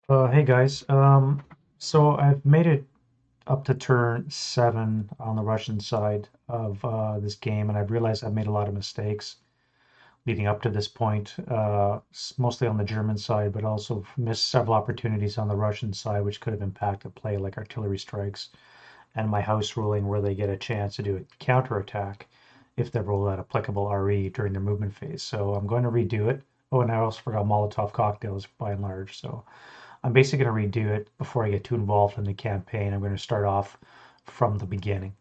Hey guys, so I've made it up to turn 7 on the Russian side of this game, and I've realized I've made a lot of mistakes leading up to this point, mostly on the German side, but also missed several opportunities on the Russian side, which could have impacted play, like artillery strikes and my house ruling, where they get a chance to do a counterattack if they roll out applicable RE during their movement phase. So I'm going to redo it. Oh, and I also forgot Molotov cocktails by and large, so. I'm basically going to redo it before I get too involved in the campaign. I'm going to start off from the beginning.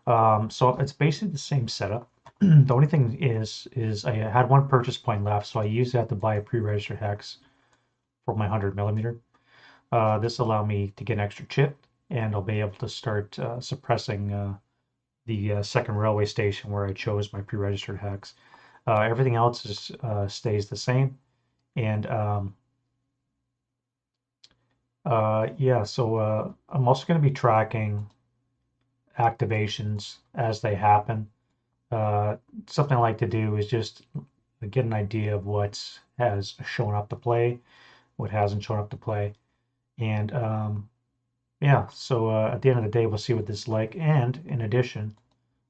So it's basically the same setup. The only thing is I had one purchase point left, so I used that to buy a pre-registered hex for my 100 millimeter. This allowed me to get an extra chip, and I'll be able to start suppressing the second railway station where I chose my pre-registered hex. Everything else stays the same, and yeah, so I'm also going to be tracking activations as they happen. Uh, Something I like to do is just get an idea of what has shown up to play, what hasn't shown up to play. And yeah, so at the end of the day, we'll see what this is like. And in addition,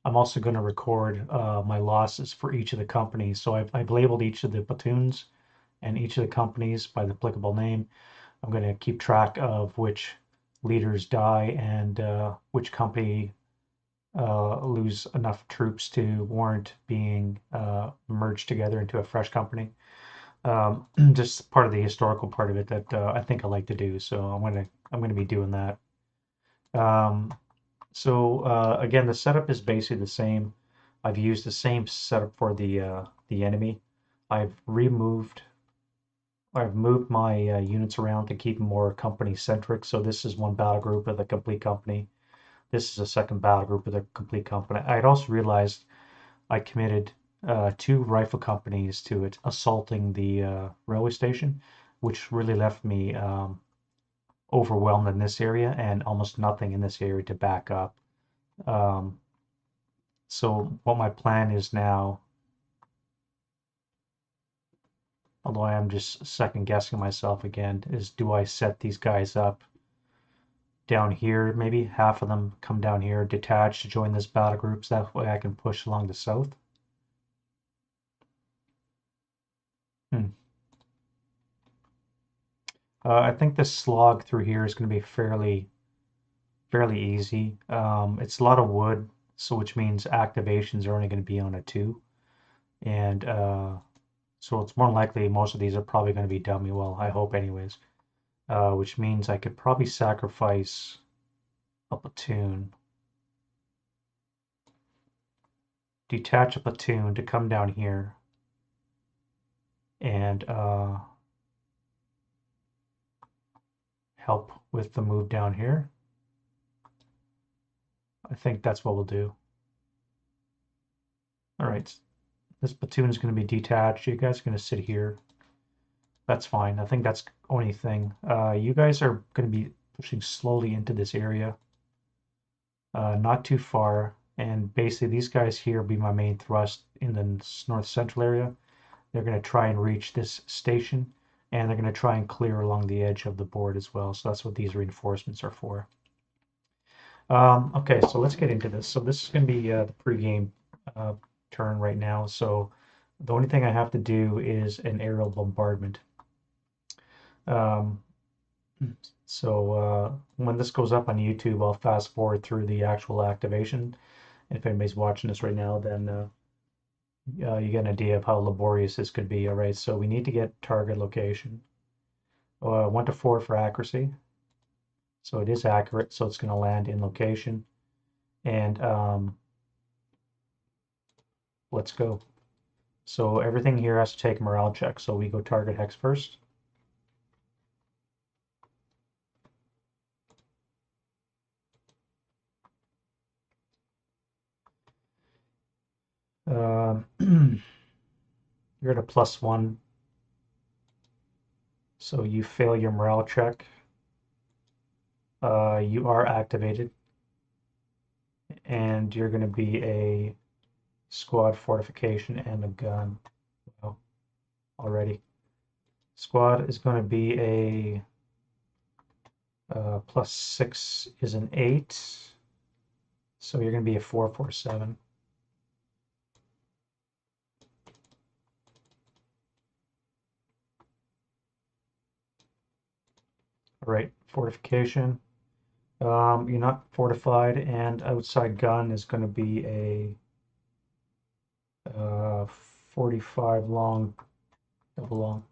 I'm also going to record my losses for each of the companies. So I've labeled each of the platoons and each of the companies by the applicable name. I'm going to keep track of which leaders die and which company lose enough troops to warrant being merged together into a fresh company. Just part of the historical part of it that I think I like to do. So I'm gonna be doing that. Um, so again, the setup is basically the same. I've used the same setup for the enemy. I've removed I've moved my units around to keep them more company centric. So this is one battle group with a complete company. This is a second battle group with a complete company. I'd also realized I committed two rifle companies to it assaulting the railway station, which really left me overwhelmed in this area and almost nothing in this area to back up. Um, so what my plan is now, although I am just second guessing myself again, is do I set these guys up down here? Maybe half of them come down here, detach to join this battle group, so that way I can push along the south. Hmm. I think this slog through here is going to be fairly easy. It's a lot of wood, so which means activations are only going to be on a 2, and so it's more likely most of these are probably going to be dummy. Well, I hope anyways. Which means I could probably sacrifice a platoon, detach a platoon to come down here, and help with the move down here. I think that's what we'll do. All right, this platoon is going to be detached. You guys are going to sit here. That's fine. I think that's the only thing. You guys are going to be pushing slowly into this area, not too far. And basically, these guys here will be my main thrust in the north central area. They're going to try and reach this station, and they're going to try and clear along the edge of the board as well. So that's what these reinforcements are for. Okay, so let's get into this. So this is going to be the pregame uh, turn right now. So the only thing I have to do is an aerial bombardment. Um, so when this goes up on YouTube, I'll fast forward through the actual activation. If anybody's watching this right now, then you get an idea of how laborious this could be. All right, so we need to get target location. 1 to 4 for accuracy. So it is accurate, so it's going to land in location. And let's go. So everything here has to take morale check. So we go target hex first. You're at a +1, so you fail your morale check. You are activated, and you're going to be a squad fortification and a gun. Well, already. Squad is going to be a Plus 6 is an 8. So you're going to be a 447. All right, fortification. You're not fortified, and outside gun is going to be a 45 long, double long.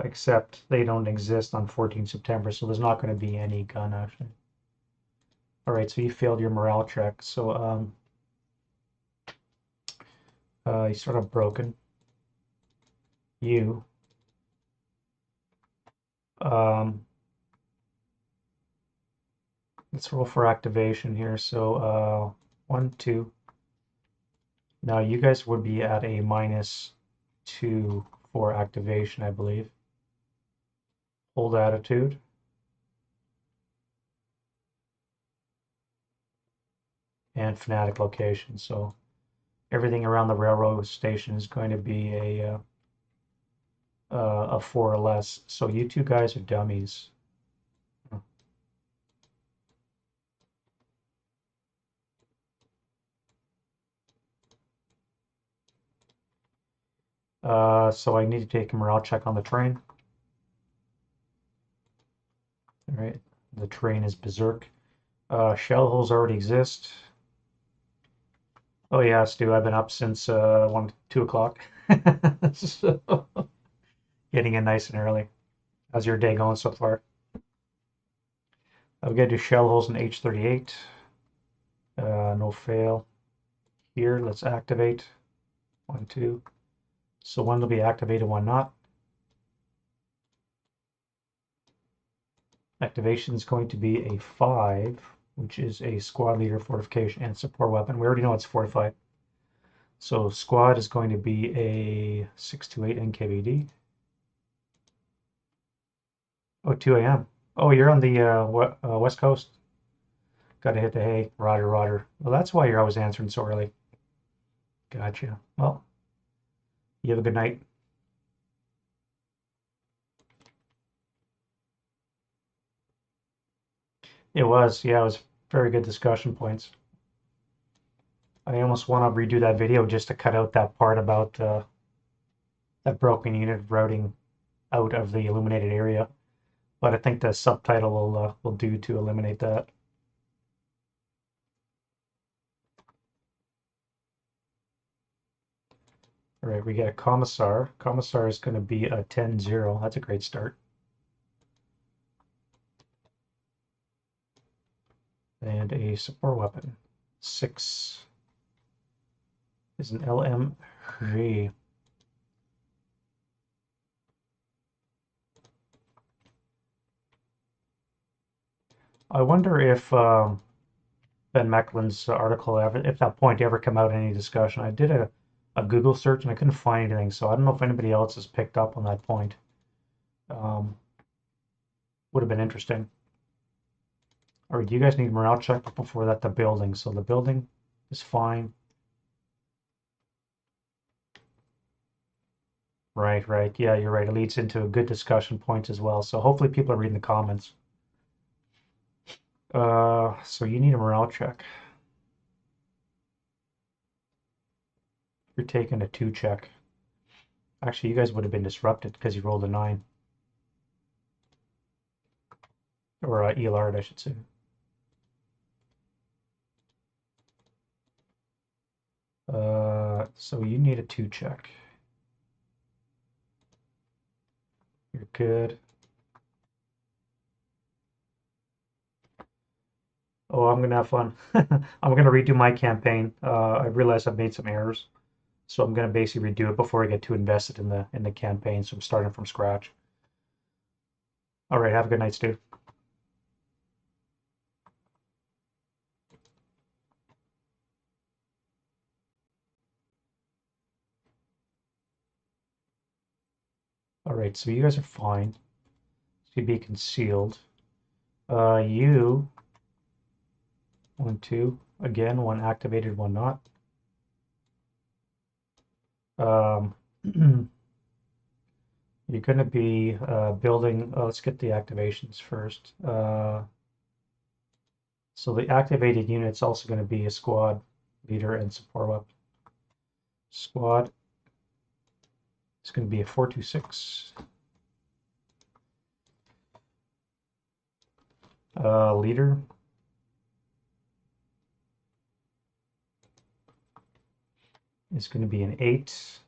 Except they don't exist on 14 September, so there's not going to be any gun action. All right, so you failed your morale check. So you sort of broken. You let's roll for activation here. So 1, 2. Now you guys would be at a -2 for activation, I believe. Hold attitude. And fanatic location. So everything around the railroad station is going to be a 4 or less. So you two guys are dummies. So I need to take a morale check on the train. All right, the train is berserk. Shell holes already exist. Oh yeah, Stu, I've been up since 1, 2 o'clock. So, getting in nice and early. How's your day going so far? I've got to do shell holes in H38. No fail. Here, let's activate. 1, 2. So one will be activated, one not. Activation is going to be a 5, which is a squad leader, fortification, and support weapon. We already know it's fortified. So squad is going to be a 628 NKVD. Oh, 2 a.m. Oh, you're on the West Coast. Got to hit the hay. Roger, Roger. Well, that's why you're always answering so early. Gotcha. Well, you have a good night. It was, yeah, it was very good discussion points. I almost want to redo that video just to cut out that part about that broken unit routing out of the illuminated area. But I think the subtitle will do to eliminate that. All right, we got a commissar. Commissar is going to be a 10-0. That's a great start. And a support weapon. 6 is an LMG. I wonder if Ben Mecklen's article, if that point ever come out in any discussion. I did a Google search and I couldn't find anything, so I don't know if anybody else has picked up on that point. Would have been interesting. All right, you guys need morale check, but before that, the building. So the building is fine. Right, right. Yeah, you're right. It leads into a good discussion point as well. So hopefully people are reading the comments. So you need a morale check. You're taking a 2 check. Actually, you guys would have been disrupted because you rolled a 9. Or ELR'd, I should say. So you need a 2 check. You're good. Oh, I'm gonna have fun. I'm gonna redo my campaign. I realize I've made some errors, so I'm gonna basically redo it before I get too invested in the campaign. So I'm starting from scratch. All right, have a good night, Stu. All right, so you guys are fine. So you be concealed. You 1, 2. again, one activated, one not. You're going to be building, let's get the activations first. So the activated unit's also going to be a squad leader and support weapon. Squad is going to be a 426. Leader is going to be an 8.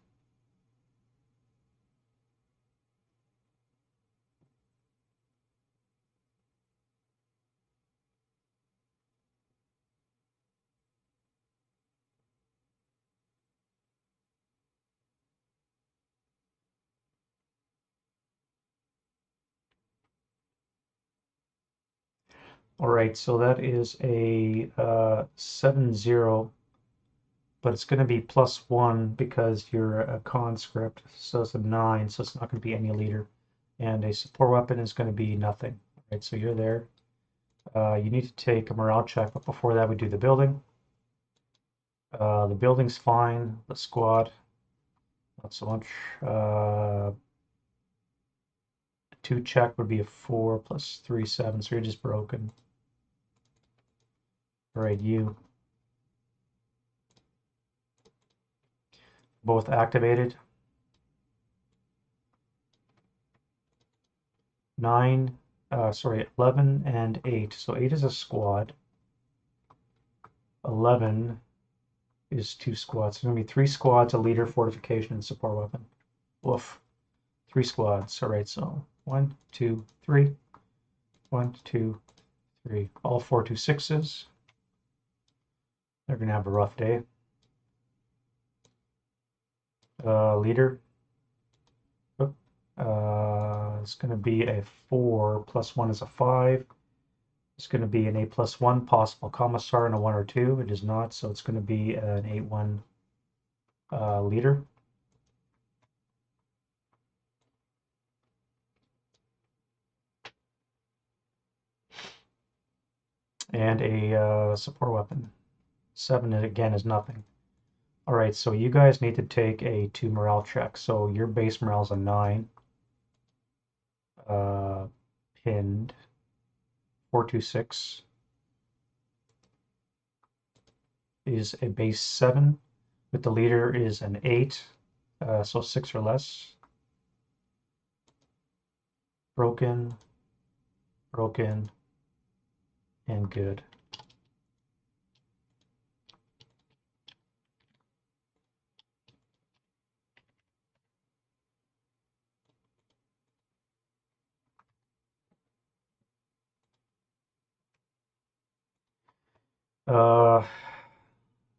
All right, so that is a 7-0, but it's going to be +1 because you're a conscript, so it's a 9, so it's not going to be any leader. And a support weapon is going to be nothing. All right, so you're there. You need to take a morale check, but before that we do the building. The building's fine, the squad, not so much. 2 check would be a 4 plus 3, 7, so you're just broken. All right, you. Both activated. 11 and 8. So 8 is a squad. 11 is 2 squads. So it's going to be 3 squads, a leader, fortification, and support weapon. Woof. 3 squads. All right, so 1, 2, 3. 1, 2, 3. All 426s. They're going to have a rough day. Leader. It's going to be a 4 plus 1 is a 5. It's going to be an 8 plus 1 possible commissar and a 1 or 2. It is not, so it's going to be an 8-1 leader. And a support weapon. 7 again is nothing. All right, so you guys need to take a 2 morale check. So your base morale is a 9. Pinned. 426 is a base 7. With the leader is an 8. So 6 or less. Broken. Broken. And good.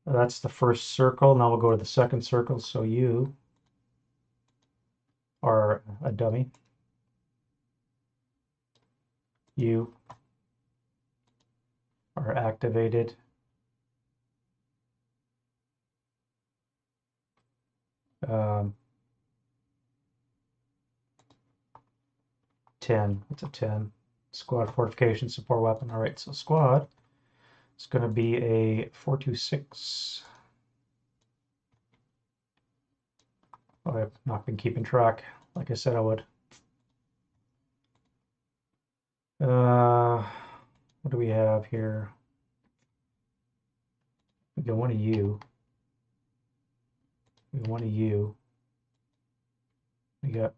That's the first circle. Now we'll go to the second circle. So you are a dummy. You are activated. Um, 10. It's a 10. Squad fortification support weapon. All right, so squad is going to be a 426. Oh, I've not been keeping track like I said I would. What do we have here? We got one of you. We got one of you. We got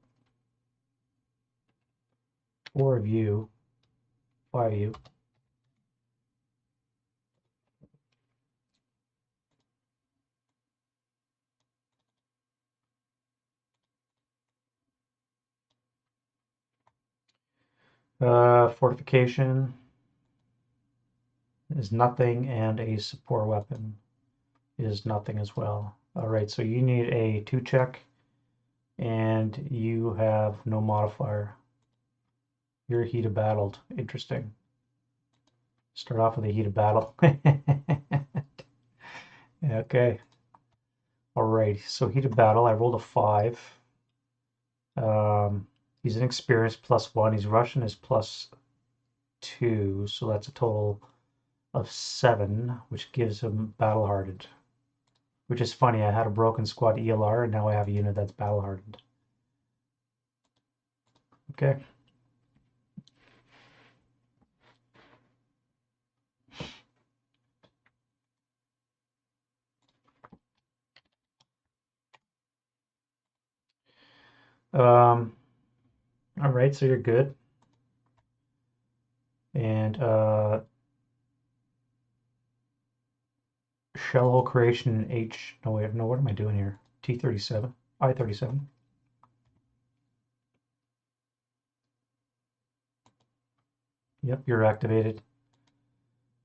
4 of you. 5 of you. Fortification is nothing, and a support weapon is nothing as well. All right, so you need a 2 check, and you have no modifier. You're heated battled. Interesting. Start off with a heated battle. Okay. All right, so heated battle. I rolled a 5. He's inexperienced +1. He's Russian is +2, so that's a total of 7, which gives him battle hardened. Which is funny, I had a broken squad ELR, and now I have a unit that's battle hardened. Okay. All right, so you're good. And shell hole creation H. No, wait, no, what am I doing here? T37, I37. Yep, you're activated.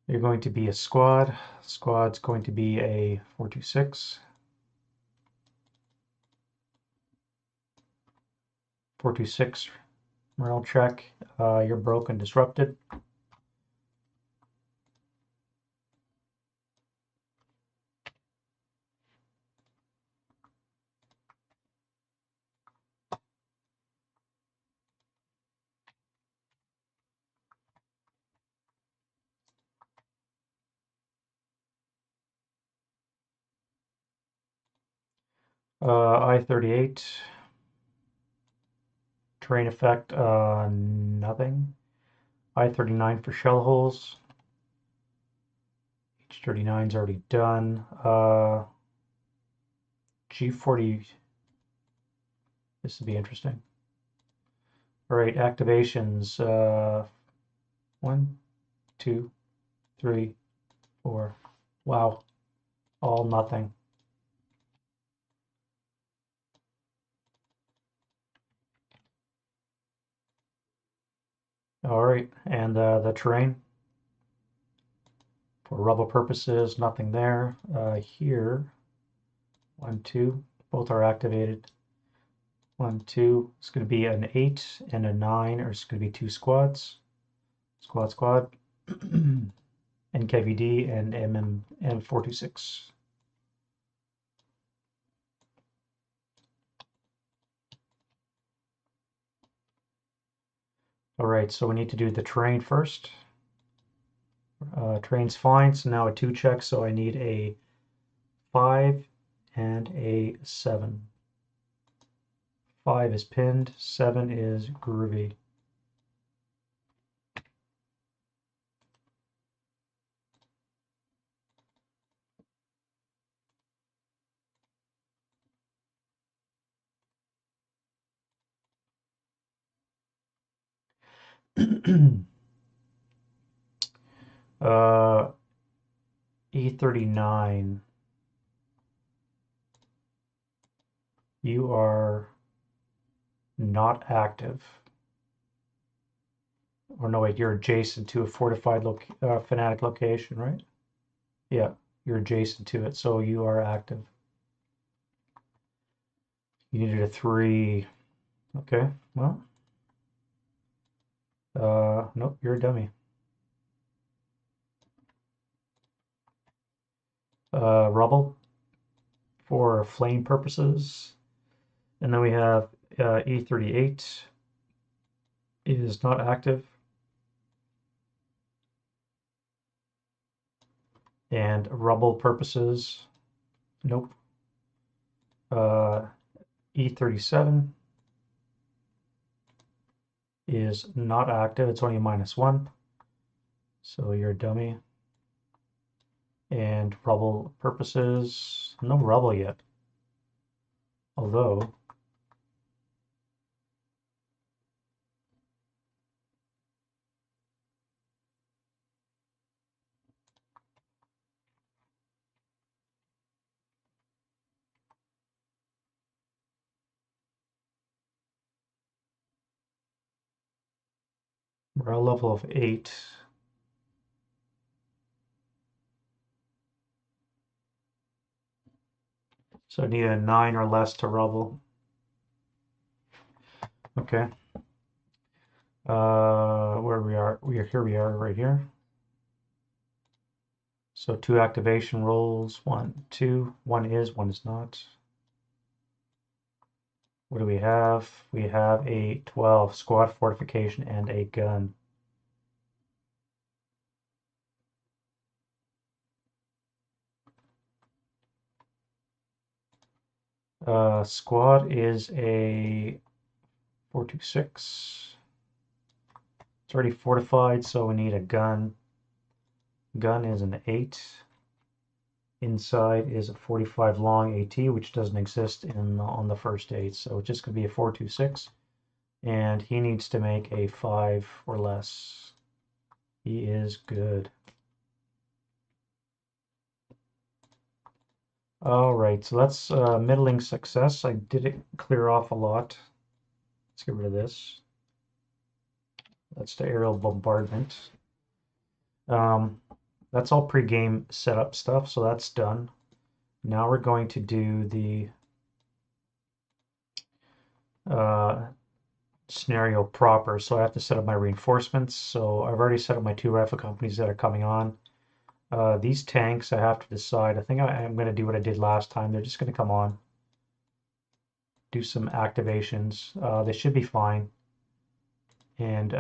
You're going to be a squad. Squad's going to be a 426. 426 morale check. You're broken, disrupted. I38. Terrain effect, nothing. I39 for shell holes. H39's already done. G40. This will be interesting. All right, activations. 1, 2, 3, 4. Wow, all nothing. All right, and the terrain for rubble purposes, nothing there. Here, 1, 2, both are activated. 1, 2. It's going to be an 8 and a 9, or it's going to be 2 squads. Squad. NKVD and MM426. All right, so we need to do the terrain first. Terrain's fine, so now a 2 check, so I need a 5 and a 7. 5 is pinned, 7 is groovy. E39, you are not active. Or no, wait, you're adjacent to a fortified fanatic location, right? Yeah, you're adjacent to it, so you are active. You needed a 3. Okay, well, nope, you're a dummy. Rubble for flame purposes. And then we have E38 is not active. And rubble purposes, nope. E37 is not active. It's only a -1. So you're a dummy. And rubble purposes, no rubble yet. Although, morale level of 8. So I need a 9 or less to rubble. Okay. Where we are right here. So 2 activation rolls, 1, 2, 1 is, 1 is not. What do we have? We have a 12 squad fortification and a gun. Squad is a 426. It's already fortified, so we need a gun. Gun is an 8. Inside is a 45 long AT, which doesn't exist on the first 8, so it's just going to be a 426. And he needs to make a 5 or less. He is good. All right, so that's middling success. I did it clear off a lot. Let's get rid of this. That's the aerial bombardment. That's all pre-game setup stuff, so that's done. Now we're going to do the scenario proper. So I have to set up my reinforcements. So I've already set up my 2 rifle companies that are coming on. These tanks, I have to decide. I think I'm going to do what I did last time. They're just going to come on, do some activations. They should be fine. And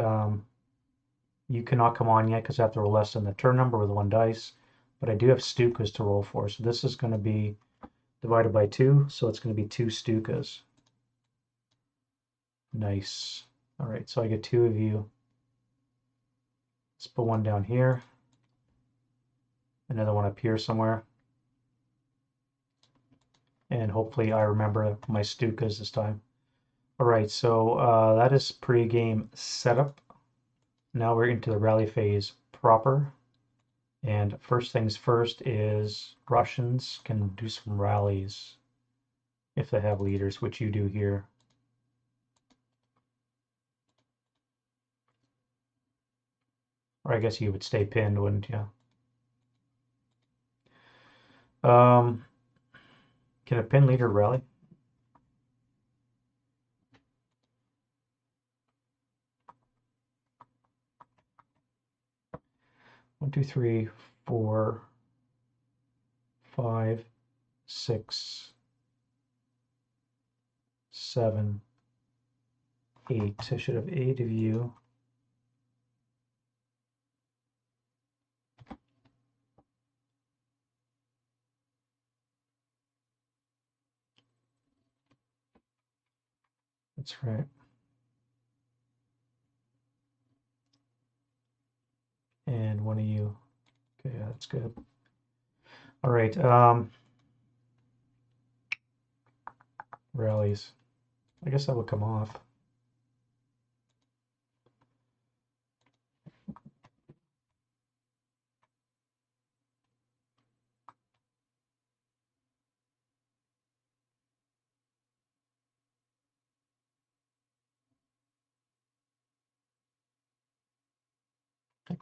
you cannot come on yet because I have to roll less than the turn number with 1 dice. But I do have Stukas to roll for. So this is going to be divided by 2. So it's going to be 2 Stukas. Nice. All right, so I get 2 of you. Let's put 1 down here. Another one up here somewhere. And hopefully I remember my Stukas this time. All right, so that is pre-game setup. Now we're into the rally phase proper. And first things first is Russians can do some rallies if they have leaders, which you do here. Or I guess you would stay pinned, wouldn't you? Can a pin leader rally? One, two, three, 4, 5, 6, 7, 8. I should have 8 of you. That's right. And 1 of you. Okay, yeah, that's good. All right. Rallies. I guess that would come off.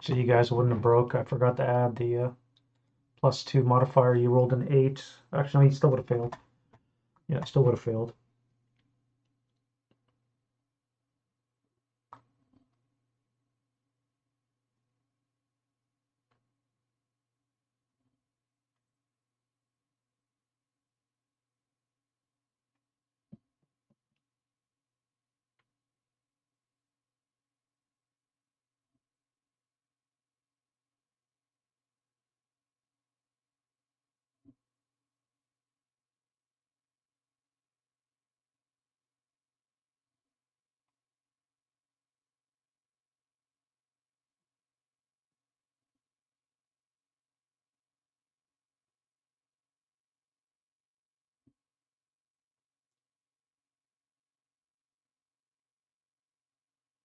So you guys wouldn't have broke. I forgot to add the +2 modifier. You rolled an 8. Actually, you still would have failed. Yeah, still would have failed.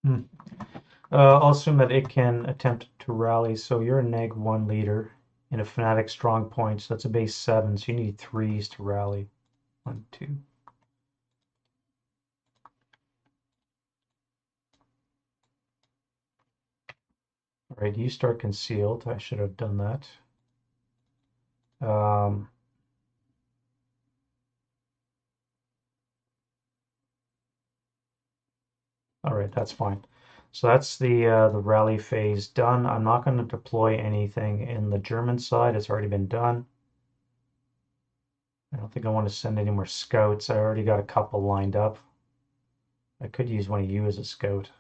Hmm. I'll assume that it can attempt to rally. So you're a -1 leader in a fanatic strong point. So that's a base 7. So you need 3s to rally. 1, 2. All right, you start concealed. I should have done that. All right, that's fine. So that's the rally phase done. I'm not going to deploy anything in the German side. It's already been done. I don't think I want to send any more scouts. I already got a couple lined up. I could use one of you as a scout.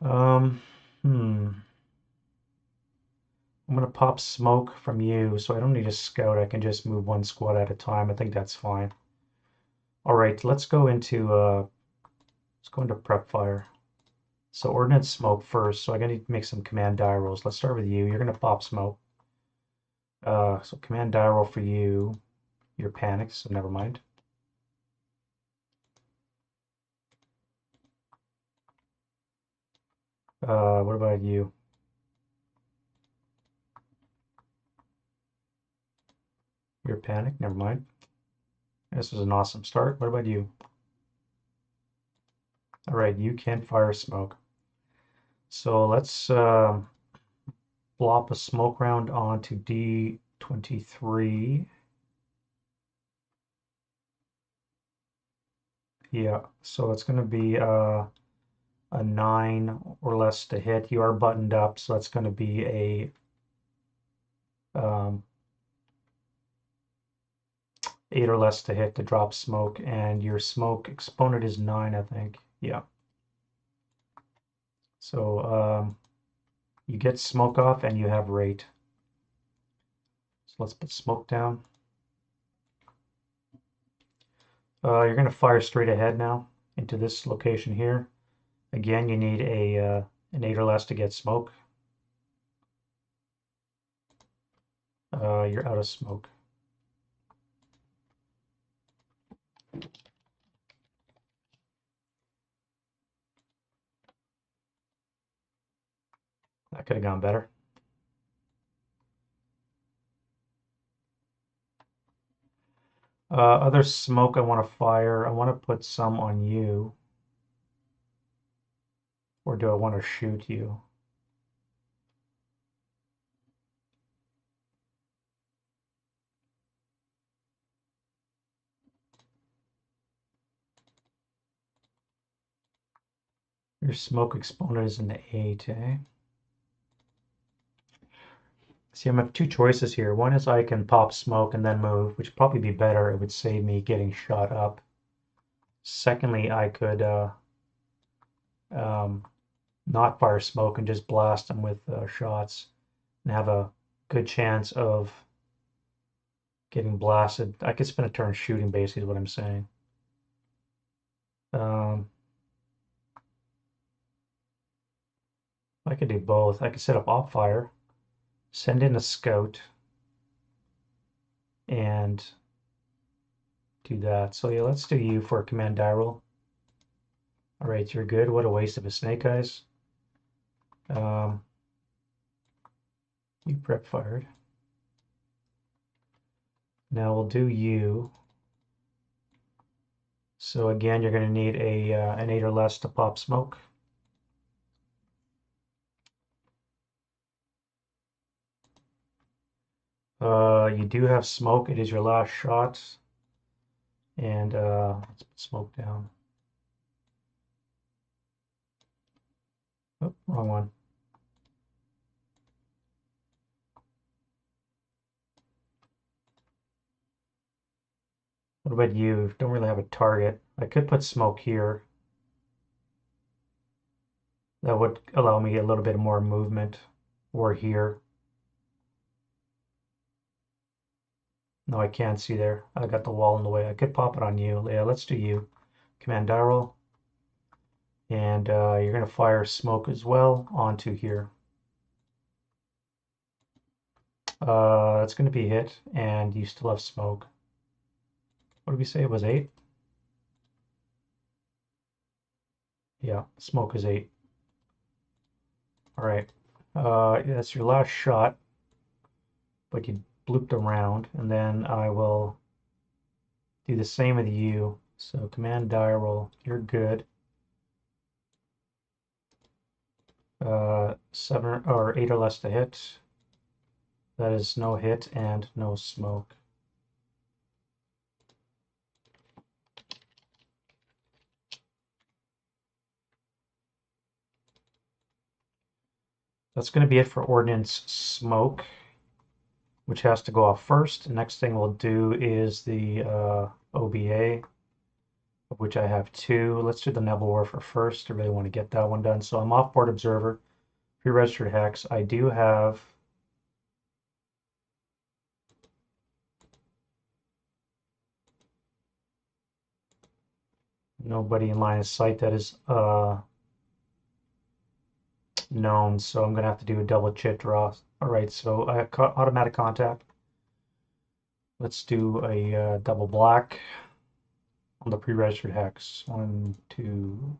Um, hmm. I'm gonna pop smoke from you, so I don't need a scout. I can just move one squad at a time. I think that's fine. All right, let's go into prep fire. So ordnance smoke first. So I'm gonna need to make some command die rolls. Let's start with you. You're gonna pop smoke. So command die roll for you. You're panicked, so never mind. What about you? You're panicked, never mind. This was an awesome start. What about you? All right, you can fire smoke. So let's plop a smoke round onto D23. Yeah, so it's going to be a 9 or less to hit. You are buttoned up, so that's going to be a 8 or less to hit to drop smoke, and your smoke exponent is 9, I think. Yeah. So you get smoke off and you have rate. So let's put smoke down. You're going to fire straight ahead now into this location here. Again, you need an 8 or less to get smoke. You're out of smoke. That could have gone better. Other smoke I want to fire. I want to put some on you. Or do I want to shoot you? Your smoke exponent is an 8, eh? See, I have two choices here. One is I can pop smoke and then move, which would probably be better. It would save me getting shot up. Secondly, I could not fire smoke and just blast them with shots and have a good chance of getting blasted. I could spend a turn shooting, basically, is what I'm saying. I could do both. I could set up op fire, send in a scout, and do that. So yeah, let's do you for a command die roll. All right, you're good. What a waste of a snake eyes. You prep fired. Now we'll do you. So again, you're going to need an 8 or less to pop smoke. You do have smoke. It is your last shot. And let's put smoke down. Oh, wrong one. What about you? Don't really have a target. I could put smoke here. That would allow me a little bit more movement. Or here. No, I can't see there. I got the wall in the way. I could pop it on you. Yeah, let's do you. Command die roll. And you're going to fire smoke as well onto here. That's going to be hit, and you still have smoke. What did we say? It was 8? Yeah, smoke is 8. All right. That's your last shot, but you blooped around, and then I will do the same with you. So command die roll, you're good. 7 or 8 or less to hit. That is no hit and no smoke. That's going to be it for ordnance smoke, which has to go off first. The next thing we'll do is the OBA. of which I have 2. Let's do the Nebel Warfare first. I really want to get that one done. So I'm off-board observer, pre-registered hex. I do have nobody in line of sight that is known, so I'm going to have to do a double chit draw. All right, so I have automatic contact. Let's do a double black on the pre-registered hex. 1, 2.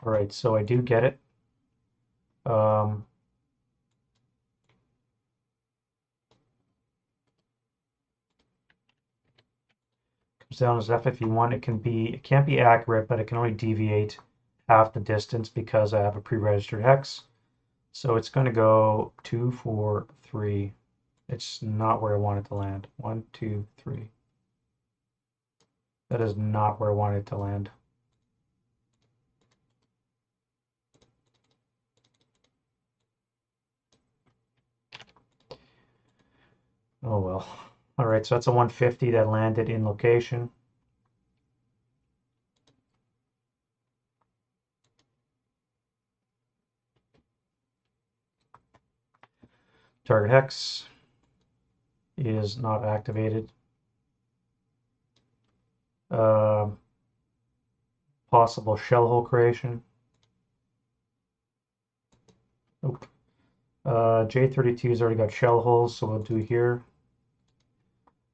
All right, so I do get it. Comes down as F if you want. It can't be accurate, but it can only deviate half the distance because I have a pre-registered hex. So it's going to go 2, 4, 3. It's not where I want it to land. 1, 2, 3. That is not where I want it to land. Oh well. All right, so that's a 150 that landed in location. Target hex is not activated. Possible shell hole creation. Nope. J32 has already got shell holes, so we'll do here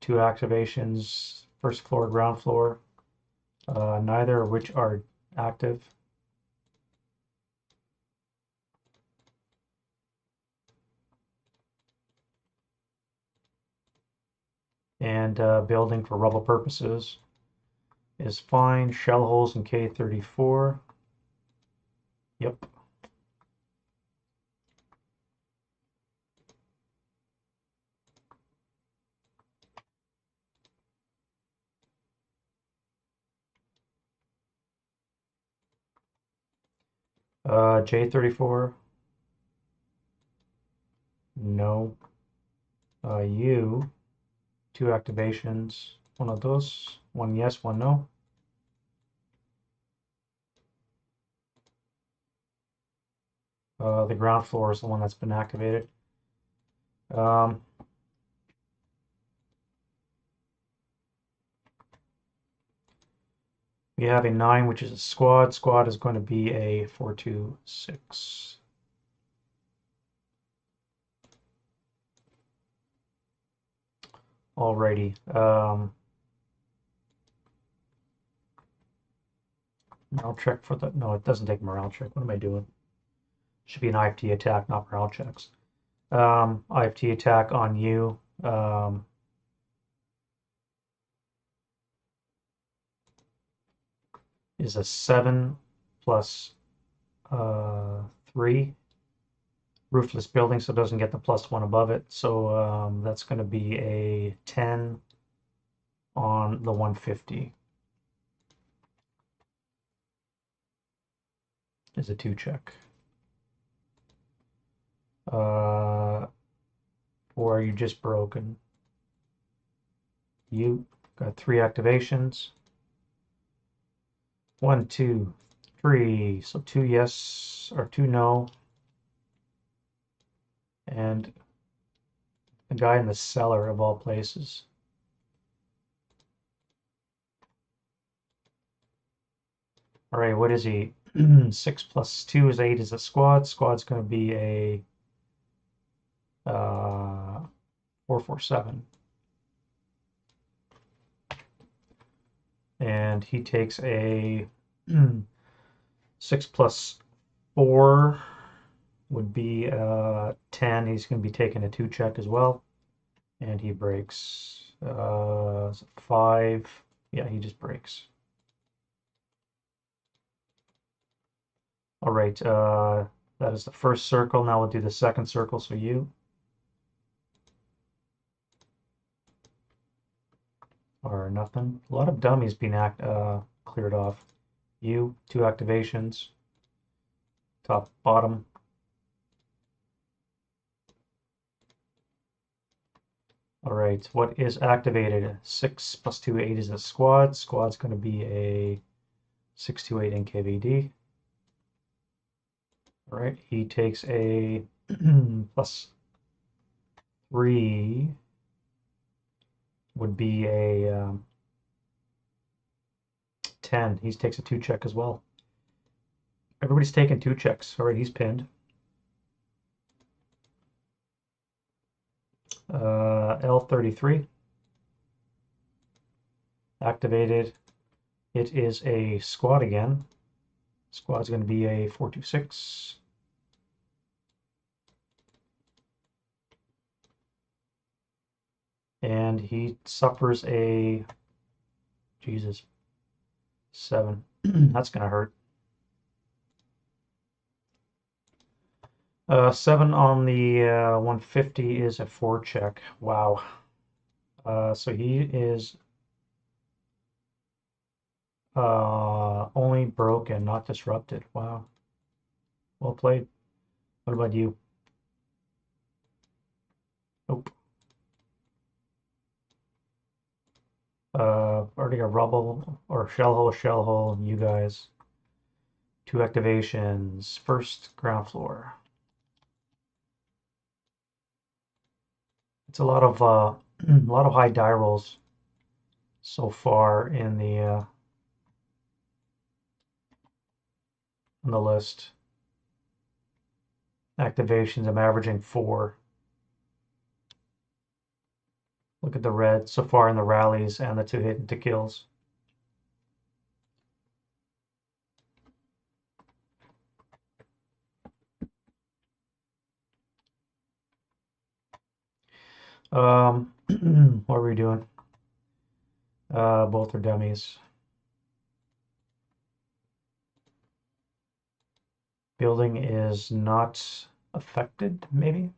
2 activations, first floor, ground floor, neither of which are active. And building for rubble purposes is fine. Shell holes in K34. Yep. J34. No. U. 2 activations. One of those. One yes, one no. The ground floor is the one that's been activated. We have a 9, which is a squad. Squad is going to be a 426. Alrighty. Morale check for the... No, it doesn't take morale check. What am I doing? Should be an IFT attack, not morale checks. IFT attack on you. Is a 7 plus 3. Roofless building, so it doesn't get the +1 above it. So that's going to be a 10 on the 150. Is a 2 check. Or are you just broken? You got 3 activations. 1, 2, 3. So 2 yes or 2 no. And a guy in the cellar of all places. All right, what is he? 6 plus 2 is 8 is a squad. Squad's going to be a 447. And he takes a 6 plus 4 would be 10. He's going to be taking a 2 check as well. And he breaks 5. Yeah, he just breaks. All right, that is the first circle. Now we'll do the second circle. So you are nothing. A lot of dummies being cleared off. You, 2 activations. Top, bottom. All right, what is activated? 6 plus 2, 8 is a squad. Squad's going to be a 628 NKVD. All right, he takes a plus 3 would be a 10. He takes a 2 check as well. Everybody's taking 2 checks. All right, he's pinned. L33 activated. It is a squad again. Squad's going to be a 426. And he suffers a, Jesus, 7. That's going to hurt. 7 on the 150 is a 4 check. Wow. So he is only broken, not disrupted. Wow. Well played. What about you? Nope. Already a rubble or shell hole, you guys. 2 activations. First, ground floor. It's a lot of a lot of high die rolls so far in the on the list. Activations, I'm averaging 4. Look at the red so far in the rallies and the 2 hit and 2 kills. What are we doing? Both are dummies. Building is not affected, maybe.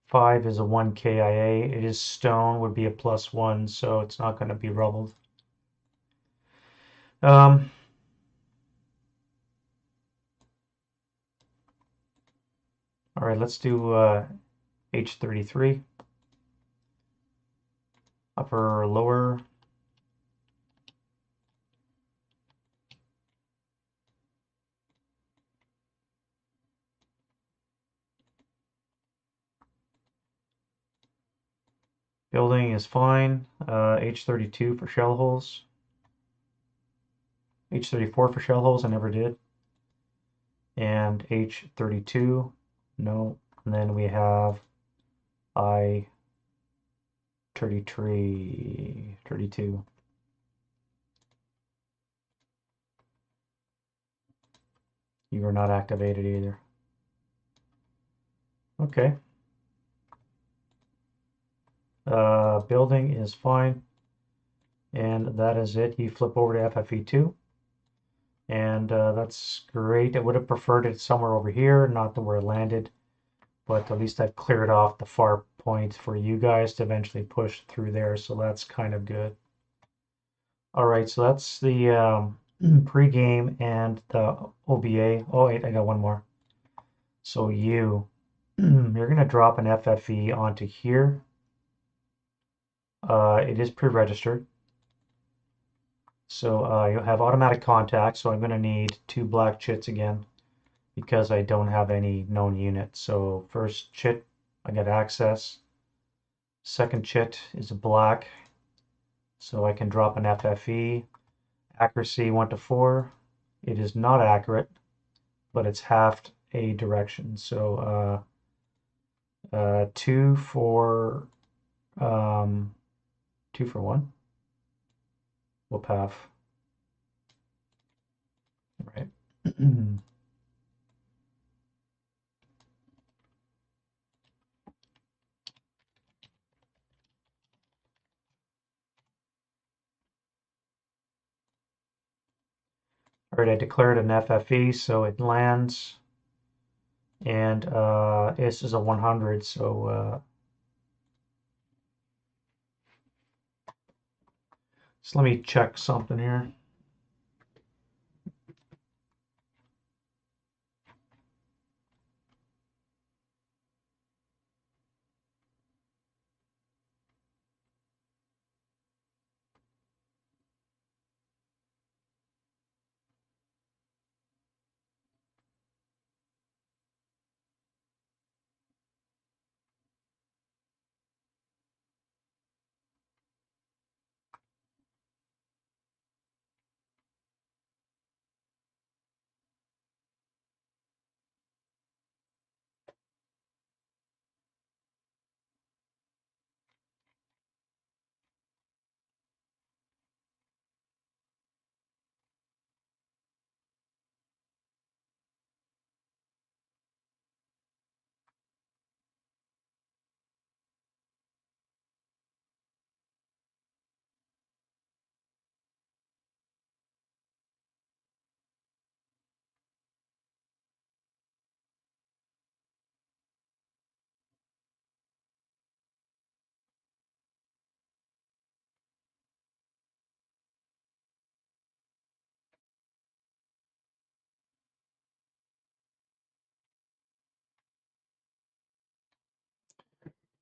5 is a 1 KIA. It is stone, would be a +1, so it's not going to be rubbled. All right, let's do H33. Upper, lower. Building is fine. H32 for shell holes. H34 for shell holes, I never did. And H32, no. And then we have I33, 32. You are not activated either. Okay. Building is fine. And that is it. You flip over to FFE2. And that's great. I would have preferred it somewhere over here, not to where it landed. But at least I've cleared off the far point for you guys to eventually push through there. So that's kind of good. All right, so that's the pre-game and the OBA. Oh, wait, I got one more. So you're going to drop an FFE onto here. It is pre-registered. So you'll have automatic contact. So I'm going to need 2 black chits again because I don't have any known units. So first chit, I got access. Second chit is a black. So I can drop an FFE. Accuracy 1 to 4. It is not accurate, but it's halved a direction. So 2 for 2 for 1. Whoop half. Right. All right, I declared an FFE, so it lands. And this is a 100, so let me check something here.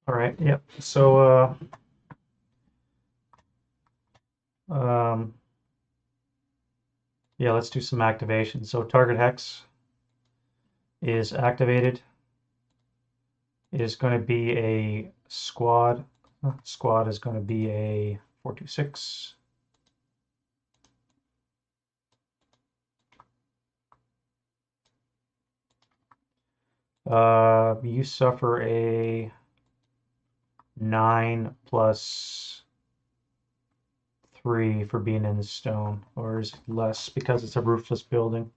All right, yep. So, um, yeah, let's do some activation. So target hex is activated. It is going to be a squad. Squad is going to be a 426. You suffer a 9 plus 3 for being in the stone, or is it less because it's a roofless building?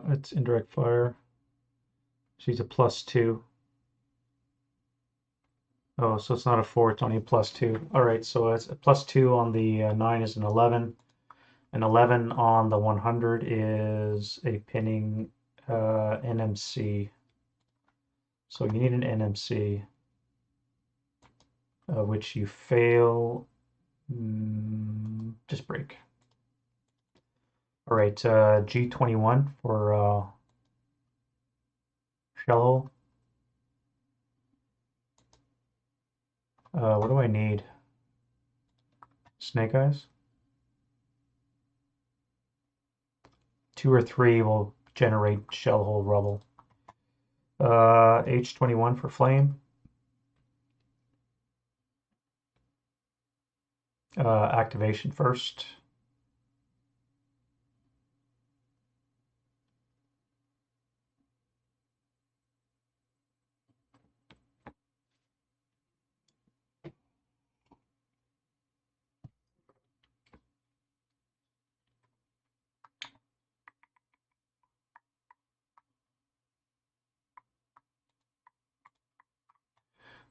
It's indirect fire. She's a +2. Oh, so it's not a 4, it's only a +2. All right, so it's a +2 on the 9 is an 11. An 11 on the 100 is a pinning NMC. So you need an NMC, which you fail. Just break. All right, G21 for shell hole. What do I need? Snake eyes? 2 or 3 will generate shell hole rubble. H21 for flame. Activation first.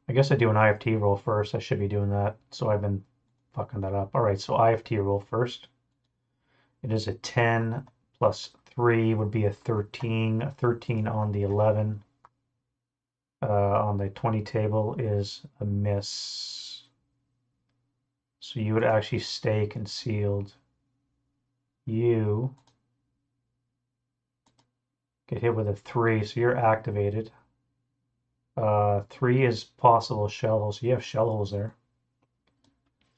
I guess I do an IFT roll first. I should be doing that. So I've been fucking that up. All right, so IFT roll first. It is a 10 plus 3 would be a 13. A 13 on the 11 on the 20 table is a miss. So you would actually stay concealed. You get hit with a 3, so you're activated. 3 is possible shell holes. So you have shell holes there.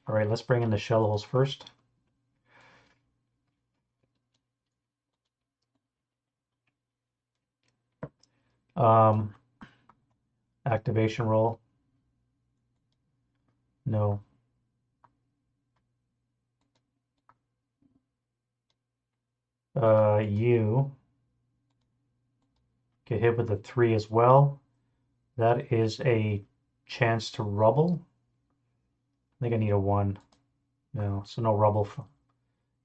All right, let's bring in the shell holes first. Um, Activation roll. No. You get hit with a 3 as well. That is a chance to rubble. I think I need a 1. No, so no rubble.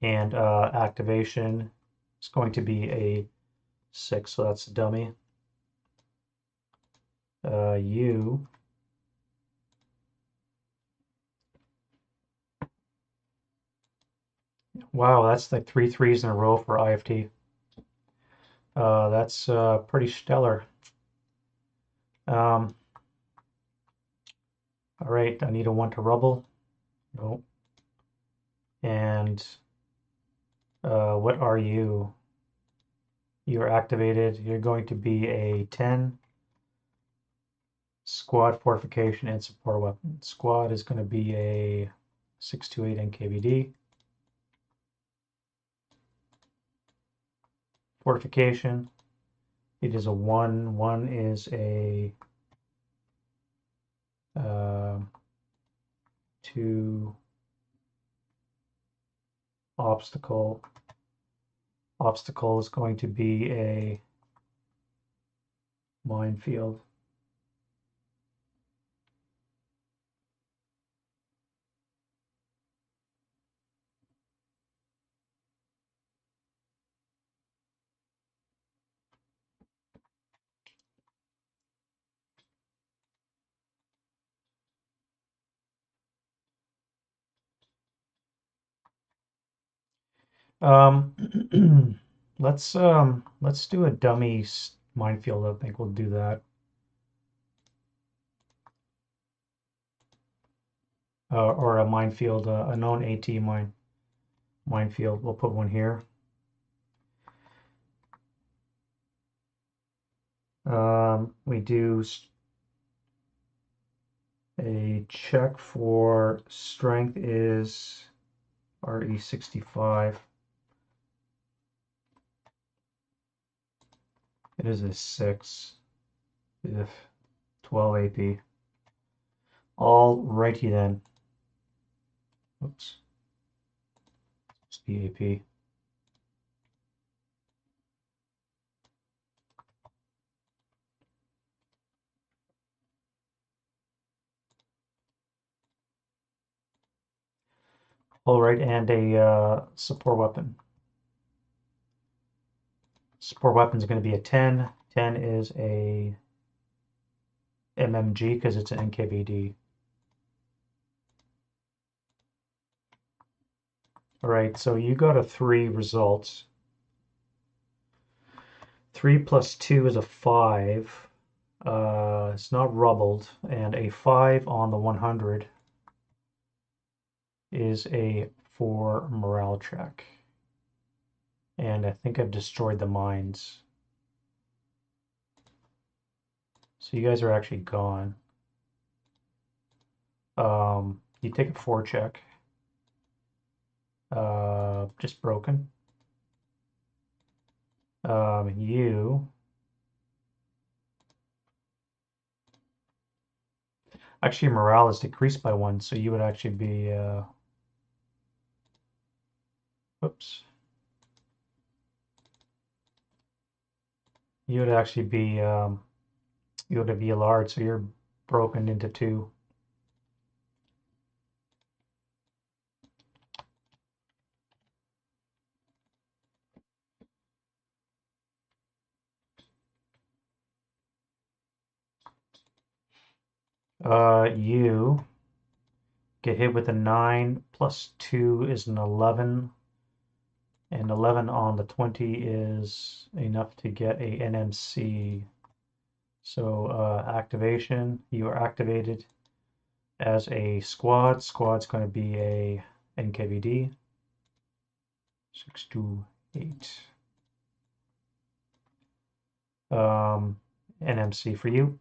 And activation is going to be a 6, so that's a dummy. You wow, that's like 3 threes in a row for IFT. That's pretty stellar. Um, all right, I need a 1 to rubble. Nope. And what are you? You're activated. You're going to be a 10. Squad fortification and support weapon. Squad is going to be a 628 NKVD. Fortification. It is a 1. 1 is a 2 obstacle. Obstacle is going to be a minefield. Let's do a dummy minefield. I think we'll do that. Or a minefield, a known AT minefield. We'll put one here. We do a check for strength is RE65. It is a 6. If 12 AP. All righty then. Oops. It's the AP. All right, and a support weapon. Support weapon is going to be a 10. 10 is a MMG because it's an NKVD. All right, so you got a 3 results. 3 plus 2 is a 5. It's not rubbled, and a 5 on the 100 is a 4 morale check. And I think I've destroyed the mines. So you guys are actually gone. You take a 4 check. Just broken. You actually morale is decreased by 1, so you would actually be whoops. You would actually be you would be large, so you're broken into 2. You get hit with a 9 plus 2 is an 11, and 11 on the 20 is enough to get a NMC. So activation, you are activated as a squad. Squad's going to be a NKVD. 628. NMC for you.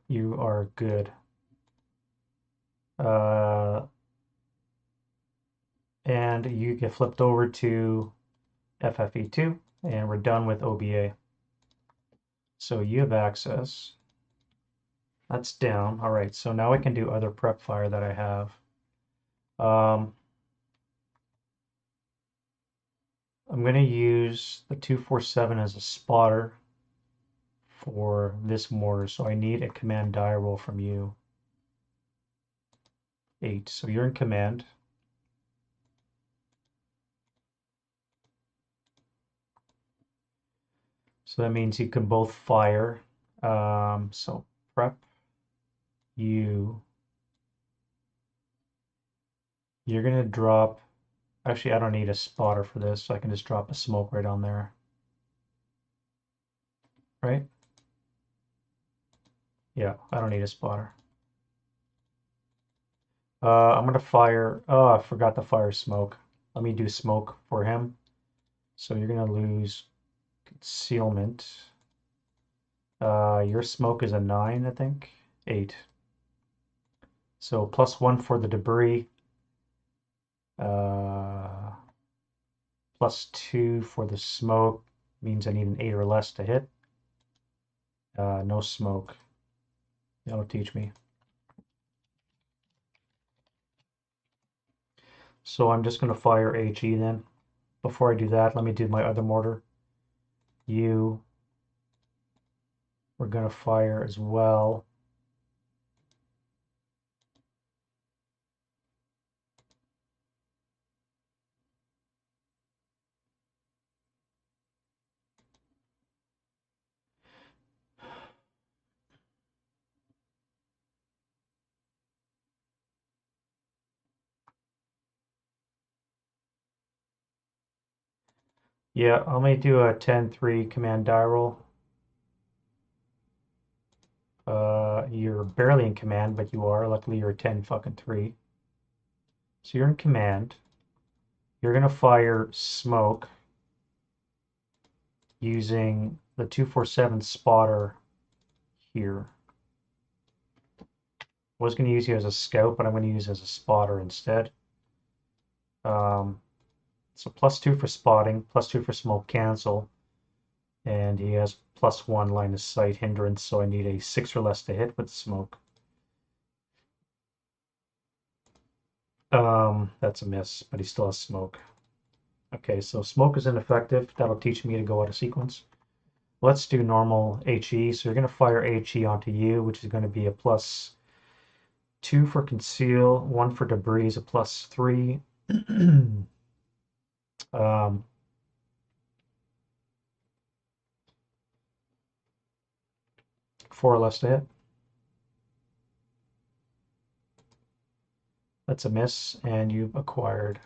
You are good. And you get flipped over to FFE2, and we're done with OBA. So you have access. That's down. All right, so now I can do other prep fire that I have. I'm going to use the 247 as a spotter for this mortar, so I need a command die roll from you. 8. So you're in command. So that means you can both fire. So prep you. You're gonna drop. Actually, I don't need a spotter for this, so I can just drop a smoke right on there. Right? Yeah, I don't need a spotter. I'm gonna fire. Oh, I forgot to fire smoke. Let me do smoke for him. So you're gonna lose concealment. Your smoke is a 9, I think. 8. So +1 for the debris. +2 for the smoke means I need an 8 or less to hit. No smoke. That'll teach me. So I'm just going to fire HE then. Before I do that, let me do my other mortar. We're going to fire as well. Yeah, I'm gonna do a 10-3 command die roll. You're barely in command, but you are. Luckily, you're a 10-3. So you're in command. You're gonna fire smoke using the 247 spotter here. I was going to use you as a scout, but I'm going to use as a spotter instead. So +2 for spotting, +2 for smoke cancel, and he has +1 line of sight hindrance, so I need a 6 or less to hit with smoke. That's a miss, but he still has smoke. Okay, so smoke is ineffective. That'll teach me to go out of sequence. Let's do normal HE. So you're going to fire HE onto you, which is going to be a +2 for conceal, 1 for debris is a +3. um, 4 or less to hit. That's a miss, and you've acquired.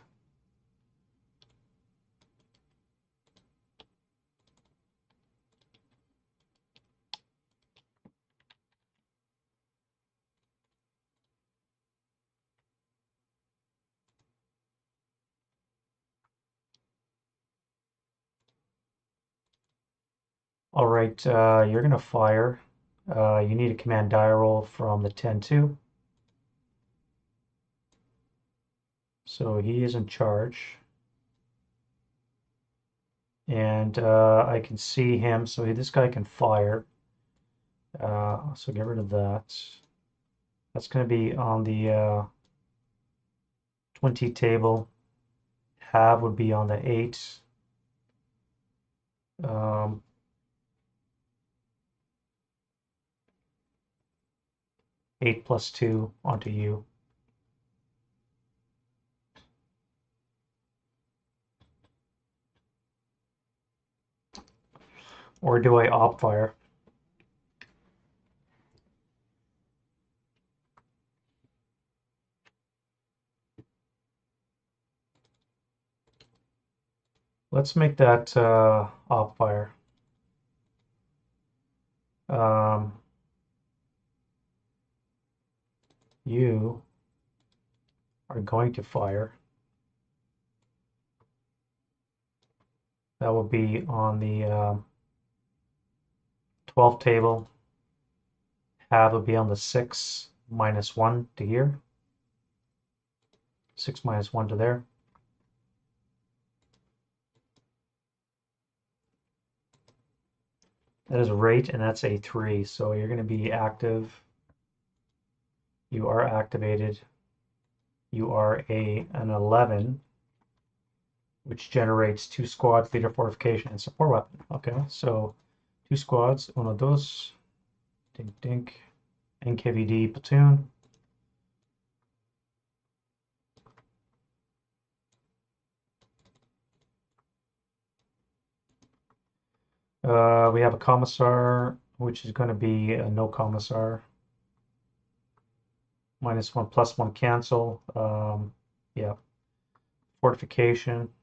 All right, you're going to fire. You need a command die roll from the 10-2. So he is in charge. And I can see him, so this guy can fire. So get rid of that. That's going to be on the 20 table. Have would be on the 8. Um, 8 +2 onto you. Or do I op fire? Let's make that op fire. You are going to fire. That will be on the 12 table. Have will be on the 6 -1 to here. 6 -1 to there. That is a rate, and that's a 3. So you're going to be active. You are activated. You are an 11, which generates 2 squads, leader fortification, and support weapon. Okay, so 2 squads, 1, 2, dink dink, NKVD platoon. We have a commissar, which is going to be a no commissar. -1 +1 cancel. Yeah. Fortification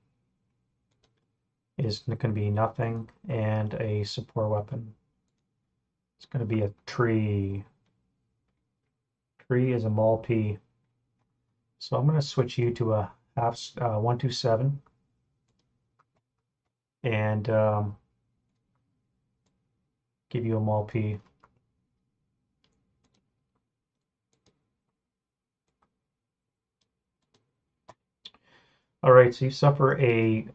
is going to be nothing, and a support weapon. It's going to be a tree. Tree is a mall P. So I'm going to switch you to a 127, and give you a mall P. All right, so you suffer a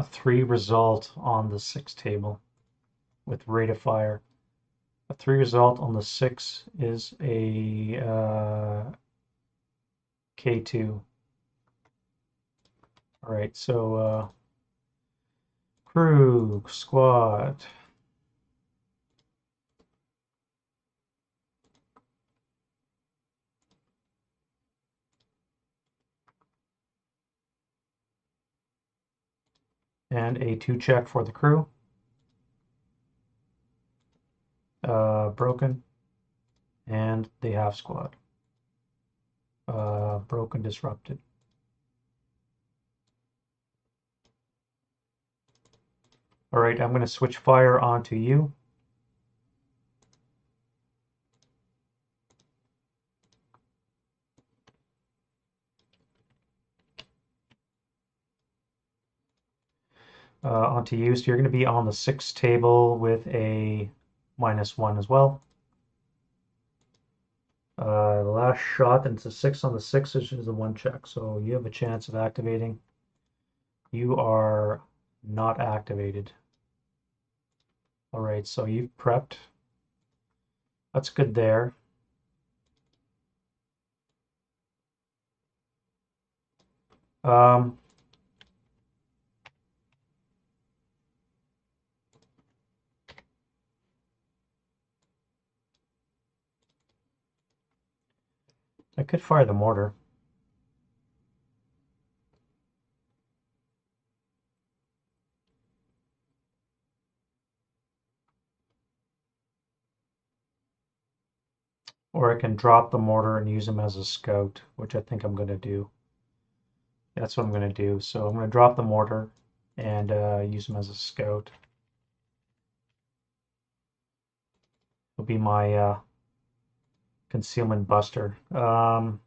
3 result on the 6 table with rate of fire. A 3 result on the 6 is a K2. All right, so crew, squad. And a 2 check for the crew. Broken. And the half squad. Broken, disrupted. All right, I'm going to switch fire onto you. Onto you. So you're going to be on the 6 table with a -1 as well. The last shot, and it's a 6 on the 6, which is a 1 check. So you have a chance of activating. You are not activated. All right, so you've prepped. That's good there. Um, I could fire the mortar. Or I can drop the mortar and use him as a scout, which I think I'm going to do. That's what I'm going to do. So I'm going to drop the mortar and use him as a scout. It'll be my concealment buster. You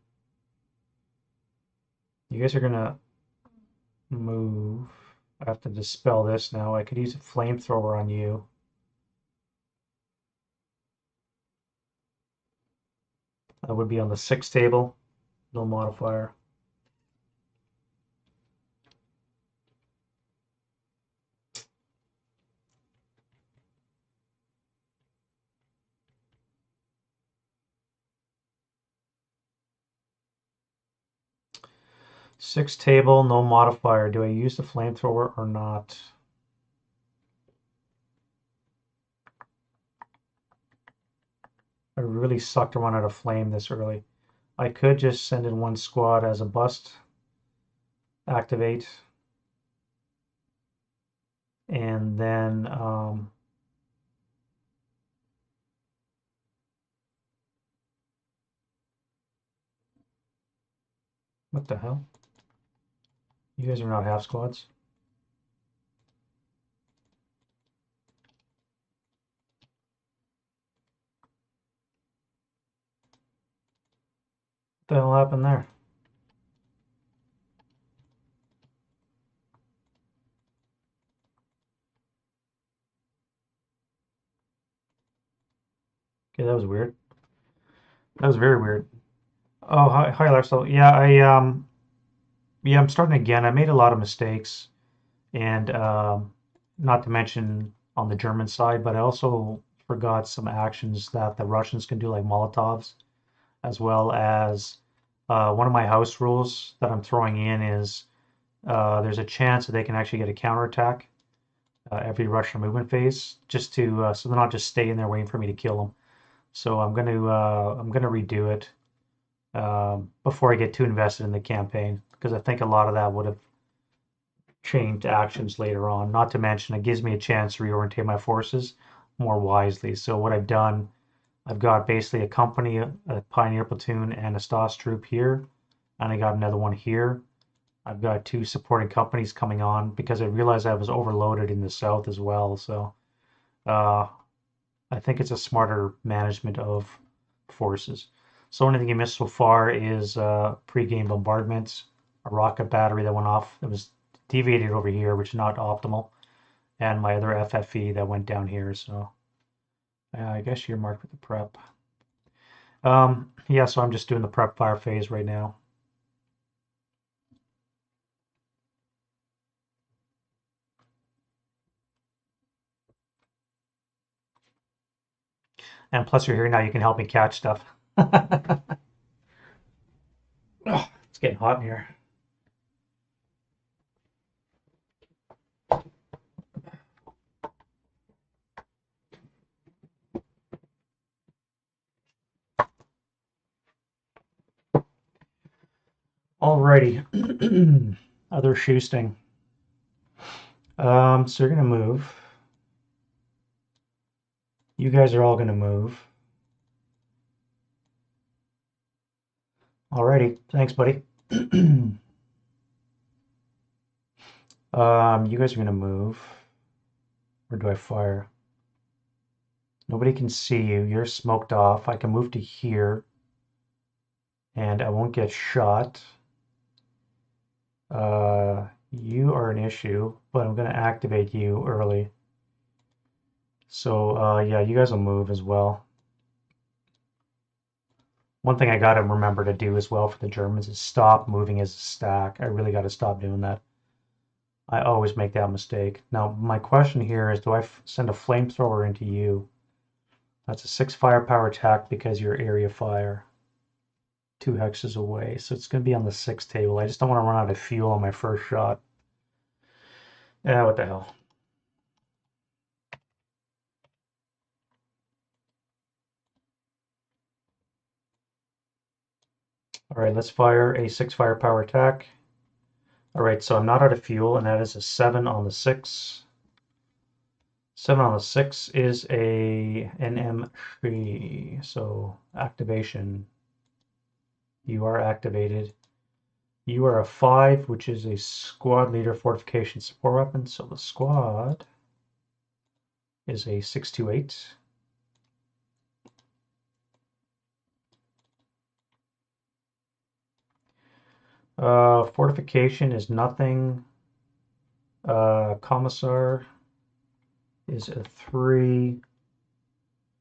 guys are going to move. I have to dispel this now. I could use a flamethrower on you. That would be on the 6 table. No modifier. Six table, no modifier. Do I use the flamethrower or not? I really sucked to run out of flame this early. I could just send in one squad as a bust, activate, and then what the hell? You guys are not half squads. What the hell happened there? Okay, that was weird. That was very weird. Oh, hi Lifestyle. Yeah, yeah, I'm starting again. I made a lot of mistakes, and not to mention on the German side, but I also forgot some actions that the Russians can do, like Molotovs, as well as one of my house rules that I'm throwing in is there's a chance that they can actually get a counterattack every Russian movement phase, just to so they're not just staying there waiting for me to kill them. So I'm gonna redo it before I get too invested in the campaign, because I think a lot of that would have changed actions later on. Not to mention, it gives me a chance to reorientate my forces more wisely. So what I've done, I've got basically a company, a pioneer platoon, and a STOS troop here, and I got another one here. I've got 2 supporting companies coming on because I realized I was overloaded in the south as well. So uh, I think it's a smarter management of forces. So only thing you missed so far is pre-game bombardments, a rocket battery that went off. It was deviated over here, which is not optimal, and my other FFE that went down here. So I guess you're marked with the prep. Yeah, so I'm just doing the prep fire phase right now. And plus you're here now, you can help me catch stuff. Oh, it's getting hot in here. Alrighty. Other shoesting. So you're gonna move. You guys are all gonna move. Alrighty, thanks, buddy. You guys are gonna move. Or do I fire? Nobody can see you. You're smoked off. I can move to here. And I won't get shot. You are an issue, but I'm going to activate you early. So, yeah, you guys will move as well. One thing I got to remember to do as well for the Germans is stop moving as a stack. I really got to stop doing that. I always make that mistake. Now, my question here is, do I send a flamethrower into you? That's a 6 firepower attack because you're area fire. 2 hexes away, so it's going to be on the 6 table. I just don't want to run out of fuel on my first shot. Yeah, what the hell. All right, let's fire a 6 firepower attack. All right, so I'm not out of fuel, and that is a 7 on the 6. 7 on the 6 is a NM3, so activation. You are activated. You are a 5, which is a squad leader fortification support weapon, so the squad is a 628. Fortification is nothing. Commissar is a 3.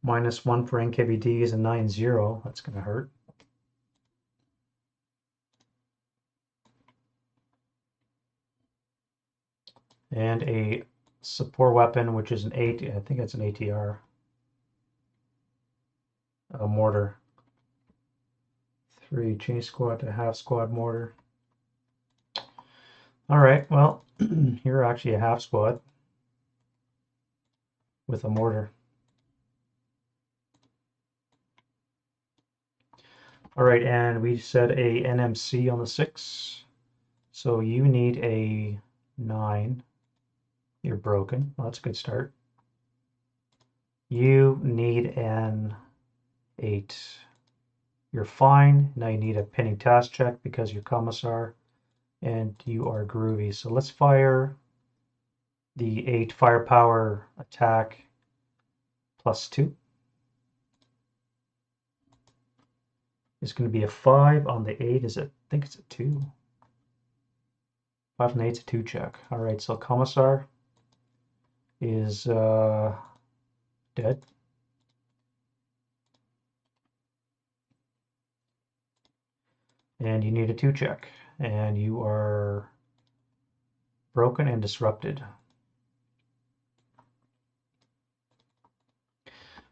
-1 for NKVD is a 9-0. That's going to hurt. And a support weapon, which is an 8. I think it's an ATR. A mortar. 3. Change squad to half squad mortar. All right, well, you're actually a half squad with a mortar. All right, and we said a NMC on the 6. So you need a 9. You're broken. Well, that's a good start. You need an 8. You're fine. Now you need a pinning task check because you're commissar and you are groovy. So let's fire the 8 firepower attack +2. It's going to be a 5 on the 8. I think it's a 2. 5 and 8 is a 2 check. All right, so commissar is dead. And you need a 2 check. And you are broken and disrupted.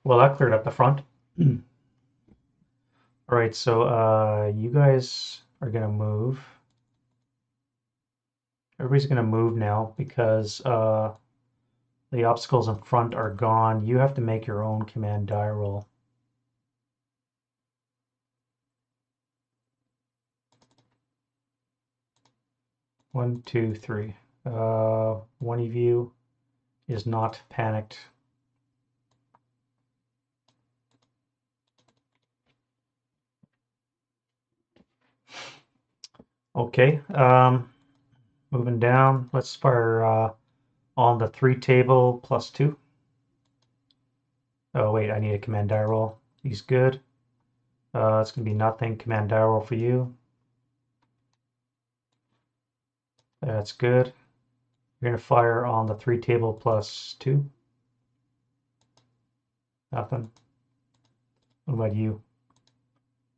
Well, that cleared up the front. All right, so you guys are going to move. Everybody's going to move now because the obstacles in front are gone. You have to make your own command die roll. One, two, three. One of you is not panicked. Okay, moving down. Let's fire on the 3 table +2. Oh wait, I need a command die roll. He's good. It's gonna be nothing. Command die roll for you. That's good. You're gonna fire on the 3 table +2. Nothing. What about you?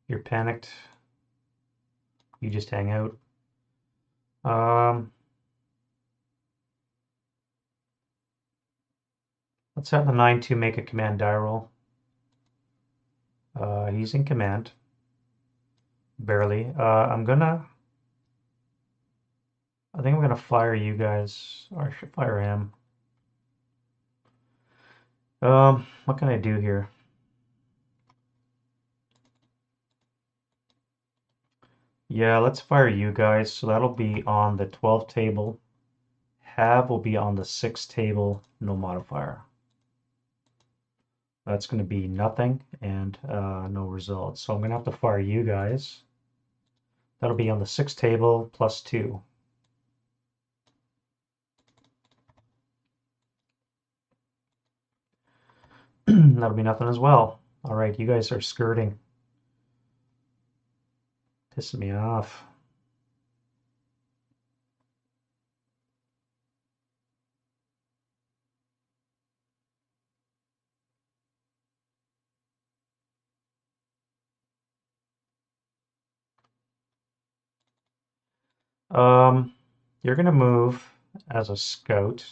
You're panicked. You just hang out. Let's have the 9-2 make a command die roll. He's in command. Barely. I think I'm gonna fire you guys, or I should fire him. What can I do here? Yeah, let's fire you guys. So that'll be on the 12 table. Have will be on the 6 table, no modifier. That's going to be nothing and no results. So I'm going to have to fire you guys. That'll be on the 6 table +2. That'll be nothing as well. All right, you guys are skirting. Pissing me off. You're gonna move as a scout,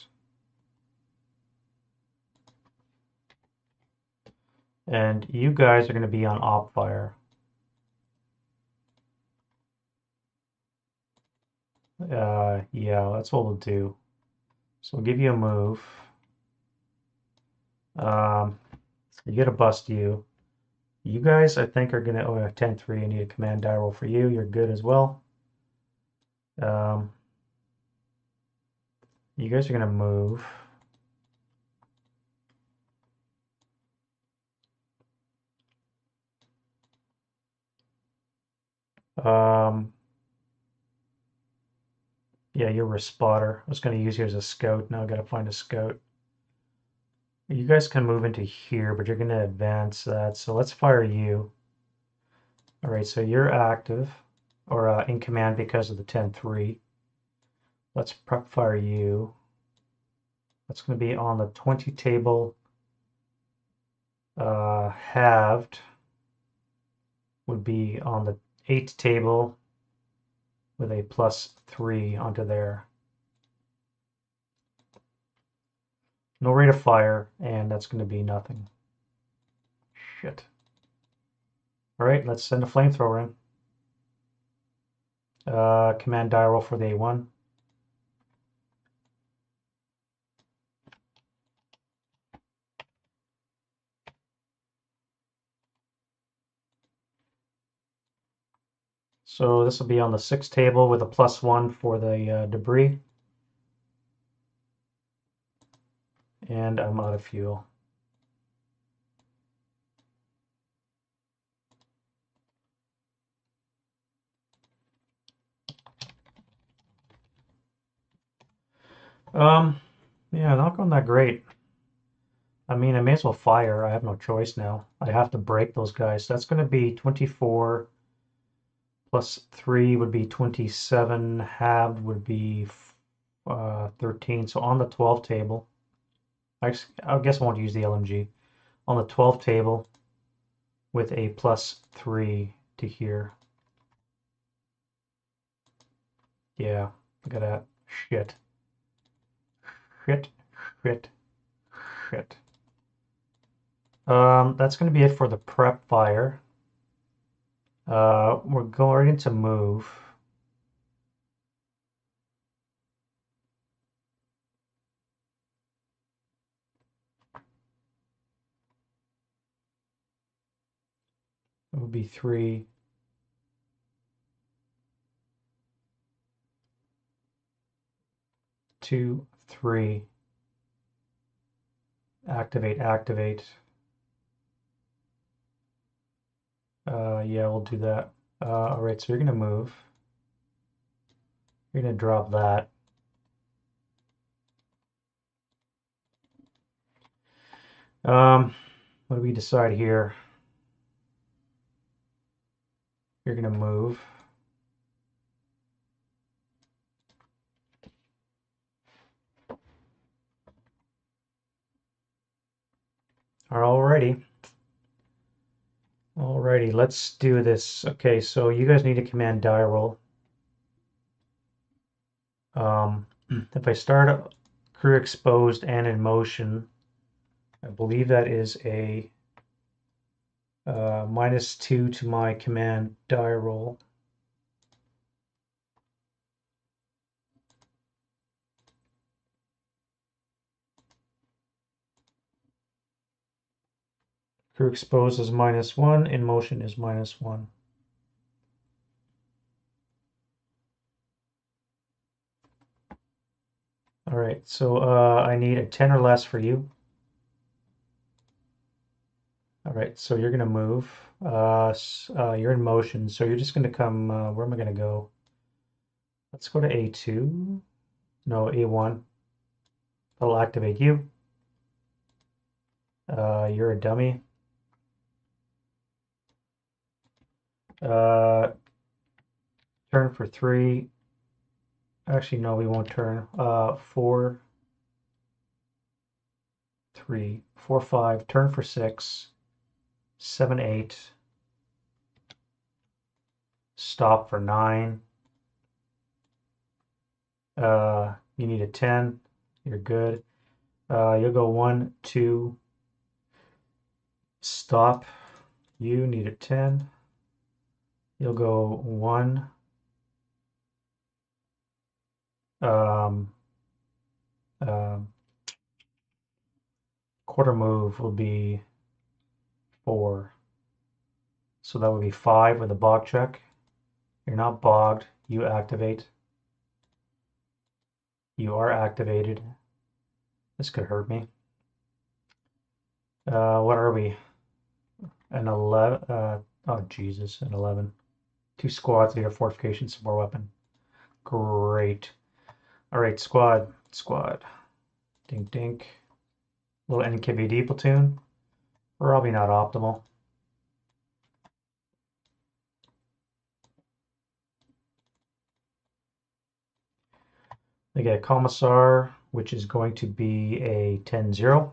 and you guys are gonna be on op fire. Yeah, that's what we'll do. So we'll give you a move. You get a bust you. You guys, I think, are gonna. Oh, 10-3. I need a command die roll for you. You're good as well. Um, you guys are gonna move. Um, yeah, you're a spotter. I was gonna use you as a scout. Now I gotta find a scout. You guys can move into here, but you're gonna advance that. So let's fire you. All right, so you're active or in command because of the 10-3. Let's prep fire you. That's going to be on the 20 table. Halved would be on the 8 table with a +3 onto there. No rate of fire, and that's going to be nothing. Shit. All right, let's send a flamethrower in. Command die roll for the A1. So this will be on the 6 table with a +1 for the debris. And I'm out of fuel. Yeah, not going that great. I mean, I may as well fire. I have no choice now. I have to break those guys. That's going to be 24 +3 would be 27. Halved would be 13. So on the 12 table, I guess I won't use the LMG. On the 12 table with a +3 to here. Yeah, look at that. Shit. Shit. Shit. Shit. That's going to be it for the prep fire. We're going into move. It would be 3. 2, 3. Activate, activate. Yeah, we'll do that. All right, so you're gonna move. You're gonna drop that. What do we decide here? You're gonna move. Alrighty. Alrighty, let's do this. Okay, so you guys need a command die roll. If I start crew exposed and in motion, I believe that is a -2 to my command die roll. Crew exposed is -1, in motion is -1. All right, so I need a 10 or less for you. All right, so you're gonna move. You're in motion, so you're just gonna come. Where am I gonna go? Let's go to A2. No, A1. That'll activate you. You're a dummy. Uh, turn for 3. Actually, no, we won't turn. 4, 3, 4, 5. Turn for 6, 7, 8. Stop for 9. You need a 10. You're good. You'll go 1, 2. Stop. You need a 10. You'll go 1. Um, um, Quarter move will be 4. So that would be 5 with a bog check. You're not bogged. You activate. You are activated. This could hurt me. What are we? An 11. Oh, Jesus. An 11. 2 squads need a fortification support weapon. Great. All right, squad. Squad. Dink, dink. Little NKVD platoon. Probably not optimal. They get a commissar, which is going to be a 10-0.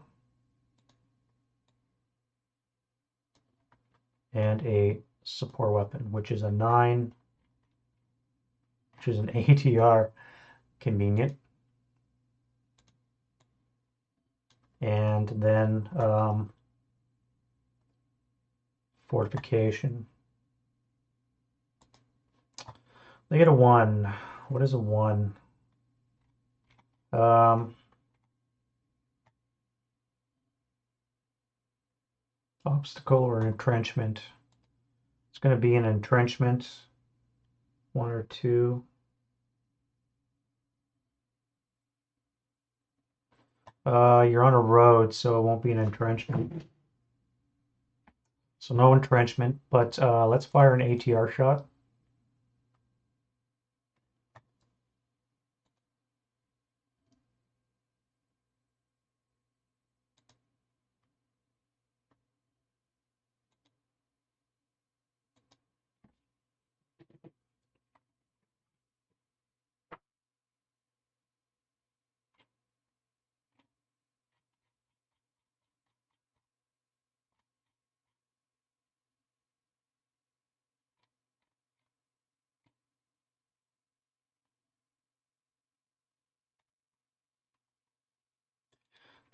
And a support weapon, which is a 9, which is an ATR. Convenient. And then fortification. They get a 1. What is a 1? Obstacle or entrenchment. It's going to be an entrenchment. 1 or 2. You're on a road, so it won't be an entrenchment. So no entrenchment, but let's fire an ATR shot.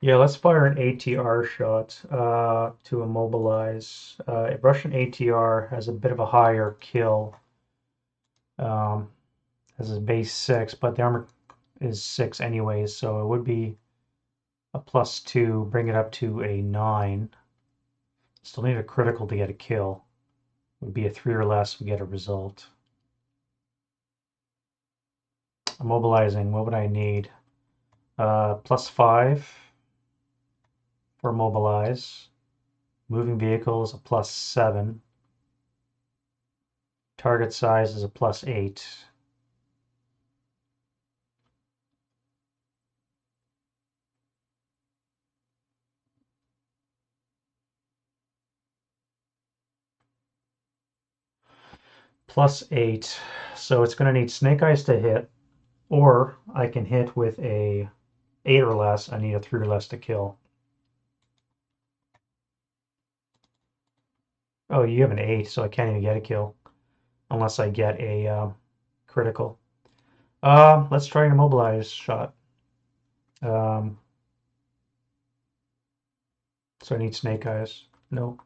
Yeah, let's fire an ATR shot to immobilize. Russian ATR has a bit of a higher kill. Has a base 6, but the armor is 6 anyways, so it would be a +2, bring it up to a 9. Still need a critical to get a kill. Would be a 3 or less, we get a result. Immobilizing, what would I need? +5 for mobilize. Moving vehicles, a +7. Target size is a +8. +8. So it's going to need Snake Eyes to hit, or I can hit with a 8 or less. I need a 3 or less to kill. Oh, you have an 8, so I can't even get a kill unless I get a critical. Let's try an immobilize shot. Um, so I need Snake Eyes. Nope.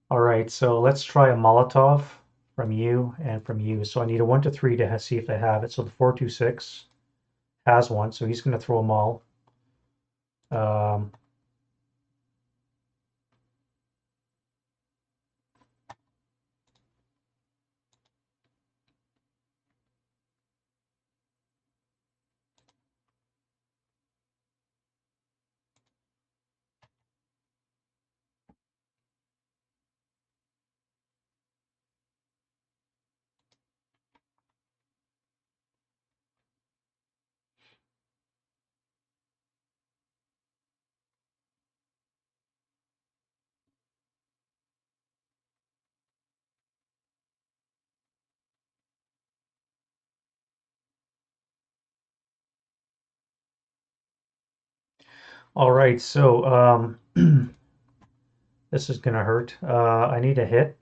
All right, so let's try a Molotov from you and from you. So I need a 1 to 3 to see if they have it. So the 426 has one, so he's going to throw them all. Um, All right, so this is gonna hurt. I need a hit.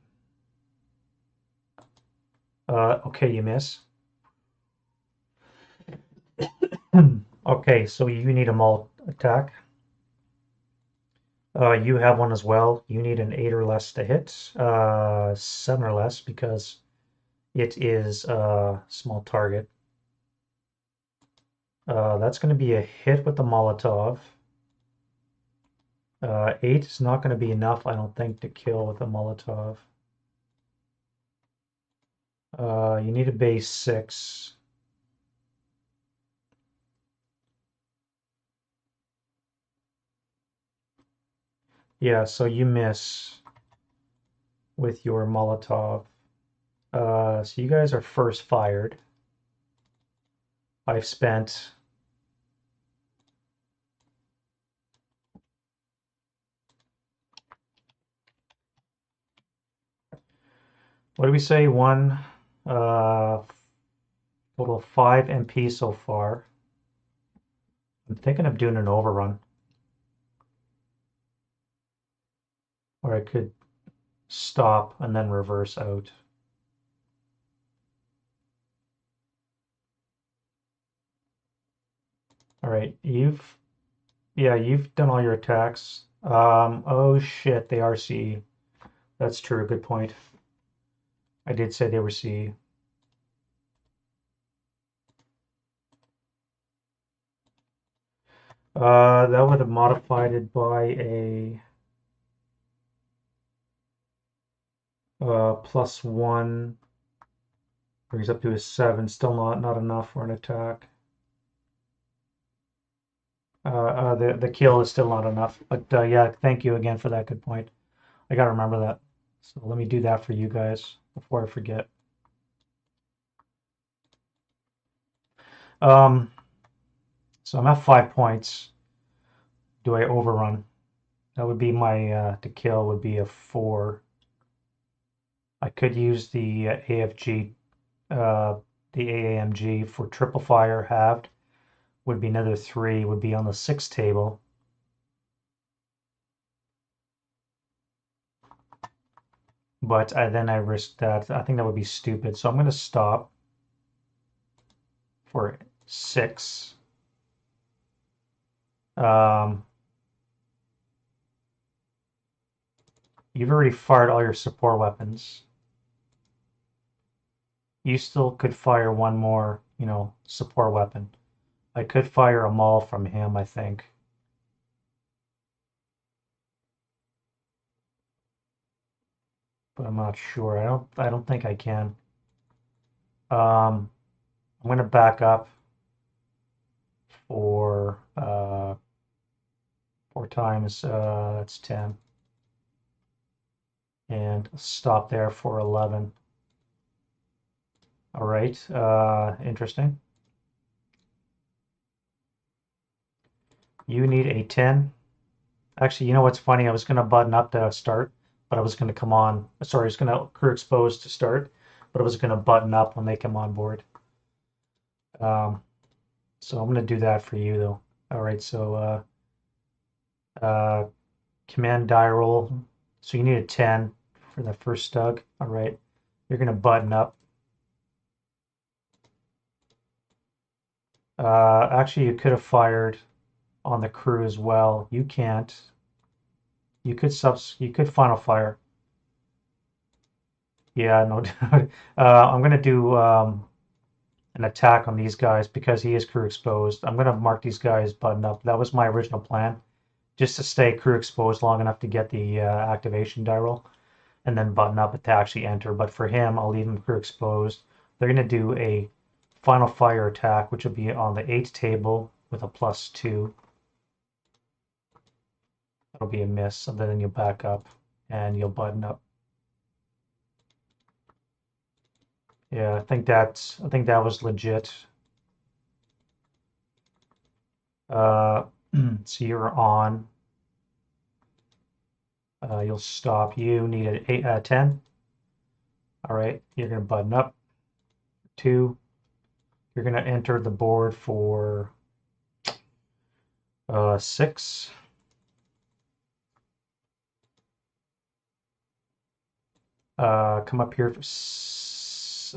Okay, you miss. Okay, so you need a malt attack. You have one as well. You need an 8 or less to hit. 7 or less because it is a small target. That's going to be a hit with the Molotov. 8 is not going to be enough, I don't think, to kill with a Molotov. You need a base 6. Yeah, so you miss with your Molotov. So you guys are first fired. I've spent what do we say? Uh, total of 5 MP so far. I'm thinking of doing an overrun, or I could stop and then reverse out. All right, you've done all your attacks. Oh shit, they are C. That's true. Good point. I did say they were C. That would have modified it by a +1, brings up to a 7. Still not enough for an attack. The kill is still not enough. But yeah, thank you again for that. Good point. I gotta remember that. So let me do that for you guys before I forget. Um, so I'm at 5 points. Do I overrun? That would be my to kill would be a 4. I could use the AFG, the AAMG for triple fire halved. Would be another 3. Would be on the 6 table. But then I risk that. I think that would be stupid. So I'm going to stop for 6. Um, you've already fired all your support weapons. You still could fire one more, support weapon. I could fire a maul from him, I think. But I'm not sure. I don't think I can. I'm going to back up for 4 times, that's 10. And stop there for 11. All right, interesting. You need a 10. Actually, you know what's funny? I was going to button up to start, but I was going to come on. Sorry, I was going to crew expose to start, but I was going to button up when they come on board. So I'm going to do that for you, though. All right, so command die roll. So you need a 10 for the first stug. All right, you're going to button up. Actually, you could have fired on the crew as well. You can't. You could final fire. Yeah, no doubt. I'm gonna do an attack on these guys because he is crew exposed. I'm gonna mark these guys buttoned up. That was my original plan, just to stay crew exposed long enough to get the activation die roll, and then button up to actually enter. But for him, I'll leave him crew exposed. They're gonna do a final fire attack, which will be on the 8 table with a +2. That'll be a miss, and then you'll back up and you'll button up. Yeah, I think that was legit. Uh, so you're on. You'll stop. You need an 8, 10. All right, you're gonna button up. 2. You're gonna enter the board for 6. Come up here for.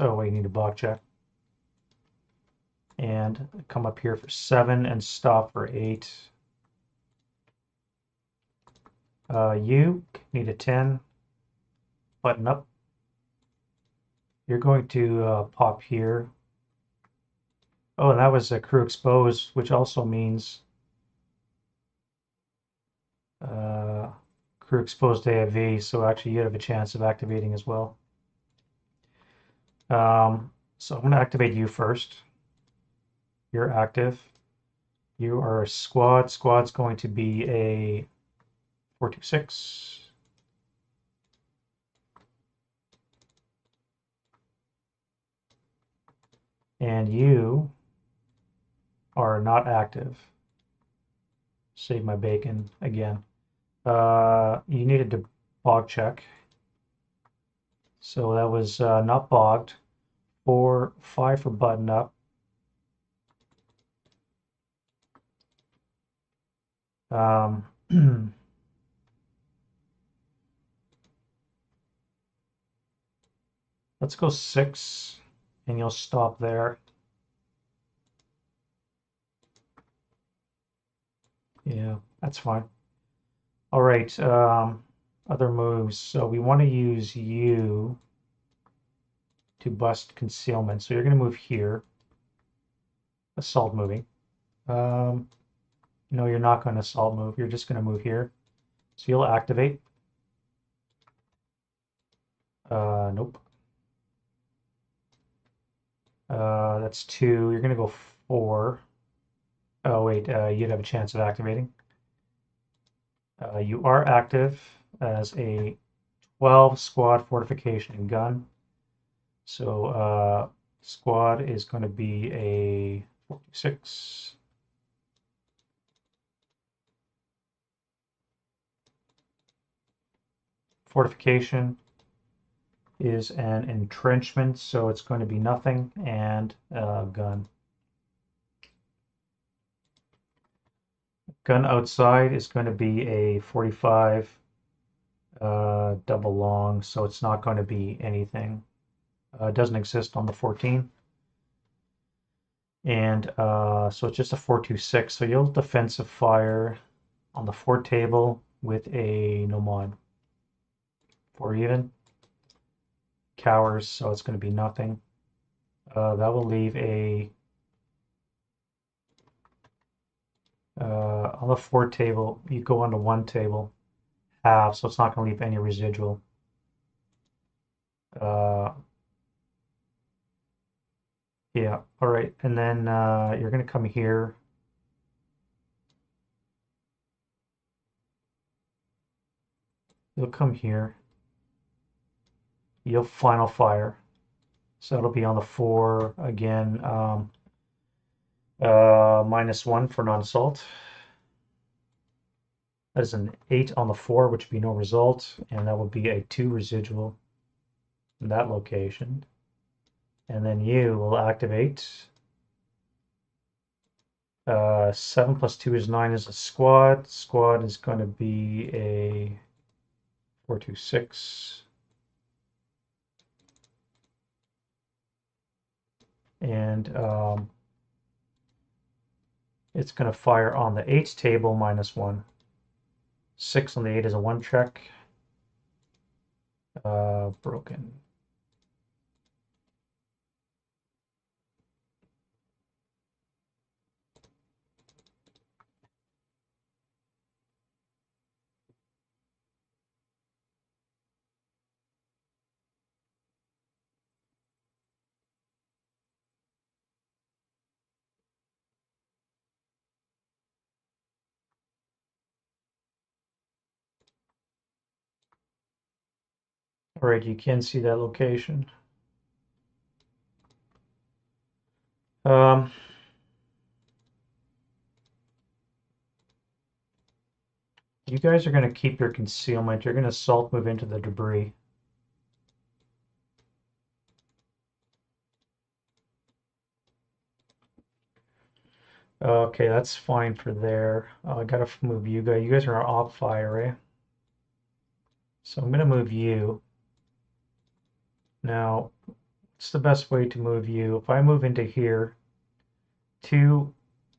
Oh, wait, you need a block check. And come up here for 7 and stop for 8. You need a 10. Button up. You're going to pop here. Oh, and that was a crew exposed, which also means crew exposed AIV, so actually you have a chance of activating as well. So I'm going to activate you first. You're active. You are a squad. Squad's going to be a 426. And you are not active. Save my bacon again. You needed to bog check. So that was not bogged. 4, 5 for button up. Let's go 6, and you'll stop there. Yeah, that's fine. All right, other moves. So we want to use you to bust concealment. So you're going to move here. Assault moving. No, you're not going to assault move. You're just going to move here. So you'll activate. Nope. That's 2. You're going to go 4. Oh, wait, you'd have a chance of activating. You are active as a 12 squad fortification and gun. So squad is going to be a 46. Fortification is an entrenchment, so it's going to be nothing, and gun. Gun outside is going to be a 45 double long, so it's not going to be anything. It doesn't exist on the 14. And so it's just a 426. So you'll defensive fire on the 4 table with a no mod. 4 even. Cowers, so it's going to be nothing. That will leave a on the 4 table. You go onto 1 table, half, so it's not going to leave any residual. Yeah, all right, and then you're going to come here. You'll come here. You'll final fire. So it'll be on the 4 again. -1 for non-assault. That is an 8 on the 4, which would be no result, and that would be a 2 residual in that location. And then you will activate. 7 plus 2 is 9 is a squad. Squad is going to be a 426. And it's going to fire on the 8 table -1. 6 on the 8 is a 1 check. Broken. All right, you can see that location. You guys are going to keep your concealment. You're going to assault move into the debris. Okay, that's fine for there. I gotta move you guys. You guys are op fire, right? So I'm gonna move you. Now, what's the best way to move you? If I move into here, 2,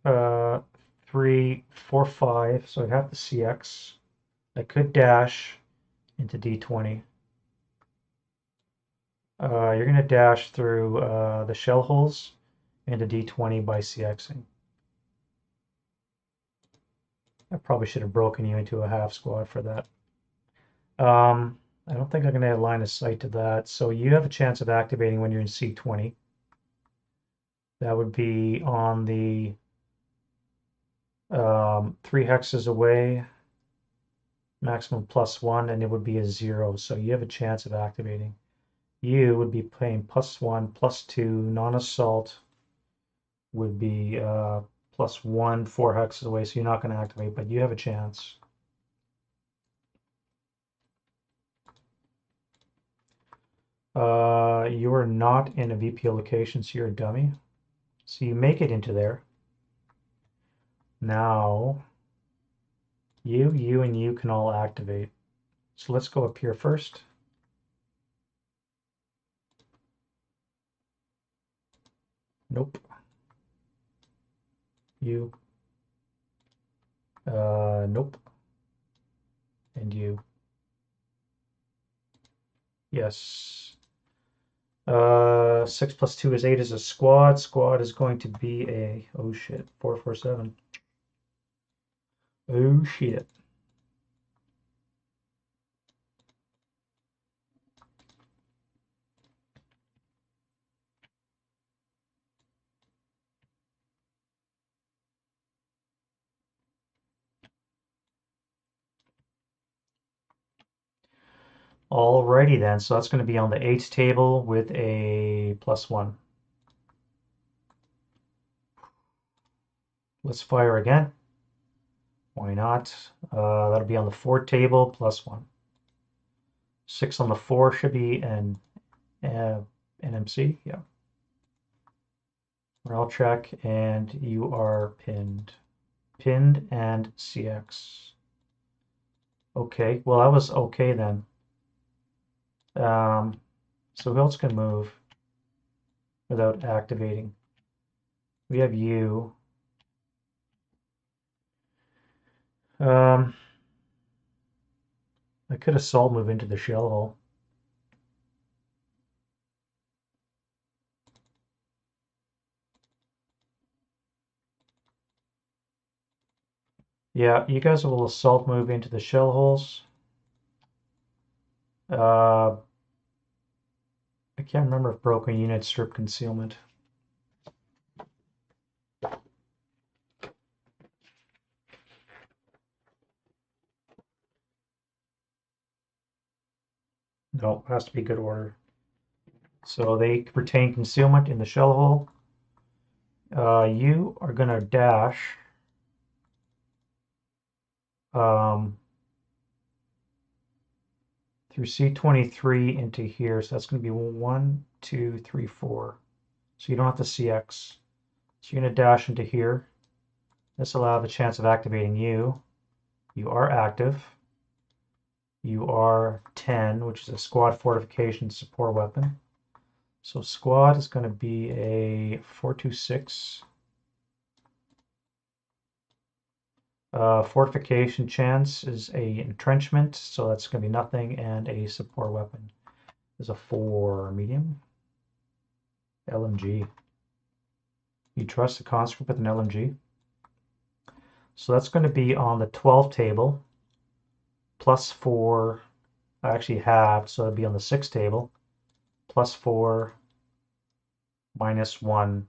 3, 4, 5, so I have the CX. I could dash into D20. You're gonna dash through the shell holes into D20 by CXing. I probably should have broken you into a half squad for that. I don't think I'm going to have line of sight to that. So you have a chance of activating when you're in C20. That would be on the 3 hexes away, maximum +1, and it would be a 0. So you have a chance of activating. You would be playing +1, +2, non-assault would be +1, 4 hexes away. So you're not going to activate, but you have a chance. You are not in a VPO location, so you're a dummy. So you make it into there. Now, you, and you can all activate. So let's go up here first. Nope. You. Nope. And you. Yes. 6 + 2 is 8 is a squad. Squad is going to be a, oh shit, 447. Oh shit. Alrighty then, so that's going to be on the 8 table with a +1. Let's fire again. Why not? That'll be on the 4 table, +1. 6 on the 4 should be an MC, yeah. Morale check, and you are pinned. Pinned and CX. Okay, well that was okay then. So who else can move without activating? We have you. I could assault move into the shell hole. Yeah, you guys will assault move into the shell holes. I can't remember if broken units strip concealment. No, it has to be good order. So they retain concealment in the shell hole. You are gonna dash through C23 into here. So that's going to be 1, 2, 3, 4. So you don't have to CX. So you're going to dash into here. This will have a chance of activating you. You are active. You are 10, which is a squad fortification support weapon. So squad is going to be a 426. Fortification chance is a entrenchment, so that's going to be nothing, and a support weapon is a 4 medium. LMG. You trust the conscript with an LMG? So that's going to be on the 12 table, +4, I actually halved, so it'd be on the 6 table, +4, -1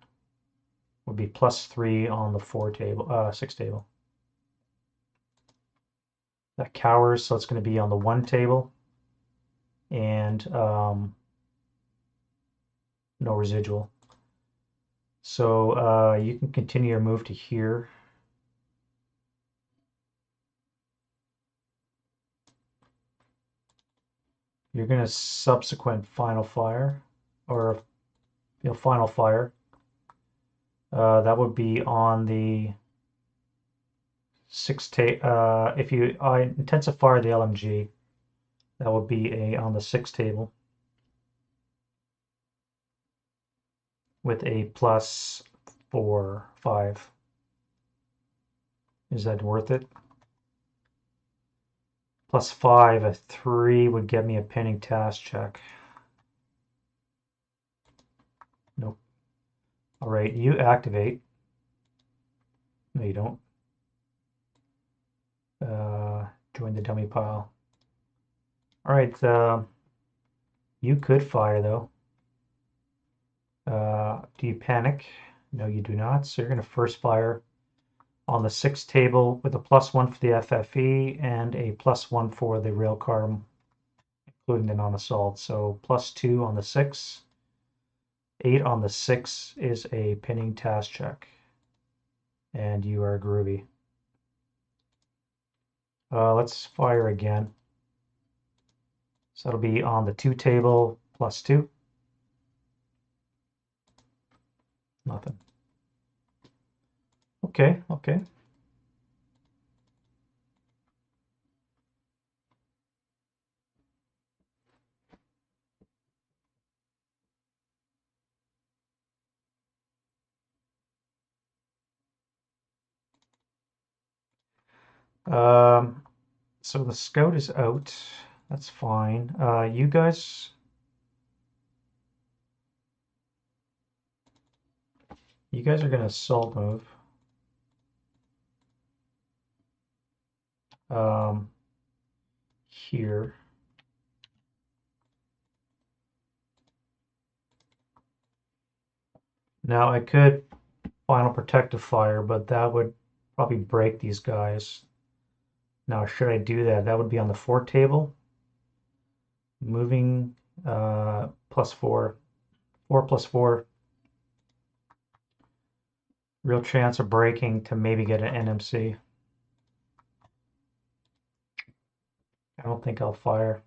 would be +3 on the 4 table, 6 table. That cowers, so it's going to be on the 1 table, and no residual. So you can continue your move to here. You're going to subsequent final fire, or final fire. That would be on the if you intensify the LMG, that would be on the 6 table with a +4, 5. Is that worth it? +5, a 3 would get me a pinning task check. Nope. All right, you activate. No, you don't. Join the dummy pile. All right, you could fire though. Do you panic? No, you do not. So you're going to first fire on the 6 table with a +1 for the FFE and a +1 for the rail car, including the non-assault. So +2 on the 6. 8 on the 6 is a pinning task check. And you are groovy. Let's fire again. So it'll be on the 2 table, +2. Nothing. Okay, okay. So the scout is out. That's fine. You guys are gonna assault move. Here. Now I could final protective fire, but that would probably break these guys. Now should I do that? That would be on the 4 table. Moving +4. 4 +4. Real chance of breaking to maybe get an NMC. I don't think I'll fire.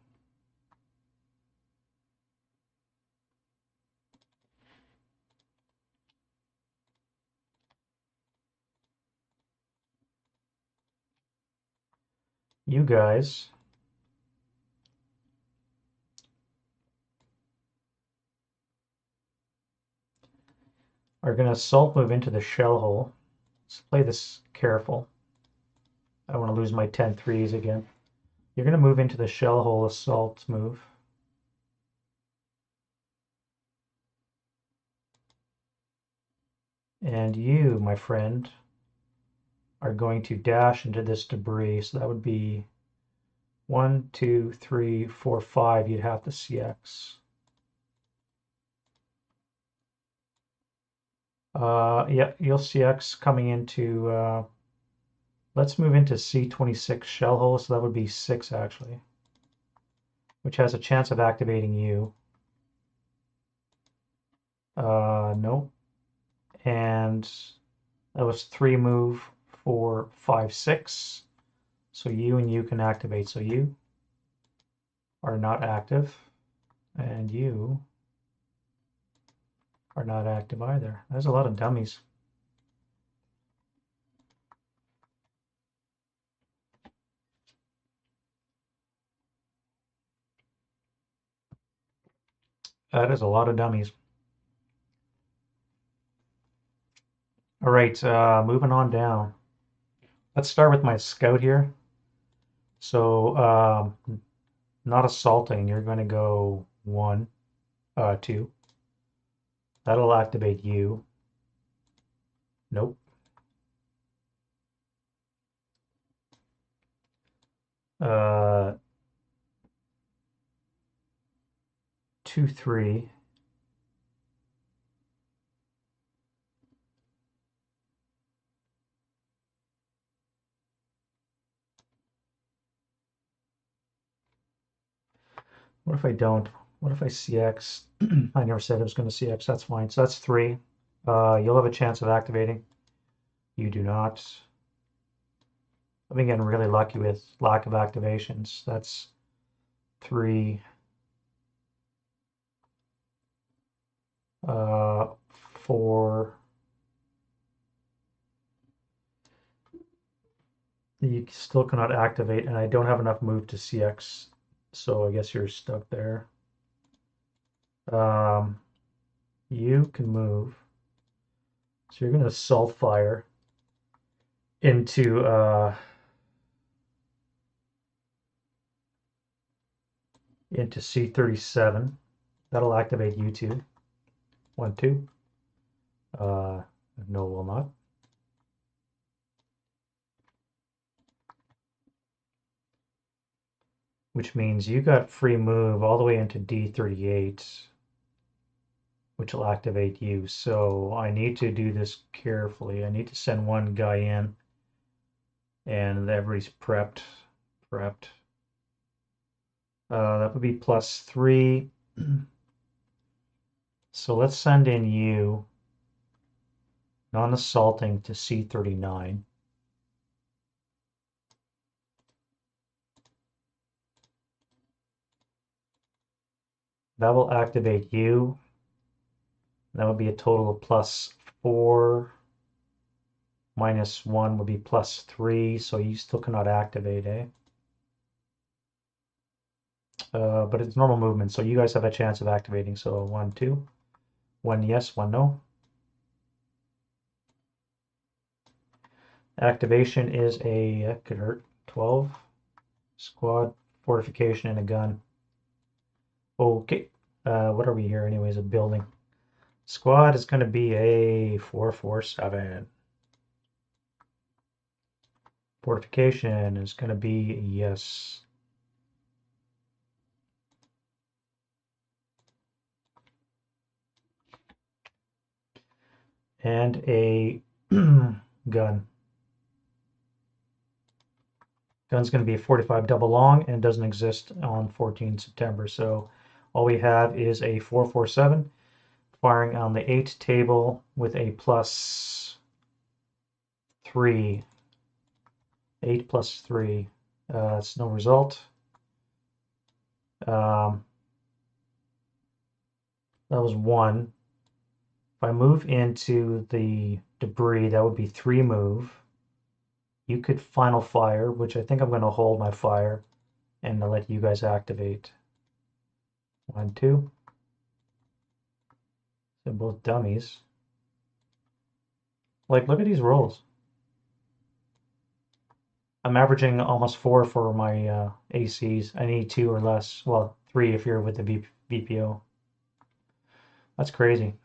You guys are going to assault move into the shell hole. Let's play this careful. I don't want to lose my 10-3s again. You're going to move into the shell hole assault move. And you, my friend, are going to dash into this debris. So that would be 1, 2, 3, 4, 5. You'd have to CX. Yeah, you'll CX coming into. Let's move into C26 shell hole. So that would be 6 actually, which has a chance of activating you. Nope. And that was 3 move, 4, 5, 6. So you and you can activate. So you are not active, and you are not active either. There's a lot of dummies. That is a lot of dummies. All right, moving on down. Let's start with my scout here. So not assaulting. You're going to go 1, 2. That'll activate you. Nope. 2, 3. What if I don't? What if I CX? I never said I was going to CX. That's fine. So that's 3. You'll have a chance of activating. You do not. I've been getting really lucky with lack of activations. That's 3. 4. You still cannot activate, and I don't have enough move to CX, so I guess you're stuck there. You can move. So you're going to assault fire into C37. That'll activate you two. 1, 2. No, will not. Which means you got free move all the way into D38, which will activate you. So I need to do this carefully. I need to send one guy in, and everybody's prepped. That would be +3. So let's send in you, non-assaulting, to C39. That will activate you. That would be a total of +4. -1 would be +3, so you still cannot activate, eh? But it's normal movement, so you guys have a chance of activating. So 1, 2. 1 yes, 1 no. Activation is that could hurt. 12. Squad, fortification, and a gun. Okay. What are we here anyways? A building. Squad is going to be a 447. Fortification is going to be a yes. And a gun. Gun's going to be a 45 double long and doesn't exist on 14 September. So all we have is a 447 firing on the 8 table with a +3. 8 +3. It's no result. That was 1. If I move into the debris, that would be 3 move. You could final fire, which I think I'm going to hold my fire and I'll let you guys activate. 1, 2. They're both dummies. Like, look at these rolls. I'm averaging almost 4 for my ACs. I need 2 or less. Well, 3 if you're with the VPO. That's crazy.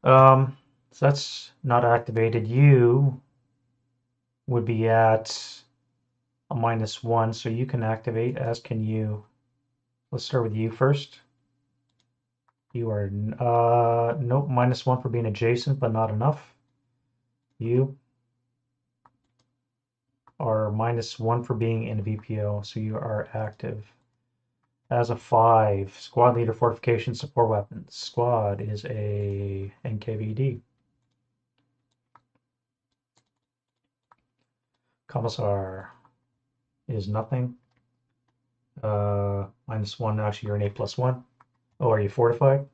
So that's not activated. You would be at a -1, so you can activate, as can you. Let's start with you first. You are, nope, -1 for being adjacent, but not enough. You are -1 for being in VPO, so you are active. As a 5, squad leader, fortification, support weapons. Squad is a NKVD. Commissar is nothing. -1, actually you're an A+1. Oh, are you fortified?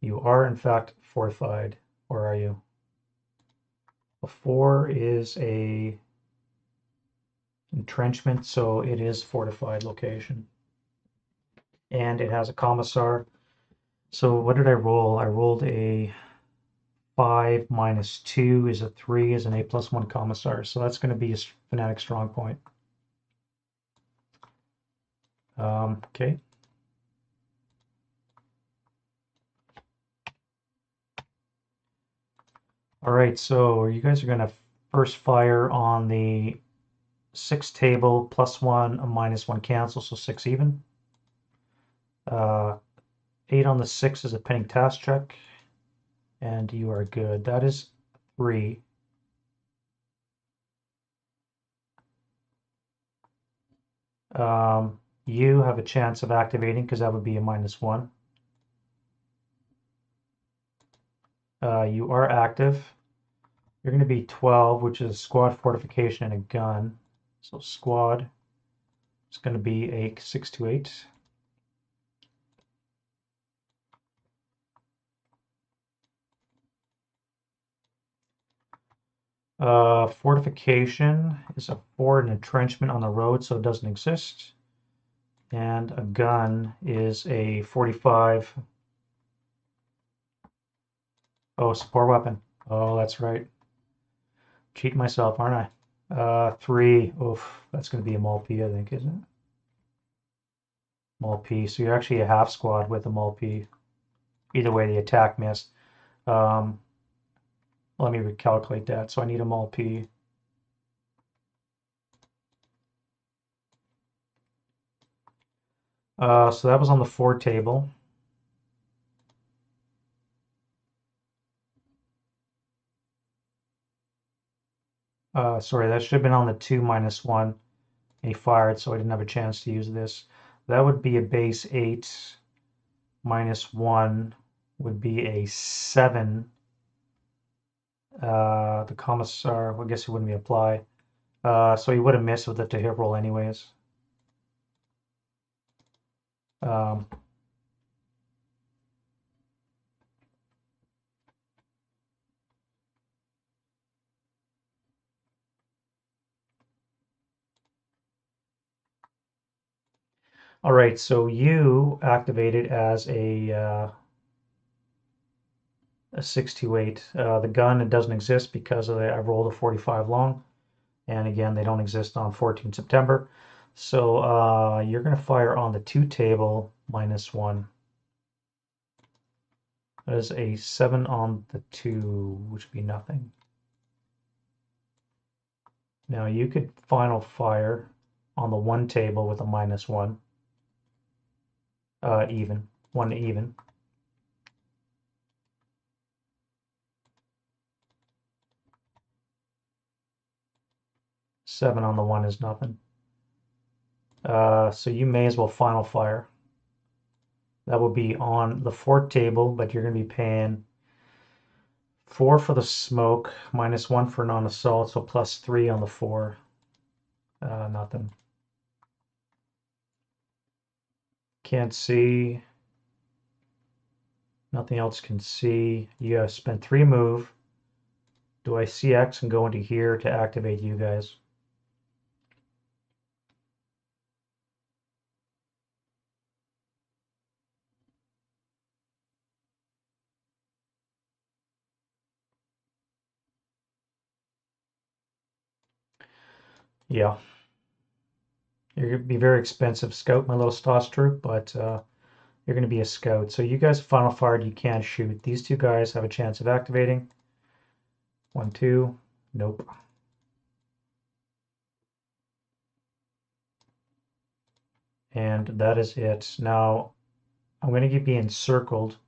You are in fact fortified. Or are you? A 4 is a entrenchment, so it is fortified location. And it has a commissar. So what did I roll? I rolled a 5 -2 is a 3 is an A+1 commissar. So that's going to be a fanatic strong point. Okay. All right, so you guys are going to first fire on the 6 table, +1, a -1 cancel, so 6 even. 8 on the 6 is a pinning task check, and you are good. That is 3. You have a chance of activating because that would be a -1. You are active. You're going to be 12, which is squad, fortification, and a gun. So squad is going to be a 628. Fortification is a fort, an entrenchment on the road, so it doesn't exist. And a gun is a 45. Oh, support weapon. Oh, that's right. Cheating myself, aren't I? 3. Oof, that's going to be a Mul-P, I think, isn't it? Mul-P. So you're actually a half squad with a Mul-P. Either way, the attack missed. Let me recalculate that. So I need a Mul-P. So that was on the 4 table. Sorry, that should have been on the 2 -1. He fired, so I didn't have a chance to use this. That would be a base 8 -1 would be a 7. The commissar, I guess he wouldn't be apply. So he would have missed with the to hit roll anyways. Um, all right, so you activated as a 628. The gun, it doesn't exist because I rolled a 45 long. And again, they don't exist on 14 September. So you're going to fire on the 2 table -1. That is a 7 on the 2, which would be nothing. Now you could final fire on the 1 table with a -1. Even. 1 even. Seven on the 1 is nothing. So you may as well final fire. That will be on the 4 table, but you're going to be paying 4 for the smoke, -1 for non-assault, so +3 on the 4. Nothing. Can't see. Nothing else can see. You have spent 3 move. Do I see X and go into here to activate you guys? Yeah. You're going to be very expensive scout, my little Stoss troop, but you're going to be a scout. So you guys final fired, you can't shoot. These 2 guys have a chance of activating. 1, 2. Nope. And that is it. Now, I'm going to be encircled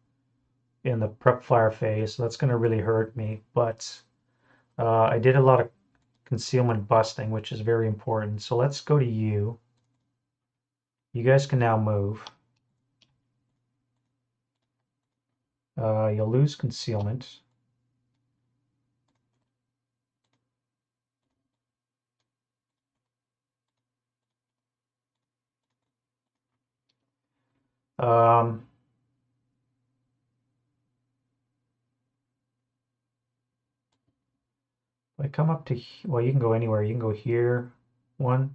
in the prep fire phase, so that's going to really hurt me. But I did a lot of concealment busting, which is very important. So let's go to you. You guys can now move. You'll lose concealment. Um, if I come up to, well, you can go anywhere. You can go here. 1.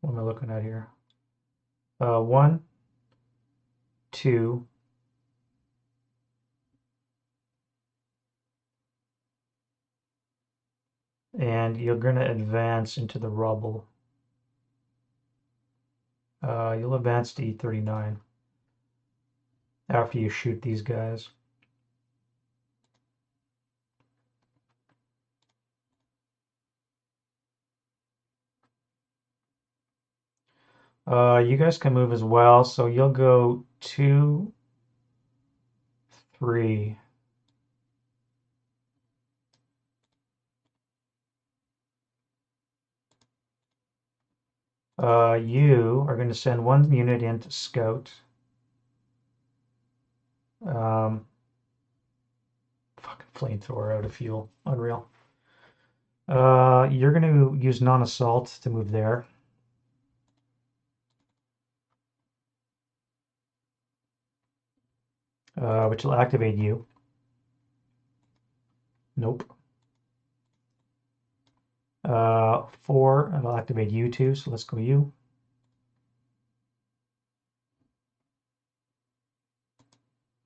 What am I looking at here? 1, 2. And you're going to advance into the rubble. You'll advance to E39 after you shoot these guys. You guys can move as well, so you'll go 2, 3. You are going to send 1 unit in to scout. Fucking flamethrower out of fuel. Unreal. You're going to use non-assault to move there. Which will activate you. Nope. 4, and I'll activate you too, so let's go you.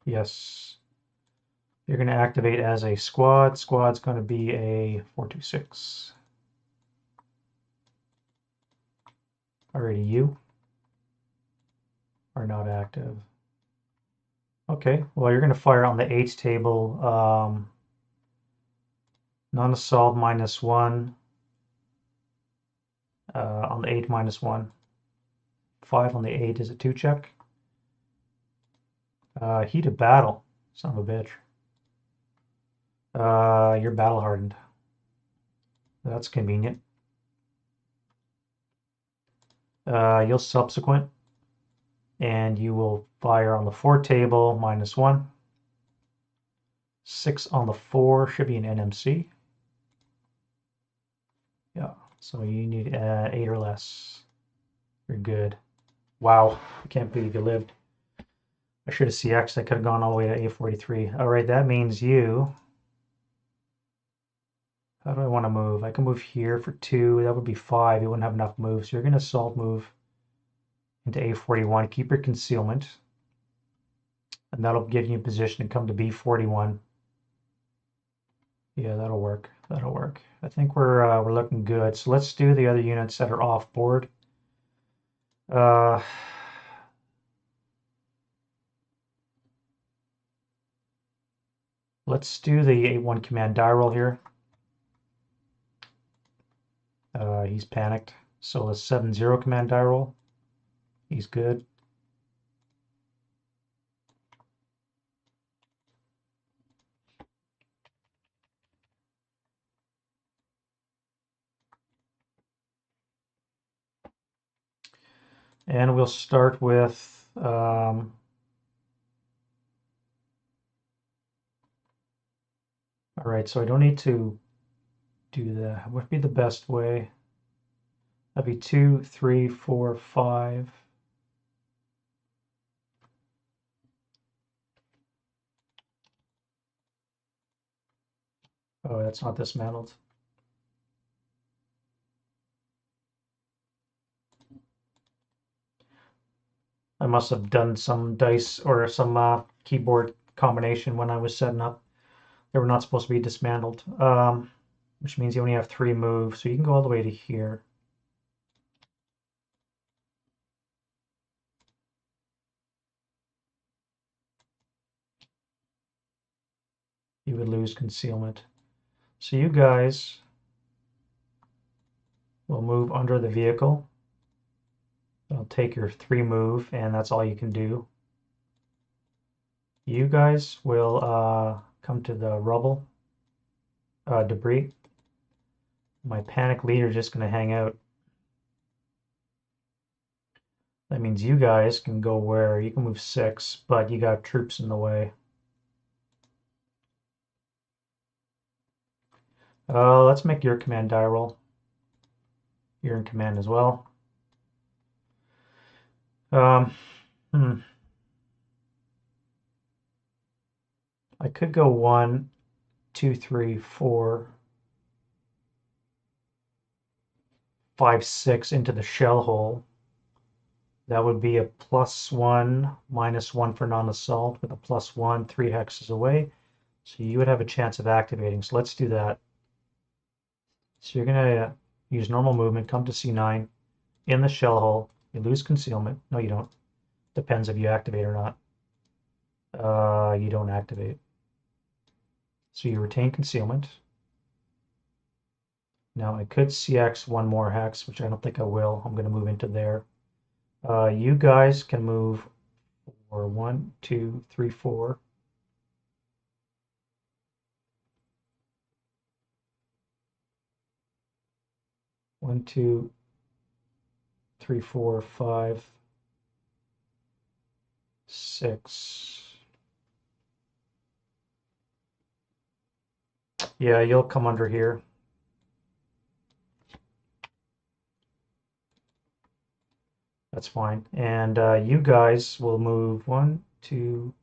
Yes. You're going to activate as a squad. Squad's going to be a 426. Already you are not active. Okay, well, you're going to fire on the 8 table. Non-assault -1. On the 8 -1. 5 on the 8 is a 2 check. Heat of battle. Son of a bitch. You're battle hardened. That's convenient. You'll subsequent, and you will fire on the 4 table -1. 6 on the 4 should be an NMC. Yeah, so you need 8 or less. You're good. Wow, I can't believe you lived. I should have CX'd. I could have gone all the way to A43. All right, that means you. How do I want to move? I can move here for 2. That would be 5. You wouldn't have enough moves. So you're going to assault move into A41. Keep your concealment. And that'll give you a position to come to B41. Yeah, that'll work. That'll work. I think we're looking good. So let's do the other units that are off board. Let's do the A1 command die roll here. He's panicked. So let's 7-0 command die roll. He's good. And we'll start with all right, so I don't need to do that. What would be the best way? That'd be 2, 3, 4, 5. Oh, that's not dismantled. I must have done some dice or some keyboard combination when I was setting up. They were not supposed to be dismantled, which means you only have 3 moves, so you can go all the way to here. You would lose concealment. So you guys will move under the vehicle. It'll take your 3 move, and that's all you can do. You guys will come to the rubble debris. My panic leader is just going to hang out. That means you guys can go where? You can move 6, but you got troops in the way. Let's make your command die roll. You're in command as well. I could go 1, 2, 3, 4, 5, 6 into the shell hole. That would be a +1, -1 for non-assault with a +1, 3 hexes away. So you would have a chance of activating. So let's do that. So you're going to use normal movement, come to C9, in the shell hole. You lose concealment. No, you don't. Depends if you activate or not. You don't activate. So you retain concealment. Now I could CX 1 more hex, which I don't think I will. I'm going to move into there. You guys can move for 1, 2, 3, 4. 1, 2, 3, 4, 5, 6. Yeah, you'll come under here. That's fine. And you guys will move 1, 2,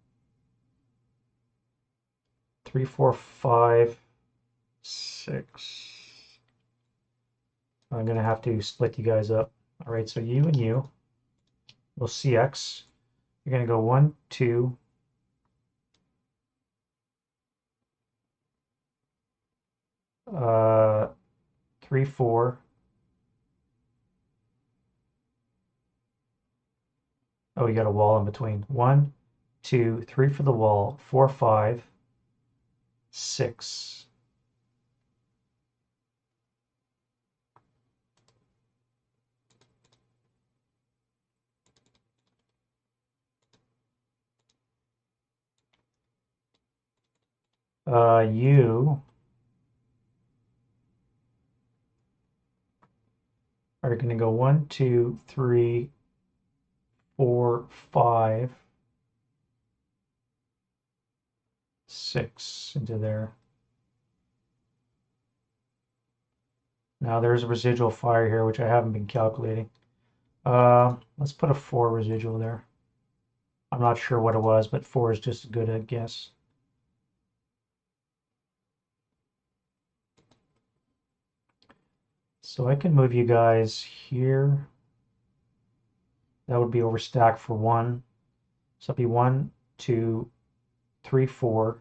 3, 4, 5, 6. I'm going to have to split you guys up. All right, so you and you will CX. You're going to go 1, 2, 3, 4. Oh, you got a wall in between. 1, 2, 3 for the wall. 4, 5, 6. You are going to go 1, 2, 3, 4, 5, 6 into there. Now there's a residual fire here, which I haven't been calculating. Let's put a 4 residual there. I'm not sure what it was, but 4 is just as good a guess. So I can move you guys here. That would be overstacked for 1. So it'd be 1, 2, 3, 4.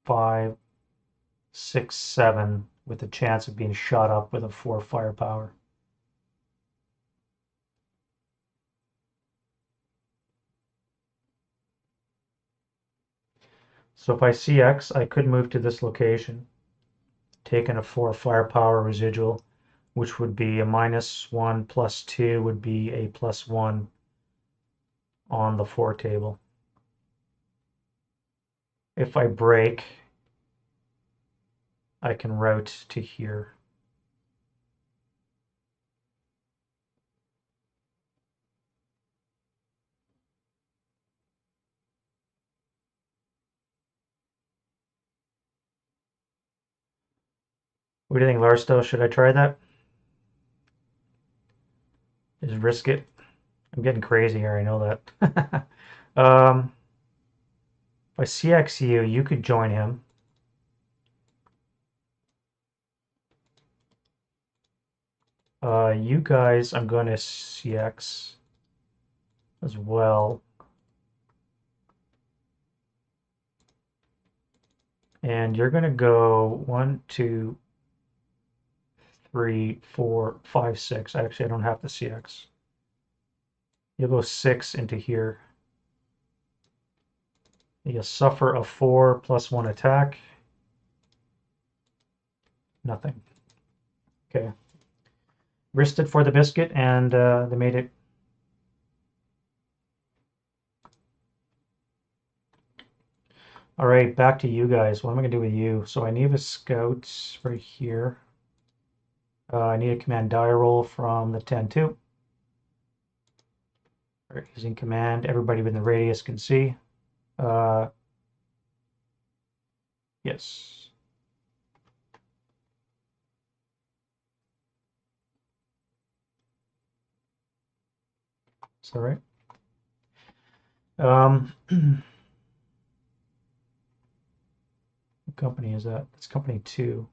5, 6, 7, with the chance of being shot up with a 4 firepower. So if I CX, I could move to this location, taking a 4 firepower residual, which would be a -1 plus 2 would be a +1 on the 4 table. If I break, I can route to here. What do you think, Larsto? Should I try that? Just risk it? I'm getting crazy here, I know that. If I CX you, you could join him. You guys, I'm going to CX as well. And you're going to go 1, 2, 3, 4, 5, 6. Actually, I don't have to CX. You'll go 6 into here. You'll suffer a 4 plus 1 attack. Nothing. Okay. Risked it for the biscuit, and they made it. All right, back to you guys. What am I going to do with you? So I need a scout right here. I need a command die roll from the 10-2. All right, using command, everybody within the radius can see. Yes. Is that right? What company is that? It's company 2.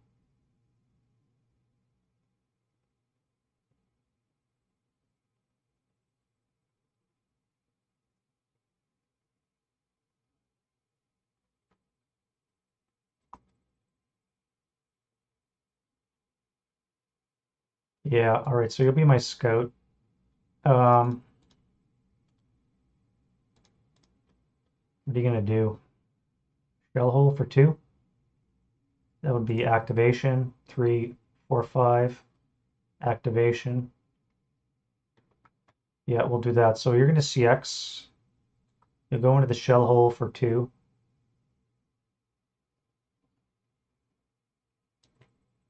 Yeah, all right, so you'll be my scout. What are you gonna do? Shell hole for 2? That would be activation. 3, 4, 5. Activation. Yeah, we'll do that. So you're gonna CX. You'll go into the shell hole for 2.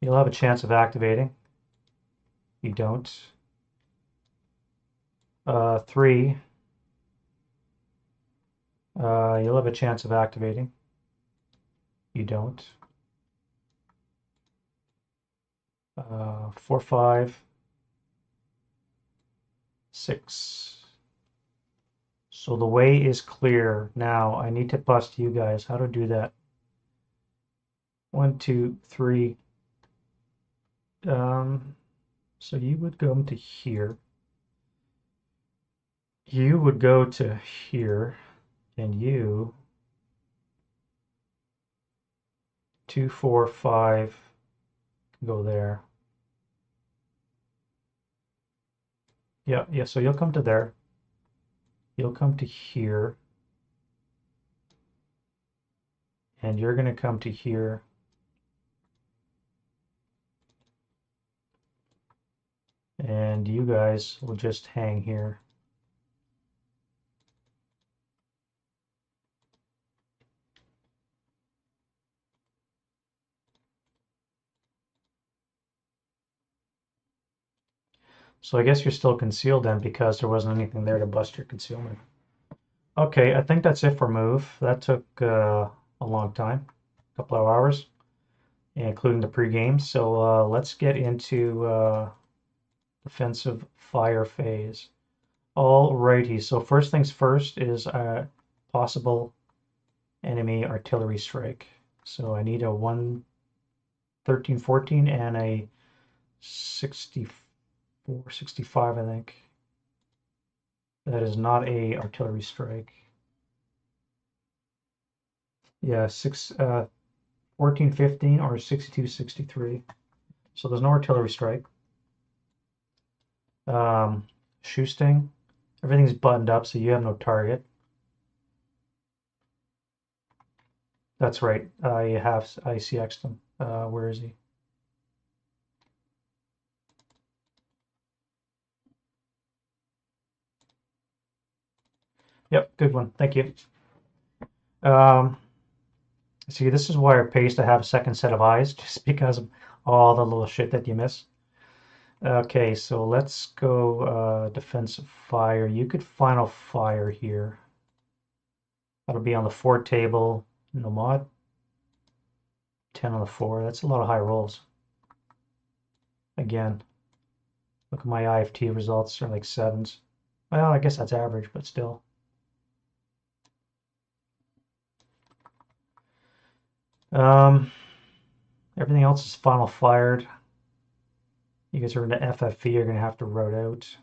You'll have a chance of activating. You don't. 3. You'll have a chance of activating. You don't. 4, 5, 6. So the way is clear. Now I need to bust you guys. How to do that? 1, 2, 3. So you would go to here. You would go to here, and you 2, 4, 5 go there. Yeah, yeah. So you'll come to there. You'll come to here, and you're going to come to here. And you guys will just hang here. So I guess you're still concealed then because there wasn't anything there to bust your concealment. Okay, I think that's it for move. That took a long time, a couple of hours, including the pregame. So let's get into defensive fire phase. Alrighty, so first things first is a possible enemy artillery strike. So I need a 113, 14 and a 64, 65, I think. That is not a artillery strike. Yeah, 14, 15 or 62, 63. So there's no artillery strike. Shoe sting. Everything's buttoned up, so you have no target. That's right. I CX'd him. Where is he? Yep, good one. Thank you. See, this is why it pays to have a second set of eyes, just because of all the little shit that you miss. Okay, so let's go defensive fire. You could final fire here. That'll be on the 4 table. No mod. 10 on the 4. That's a lot of high rolls. Again, look at my IFT results. They're like 7s. Well, I guess that's average, but still. Everything else is final fired. You guys are into FFV. You're going to have to road out.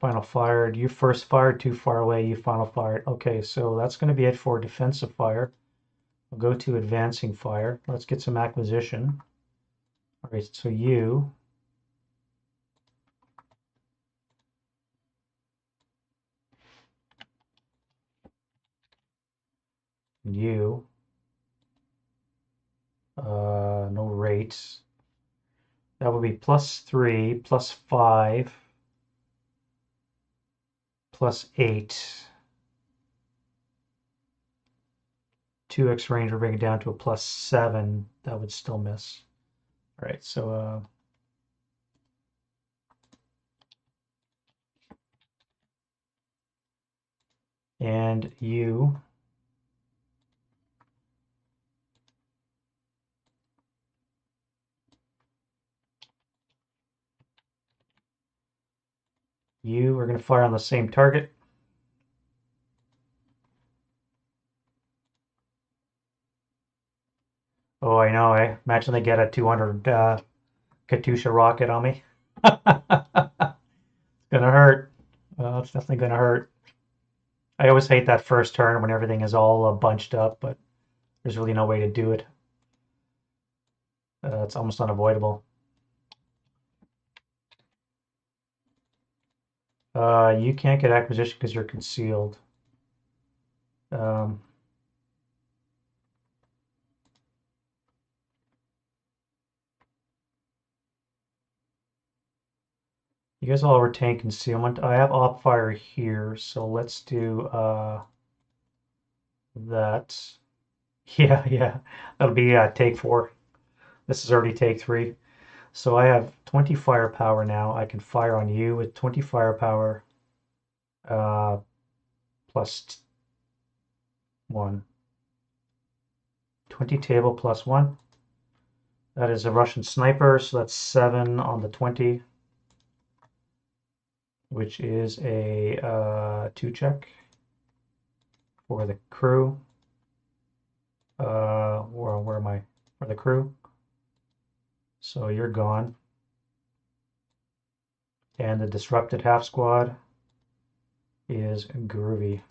Final fired. You first fired too far away. You final fired. Okay, so that's going to be it for defensive fire. We'll go to advancing fire. Let's get some acquisition. All right, so you no rates. That would be +3, +5, +8. 2x range, we're bringing it down to a +7. That would still miss. All right, so and you are going to fire on the same target. Oh, I know, eh? Imagine they get a 200 Katusha rocket on me. It's gonna hurt. It's definitely gonna hurt. I always hate that first turn when everything is all bunched up, but there's really no way to do it. It's almost unavoidable. You can't get acquisition because you're concealed. You guys all retain concealment. I have op fire here, so let's do that. Yeah, yeah. That'll be take 4. This is already take 3. So I have 20 firepower now. I can fire on you with 20 firepower plus 1. 20 table plus 1. That is a Russian sniper, so that's 7 on the 20, which is a 2 check for the crew. where am I? For the crew. So you're gone. And the disrupted half squad is groovy.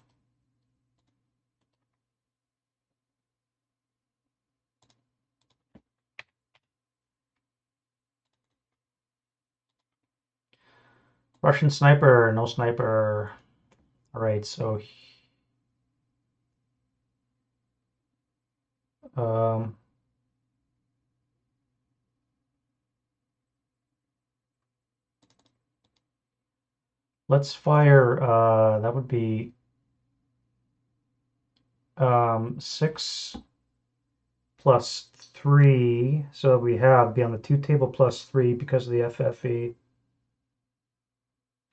Russian sniper, no sniper. All right, so um, let's fire. That would be 6 plus 3. So we have be on the 2 table plus 3 because of the FFE.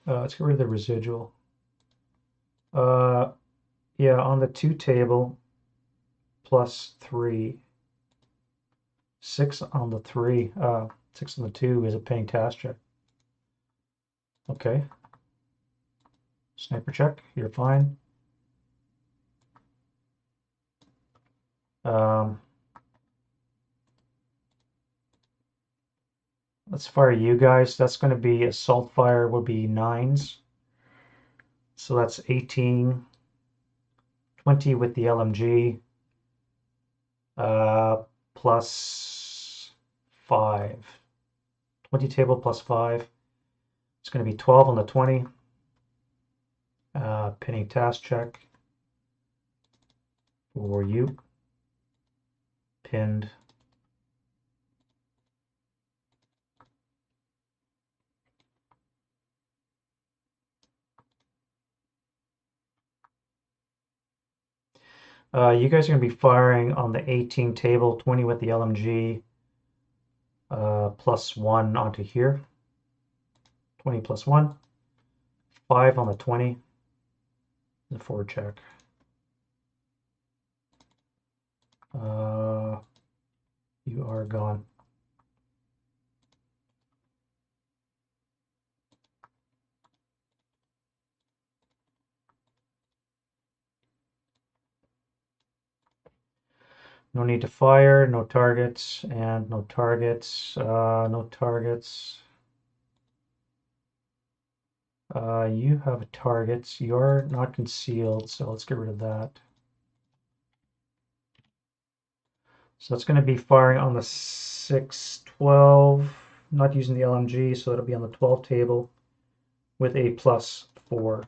Let's get rid of the residual. Yeah, on the 2 table plus 3. 6 on the 3. 6 on the 2 is a paying task check. Okay. Sniper check. You're fine. Let's fire you guys. That's going to be assault fire will be 9s. So that's 18. 20 with the LMG. Plus 5. 20 table plus 5. It's going to be 12 on the 20. Pinning task check for you. Pinned. You guys are going to be firing on the 18 table, 20 with the LMG, plus 1 onto here. 20 plus 1. 5 on the 20. The forward check. You are gone. No need to fire, no targets, and no targets, no targets. You have targets. You're not concealed, so let's get rid of that. So that's going to be firing on the 6, 12, not using the LMG, so it'll be on the 12 table with a plus 4.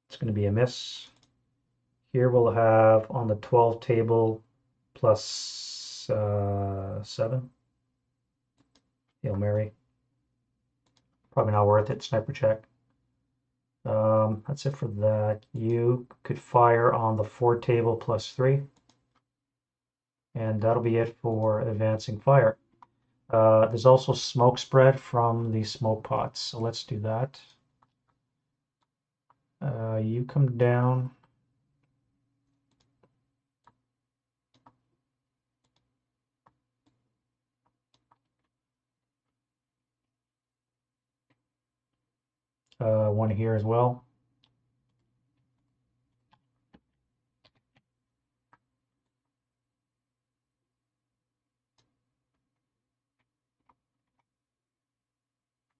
It's going to be a miss. Here we'll have on the 12 table plus 7. Hail Mary. Probably not worth it. Sniper check. That's it for that. You could fire on the 4 table plus 3. And that'll be it for advancing fire. There's also smoke spread from the smoke pots. So let's do that. You come down. One here as well.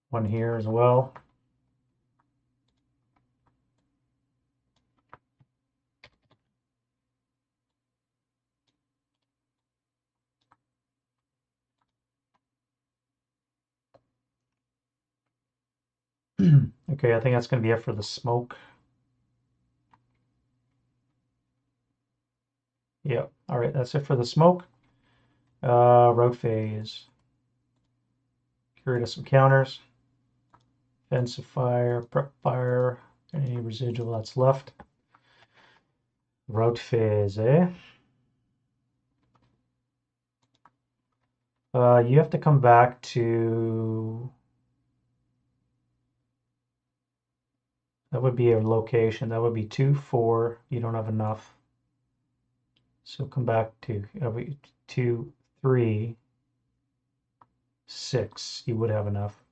One here as well. Okay, I think that's going to be it for the smoke. Yeah, all right, that's it for the smoke. Road phase. Get rid of some counters. Offensive fire, prep fire, any residual that's left. Road phase, eh? You have to come back to... That would be a location. That would be 2, 4. You don't have enough. So come back to 2, 3, 6. You would have enough.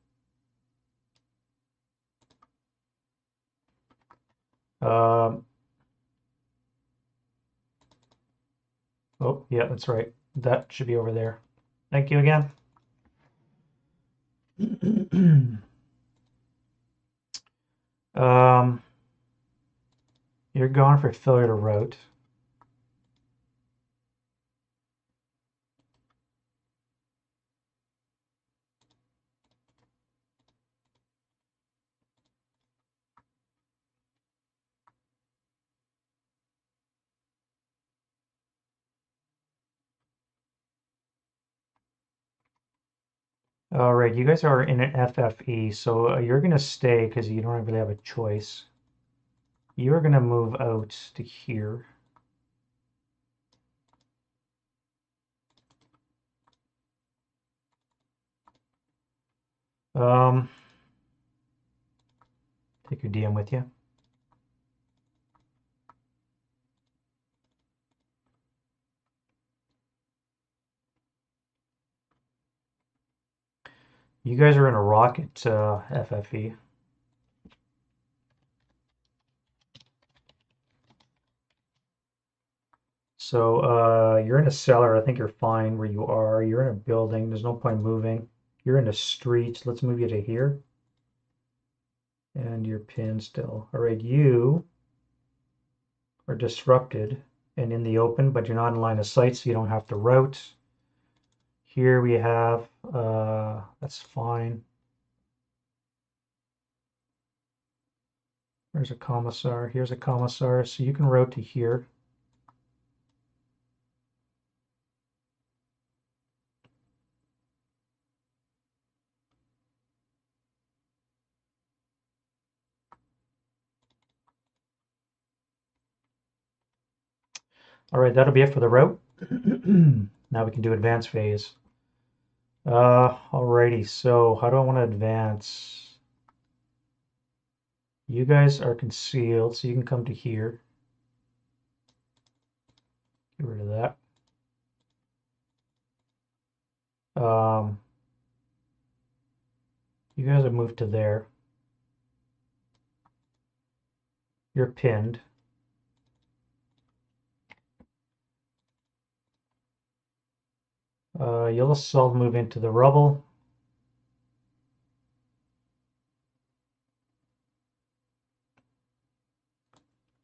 Oh, yeah, that's right. That should be over there. Thank you again. um, you're going for failure to route. All right, you guys are in an FFE, so you're going to stay because you don't really have a choice. You're going to move out to here. Um, take your DM with you. You guys are in a rocket FFE. So you're in a cellar. I think you're fine where you are. You're in a building. There's no point moving. You're in a street. Let's move you to here. And you're pinned still. All right, you are disrupted and in the open, but you're not in line of sight, so you don't have to route. Here we have, that's fine. There's a commissar. Here's a commissar, so you can route to here. All right, that'll be it for the route. Now we can do advance phase. Alrighty, so how do I want to advance? You guys are concealed, so you can come to here. Get rid of that. You guys have moved to there. You're pinned. You'll assault move into the rubble.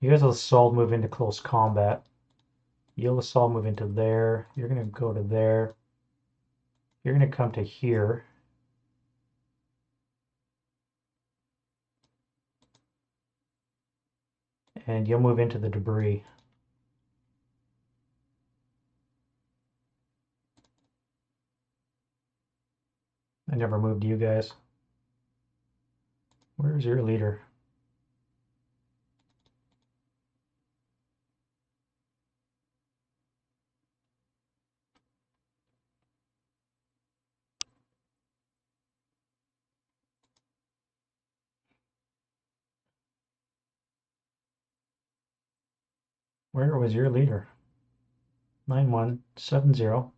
You guys will assault move into close combat. You'll assault move into there. You're going to go to there. You're going to come to here. And you'll move into the debris. I never moved you guys. Where's your leader? Where was your leader? 9170.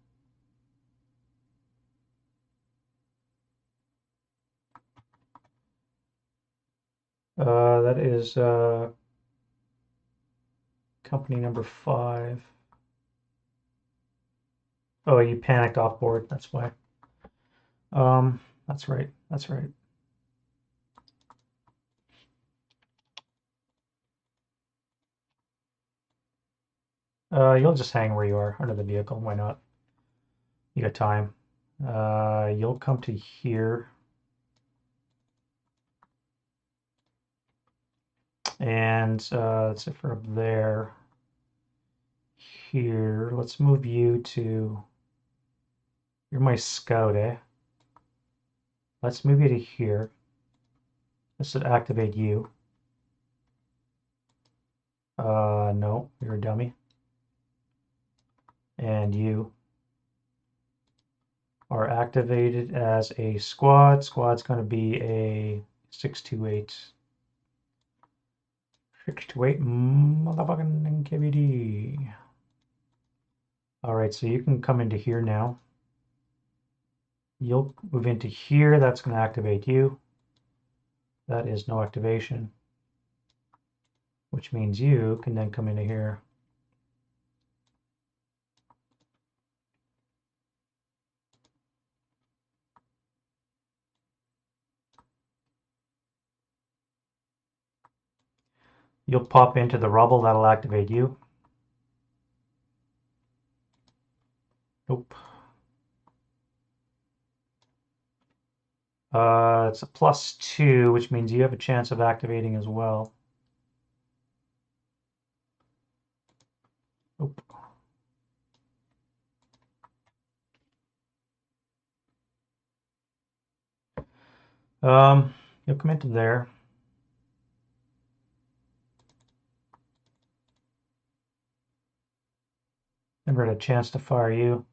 That is company number 5. Oh, you panicked off board. That's why. That's right. That's right. You'll just hang where you are under the vehicle. Why not? You got time. You'll come to here. And that's it for up there. Here, let's move you to, you're my scout, eh? Let's move you to here. This should activate you. No, you're a dummy. And you are activated as a squad. Squad's going to be a 628. 628 motherfucking KVD. Alright, so you can come into here now. You'll move into here. That's going to activate you. That is no activation, which means you can then come into here. You'll pop into the rubble, that'll activate you. Nope. It's a +2, which means you have a chance of activating as well. Nope. You'll come into there. Never had a chance to fire you.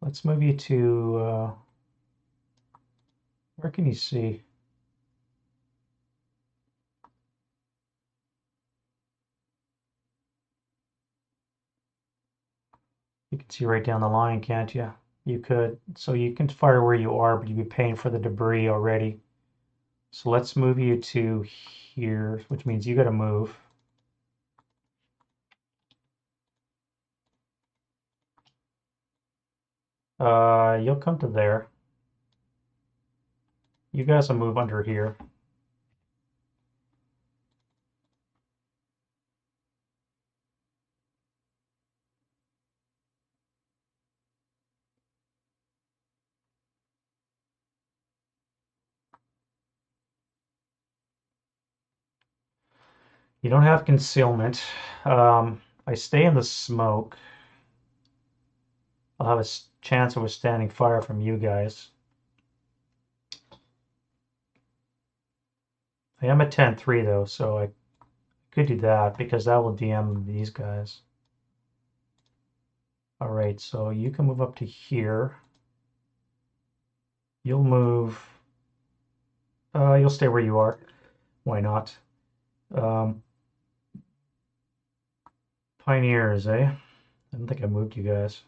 Let's move you to, where can you see? You can see right down the line, can't you? You could. So you can fire where you are, but you'd be paying for the debris already. So let's move you to here, which means you got to move. You'll come to there. You guys will move under here. You don't have concealment. I stay in the smoke. I'll have a chance of withstanding fire from you guys. I am at 10-3 though, so I could do that because that will DM these guys. All right, so you can move up to here. You'll move. You'll stay where you are. Why not? Pioneers, eh? I don't think I moved you guys.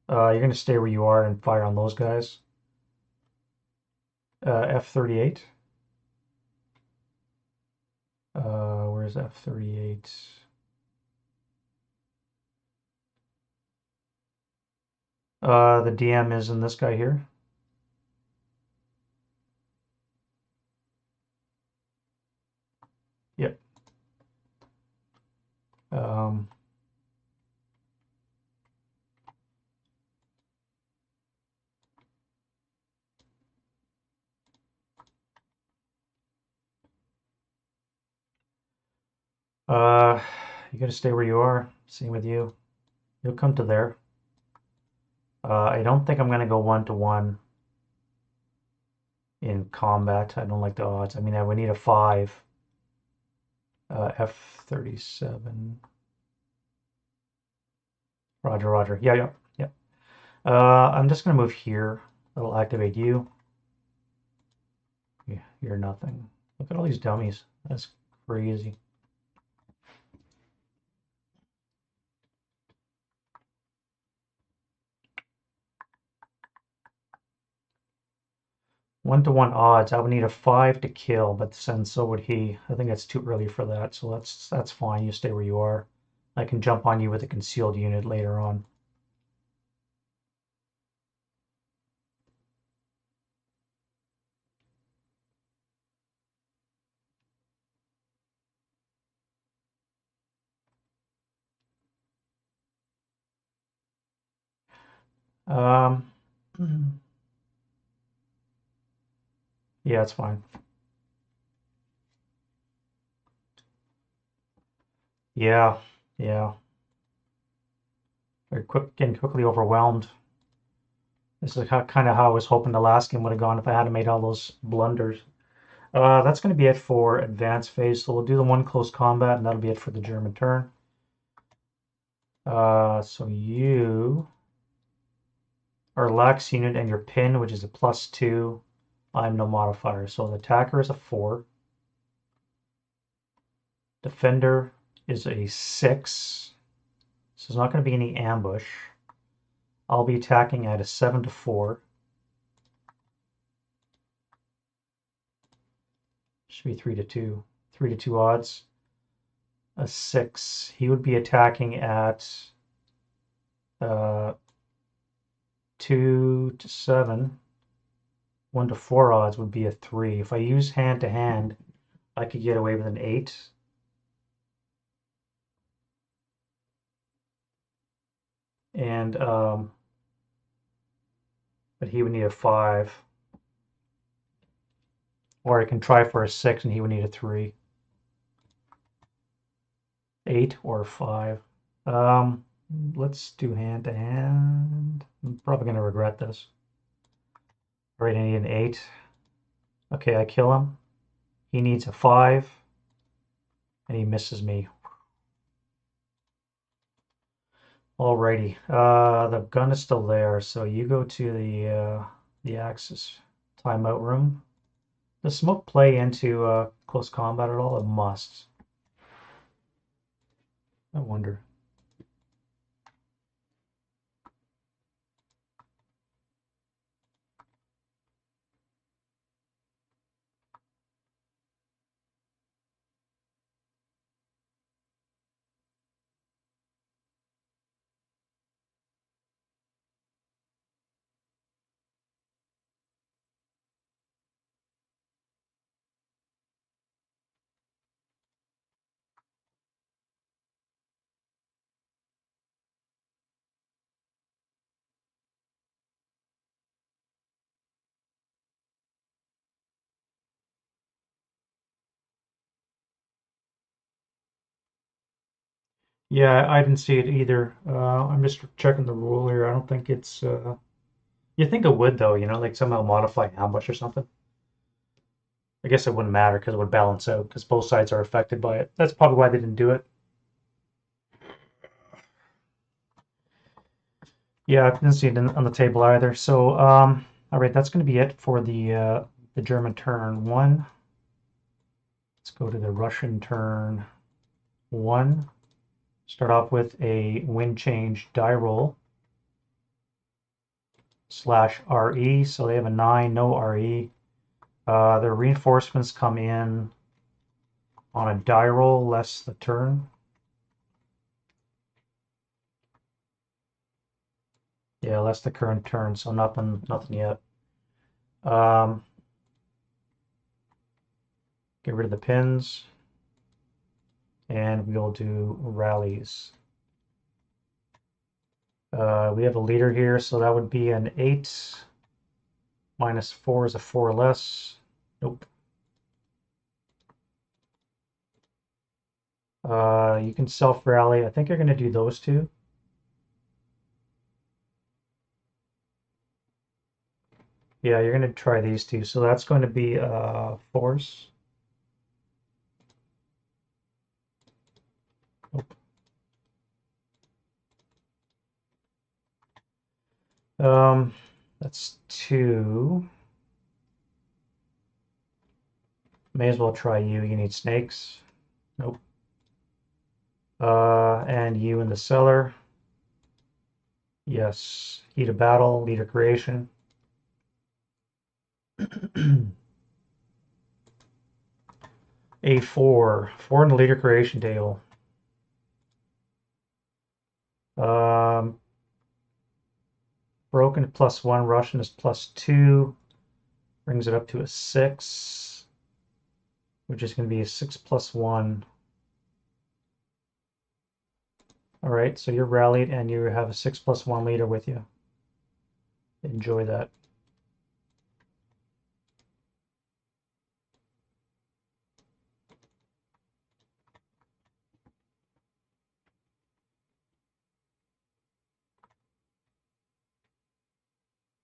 You're gonna stay where you are and fire on those guys. F-38. Where's F-38? The DM is in this guy here. Yep. You gotta stay where you are. Same with you. You'll come to there. I don't think I'm gonna go 1-to-1 in combat. I don't like the odds. I mean, I would need a 5. F-37. Roger, roger. Yeah. I'm just gonna move here. That'll activate you. Yeah, you're nothing. Look at all these dummies. That's crazy. One-to-one odds. I would need a 5 to kill, but then so would he. I think that's too early for that, so that's fine. You stay where you are. I can jump on you with a concealed unit later on. Um, yeah, it's fine. Yeah. Very quick, getting quickly overwhelmed. This is kind of how I was hoping the last game would have gone if I hadn't made all those blunders. That's going to be it for advanced phase. So we'll do the one close combat, and that'll be it for the German turn. So you are lax unit, and your pin, which is a +2. I'm no modifier. So the attacker is a 4. Defender is a 6. So there's not going to be any ambush. I'll be attacking at a 7-4. Should be 3-2. 3-2 odds. A 6. He would be attacking at 2-7. 1-4 odds would be a 3. If I use hand to hand, I could get away with an 8. and but he would need a 5. Or I can try for a 6 and he would need a 3. 8 or 5. Um, let's do hand to hand. I'm probably going to regret this. All right, I need an 8. Okay, I kill him. He needs a 5. And he misses me. Alrighty. The gun is still there, so you go to the Axis timeout room. Does smoke play into close combat at all? It must. I wonder. Yeah, I didn't see it either. I'm just checking the rule here. I don't think it's. You think it would though, like somehow modify ambush or something. I guess it wouldn't matter because it would balance out because both sides are affected by it. That's probably why they didn't do it. Yeah, I didn't see it on the table either. So, all right, that's going to be it for the German turn 1. Let's go to the Russian turn 1. Start off with a wind change die roll /RE. So they have a 9, no RE. Their reinforcements come in on a die roll less the turn. Yeah, less the current turn, so nothing yet. Get rid of the pins, and we'll do rallies. We have a leader here, so that would be an 8. -4 is a 4 less. Nope. You can self-rally. I think you're going to do those two. Yeah, you're going to try these two. So that's going to be force. Nope. That's 2. May as well try you. You need snakes. Nope. And you in the cellar. Yes. Heat of battle, leader creation. A4. 4 in the leader creation table. Broken +1, Russian is +2. Brings it up to a 6, which is going to be a 6 + 1. All right, so you're rallied and you have a 6 + 1 leader with you. Enjoy that.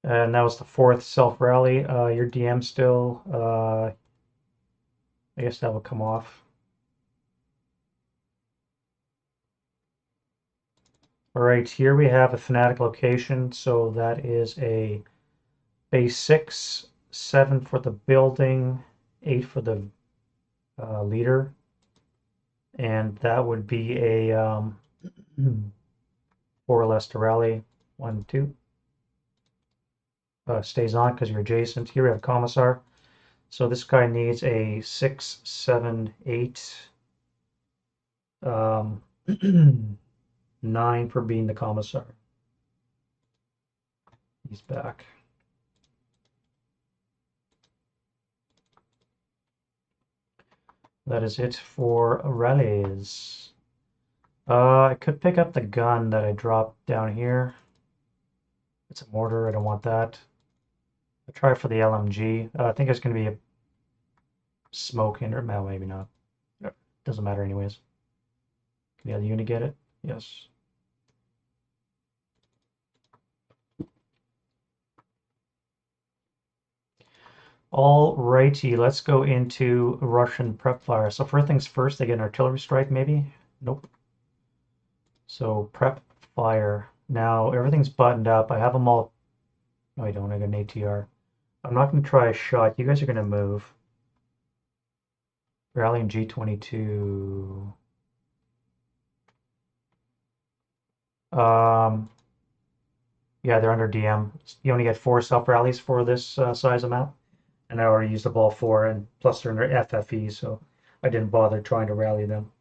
And that was the 4th self-rally. Your DM still, I guess that would come off. All right, here we have a fanatic location. So that is a base 6, 7 for the building, 8 for the leader. And that would be a 4 less to rally. 1, 2. Stays on because you're adjacent. Here we have Commissar. So this guy needs a 6, 7, 8. 9 for being the Commissar. He's back. That is it for rallies. I could pick up the gun that I dropped down here. It's a mortar. I don't want that. I'll try for the LMG. I think it's going to be a smoke hinder. No, maybe not. Doesn't matter anyways. Can the other unit get it? Yes. Alrighty, let's go into Russian prep fire. So first things first, they get an artillery strike, maybe? Nope. So prep fire. Now everything's buttoned up. I have them all. No, I don't. I got an ATR. I'm not going to try a shot. You guys are going to move. Rallying G22. Yeah, they're under DM. You only get 4 self rallies for this size amount. And I already used up all 4, and plus they're under FFE, so I didn't bother trying to rally them.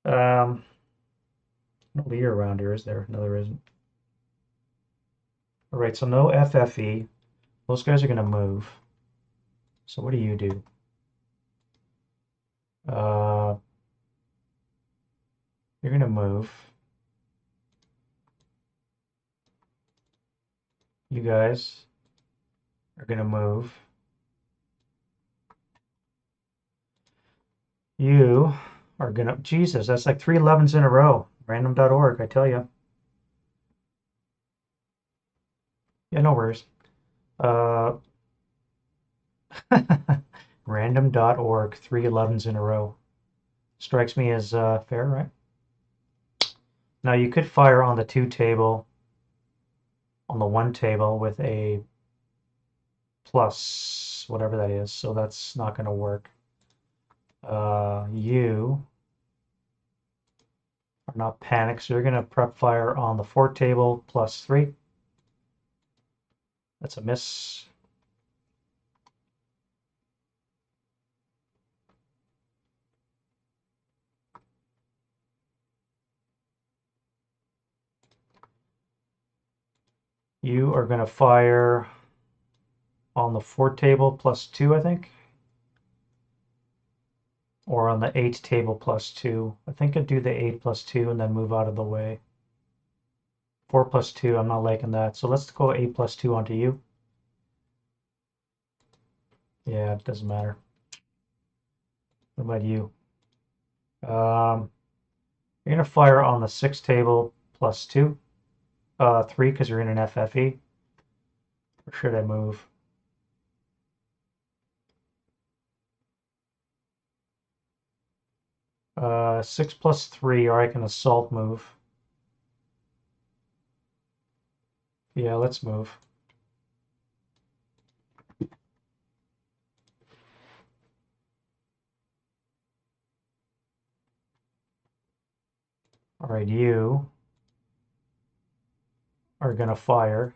No leader around here, is there? No, there isn't. All right, so no FFE. Those guys are going to move. So what do you do? You're going to move. You guys are going to move. You are going to... Jesus, that's like 3 11s in a row. Random.org, I tell you. Yeah, no worries. Random.org, 3 11s in a row. Strikes me as fair, right? Now you could fire on the 2 table, on the 1 table with a plus whatever that is, so that's not going to work. You are not panicked, so you're going to prep fire on the 4 table plus 3. That's a miss. You are going to fire on the 4 table plus 2, I think. Or on the 8 table plus 2. I think I'd do the 8 plus 2 and then move out of the way. 4 plus 2, I'm not liking that. So let's go 8 plus 2 onto you. Yeah, it doesn't matter. What about you? You're going to fire on the 6 table plus 2. 3 because you're in an FFE. Or should I move? Uh, 6 plus 3, or I can assault move. Yeah, let's move. All right, you are going to fire.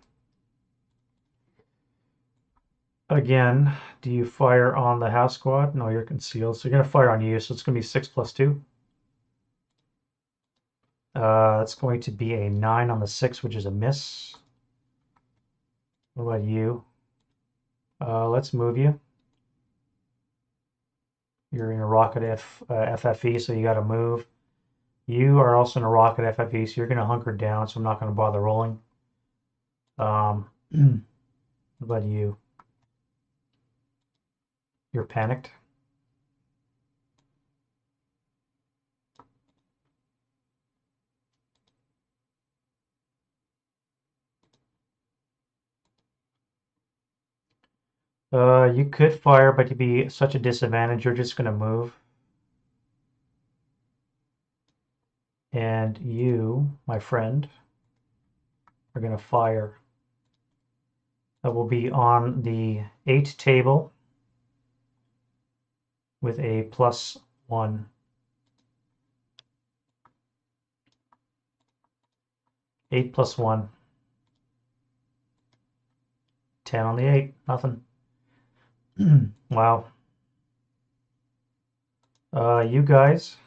Again, do you fire on the house squad? No, you're concealed. So you're going to fire on you, so it's going to be 6 plus 2. It's going to be a 9 on the 6, which is a miss. What about you? Let's move you. You're in a rocket FFE, so you got to move. You are also in a rocket FFE, so you're going to hunker down, so I'm not going to bother rolling. What about you? You're panicked? You could fire, but you'd be such a disadvantage, you're just going to move. And you, my friend, are going to fire. That will be on the 8 table with a +1. 8 plus 1. 10 on the 8. Nothing. Wow. You guys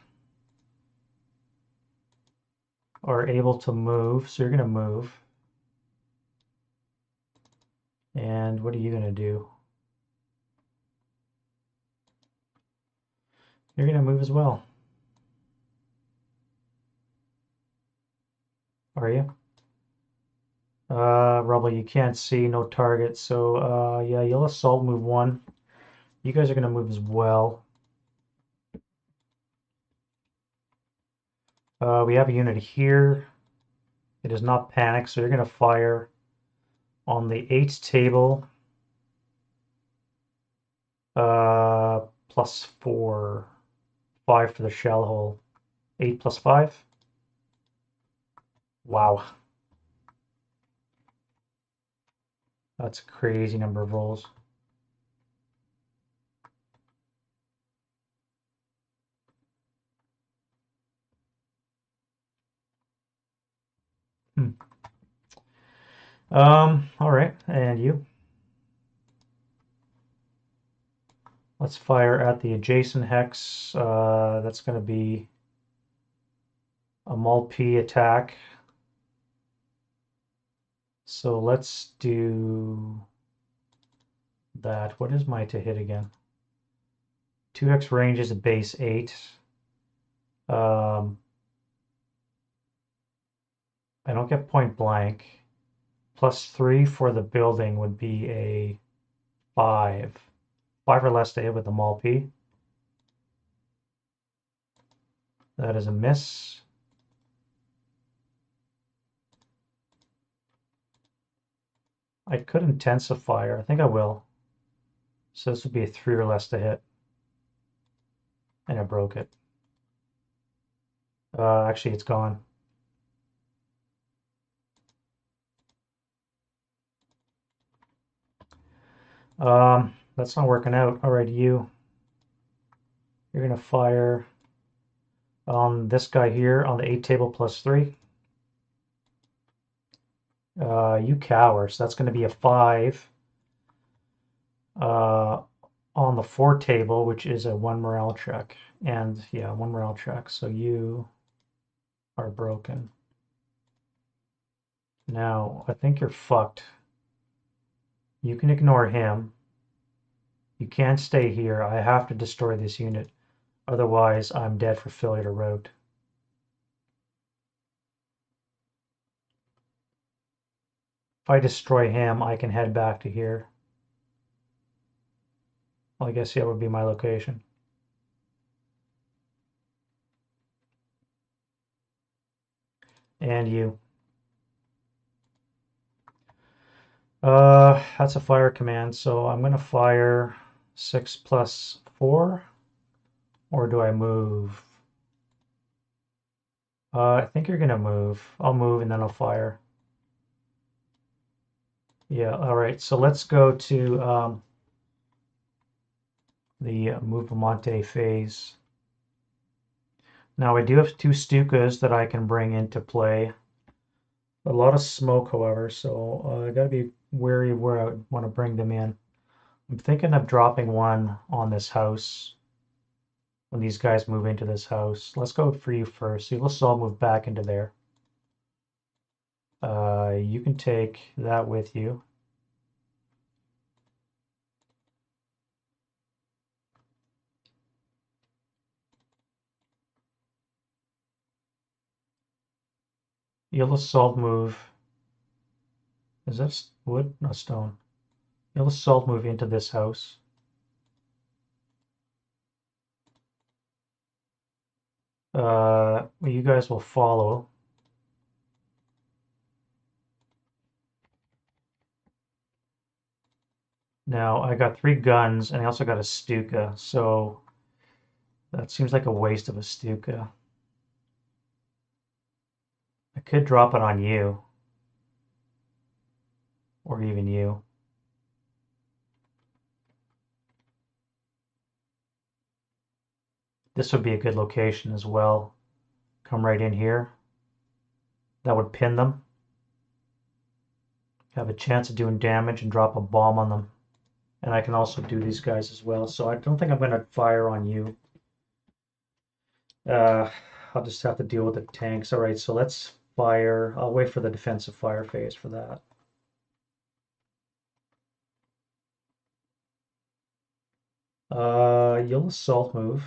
are able to move, so you're going to move. And what are you going to do? You're going to move as well. Are you? Rubble, you can't see, no target. So, yeah, you'll assault move 1. You guys are going to move as well. We have a unit here. It does not panic, so you're going to fire on the 8 table. Plus 4. 5 for the shell hole. 8 plus 5. Wow. That's a crazy number of rolls. All right, and you. Let's fire at the adjacent hex. That's going to be a mul-P attack. So let's do that. What is my to hit again? 2x range is a base 8. I don't get point blank. Plus 3 for the building would be a 5. 5 or less to hit with the mul-P. That is a miss. I could intensify. I think I will. So this would be a 3 or less to hit. And I broke it. Actually, it's gone. That's not working out. All right, you're gonna fire on this guy here on the 8 table plus 3. You cower, so that's gonna be a 5. On the 4 table, which is a 1 morale check. And yeah, 1 morale check. So you are broken. Now, I think you're fucked. You can ignore him. You can't stay here. I have to destroy this unit. Otherwise, I'm dead for failure to route. If I destroy him, I can head back to here. Well, I guess that would be my location. And you. That's a fire command, so I'm gonna fire 6 plus 4. Or do I move? I think you're gonna move. I'll move and then I'll fire. Yeah, all right. So let's go to the Movimante phase. Now I do have 2 Stukas that I can bring into play. A lot of smoke, however, so I gotta be wary where I want to bring them in. I'm thinking of dropping one on this house when these guys move into this house. Let's go for you first. So let's all move back into there. You can take that with you. You'll assault move. Is that wood? No, stone. You'll assault move into this house. You guys will follow. Now I got 3 guns and I also got a Stuka, so that seems like a waste of a Stuka. I could drop it on you. Or even you. This would be a good location as well. Come right in here. That would pin them. Have a chance of doing damage and drop a bomb on them. And I can also do these guys as well. So I don't think I'm going to fire on you. I'll just have to deal with the tanks. All right, so let's fire. I'll wait for the defensive fire phase for that. You'll assault move.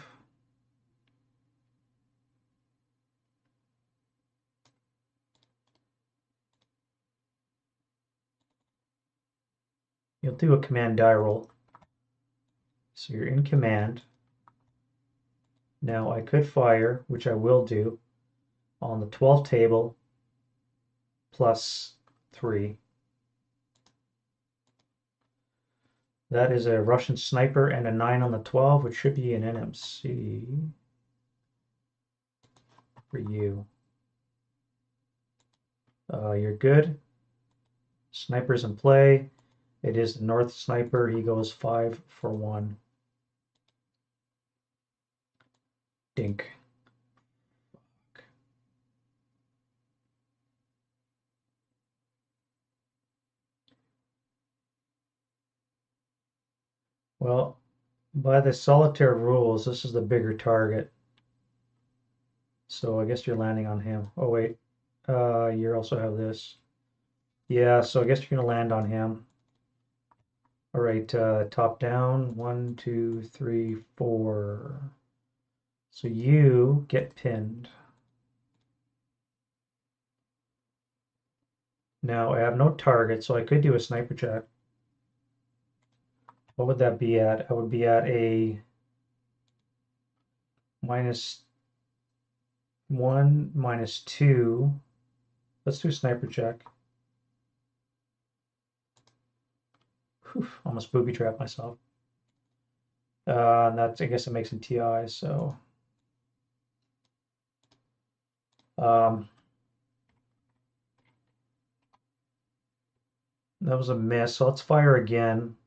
you'll do a command die roll. So you're in command. Now I could fire, which I will do, on the 12 table plus 3. That is a Russian sniper and a 9 on the 12, which should be an NMC for you. You're good. Sniper's in play. It is the North Sniper. He goes 5 for 1. Dink. Well, by the solitaire rules, this is the bigger target. So I guess you're landing on him. Oh, wait. You also have this. Yeah, so I guess you're going to land on him. All right, top down. 1, 2, 3, 4. So you get pinned. Now I have no target, so I could do a sniper check. What would that be at? I would be at a -1, -2. Let's do a sniper check. Whew, almost booby trapped myself. And that's, I guess it makes him TI, so. That was a miss, so let's fire again.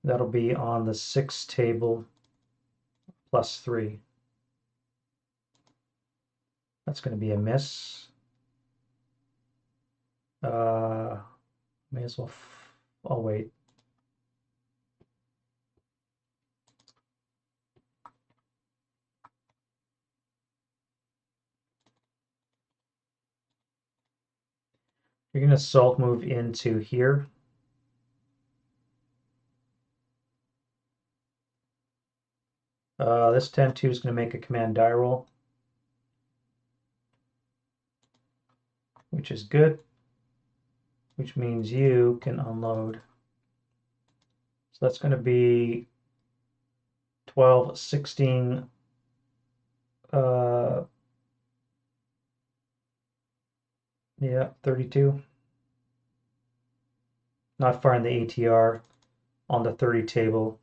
That'll be on the 6 table plus 3. That's going to be a miss. May as well. I'll wait. You're going to assault move into here. This 10-2 is going to make a command die roll, which is good, which means you can unload. So that's going to be 12, 16, yeah, 32. Not firing the ATR on the 30 table.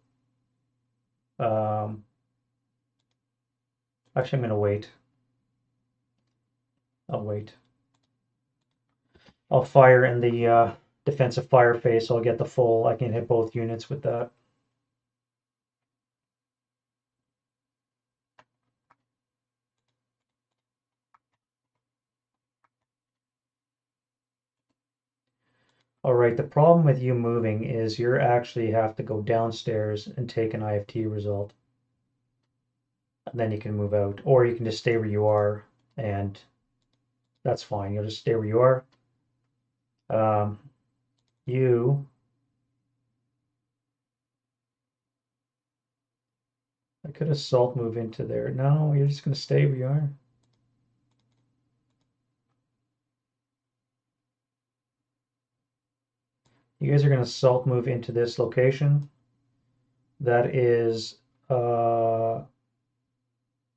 Actually, I'm going to wait. I'll wait. I'll fire in the defensive fire phase, so I'll get the full. I can hit both units with that. All right, the problem with you moving is you actually have to go downstairs and take an IFT result. And then you can move out. Or you can just stay where you are, and that's fine. You'll just stay where you are. I could assault move into there. No, you're just going to stay where you are. You guys are going to assault move into this location. That is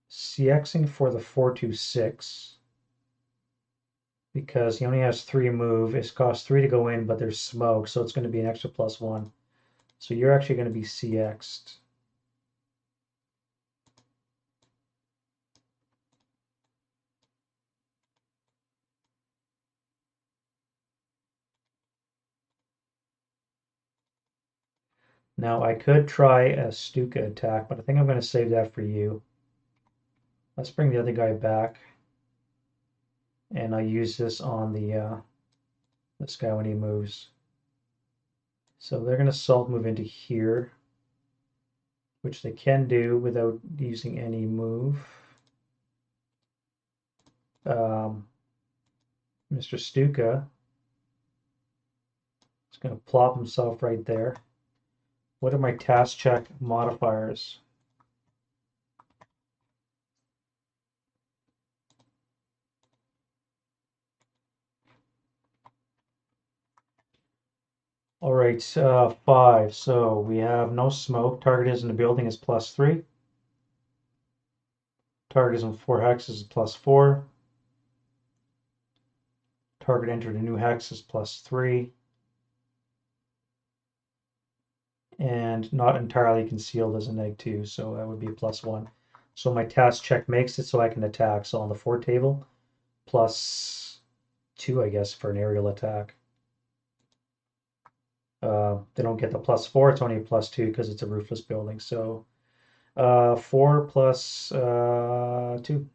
CXing for the 426 because he only has 3 move. It costs 3 to go in, but there's smoke, so it's going to be an extra +1. So you're actually going to be CX'd. Now I could try a Stuka attack, but I think I'm going to save that for you. Let's bring the other guy back, and I use this on the this guy when he moves. So they're going to assault move into here, which they can do without using any move. Mr. Stuka is going to plop himself right there. What are my task check modifiers? All right, 5. So we have no smoke. Target is in the building is +3. Target is in 4 hexes is +4. Target entered a new hex is +3. And not entirely concealed is a -2, so that would be a +1. So my task check makes it so I can attack. So on the 4 table, +2, I guess, for an aerial attack. They don't get the +4, it's only a +2 because it's a roofless building. So 4 plus 2.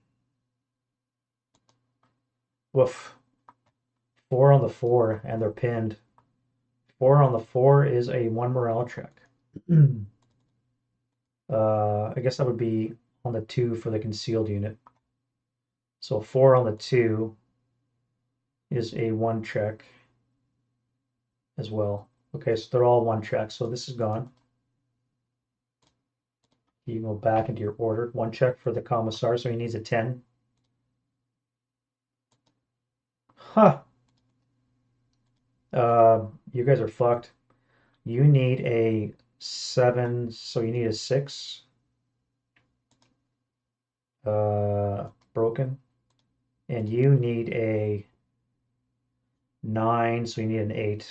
Woof. 4 on the 4, and they're pinned. 4 on the 4 is a 1 morale check. I guess that would be on the 2 for the concealed unit. So 4 on the 2 is a 1 check as well. Okay, so they're all 1 check. So this is gone. You go back into your order. 1 check for the commissar, so he needs a 10. Huh. You guys are fucked. You need a 7, so you need a 6. Broken. And you need a 9, so you need an 8.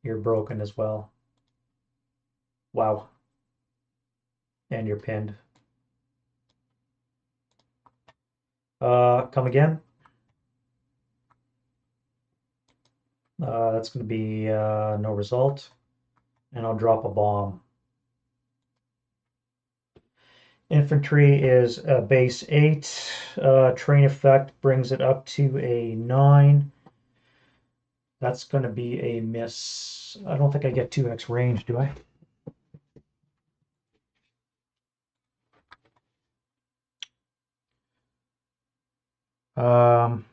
You're broken as well. Wow. And you're pinned. Come again. That's going to be no result. And I'll drop a bomb. Infantry is a base 8. Train effect brings it up to a 9. That's going to be a miss. I don't think I get 2x range, do I?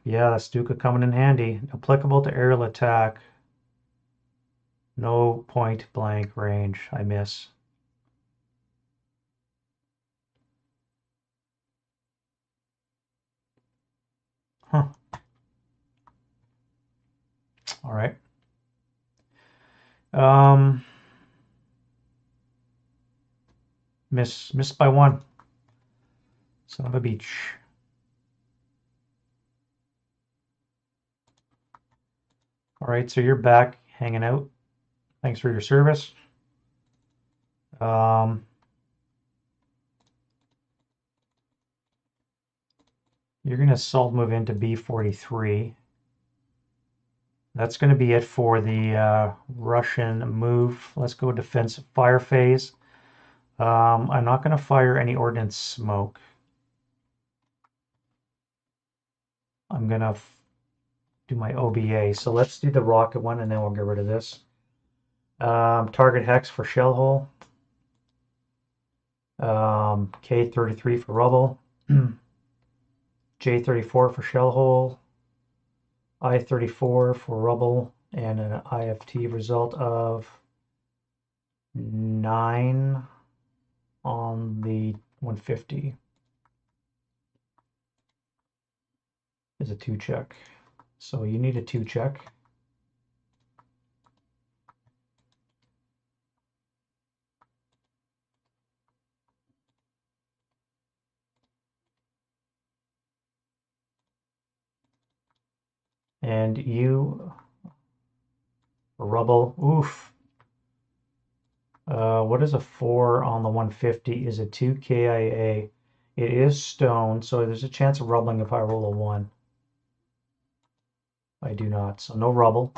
Yeah, the Stuka coming in handy. Applicable to aerial attack. No point blank range. I miss. Huh. All right. Missed by 1. Son of a beach. All right, so you're back hanging out. Thanks for your service. You're going to assault move into B43. That's going to be it for the Russian move. Let's go defensive fire phase. I'm not going to fire any ordnance smoke. I'm going to do my OBA. So let's do the rocket one, and then we'll get rid of this. Target hex for shell hole. K33 for rubble. J34 for shell hole. I34 for rubble, and an IFT result of 9 on the 150 is a 2 check. So you need a 2 check. And you rubble. Oof. What is a 4 on the 150 is a 2 KIA. It is stone, so there's a chance of rubbling if I roll a 1. I do not, so no rubble.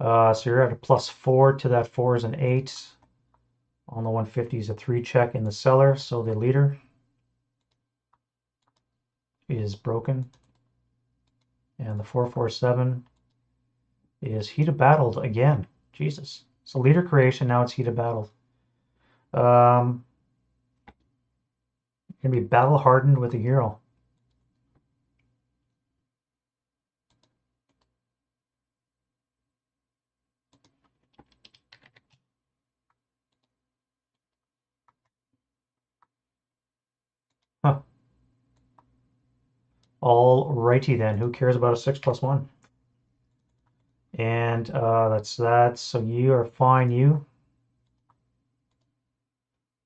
So you're at a +4 to that 4 is an 8. On the 150 is a 3 check in the cellar, so the leader is broken. And the 447 is heat of battle again. Jesus. So leader creation, now it's heat of battle. Gonna be battle hardened with a hero. Huh. All righty then. Who cares about a 6+1? And that's that. So you are fine. You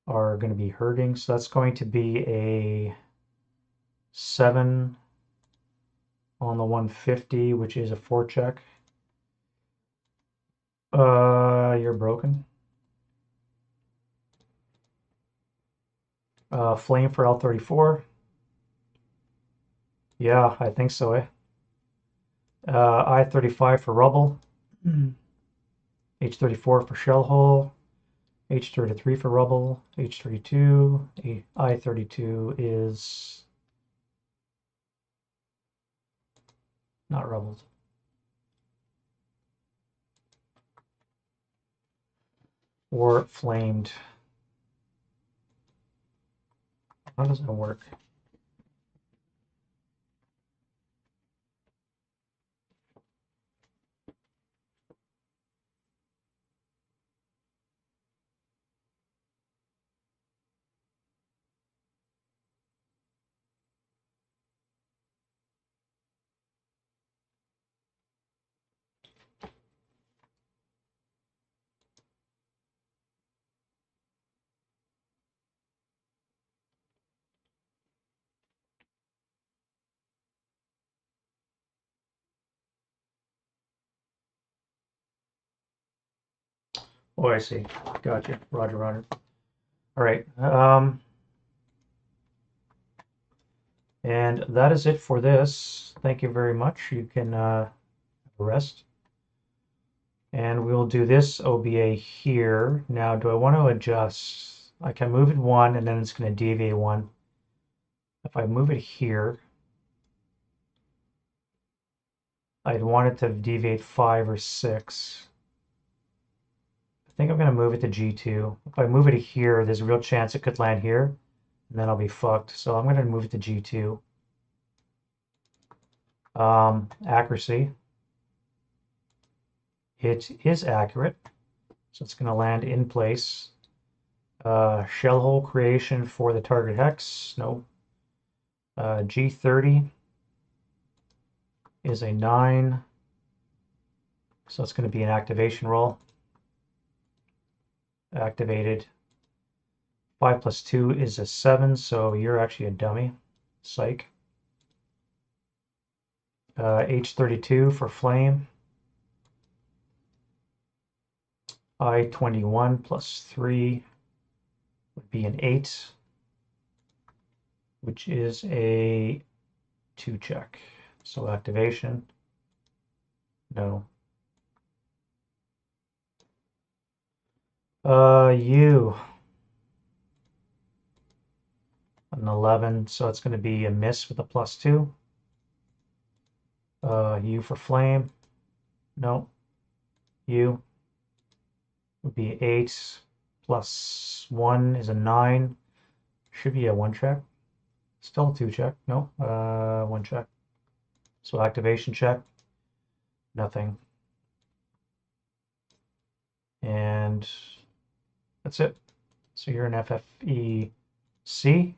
are going to be hurting. So that's going to be a 7 on the 150, which is a 4 check. You're broken. Flame for L34. Yeah, I think so, eh? I-35 for rubble. H-34 for shell hole. H-33 for rubble. H-32. I-32 is not rubbled. Or flamed. How does that work? Oh, I see. Gotcha. Roger, Roger. All right. And that is it for this. Thank you very much. You can rest. And we'll do this OBA here. Now, do I want to adjust? I can move it 1, and then it's going to deviate 1. If I move it here, I'd want it to deviate 5 or 6. I think I'm going to move it to G2. If I move it here, there's a real chance it could land here, and then I'll be fucked. So I'm going to move it to G2. Accuracy. It is accurate, so it's going to land in place. Shell hole creation for the target hex. No. G30 is a 9, so it's going to be an activation roll. Activated. 5 plus 2 is a 7, so you're actually a dummy. Psych. H32 for flame. I-21 plus 3 would be an 8, which is a 2 check. So activation. No. You. An 11, so it's going to be a miss with a plus 2. U for flame. No. U would be 8 plus 1 is a 9. Should be a 1 check. Still a 2 check. No. 1 check. So activation check. Nothing. And that's it. So you're an FFEC.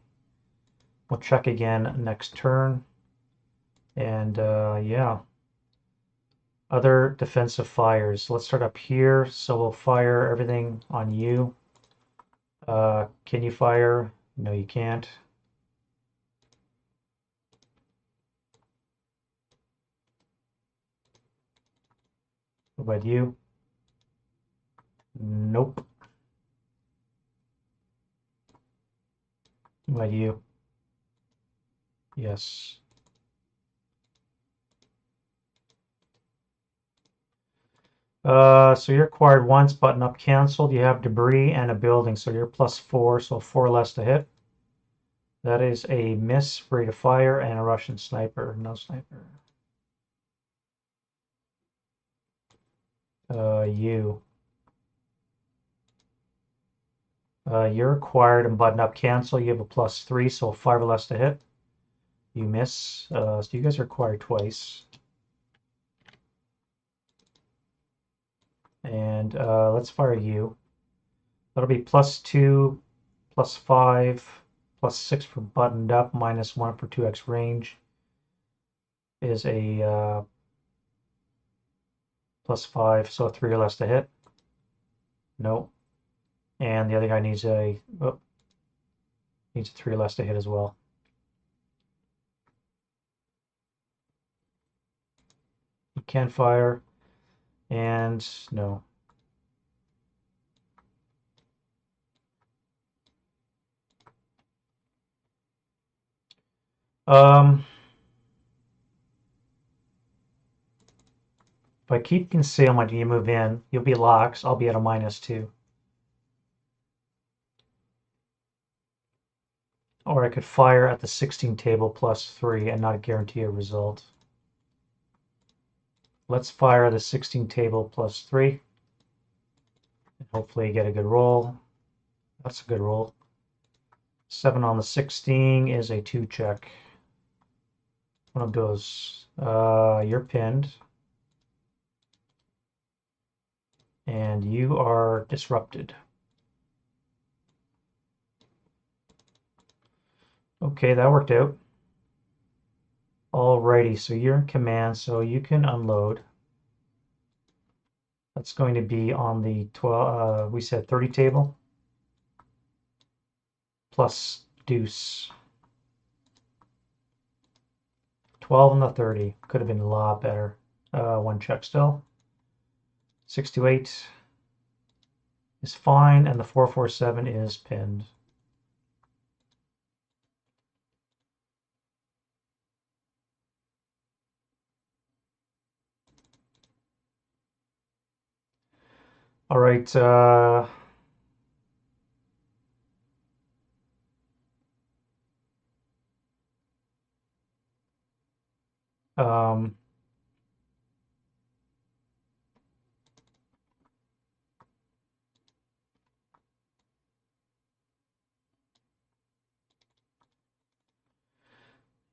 We'll check again next turn. And yeah. Other defensive fires. Let's start up here. So we'll fire everything on you. Can you fire? No, you can't. What about you? Nope. What about you? Yes. So you're acquired once, button up canceled. You have debris and a building, so you're plus 4, so 4 less to hit. That is a miss, rate of fire, and a Russian sniper. No sniper. You. You're acquired and button up cancel. You have a plus 3, so 5 or less to hit. You miss. So you guys are acquired twice. And let's fire you. That'll be plus 2, plus 5, plus 6 for buttoned up, minus 1 for 2x range. Is a plus 5, so 3 or less to hit. Nope. And the other guy needs a 3 or less to hit as well. He can fire, and no. If I keep concealment and you move in, you'll be locks. I'll be at a -2. Or I could fire at the 16 table plus 3 and not guarantee a result. Let's fire the 16 table plus 3. And hopefully get a good roll. That's a good roll. 7 on the 16 is a 2 check. One of those. You're pinned. And you are disrupted. Okay, that worked out. Alrighty, so you're in command, so you can unload. That's going to be on the 12, we said 30 table, plus deuce. 12 on the 30, could have been a lot better. 1 check still. 6 to 8 is fine, and the 447 is pinned. All right.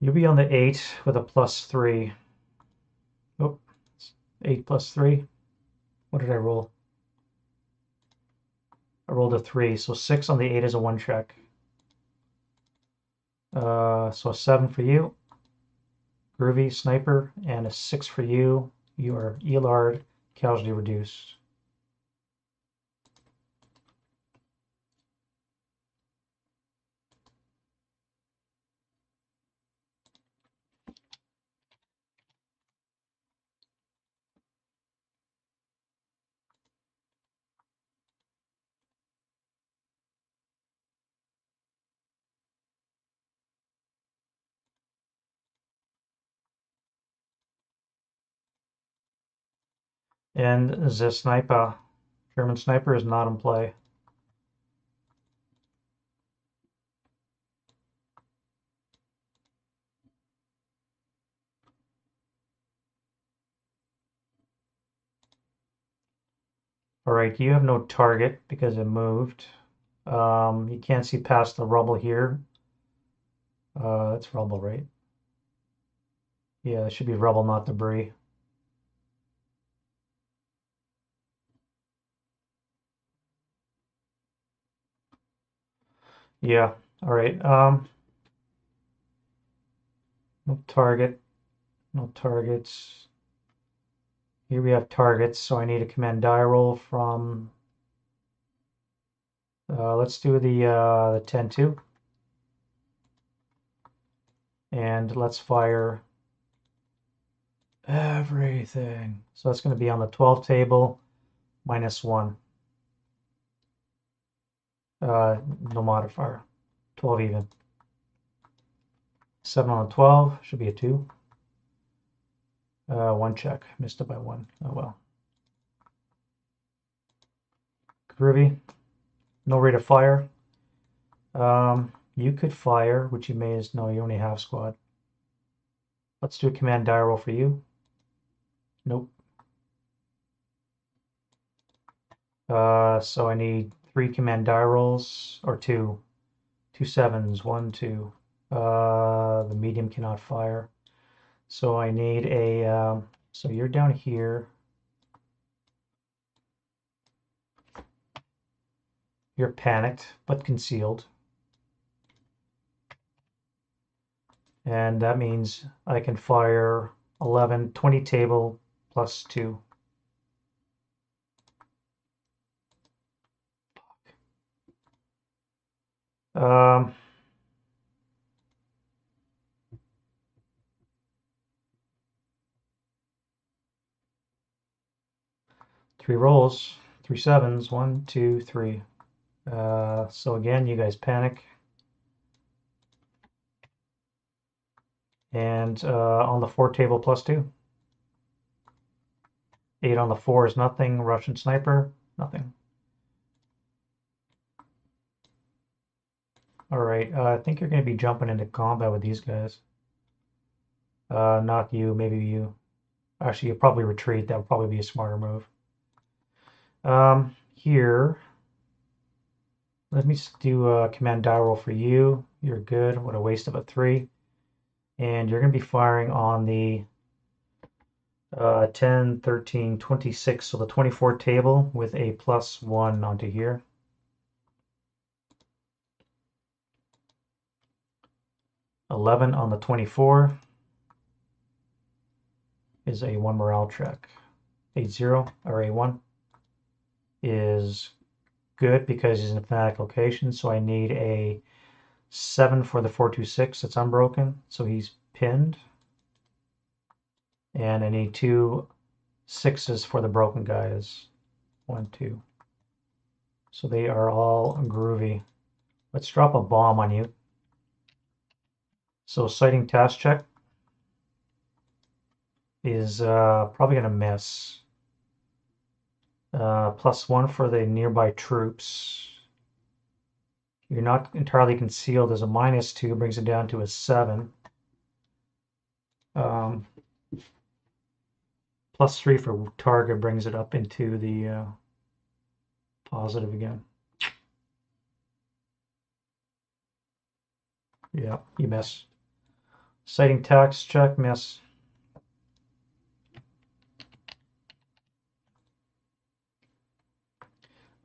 You'll be on the 8 with a plus 3. Oh, 8 plus 3. What did I roll? I rolled a 3, so 6 on the 8 is a 1 check. So a 7 for you, Groovy Sniper, and a 6 for you. You are Elard, casualty reduced. And the sniper, German sniper, is not in play. All right, you have no target because it moved. You can't see past the rubble here. That's rubble, right? Yeah, it should be rubble, not debris. Yeah, all right. No target, no targets. Here we have targets, so I need a command die roll from, let's do the 10-2. And let's fire everything. So that's going to be on the 12 table, -1. No modifier, 12 even. 7 on the 12, should be a 2. 1 check, missed it by 1. Oh well. Groovy, no rate of fire. You could fire, which you may as, no, you only have squad. Let's do a command die roll for you. Nope. So I need 3 command die rolls, or 2. 2 sevens, 1, 2. The medium cannot fire. So I need a, so you're down here. You're panicked, but concealed. And that means I can fire 11, 20 table plus 2. Um, 3 rolls, 3 sevens, 1, 2, 3. So again, you guys panic. And on the 4 table, +2. 8 on the 4 is nothing. Russian sniper, nothing. All right, I think you're going to be jumping into combat with these guys. Not you, maybe you. Actually, you'll probably retreat. That would probably be a smarter move. Here, let me do a command die roll for you. You're good. What a waste of a 3. And you're going to be firing on the 10, 13, 26, so the 24 table with a +1 onto here. +11 on the 24 is a 1 morale check. A0 or A1 is good because he's in a fanatic location, so I need a 7 for the 426 that's unbroken, so he's pinned. And I need 2 6s for the broken guys. 1, 2. So they are all groovy. Let's drop a bomb on you. So sighting task check is probably going to miss. +1 for the nearby troops. You're not entirely concealed. There's a -2, brings it down to a 7. +3 for target brings it up into the positive again. Yeah, you miss. Sighting tax check, miss.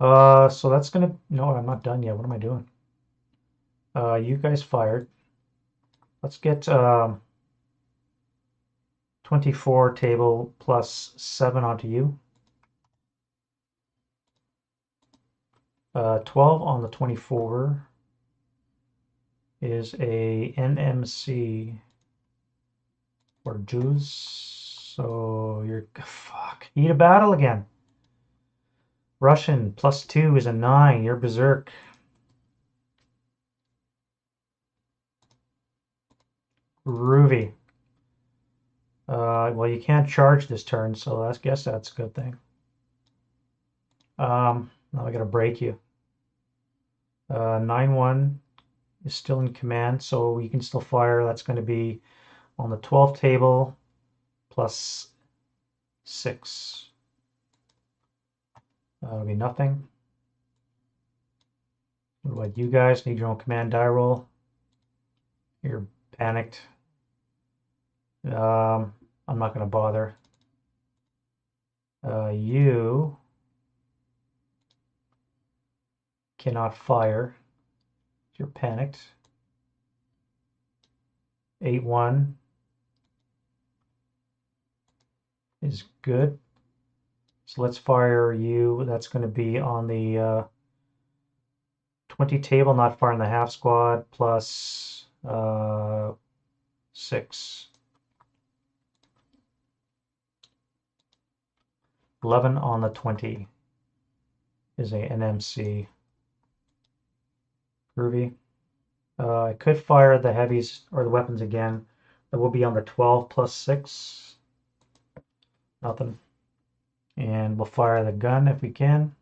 So that's gonna, no, I'm not done yet. What am I doing? You guys fired. Let's get 24 table +7 onto you. 12 on the 24 is a NMC or Jews. So you're, fuck, eat a battle again. Russian +2 is a 9. You're berserk. Groovy. Well, you can't charge this turn, so I guess that's a good thing. Now I gotta break you. 9-1 is still in command, so you can still fire. That's going to be on the 12 table +6. That'll be nothing. What about you guys? Need your own command die roll. You're panicked. I'm not going to bother. You cannot fire. You're panicked. 8-1 is good. So let's fire you. That's going to be on the 20 table, not firing the half squad, +6. 11 on the 20 is a NMC. Groovy. I could fire the heavies or the weapons again. That will be on the 12 +6. Nothing. And we'll fire the gun if we can.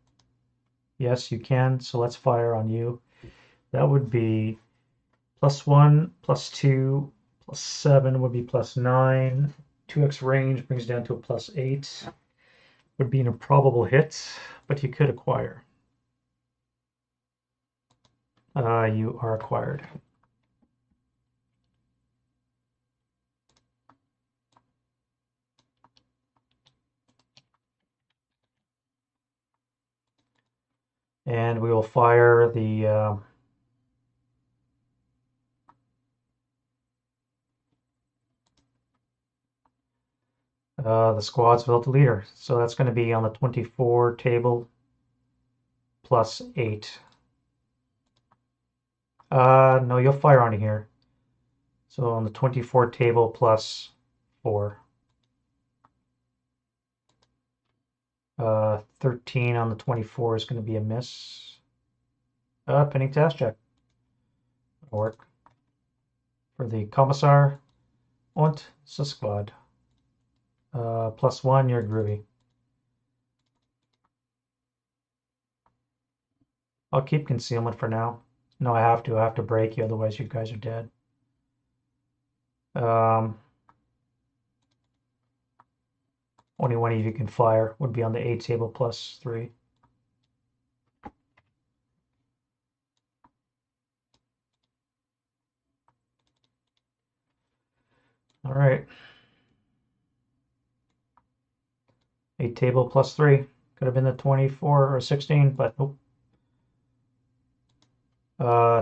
Yes, you can. So let's fire on you. That would be +1, +2, +7 would be +9. 2x range brings down to a +8. Would be an improbable hit, but you could acquire. You are acquired. And we will fire the squads without the leader. So that's going to be on the 24 table +8. No, you'll fire onto here. So on the 24 table plus 4. 13 on the 24 is going to be a miss. Pending task check. That'll work. For the Commissar und Squad. +1, you're groovy. I'll keep concealment for now. No, I have to break you, otherwise you guys are dead. Only one of you can fire would be on the 8 table +3. All right. 8 table +3. Could have been the 24 or 16, but nope.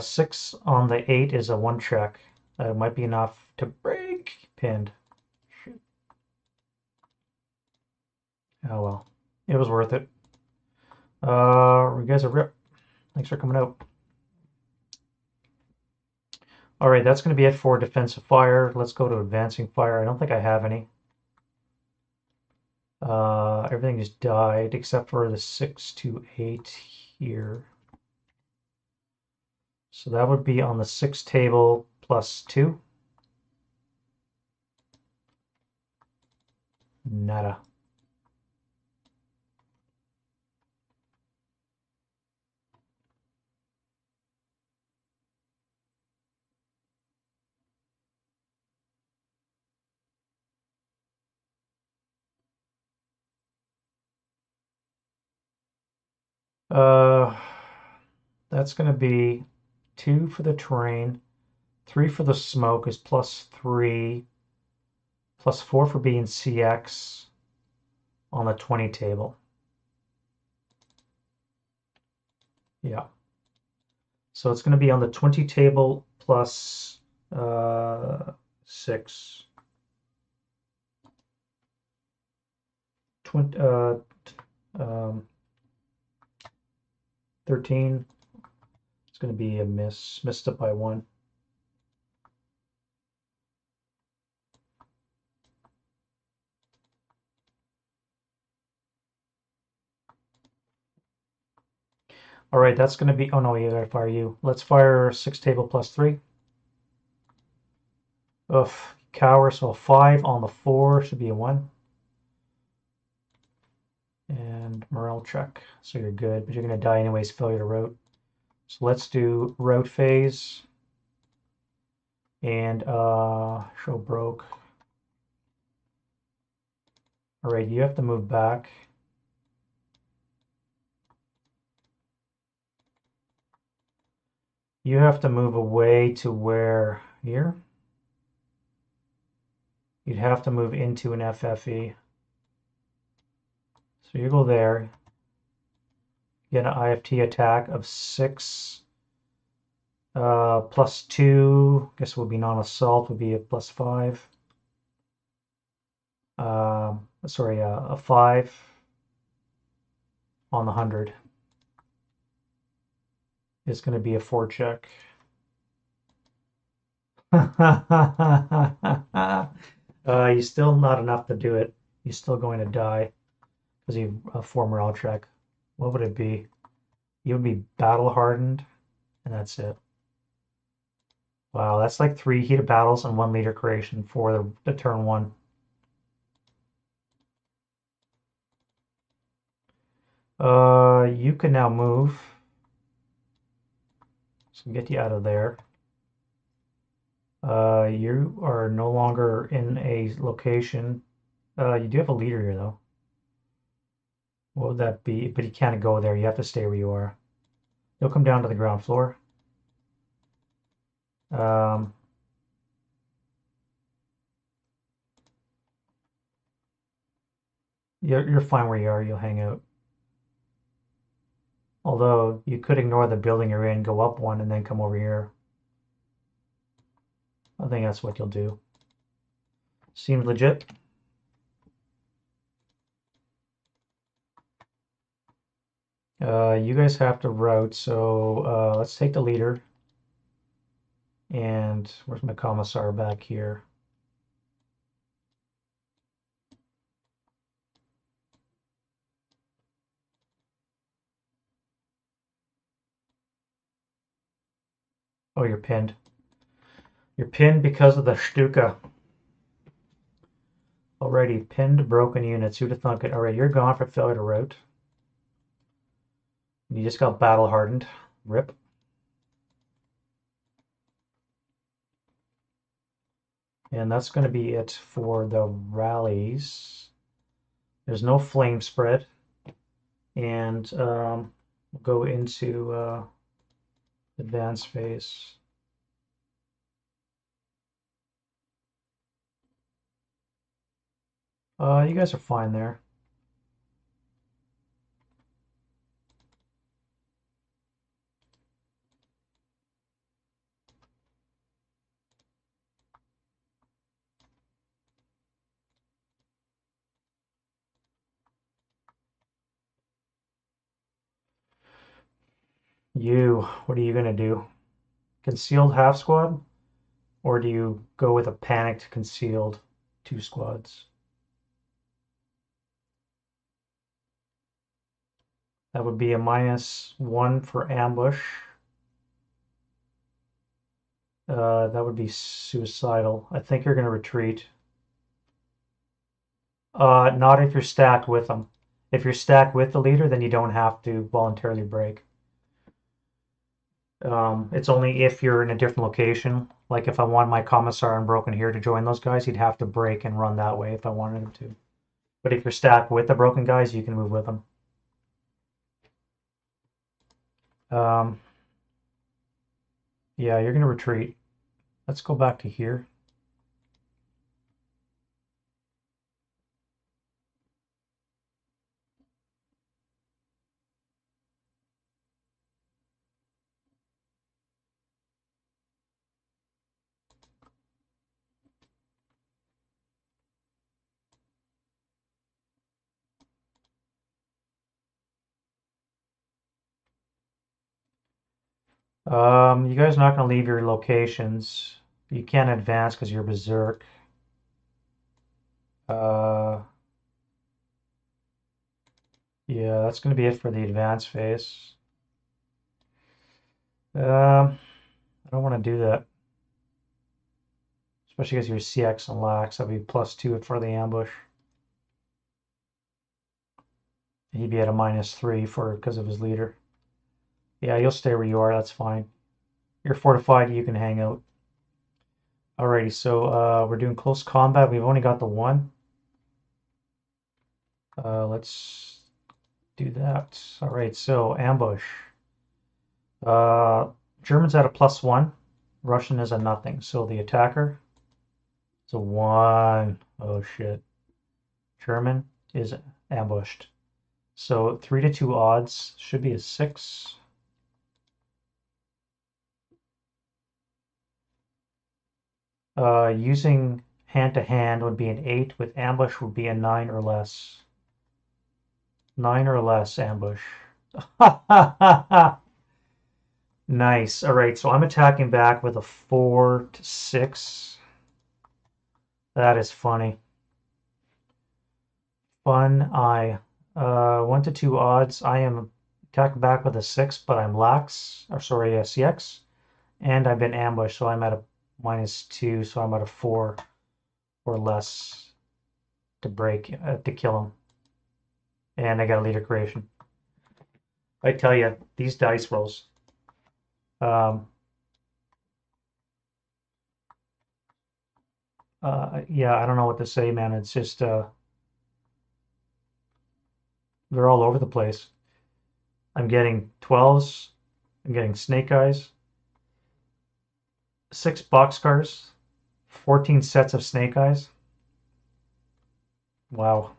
6 on the 8 is a 1 check. That might be enough to break. Pinned. Shoot. Oh well. It was worth it. You guys are rip. Thanks for coming out. All right, that's going to be it for defensive fire. Let's go to advancing fire. I don't think I have any. Everything just died except for the 6 to 8 here. So that would be on the 6 table +2. Nada. That's going to be 2 for the terrain, 3 for the smoke is +3, +4 for being CX on the 20 table. Yeah. So it's going to be on the 20 table +6. 20, 13. It's going to be a miss. Missed it by 1. All right, that's going to be. Oh no, you gotta fire you. Let's fire 6 table +3. Oof, cower. So a 5 on the 4 should be a 1. And morale check. So you're good, but you're going to die anyways. Failure to route. So let's do route phase. And show broke. All right, you have to move back. You have to move away to where here? You'd have to move into an FFE. So you go there. Get an IFT attack of 6 +2. Guess would be non-assault would be a +5. Sorry, a 5 on the 100. It's going to be a 4 check. You still not enough to do it. You're still going to die because you have a 4 morale check. What would it be? You would be battle hardened, and that's it. Wow, that's like 3 heated battles and 1 leader creation for the turn 1. You can now move. So get you out of there. You are no longer in a location. You do have a leader here, though. What would that be? But you can't go there. You have to stay where you are. You'll come down to the ground floor. You're fine where you are. You'll hang out. Although you could ignore the building you're in, go up 1, and then come over here. I think that's what you'll do. Seems legit. You guys have to route, so let's take the leader. And where's my commissar back here? Oh, you're pinned. You're pinned because of the Stuka. Alrighty, pinned broken units. Who'd have thunk it? Alright, you're gone for failure to route. You just got battle hardened. Rip. And that's going to be it for the rallies. There's no flame spread. And we'll go into advanced phase. You guys are fine there. What are you going to do? Concealed half squad? Or do you go with a panicked concealed 2 squads? That would be a -1 for ambush. That would be suicidal. I think you're going to retreat. Not if you're stacked with them. If you're stacked with the leader, then you don't have to voluntarily break. It's only if you're in a different location. Like if I want my commissar unbroken here to join those guys, he'd have to break and run that way if I wanted him to. But if you're stacked with the broken guys, you can move with them. Yeah, you're going to retreat. Let's go back to here. You guys are not going to leave your locations. You can't advance because you're berserk. Uh, yeah, that's going to be it for the advance phase. I don't want to do that, especially because you're CX and lax. That'd be +2 for the ambush. He'd be at a -3 because of his leader. Yeah, you'll stay where you are. That's fine. You're fortified. You can hang out. Alrighty, so we're doing close combat. We've only got the one. Let's do that. All right, so ambush. German's at a +1. Russian is a nothing. So the attacker is a 1. Oh shit. German is ambushed. So 3 to 2 odds should be a 6. Using hand to hand would be an 8. With ambush would be a 9 or less. 9 or less ambush. Nice. All right, so I'm attacking back with a 4 to 6. That is funny. Fun. 1 to 2 odds. I am attacking back with a 6, but I'm lax. Or sorry, a CX. And I've been ambushed, so I'm at a -2, so I'm at a 4 or less to break, to kill him. And I got a leader creation. I tell you, these dice rolls. Yeah, I don't know what to say, man. It's just, they're all over the place. I'm getting 12s. I'm getting snake eyes. 6 boxcars. 14 sets of snake eyes. Wow.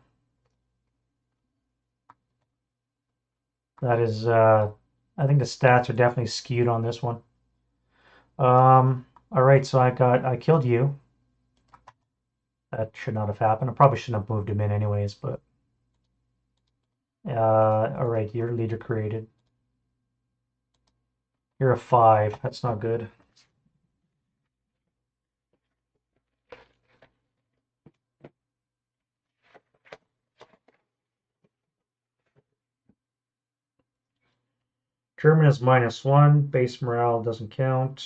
That is, I think the stats are definitely skewed on this one. All right, so I killed you. That should not have happened. I probably shouldn't have moved him in anyways, but all right, your leader created. You're a 5. That's not good. German is -1. Base morale doesn't count.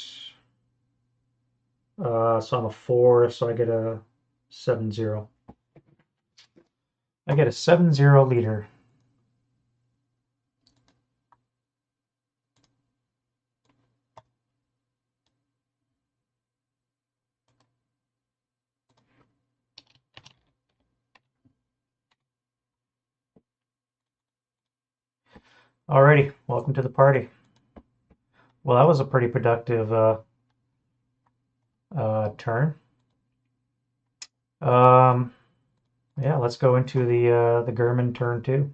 So I'm a 4, so I get a 7-0. I get a 7-0 leader. Alrighty, welcome to the party. Well, that was a pretty productive turn. Yeah, let's go into the German turn 2.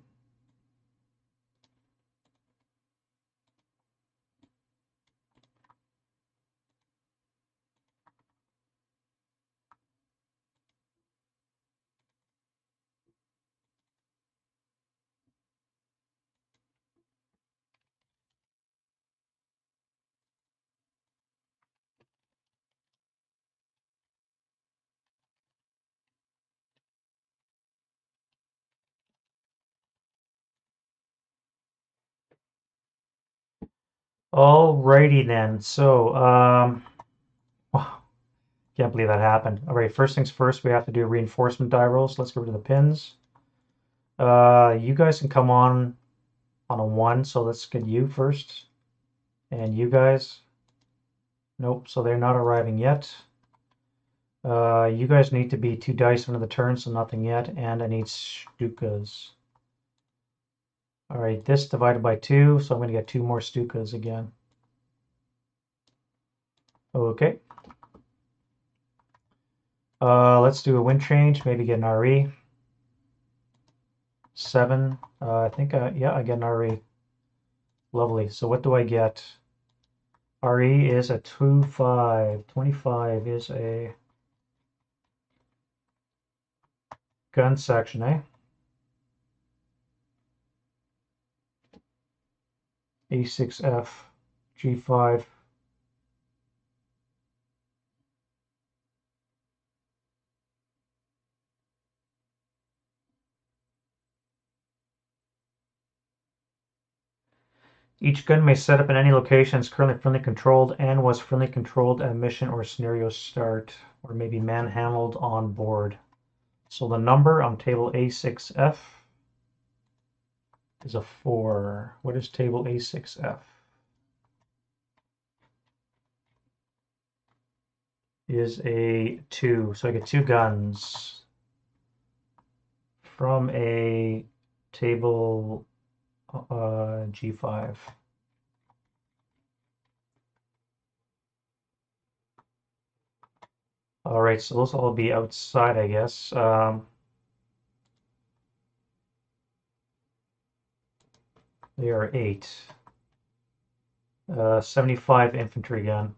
Alrighty then. So, wow, can't believe that happened. All right, first things first, we have to do reinforcement die rolls. Let's go to the pins. You guys can come on a 1, so let's get you first. And you guys, nope, so they're not arriving yet. You guys need to be 2 dice into the turn, so nothing yet. And I need Stukas. All right, this divided by 2, so I'm going to get 2 more Stukas again. Okay. Let's do a wind change, maybe get an RE. 7. I think, yeah, I get an RE. Lovely. So what do I get? RE is a 2-5. 25 is a gun section, eh? A6F, G5. Each gun may set up in any location is currently friendly controlled and was friendly controlled at mission or scenario start, or may be manhandled on board. So the number on table A6F is a 4. What is table A6F? Is a 2. So I get 2 guns from a table G5. All right, so those will all be outside, I guess. They are 8. 75 infantry gun.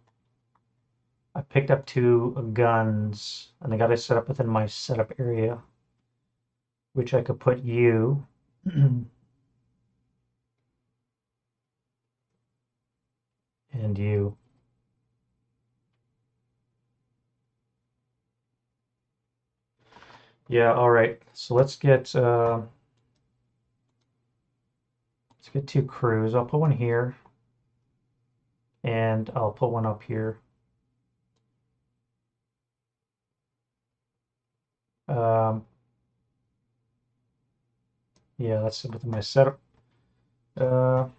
I picked up 2 guns, and I got to set up within my setup area, which I could put you. And you. Yeah, all right. So let's get 2 crews. I'll put one here, and I'll put one up here. Yeah, that's within my setup. What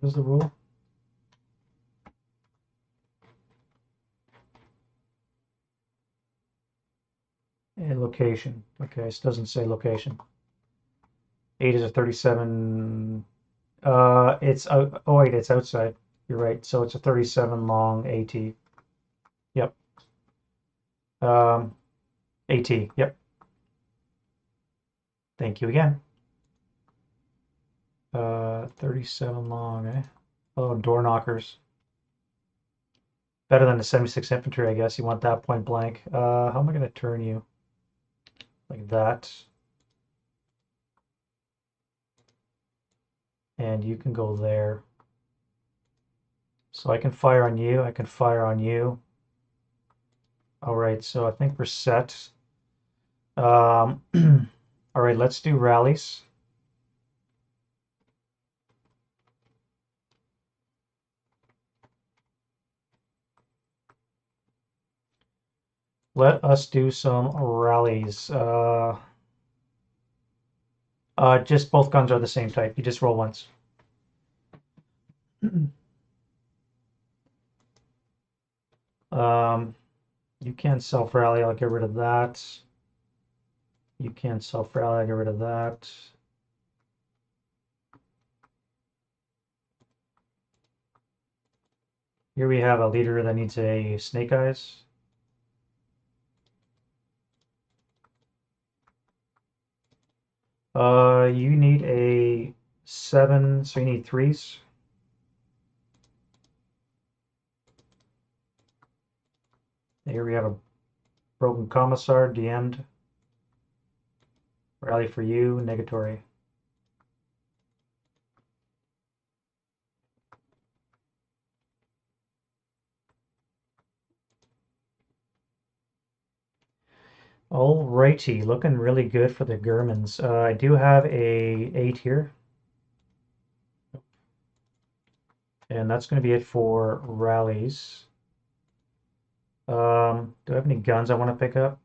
is the rule? And location. Okay, this doesn't say location. 8 is a 37. It's out. Oh wait, it's outside. You're right. So it's a 37 long AT. Yep. AT. Yep. Thank you again. 37 long, eh? Oh, door knockers. Better than the 76 infantry, I guess. You want that point blank. How am I going to turn you? Like that. And you can go there. So I can fire on you. I can fire on you. All right, so I think we're set. All right, let's do rallies. Let us do some rallies. Just both guns are the same type. You just roll once. You can self-rally. I'll get rid of that. You can self-rally. I'll get rid of that. Here we have a leader that needs a snake eyes. You need a 7, so you need 3s. Here we have a broken commissar, DM'd. Rally for you, negatory. Alrighty, looking really good for the Germans. I do have a 8 here. And that's going to be it for rallies. Do I have any guns I want to pick up?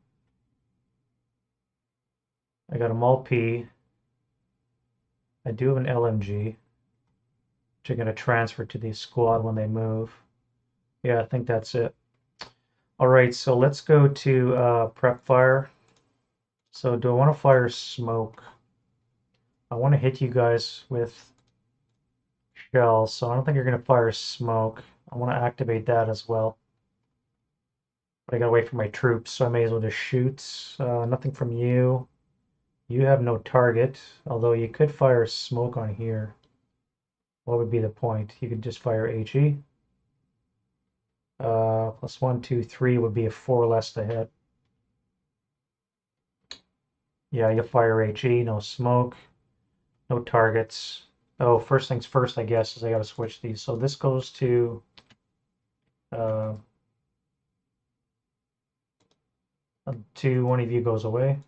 I got a MALP. I do have an LMG, which I'm going to transfer to the squad when they move. Yeah, I think that's it. All right, so let's go to prep fire. So do I want to fire smoke? I want to hit you guys with shells, so I don't think you're going to fire smoke. I want to activate that as well. But I got to wait for my troops, so I may as well just shoot. Nothing from you. You have no target, although you could fire smoke on here. What would be the point? You could just fire HE. Plus 1, 2, 3 would be a 4 less to hit. Yeah, you fire HE, no smoke, no targets. Oh, first things first, I guess, is I got to switch these. So this goes to one of you goes away.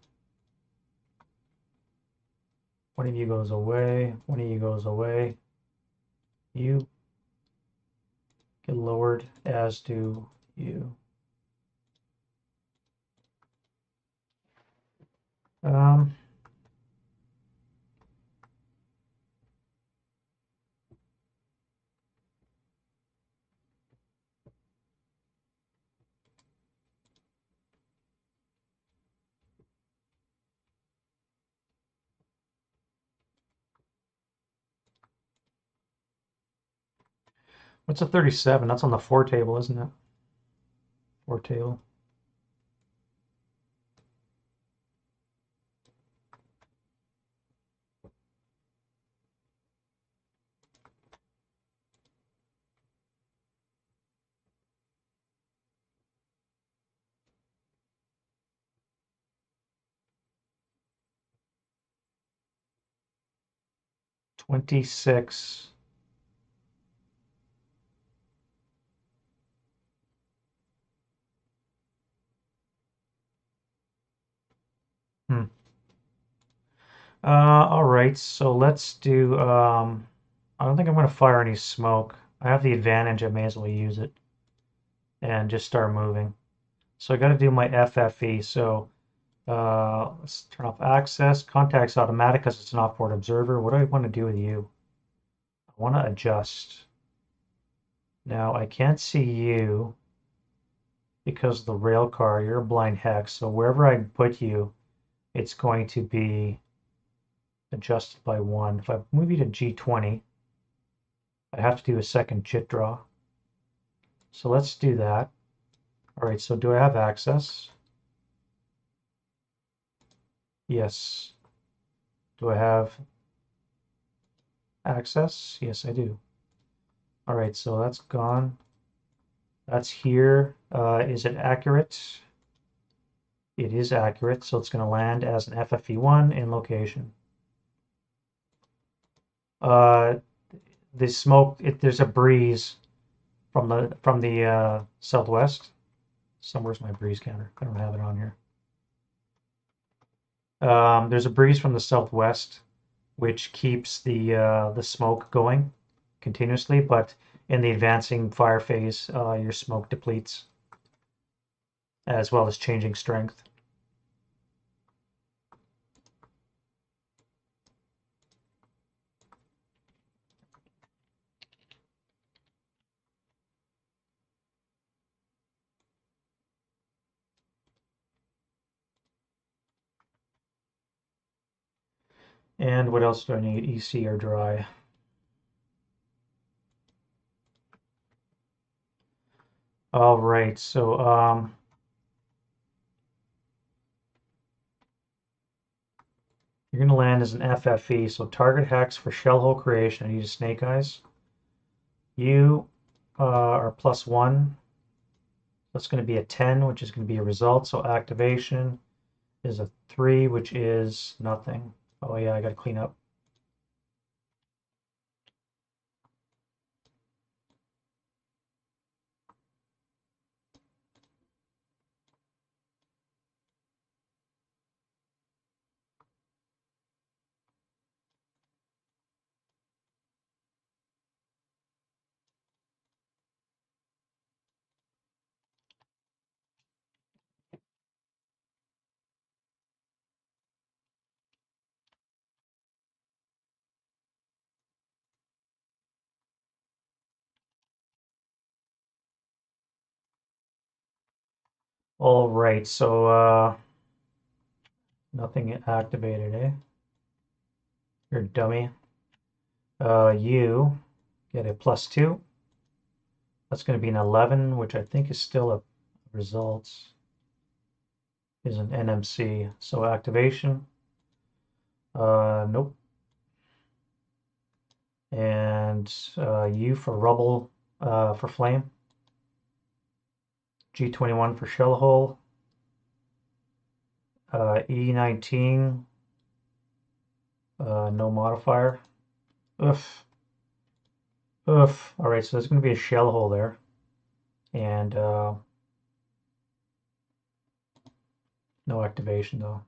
One of you goes away. One of you goes away. You get lowered, as do you. What's a 37? That's on the 4 table, isn't it? 4 table. $26. All right, so let's do, I don't think I'm going to fire any smoke. I have the advantage, I may as well use it and just start moving. So I got to do my FFE. So let's turn off access. Contacts automatic because it's an off-board observer. What do I want to do with you? I want to adjust. Now I can't see you because of the rail car. You're a blind hex. So wherever I put you, it's going to be adjusted by 1. If I move you to G20, I have to do a second chit draw. So let's do that. All right, so do I have access? Yes. Do I have access? Yes, I do. All right, so that's gone. That's here. Is it accurate? It is accurate, so it's going to land as an FFE1 in location. The smoke, there's a breeze from the southwest. Somewhere's my breeze counter? I don't have it on here. There's a breeze from the southwest, which keeps the smoke going continuously, but in the advancing fire phase, your smoke depletes. as well as changing strength. And what else do I need? EC or dry? All right, so you're going to land as an FFE, so target hex for shell hole creation. I need a snake eyes. You are +1. That's going to be a 10, which is going to be a result. So activation is a 3, which is nothing. Oh yeah, I got to clean up. All right, so nothing activated, eh? You're a dummy. You get a +2. That's going to be an 11, which I think is still a result. Is an NMC. So activation. Nope. And U for rubble for flame. G21 for shell hole. E19. No modifier. Oof. Oof. All right, so there's going to be a shell hole there. And no activation though.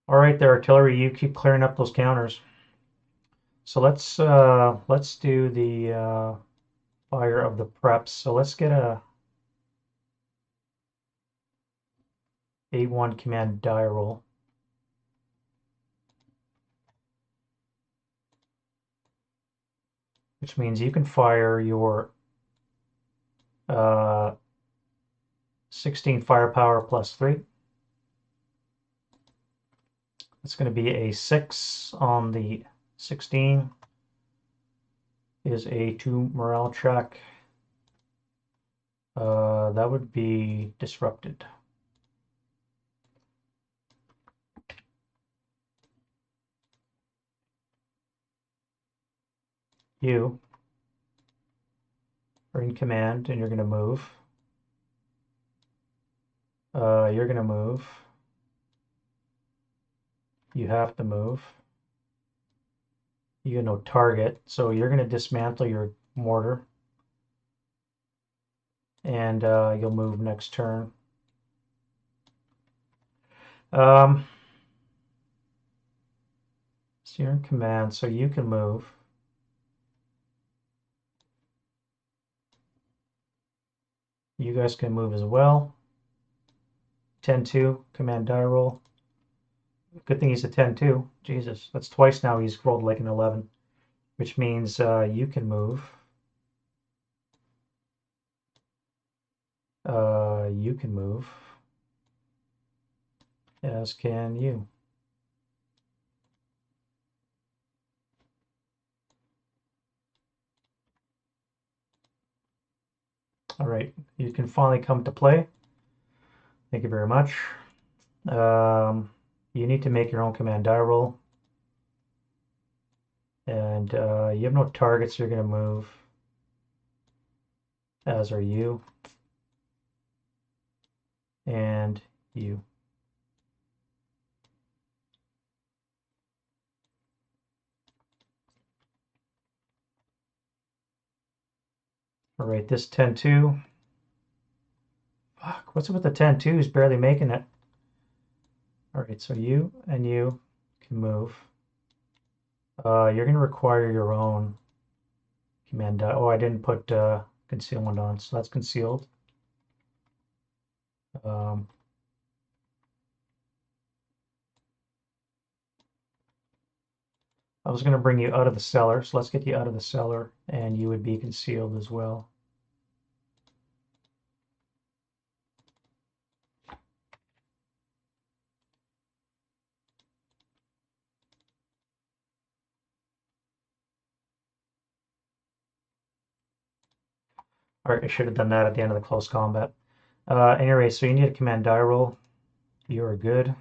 All right, there, artillery. You keep clearing up those counters. So let's do the fire of the preps. So let's get a A1 command die roll. Which means you can fire your 16 firepower +3. It's going to be a 6 on the 16. Is a 2 morale check. That would be disrupted. You are in command and you're going to move. You're going to move. You have to move. You have no target, so you're going to dismantle your mortar. And you'll move next turn. So you're in command, so you can move. You guys can move as well. 10-2, command die roll. Good thing he's a 10-2. Jesus, that's twice now he's rolled like an 11, which means you can move. You can move, as can you. All right, you can finally come to play. Thank you very much. You need to make your own command die roll. And you have no targets you're going to move, as are you. And you. All right, this 10-2 Fuck, what's up with the 10-2? He's barely making it. All right, so you and you can move. You're going to require your own command. Oh, I didn't put concealment on, so that's concealed. Um, I was going to bring you out of the cellar, so let's get you out of the cellar, and you would be concealed as well. All right, I should have done that at the end of the close combat. Anyway, so you need a command die roll. You are good.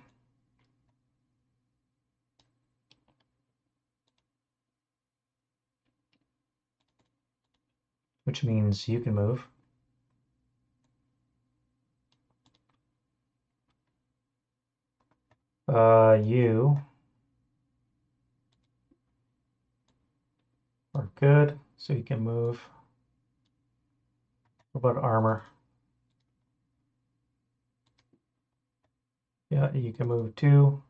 Which means you can move. You are good, so you can move. What about armor? Yeah, you can move too.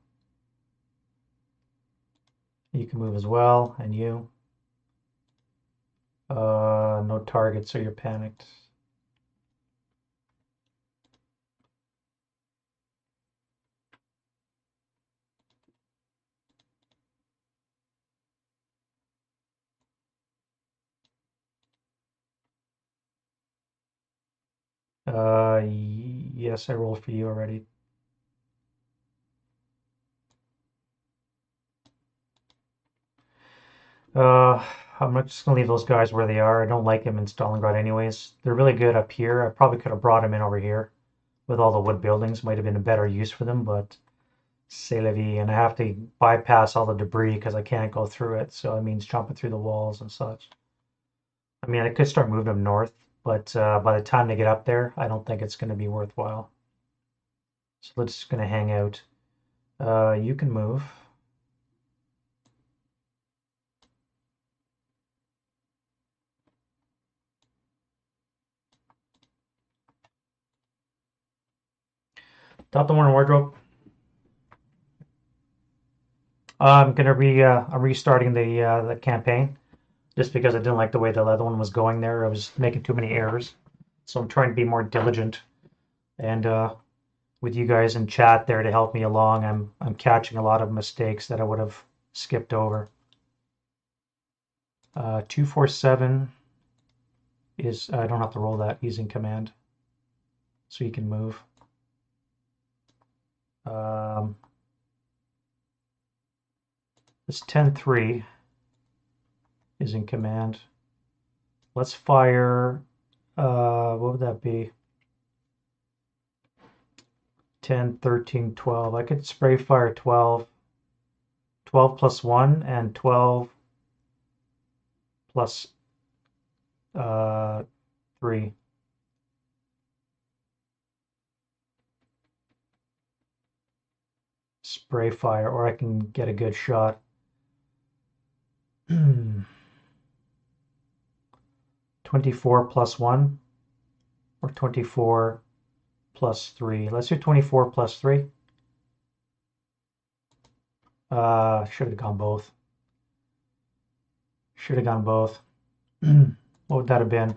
You can move as well, and you. No target, so you're panicked. Yes, I rolled for you already. I'm not just gonna leave those guys where they are. I don't like them in Stalingrad anyways. They're really good up here. I probably could have brought them in over here with all the wood buildings. Might have been a better use for them, but c'est la vie. And I have to bypass all the debris because I can't go through it. So it means jumping through the walls and such. I mean, I could start moving them north, but by the time they get up there, I don't think it's going to be worthwhile. So they're just going to hang out. You can move. Top the Warner wardrobe. I'm restarting the campaign just because I didn't like the way the other one was going there. I was making too many errors, so I'm trying to be more diligent. And with you guys in chat there to help me along, I'm catching a lot of mistakes that I would have skipped over. 247 is I don't have to roll that using command, so you can move. This 10-3 is in command. Let's fire, what would that be? 10, 13, 12. I could spray fire 12. 12 plus 1 and 12 plus 3. Spray fire, or I can get a good shot. 24 plus 1 or 24 plus 3. Let's do 24 plus 3. Should have gone both. Should have gone both. What would that have been?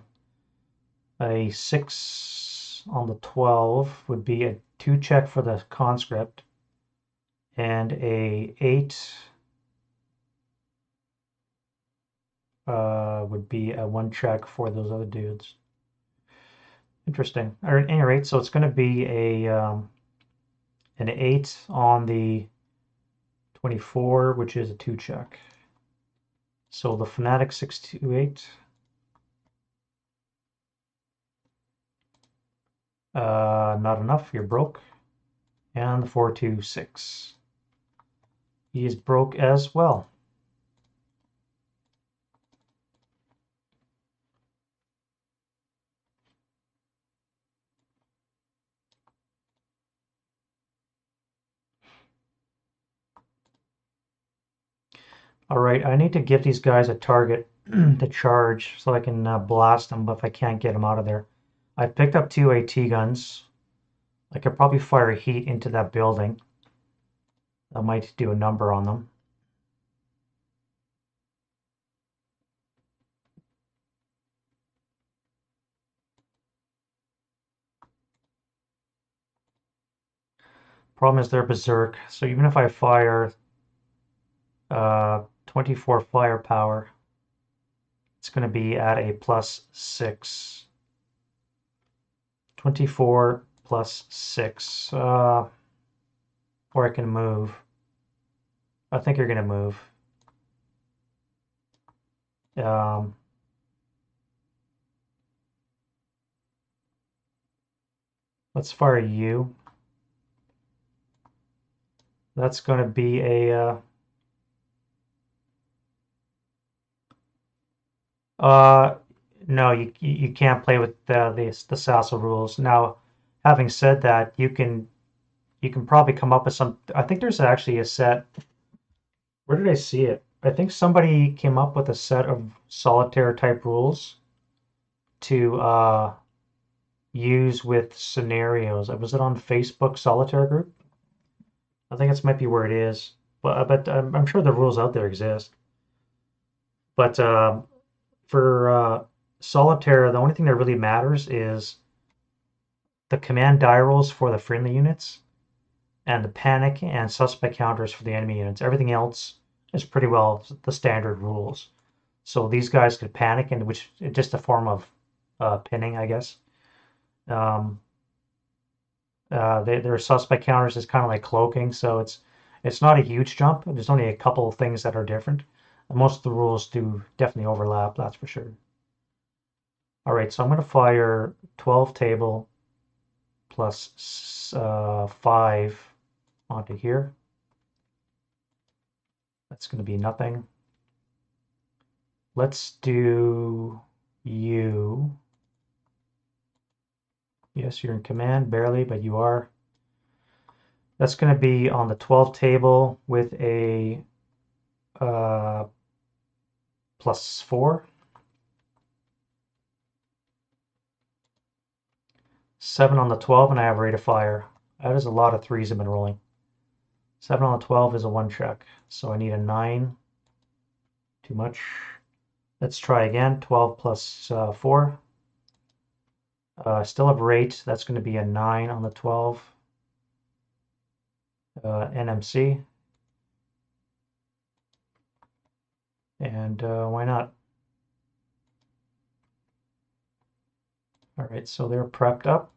A 6 on the 12 would be a 2 check for the conscript, and a 8 would be a 1 check for those other dudes. Interesting. At any rate, so it's going to be an 8 on the 24, which is a 2 check. So the Fanatic 628. Not enough. You're broke. And the 426. He is broke as well. All right, I need to give these guys a target to charge so I can blast them, but if I can't get them out of there. I picked up 2 AT guns. I could probably fire heat into that building. I might do a number on them. Problem is they're berserk, so even if I fire 24 firepower, it's going to be at a +6. 24 +6. Or I can move. I think you're going to move. Let's fire you. That's going to be a no, you can't play with the SASL rules. Now, having said that, you can probably come up with some. I think there's actually a set. Where did I see it? I think somebody came up with a set of solitaire type rules to use with scenarios. Was it on Facebook solitaire group? I think this might be where it is, but I'm sure the rules out there exist. But for solitaire, the only thing that really matters is the command die rolls for the friendly units and the panic and suspect counters for the enemy units. Everything else is pretty well the standard rules. So these guys could panic, and which is just a form of pinning, I guess. Um, their suspect counters is kind of like cloaking, so it's not a huge jump. There's only a couple of things that are different. And most of the rules do definitely overlap, that's for sure. All right, so I'm going to fire 12 table plus 5 onto here. That's going to be nothing. Let's do you. Yes, you're in command, barely, but you are. That's going to be on the 12 table with a +4. 7 on the 12, and I have rate of fire. That is a lot of 3s I've been rolling. 7 on the 12 is a 1 check, so I need a 9. Too much. Let's try again. 12 plus 4. Still have rate. That's going to be a 9 on the 12. NMC. And why not? All right, so they're prepped up.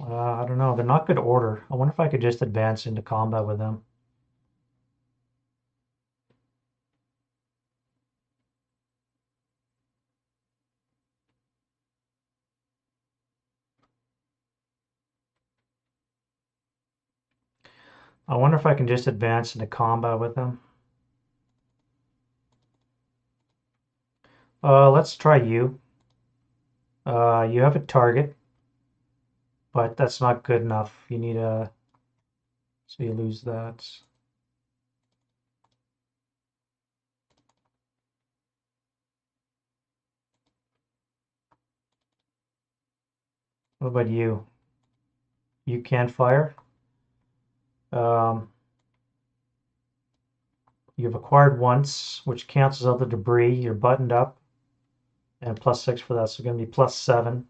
I don't know. They're not good order. I wonder if I could just advance into combat with them. I wonder if I can just advance into combat with them. Let's try you. You have a target, but that's not good enough. You need a... So you lose that. What about you? You can't fire. You've acquired once, which cancels out the debris. You're buttoned up, and +6 for that, so going to be +7.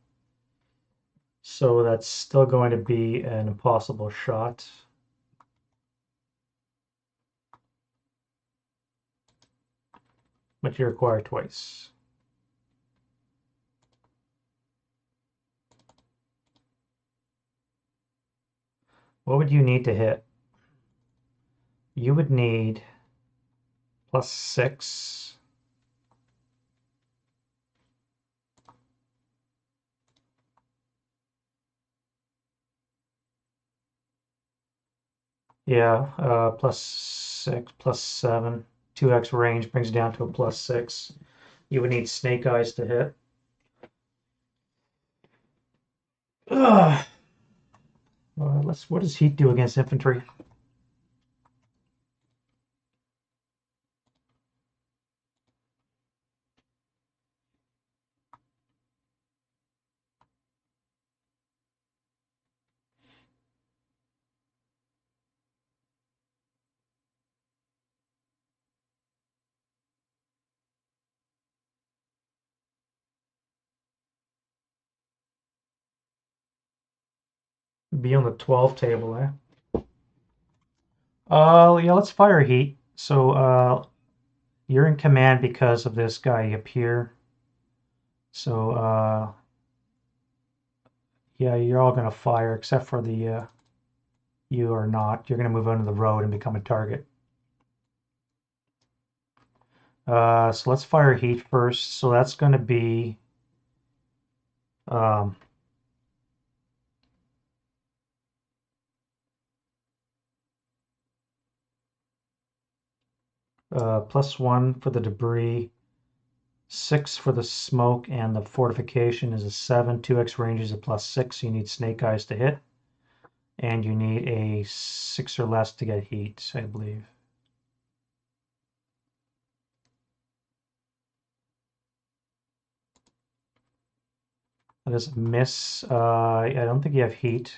So that's still going to be an impossible shot. But you acquire twice. What would you need to hit? You would need +6. Yeah, +6, +7. 2x range brings down to a +6. You would need snake eyes to hit. Ugh. What does heat do against infantry? Be on the 12 table, eh? Yeah, let's fire heat. So, you're in command because of this guy up here. So, yeah, you're all gonna fire except for the, you are not. You're gonna move onto the road and become a target. So let's fire heat first. So that's gonna be, um, +1 for the debris, 6 for the smoke, and the fortification is a 7. 2x range is a +6. So you need snake eyes to hit, and you need a 6 or less to get heat, I believe. That is a miss. I don't think you have heat.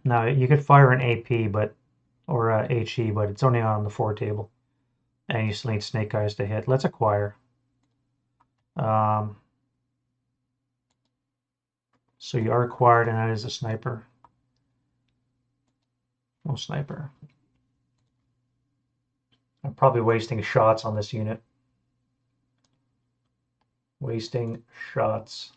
Now you could fire an AP, or a HE, but it's only on the 4 table, and you still need snake eyes to hit. Let's acquire. So you are acquired, and that is a sniper. No sniper. I'm probably wasting shots on this unit. Wasting shots.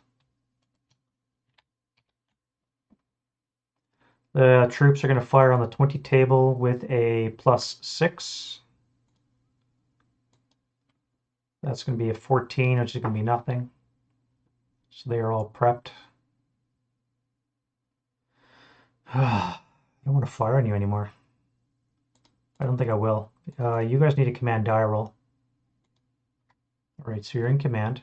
The troops are going to fire on the 20 table with a +6. That's going to be a 14, which is going to be nothing. So they are all prepped. I don't want to fire on you anymore. I don't think I will. You guys need a command die roll. All right, so you're in command.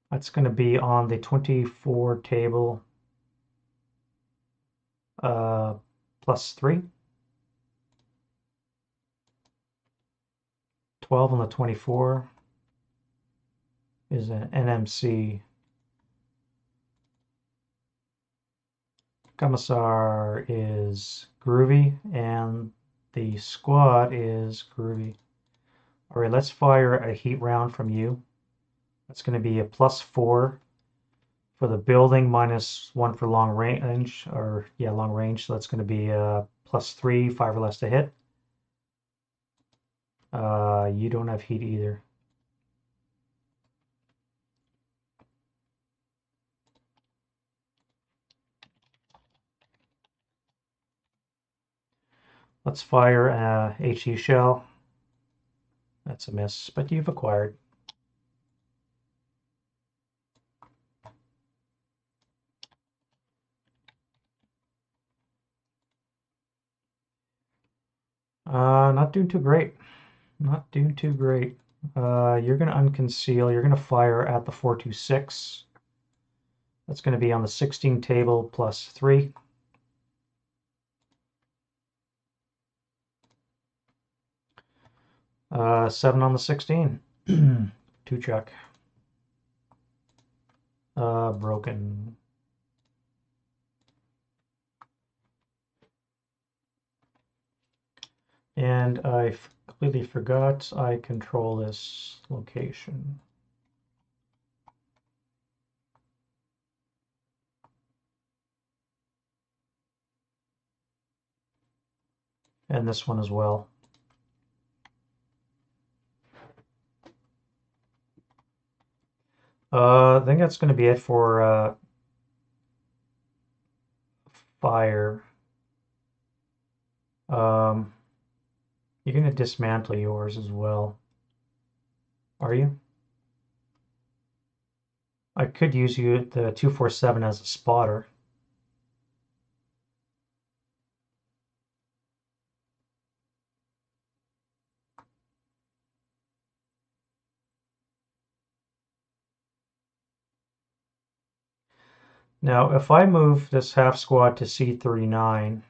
That's going to be on the 24 table, +3. 12 on the 24 is an NMC. Commissar is groovy, and the squad is groovy. All right, let's fire a heat round from you. That's going to be a +4 for the building, -1 for long range, or yeah, long range. So that's going to be a +3, 5 or less to hit. You don't have heat either. Let's fire a HE shell. That's a miss, but you've acquired. Not doing too great. Not doing too great. You're going to unconceal. You're going to fire at the 426. That's going to be on the 16 table +3. Seven on the 16. 2 check. Broken. And I completely forgot I control this location. And this one as well. I think that's going to be it for fire. You're going to dismantle yours as well. Are you? I could use you at the 247 as a spotter. Now, if I move this half squad to C39,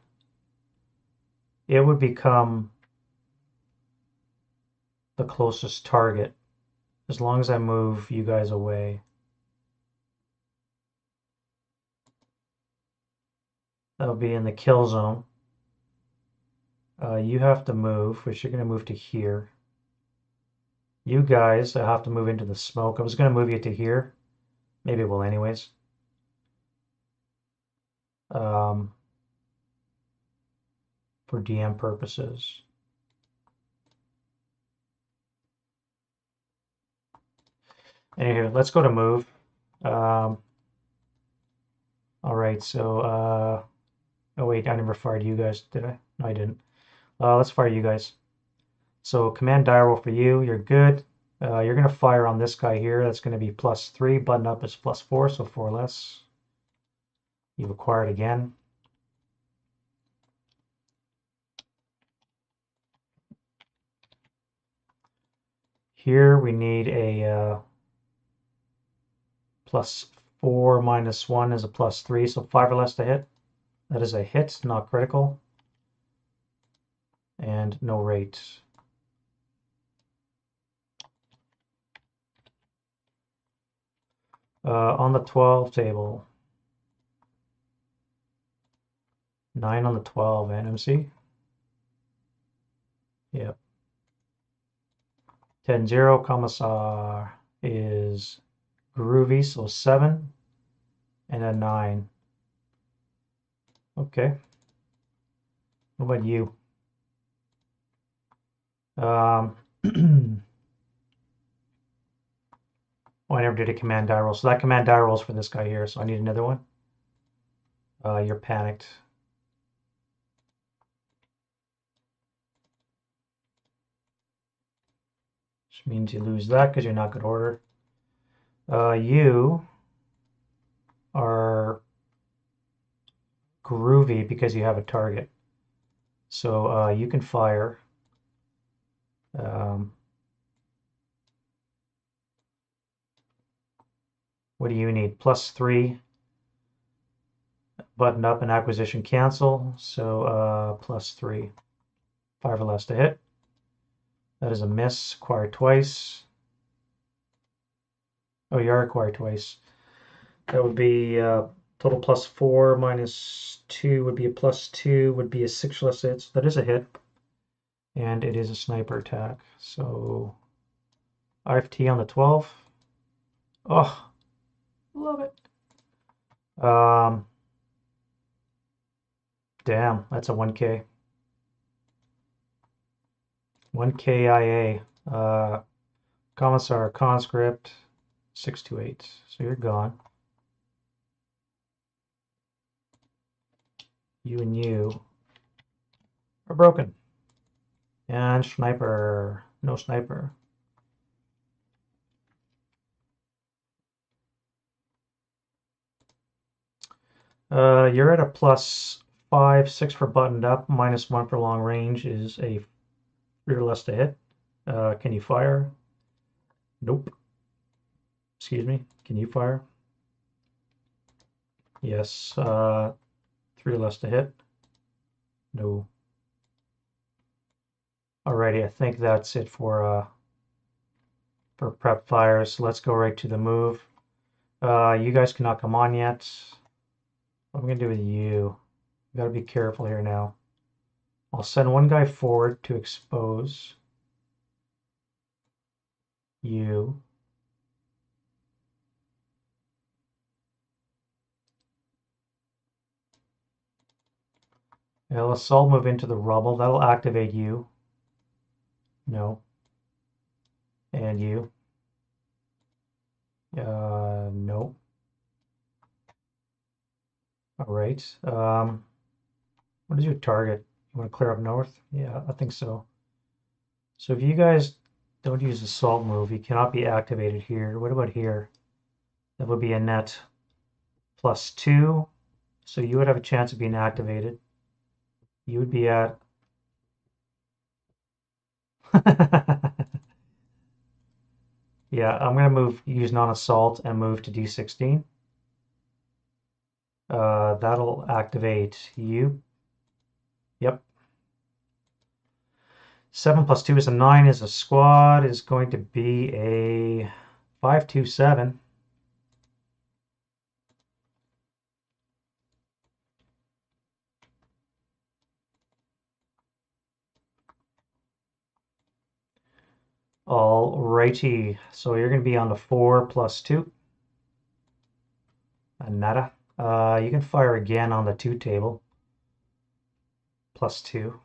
it would become the closest target as long as I move you guys away. That would be in the kill zone. You have to move, which you're going to move to here. You guys have to move into the smoke. I was going to move you to here. Maybe we'll anyways. For DM purposes. Anywho, let's go to move. All right, so oh wait, I never fired you guys, did I? No, I didn't. Let's fire you guys. So command die roll for you, you're good. You're gonna fire on this guy here. That's gonna be +3. Button up is +4, so 4 less. You've acquired again. Here we need a +4 minus 1 is a +3, so 5 or less to hit. That is a hit, not critical. And no rate. On the 12 table. 9 on the 12, NMC. Yep. 10-0, Commissar is groovy, so 7 and a 9. Okay. What about you? Oh, I never did a command die roll. So that command die roll is for this guy here, so I need another one. You're panicked. Which means you lose that because you're not good order. You are groovy because you have a target. So you can fire. What do you need? +3. Button up and acquisition cancel. So +3. 5 or less to hit. That is a miss. Acquire twice. Oh, you are acquired twice. That would be total +4 minus 2 would be a +2, would be a 6 less hit. So that is a hit. And it is a sniper attack. So IFT on the 12. Oh, love it. Damn, that's a 1K. 1K IA. Commissar conscript 628. So you're gone. You and you are broken. And sniper. No sniper. You're at a +5, 6 for buttoned up, -1 for long range is a 3 or less to hit. Can you fire? Nope. Excuse me. Can you fire? Yes. 3 or less to hit. No. Alrighty, I think that's it for prep fires. So let's go right to the move. You guys cannot come on yet. What am I gonna do with you? You gotta be careful here now. I'll send one guy forward to expose you. I'll assault move into the rubble. That'll activate you. No. And you. No. All right. What is your target? You want to clear up north? Yeah, I think so. So if you guys don't use the assault move, you cannot be activated here. What about here? That would be a net +2. So you would have a chance of being activated. You would be at yeah, I'm gonna use non-assault and move to D16. That'll activate you. Yep. 7 plus 2 is a 9, is a squad, is going to be a 527. Alrighty, so you're going to be on the 4 plus 2. Nada. You can fire again on the 2 table. Plus 2.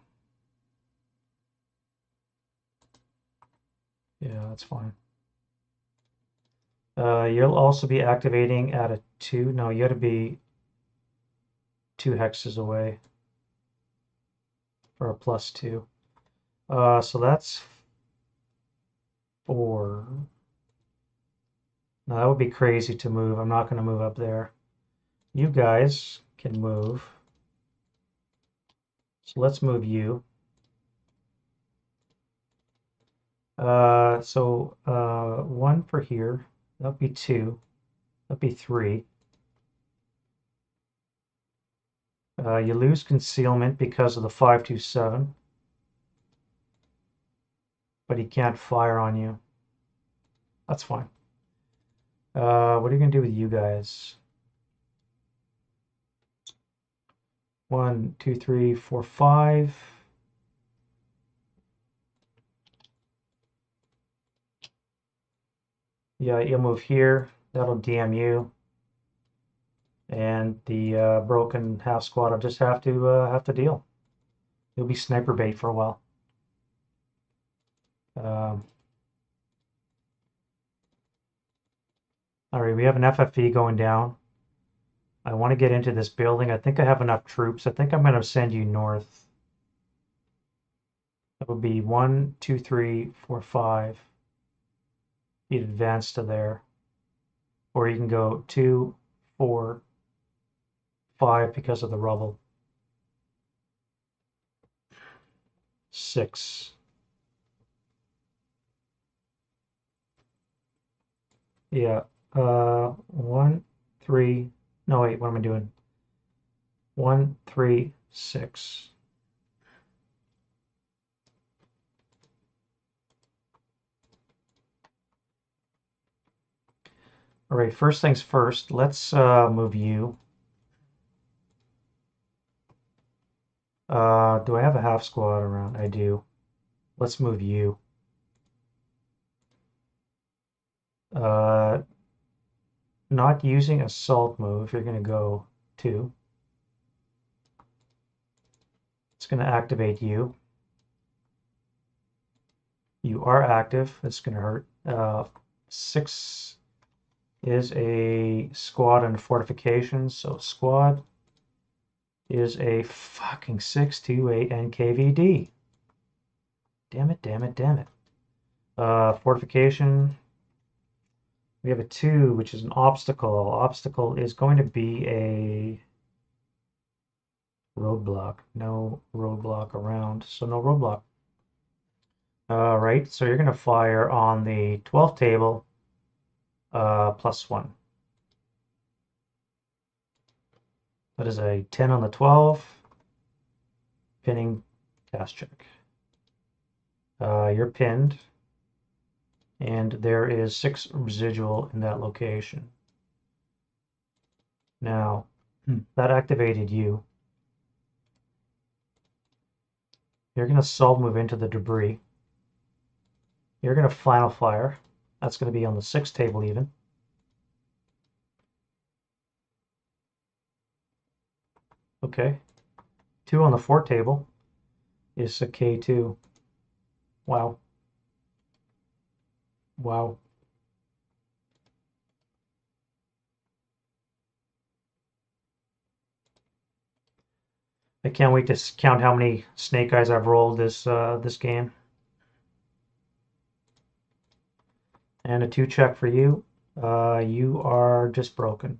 Yeah, that's fine. You'll also be activating at a 2. No, you got to be 2 hexes away for a plus 2. So that's 4. Now that would be crazy to move. I'm not going to move up there. You guys can move. So let's move you. So 1 for here. That'd be 2. That'd be 3. You lose concealment because of the 527. But he can't fire on you. That's fine. What are you going to do with you guys? 1, 2, 3, 4, 5. Yeah, you'll move here. That'll DM you. And the broken half squad will just have to deal. You'll be sniper bait for a while. All right, we have an FFE going down. I want to get into this building. I think I have enough troops. I think I'm going to send you north. That would be 1, 2, 3, 4, 5. You'd advance to there. Or you can go 2, 4, 5 because of the rubble. 6. Yeah. 1, 3. No, wait, what am I doing? 1, 3, 6. All right, first things first, let's move you. Do I have a half squad around? I do. Let's move you. Not using assault move, you're going to go 2. It's going to activate you. You are active. It's going to hurt. 6 is a squad and fortifications, so squad is a fucking 628 NKVD. Damn it, damn it, damn it. Fortification. We have a 2, which is an obstacle. Obstacle is going to be a roadblock. No roadblock around, so no roadblock. Right, so you're going to fire on the 12th table, plus 1. That is a 10 on the 12. Pinning cast check. You're pinned, and there is 6 residual in that location. Now, that activated you. You're going to salt move into the debris. You're going to final fire. That's going to be on the 6th table even. Okay. 2 on the 4th table is a K2. Wow. Wow. I can't wait to count how many snake eyes I've rolled this game. And a 2 check for you. You are just broken.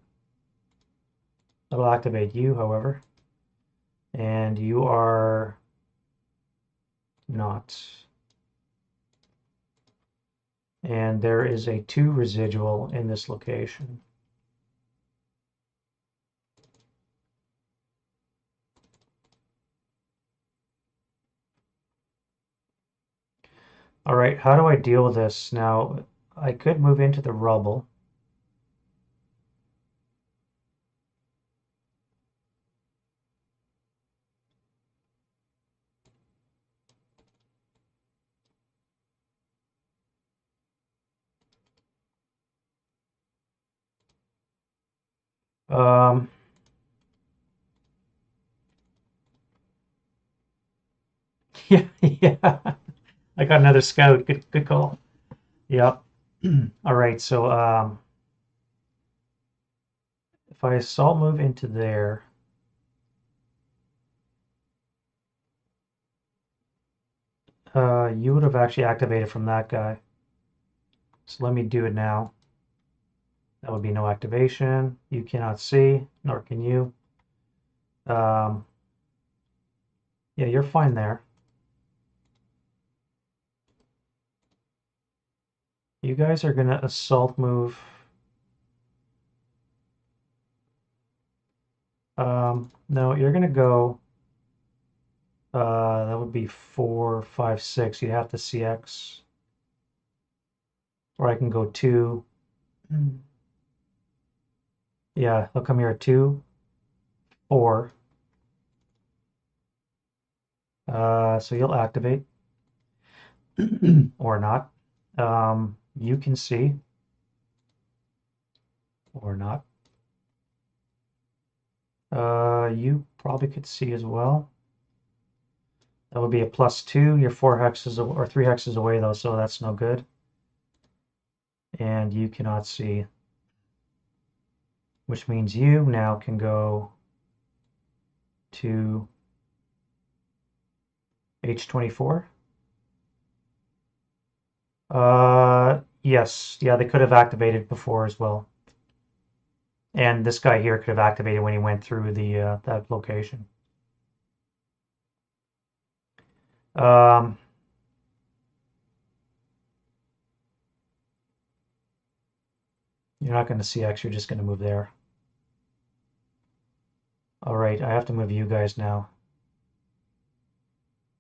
That'll activate you, however. And you are not. And there is a 2 residual in this location. All right, how do I deal with this? Now, I could move into the rubble. Um, yeah, yeah. I got another scout. Good call. Yep. All right, so if I assault move into there, you would have actually activated from that guy. So let me do it now. That would be no activation. You cannot see, nor can you. Um, yeah, you're fine there. You guys are gonna assault move. No, you're gonna go. That would be 4, 5, 6. You have to CX, or I can go 2. Yeah, they'll come here at 2, 4. So you'll activate or not. You can see or not. You probably could see as well. That would be a +2. You're 4 hexes or 3 hexes away though, so that's no good. And you cannot see, which means you now can go to H24. Yes, yeah, they could have activated before as well. And this guy here could have activated when he went through the that location. Um, you're not going to CX, you're just going to move there. All right, I have to move you guys now.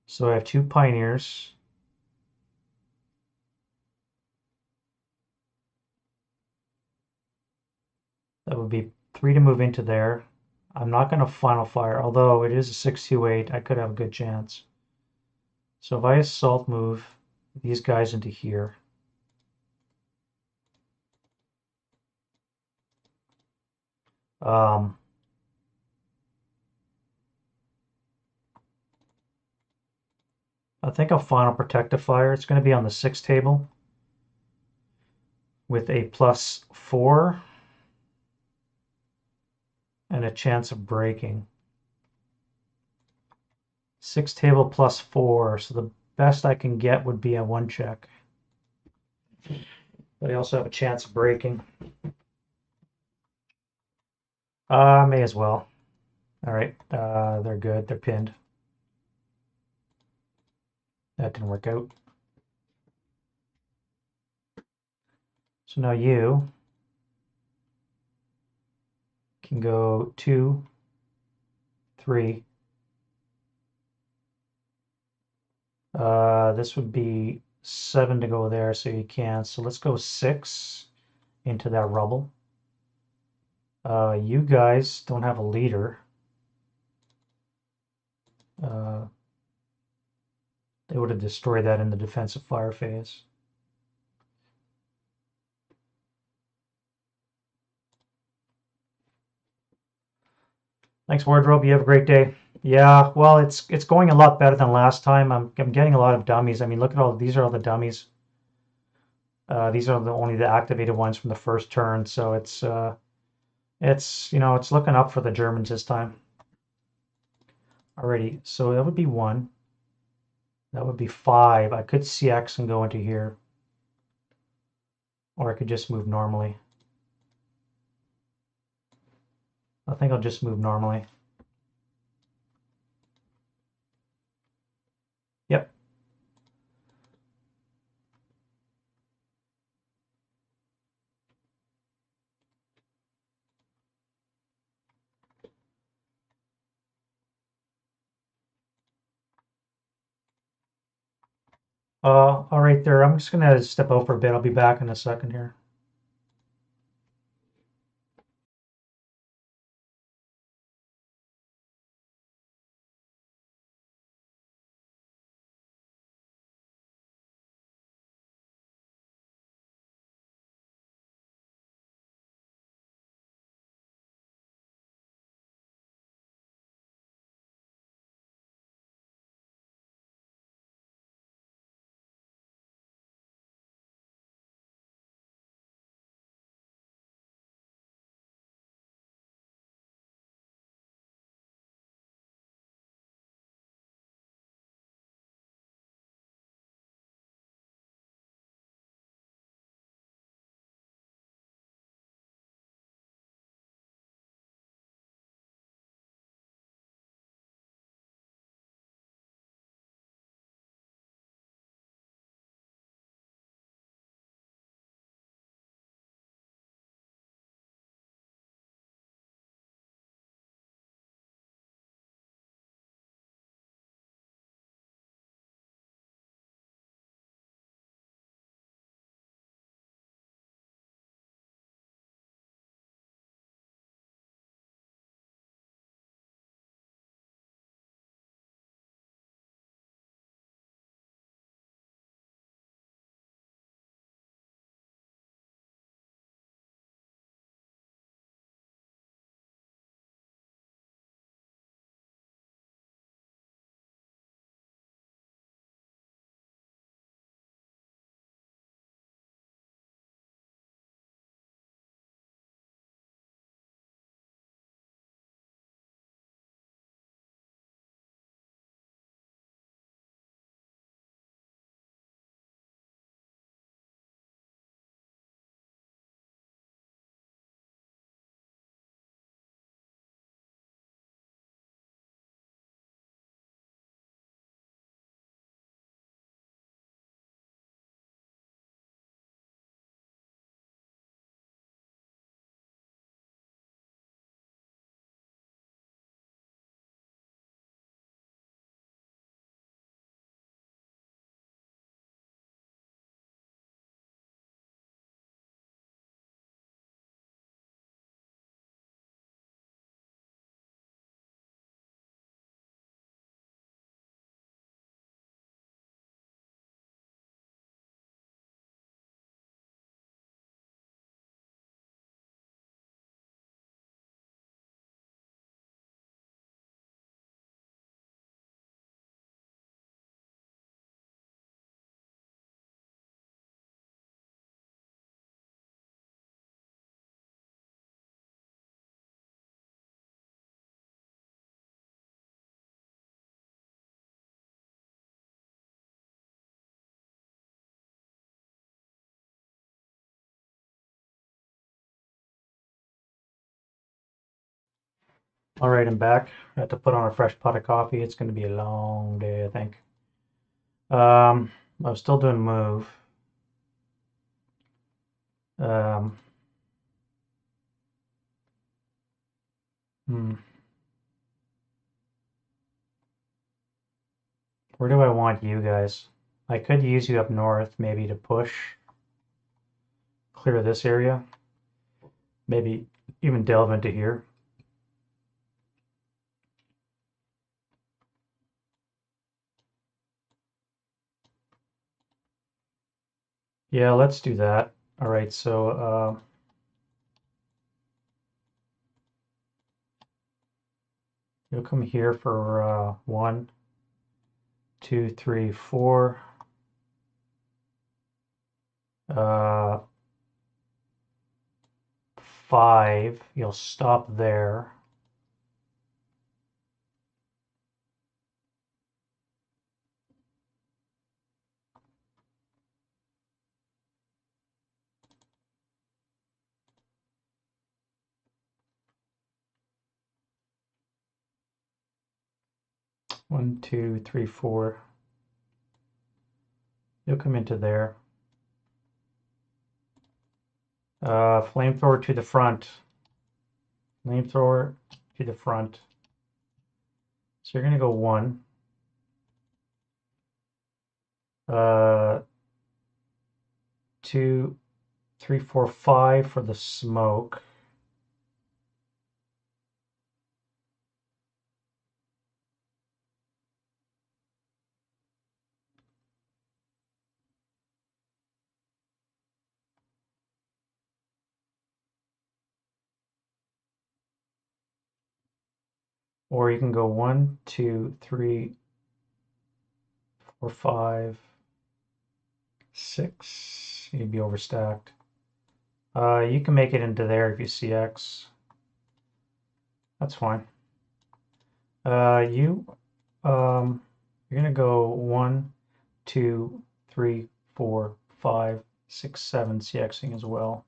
So I have 2 pioneers. That would be 3 to move into there. I'm not going to final fire, although it is a 628. I could have a good chance. So if I assault move these guys into here, um, I think I'll final protective fire. It's going to be on the 6 table with a +4 and a chance of breaking. 6 table +4, so the best I can get would be a 1 check. But I also have a chance of breaking. May as well. All right, they're good. They're pinned. That didn't work out. So now you can go 2, 3. This would be 7 to go there, so you can't. So let's go 6 into that rubble. You guys don't have a leader. Uh, they would have destroyed that in the defensive fire phase. Thanks, Wardrobe. You have a great day. Yeah, well, it's going a lot better than last time. I'm getting a lot of dummies. I mean, look at all these are all the dummies. These are only the activated ones from the first turn, so it's it's looking up for the Germans this time. Alrighty, so that would be 1. That would be 5. I could CX and go into here, or I could just move normally. I think I'll just move normally. Yep. All right there. I'm just gonna step out for a bit. I'll be back in a second here. All right, I'm back. I have to put on a fresh pot of coffee. It's gonna be a long day, I think. I was still doing move. Um, hmm, where do I want you guys? I could use you up north, maybe to push, clear this area, maybe even delve into here. Yeah, let's do that. All right, so you'll come here for 1, 2, 3, 4. 5. You'll stop there. One, 2, 3, 4. You'll come into there. Flamethrower to the front. Flamethrower to the front. So you're going to go 1. 2, 3, 4, 5 for the smoke. Or you can go 1, 2, 3, 4, 5, 6. You'd be overstacked. You can make it into there if you see X. That's fine. You're gonna go 1, 2, 3, 4, 5, 6, 7 CXing as well.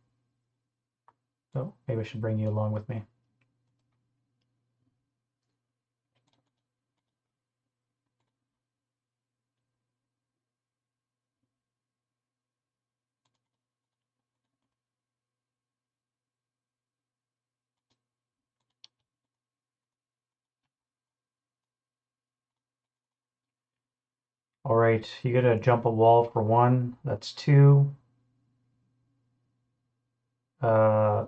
So maybe I should bring you along with me. All right, you gotta jump a wall for 1. That's 2. That's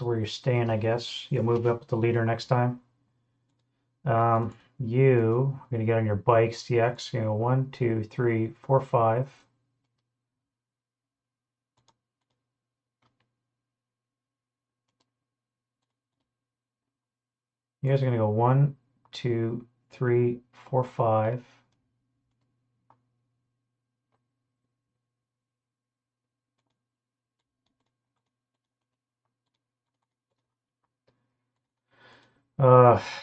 where you're staying, I guess. You'll move up the leader next time. You're gonna get on your bike, CX. You know, 1, 2, 3, 4, 5. You guys are gonna go 1, 2, 3, 4, 5.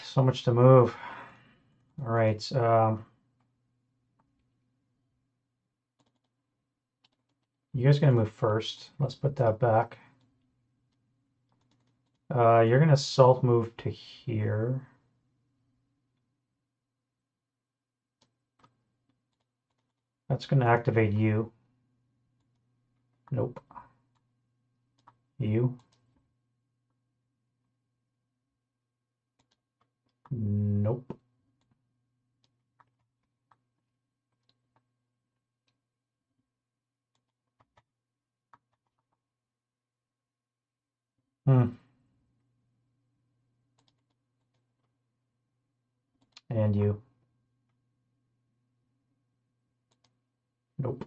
So much to move. All right. You guys are gonna move first. Let's put that back. You're gonna salt move to here. That's gonna activate you. Nope. You. Nope. Hmm. And you. Nope.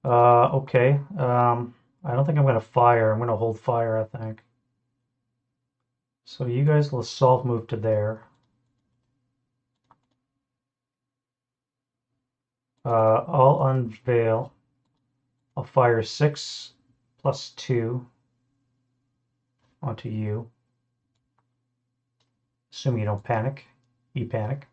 Okay. I don't think I'm gonna fire. I'm gonna hold fire, I think. So you guys will salt move to there. I'll unveil. I'll fire 6 plus 2 onto you. Assuming you don't panic. You panic.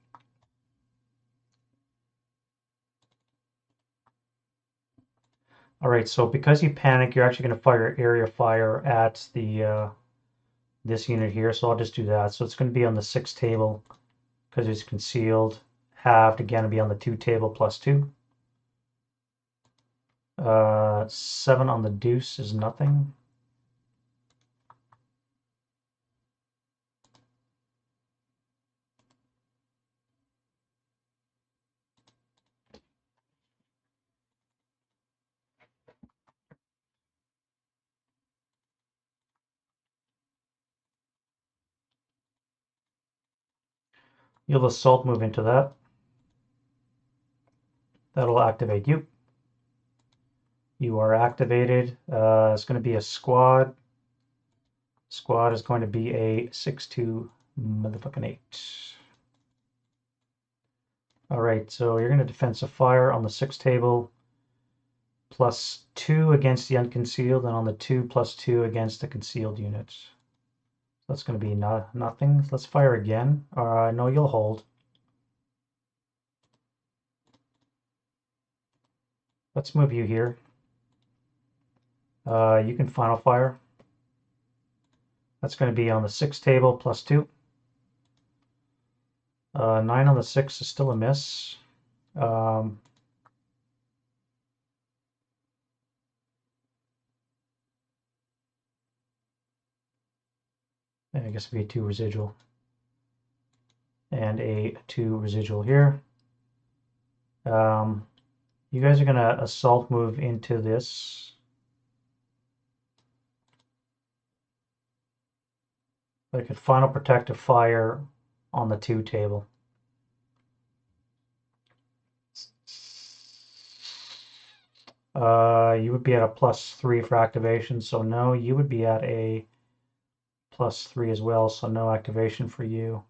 All right, so because you panic, you're actually going to fire area fire at the this unit here. So I'll just do that. So it's going to be on the 6 table because it's concealed. Halved again to be on the 2 table plus 2. 7 on the deuce is nothing. You'll assault move into that. That'll activate you. You are activated. It's going to be a squad. Squad is going to be a 6-2 motherfucking 8. All right, so you're going to defensive fire on the 6 table, plus 2 against the unconcealed, and on the 2 plus 2 against the concealed units. That's going to be nothing. Let's fire again. No, you'll hold. Let's move you here. You can final fire. That's going to be on the 6 table plus 2. 9 on the 6 is still a miss. And I guess it'd be a 2 residual. And a 2 residual here. You guys are gonna assault move into this. Like a final protective fire on the 2 table. You would be at a +3 for activation, so no, you would be at a +3 as well, so no activation for you.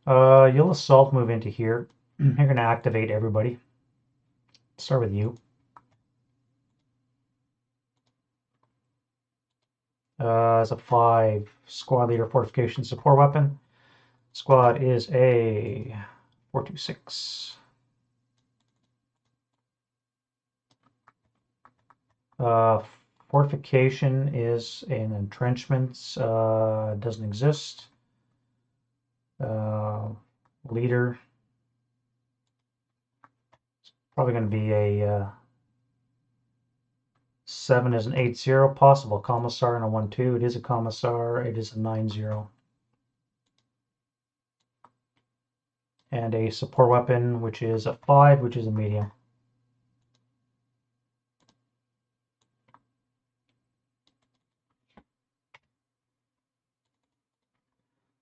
You'll assault move into here. You're going to activate everybody. Start with you. As a 5, squad leader fortification support weapon. Squad is a 426. Uh, Fortification is an entrenchment. Doesn't exist. Leader. Probably going to be a 7 is an 8-0 possible. Commissar and a 1-2. It is a Commissar. It is a 9-0. And a support weapon, which is a 5, which is a medium.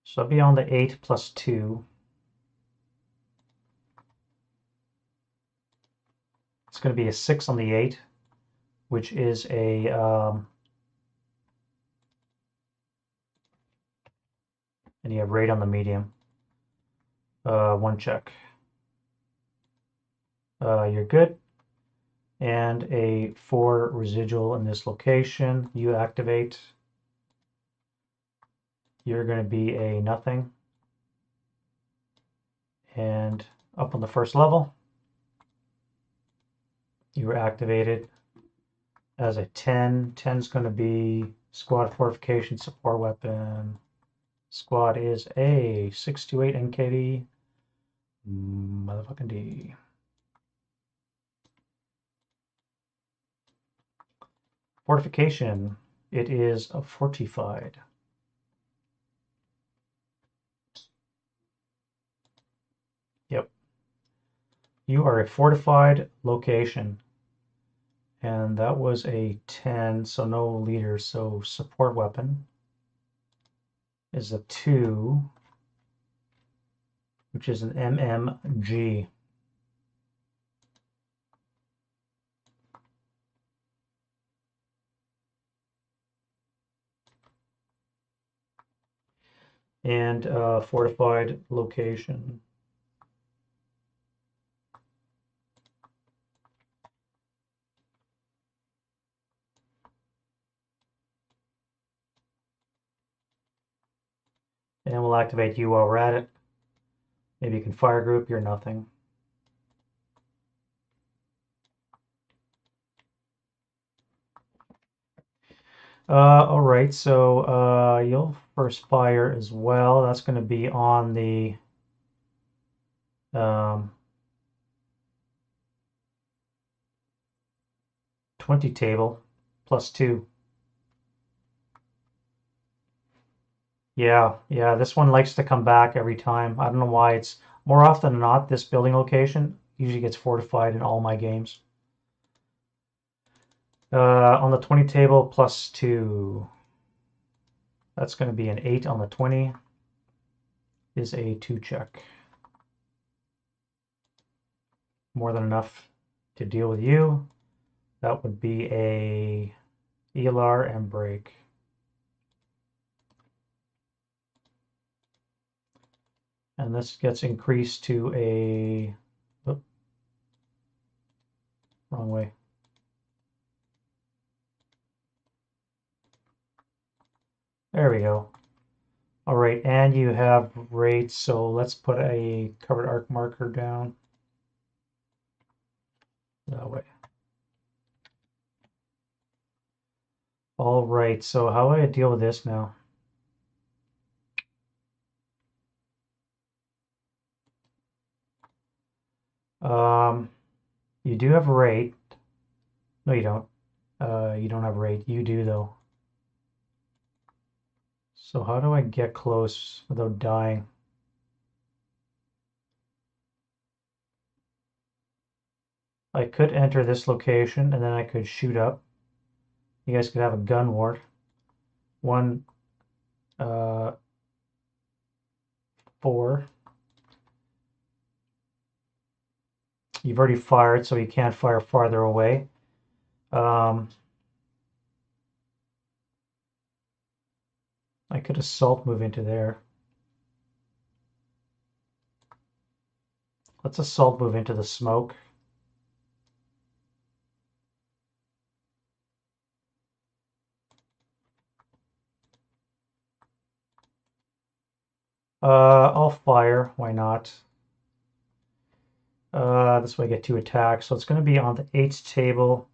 So I'll be on the 8 +2. It's going to be a 6 on the 8, which is a and you have raid on the medium. 1 check. You're good. And a 4 residual in this location. You activate. You're going to be a nothing. And up on the first level, you were activated as a 10. 10 is going to be squad fortification support weapon. Squad is a 628 NKD. Motherfucking D. Fortification. It is a fortified. Yep. You are a fortified location. And that was a 10, so no leader. So support weapon is a 2, which is an MMG. And fortified location. And we'll activate you while we're at it. Maybe you can fire group, you're nothing. All right, so you'll first fire as well. That's going to be on the 20 table, +2. Yeah, this one likes to come back every time. I don't know why. It's more often than not, this building location usually gets fortified in all my games. On the 20 table, +2. That's going to be an 8 on the 20. Is a 2 check. More than enough to deal with you. That would be a ELR and break. And this gets increased to a, oh, wrong way. There we go. All right, and you have rates, so let's put a covered arc marker down. That way. All right, so how do I deal with this now? You do have a rate. No, you don't. You don't have raid. You do, though. So how do I get close without dying? I could enter this location, and then I could shoot up. You guys could have a gun ward. One, 4. You've already fired, so you can't fire farther away. I could assault move into there. Let's assault move into the smoke. I'll fire. Why not? This way I get 2 attacks. So it's going to be on the 8th table.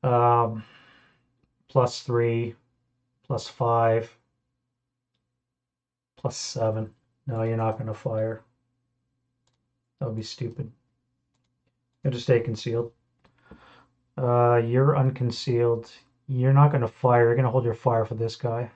+3, +5, +7. No, you're not going to fire. That would be stupid. You have to stay concealed. You're unconcealed. You're not going to fire. You're going to hold your fire for this guy.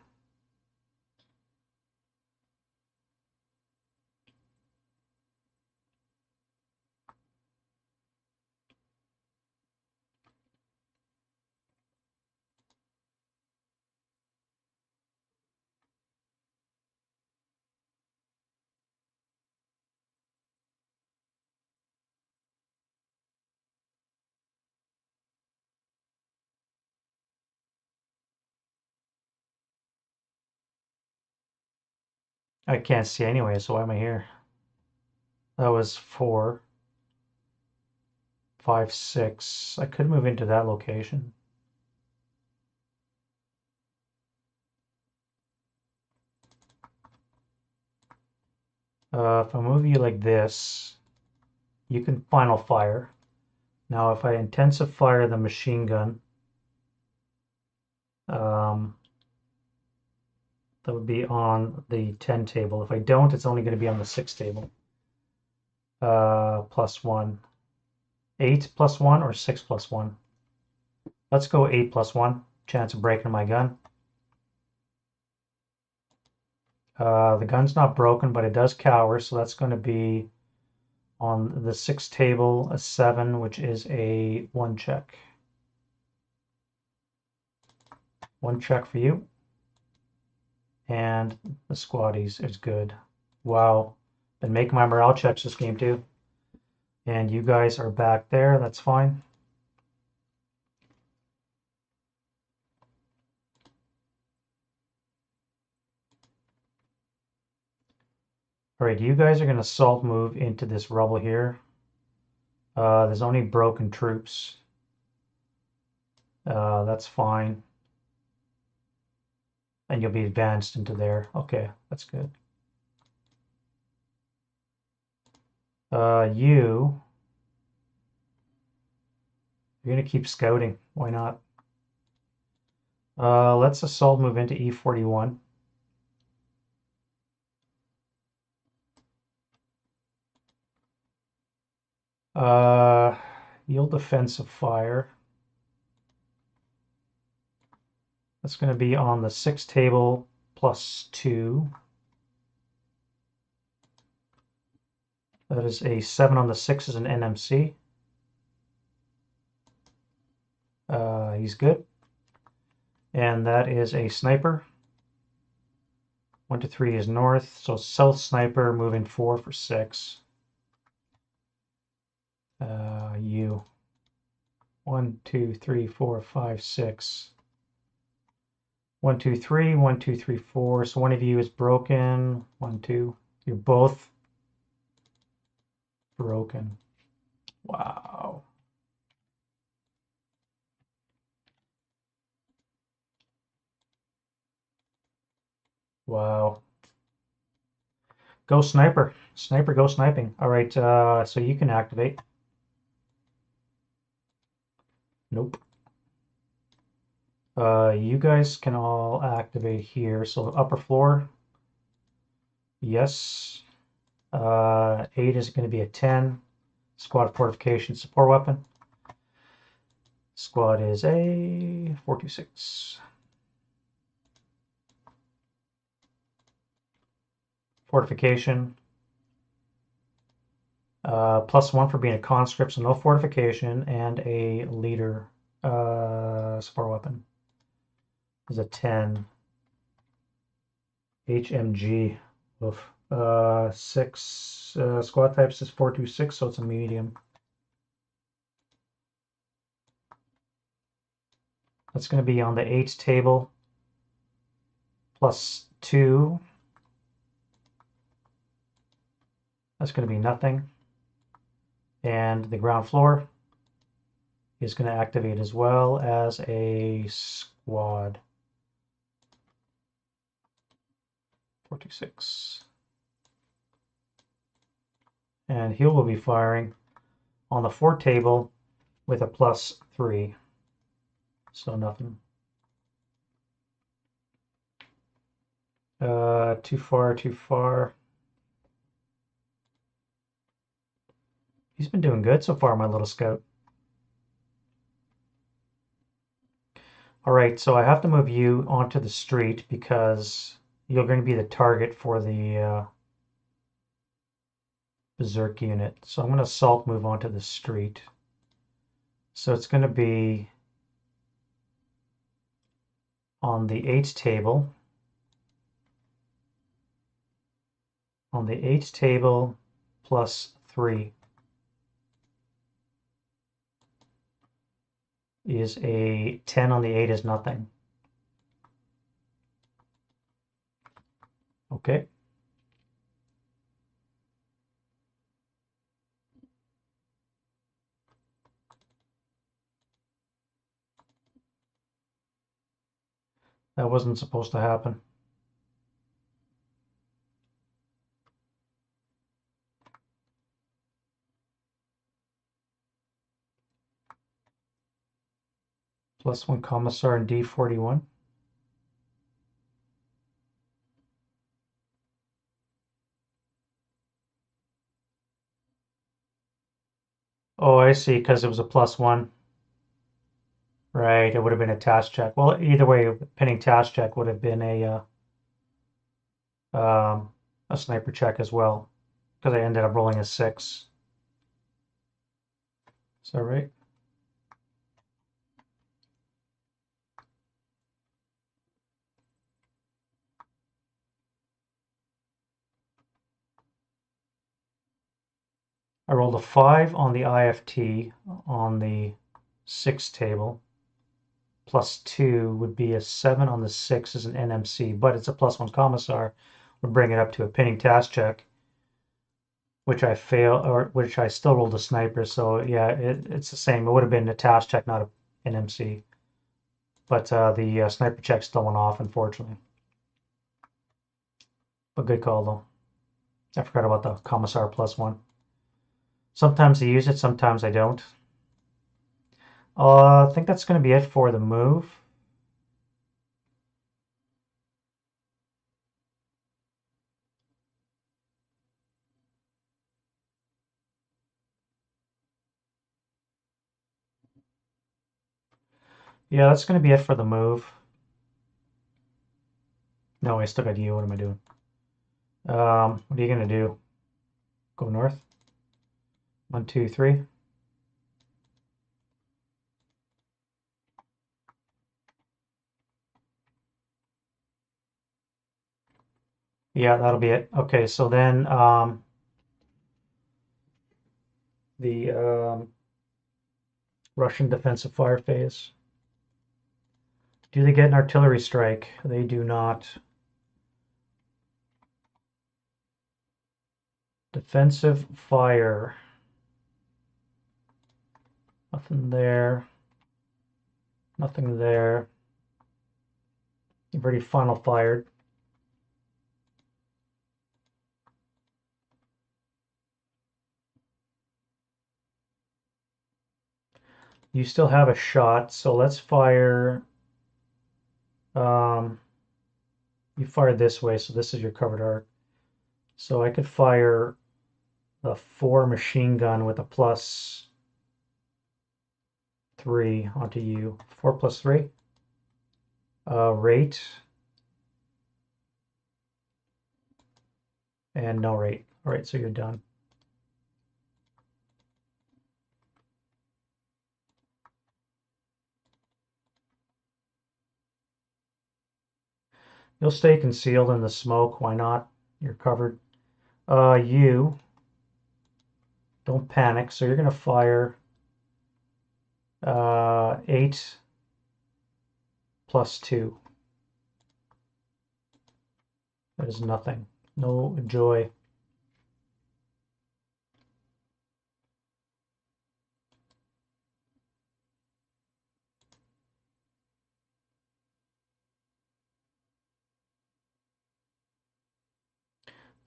I can't see anyway, so why am I here? That was 4, 5, 6. I could move into that location. If I move you like this, you can final fire. Now, if I intensify the machine gun, that would be on the 10 table. If I don't, it's only going to be on the 6 table. +1. 8 +1 or 6 +1? Let's go 8 +1. Chance of breaking my gun. The gun's not broken, but it does cower, so that's going to be on the 6 table, a 7, which is a 1 check. 1 check for you. And the squaddies is good. Wow. Been making my morale checks this game too. And you guys are back there. That's fine. All right, you guys are going to assault move into this rubble here. There's only broken troops. That's fine. And you'll be advanced into there. Okay, that's good. You're going to keep scouting. Why not? Let's assault move into E41. Yield defensive fire. That's going to be on the 6 table +2. That is a 7 on the 6 is an NMC. He's good. And that is a sniper. 1 to 3 is north. So south sniper moving 4 for 6. You. 1, 2, 3, 4, 5, 6. 1, 2, 3, 1, 2, 3, 4. So one of you is broken. 1, 2. You're both broken. Wow. Wow. Go sniper. Sniper, go sniping. All right, so you can activate. Nope. You guys can all activate here. So upper floor. Yes. 8 is going to be a 10. Squad fortification support weapon. Squad is a 426. Fortification. +1 for being a conscript, so no fortification, and a leader support weapon is a 10. HMG. Oof. 6 squad types is 426, so it's a medium. That's going to be on the 8 table. +2. That's going to be nothing. And the ground floor is going to activate as well as a squad. 426. And he will be firing on the 4 table with a +3. So nothing. Too far, too far. He's been doing good so far, my little scout. All right, so I have to move you onto the street because you're going to be the target for the Berserk unit. So I'm going to assault move onto the street. So it's going to be on the 8 table. On the 8 table +3 is a 10 on the 8 is nothing. Okay. That wasn't supposed to happen. +1 commissar and D41. Oh, I see, because it was a +1. Right, it would have been a task check. Well, either way, pinning task check would have been a sniper check as well, because I ended up rolling a 6. Is that right? I rolled a 5 on the IFT on the 6 table. +2 would be a 7 on the 6 as an NMC, but it's a +1 commissar. Would bring it up to a pinning task check, which I fail, or which I still rolled a sniper. So yeah, it's the same. It would have been a task check, not an NMC. But the sniper check still went off, unfortunately. But good call, though. I forgot about the commissar +1. Sometimes I use it, sometimes I don't. I think that's going to be it for the move. Yeah, that's going to be it for the move. No, I still got you. What am I doing? What are you going to do? Go north? 1, 2, 3. Yeah, that'll be it. Okay, so then the Russian defensive fire phase. Do they get an artillery strike? They do not. Defensive fire. Nothing there. Nothing there. You've already final fired. You still have a shot, so let's fire. You fired this way, so this is your covered arc. So I could fire the 4 machine gun with a 3 onto you. 4 plus 3. Rate. And no rate. All right, so you're done. You'll stay concealed in the smoke. Why not? You're covered. You don't panic. So you're going to fire 8 plus 2. That is nothing. No joy.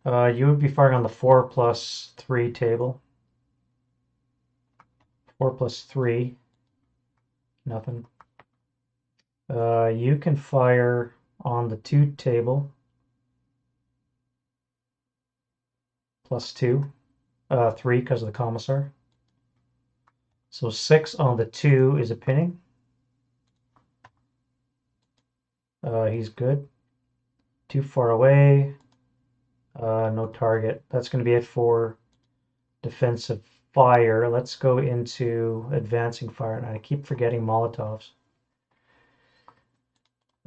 You would be firing on the 4 plus 3 table. 4 plus 3. Nothing. You can fire on the 2 table. Plus 2. 3 because of the commissar. So 6 on the 2 is a pinning. He's good. Too far away. No target. That's going to be it for defensive fire. Let's go into advancing fire. And I keep forgetting Molotovs.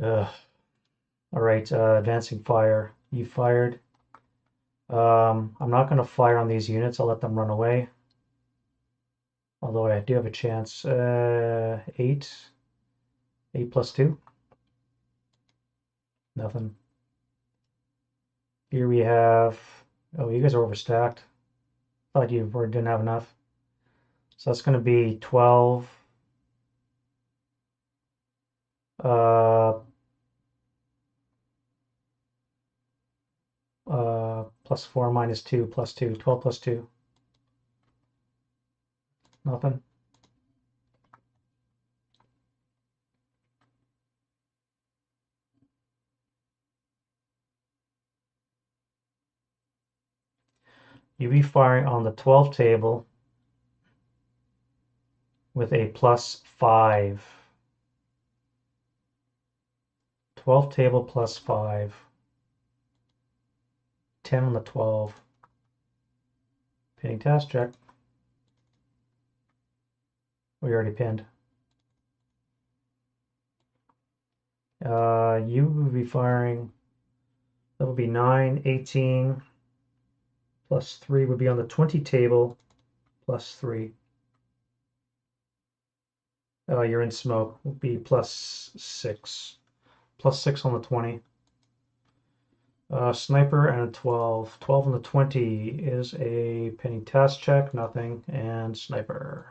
All right, advancing fire. You fired. I'm not going to fire on these units. I'll let them run away. Although I do have a chance. 8. 8 plus 2. Nothing. Here we have... Oh, you guys are overstacked. Thought you didn't have enough. So that's going to be 12. Plus 4 minus 2 plus 2. 12 plus 2. Nothing. You be firing on the 12 table with a plus 5. 12 table plus 5. 10 on the 12. Pinning task check. We already pinned. You would be firing, that would be 9, 18, plus 3 would be on the 20 table, plus 3. You're in smoke, would be plus 6. Plus 6 on the 20. Sniper and a 12. 12 on the 20 is a pinning task check, nothing, and sniper.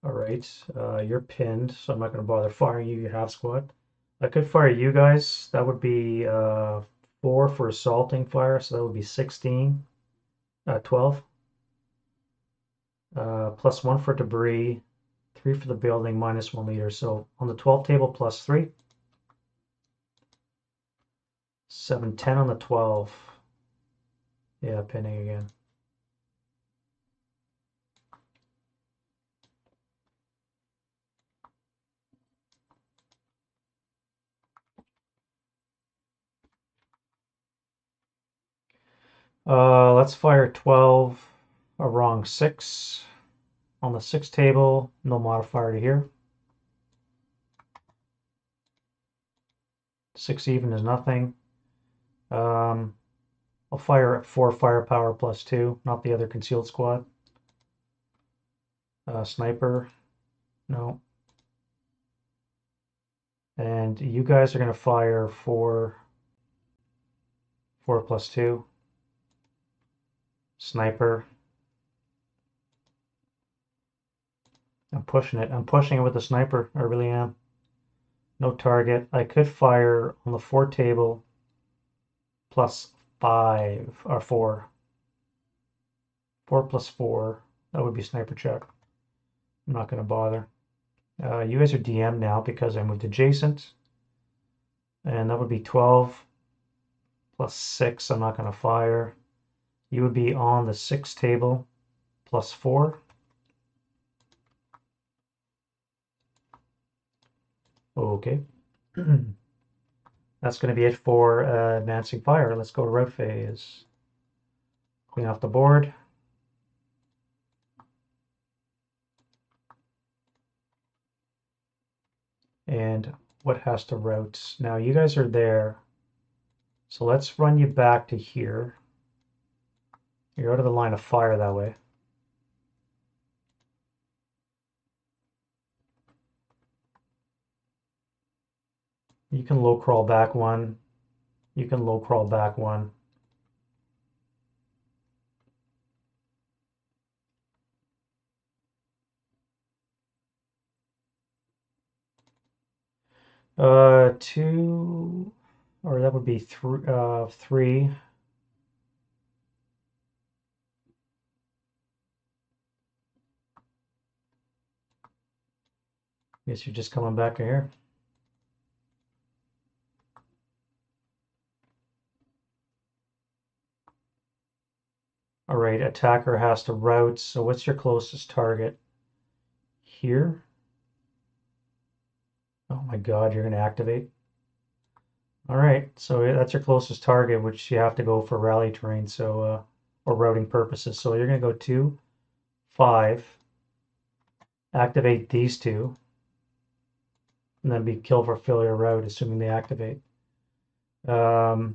All right, you're pinned, so I'm not going to bother firing you, you half squad. I could fire you guys. That would be 4 for assaulting fire, so that would be 16. 12. Plus 1 for debris, 3 for the building, minus 1 meter. So on the 12 table, plus 3. 7, 10 on the 12. Yeah, pinning again. Let's fire 12, a wrong 6. On the 6 table, no modifier to here. 6 even is nothing. I'll fire at 4 firepower plus 2, not the other concealed squad. Sniper, no. And you guys are going to fire 4 plus 2. Sniper. I'm pushing it. I'm pushing it with the sniper. I really am. No target. I could fire on the 4 table plus 5 or 4. 4 plus 4. That would be sniper check. I'm not going to bother. You guys are DM now because I moved adjacent. And that would be 12 plus 6. I'm not going to fire. You would be on the 6 table plus 4. Okay. That's going to be it for advancing fire. Let's go to route phase. Clean off the board. And what has to route? Now you guys are there. So let's run you back to here. You're out of the line of fire that way. You can low crawl back one. You can low crawl back one. Two, or that would be three. Guess you're just coming back here. All right, attacker has to route. So what's your closest target? Here? Oh my God, you're going to activate. All right, so that's your closest target, which you have to go for rally terrain, so or routing purposes. So you're going to go 2, 5, activate these two, and then be kill for failure route, assuming they activate. So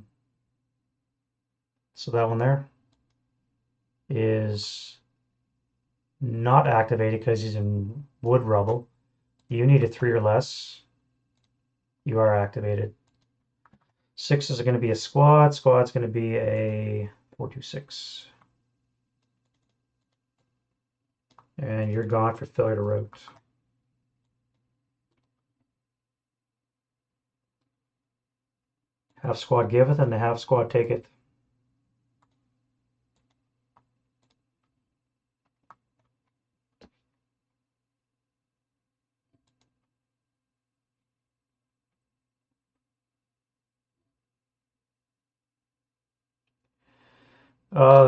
that one there is not activated because he's in wood rubble. You need a 3 or less. You are activated. 6 is going to be a squad. Squad's going to be a 4-2-6. And you're gone for failure to route. Half squad giveth, and the half squad taketh.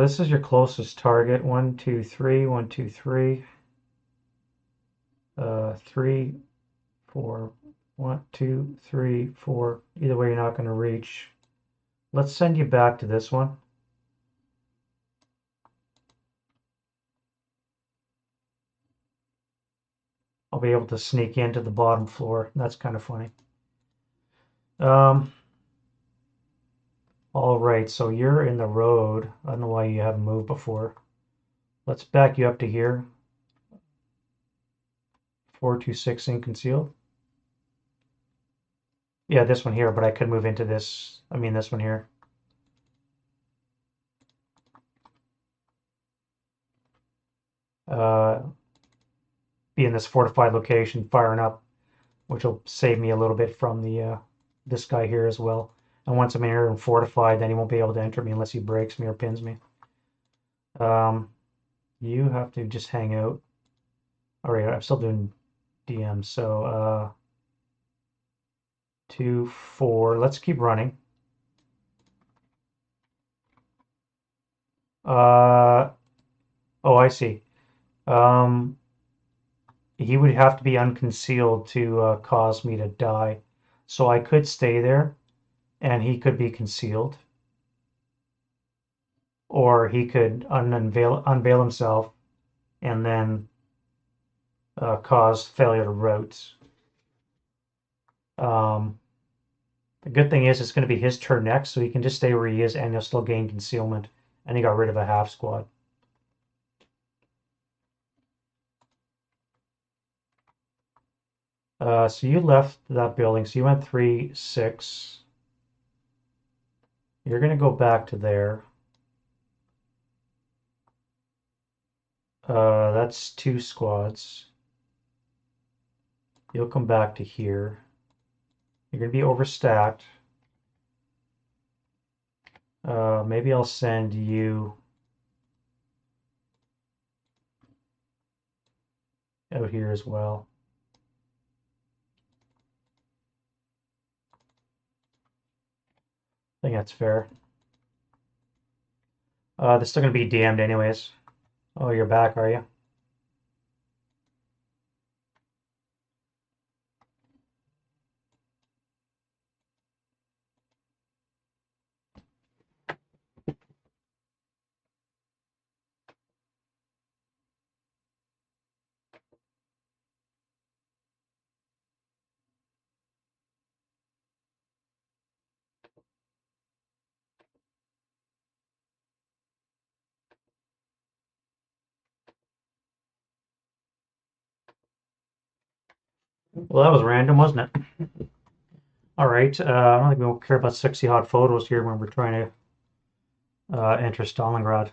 This is your closest target. 1, 2, 3, 1, 2, 3. 3, 4, 1, 2, 3, 4. Either way, you're not going to reach. Let's send you back to this one. I'll be able to sneak into the bottom floor. That's kind of funny. All right, so you're in the road. I don't know why you haven't moved before. Let's back you up to here. 4-2-6 in concealed. Yeah, this one here, but I could move into this. I mean, this one here. Be in this fortified location, firing up, which will save me a little bit from the this guy here as well. And once I'm here and fortified, then he won't be able to enter me unless he breaks me or pins me. You have to just hang out. All right, I'm still doing DM, so 2, 4. Let's keep running. Oh, I see. He would have to be unconcealed to cause me to die. So I could stay there, and he could be concealed. Or he could unveil himself and then cause failure to route. The good thing is it's going to be his turn next, so he can just stay where he is and he'll still gain concealment. And he got rid of a half squad. So you left that building, so you went 3, 6. You're going to go back to there. That's 2 squads. You'll come back to here. You're going to be overstacked. Maybe I'll send you out here as well. I think that's fair. They're still going to be DM'd anyways. Oh, you're back, are you? Well, that was random, wasn't it? All right. I don't think we'll care about sexy hot photos here when we're trying to enter Stalingrad.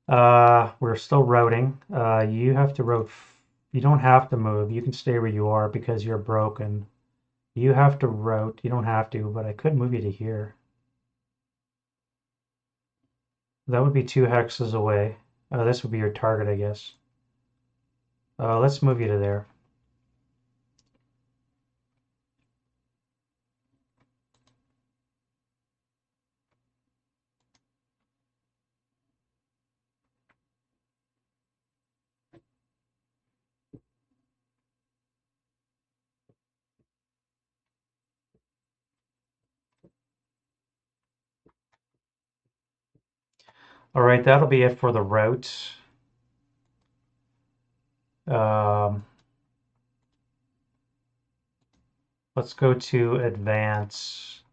We're still routing. You have to route. You don't have to move. You can stay where you are because you're broken. You have to route. You don't have to, but I could move you to here. That would be 2 hexes away. This would be your target, I guess. Let's move you to there. All right, that'll be it for the route. Um, let's go to advance.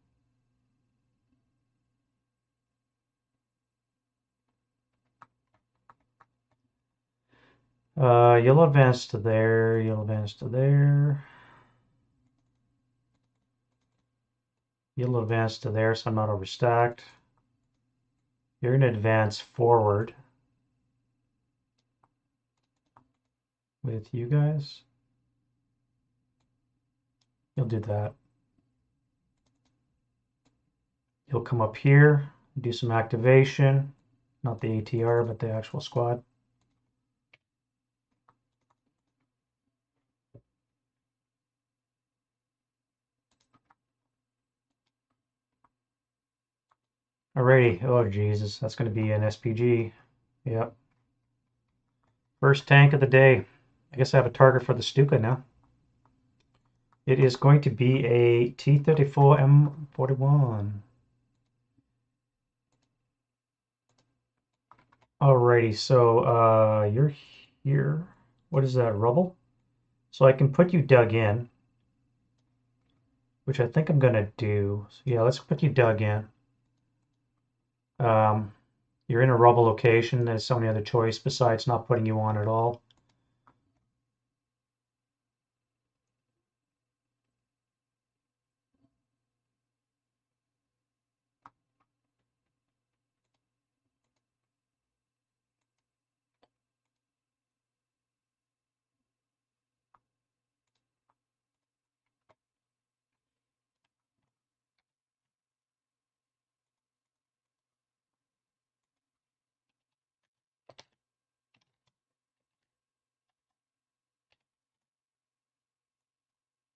You'll advance to there. You'll advance to there. You'll advance to there, so I'm not overstacked. You're going to advance forward with you guys. You'll do that. You'll come up here, do some activation. Not the ATR, but the actual squad. Alrighty. Oh, Jesus. That's going to be an SPG. Yep. First tank of the day. I guess I have a target for the Stuka now. It is going to be a T-34 M41. Alrighty, so you're here. What is that, rubble? So I can put you dug in, which I think I'm gonna do. So yeah, let's put you dug in. Um, you're in a rubble location. There's so many other choice besides not putting you on at all.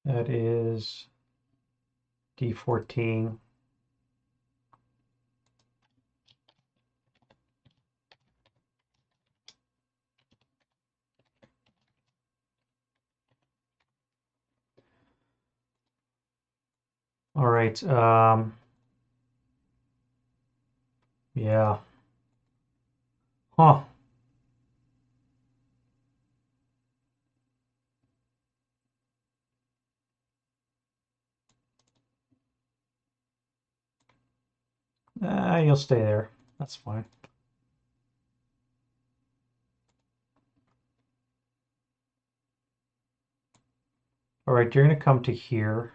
That is D14. All right. Yeah. Huh. You'll stay there. That's fine. All right, you're going to come to here.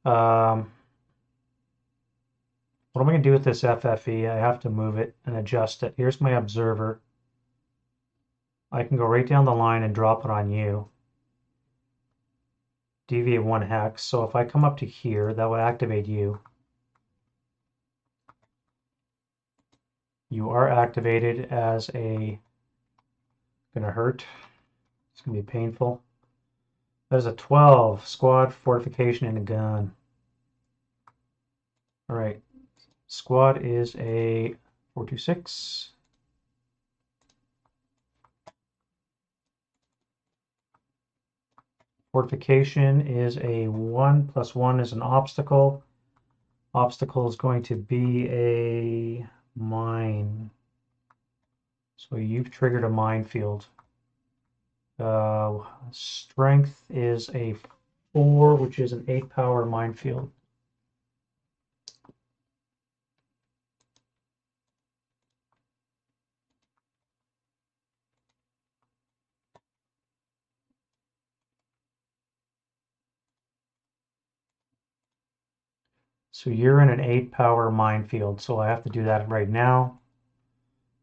What am I going to do with this FFE? I have to move it and adjust it. Here's my observer. I can go right down the line and drop it on you. Deviate 1 hex. So if I come up to here, that will activate you. You are activated as a... Gonna hurt. It's gonna be painful. That is a 12. Squad, fortification, and a gun. All right. Squad is a 426. Fortification is a 1 plus 1 is an obstacle. Obstacle is going to be a mine. So you've triggered a minefield. Strength is a 4, which is an 8 power minefield. So you're in an 8 power minefield, so I have to do that right now.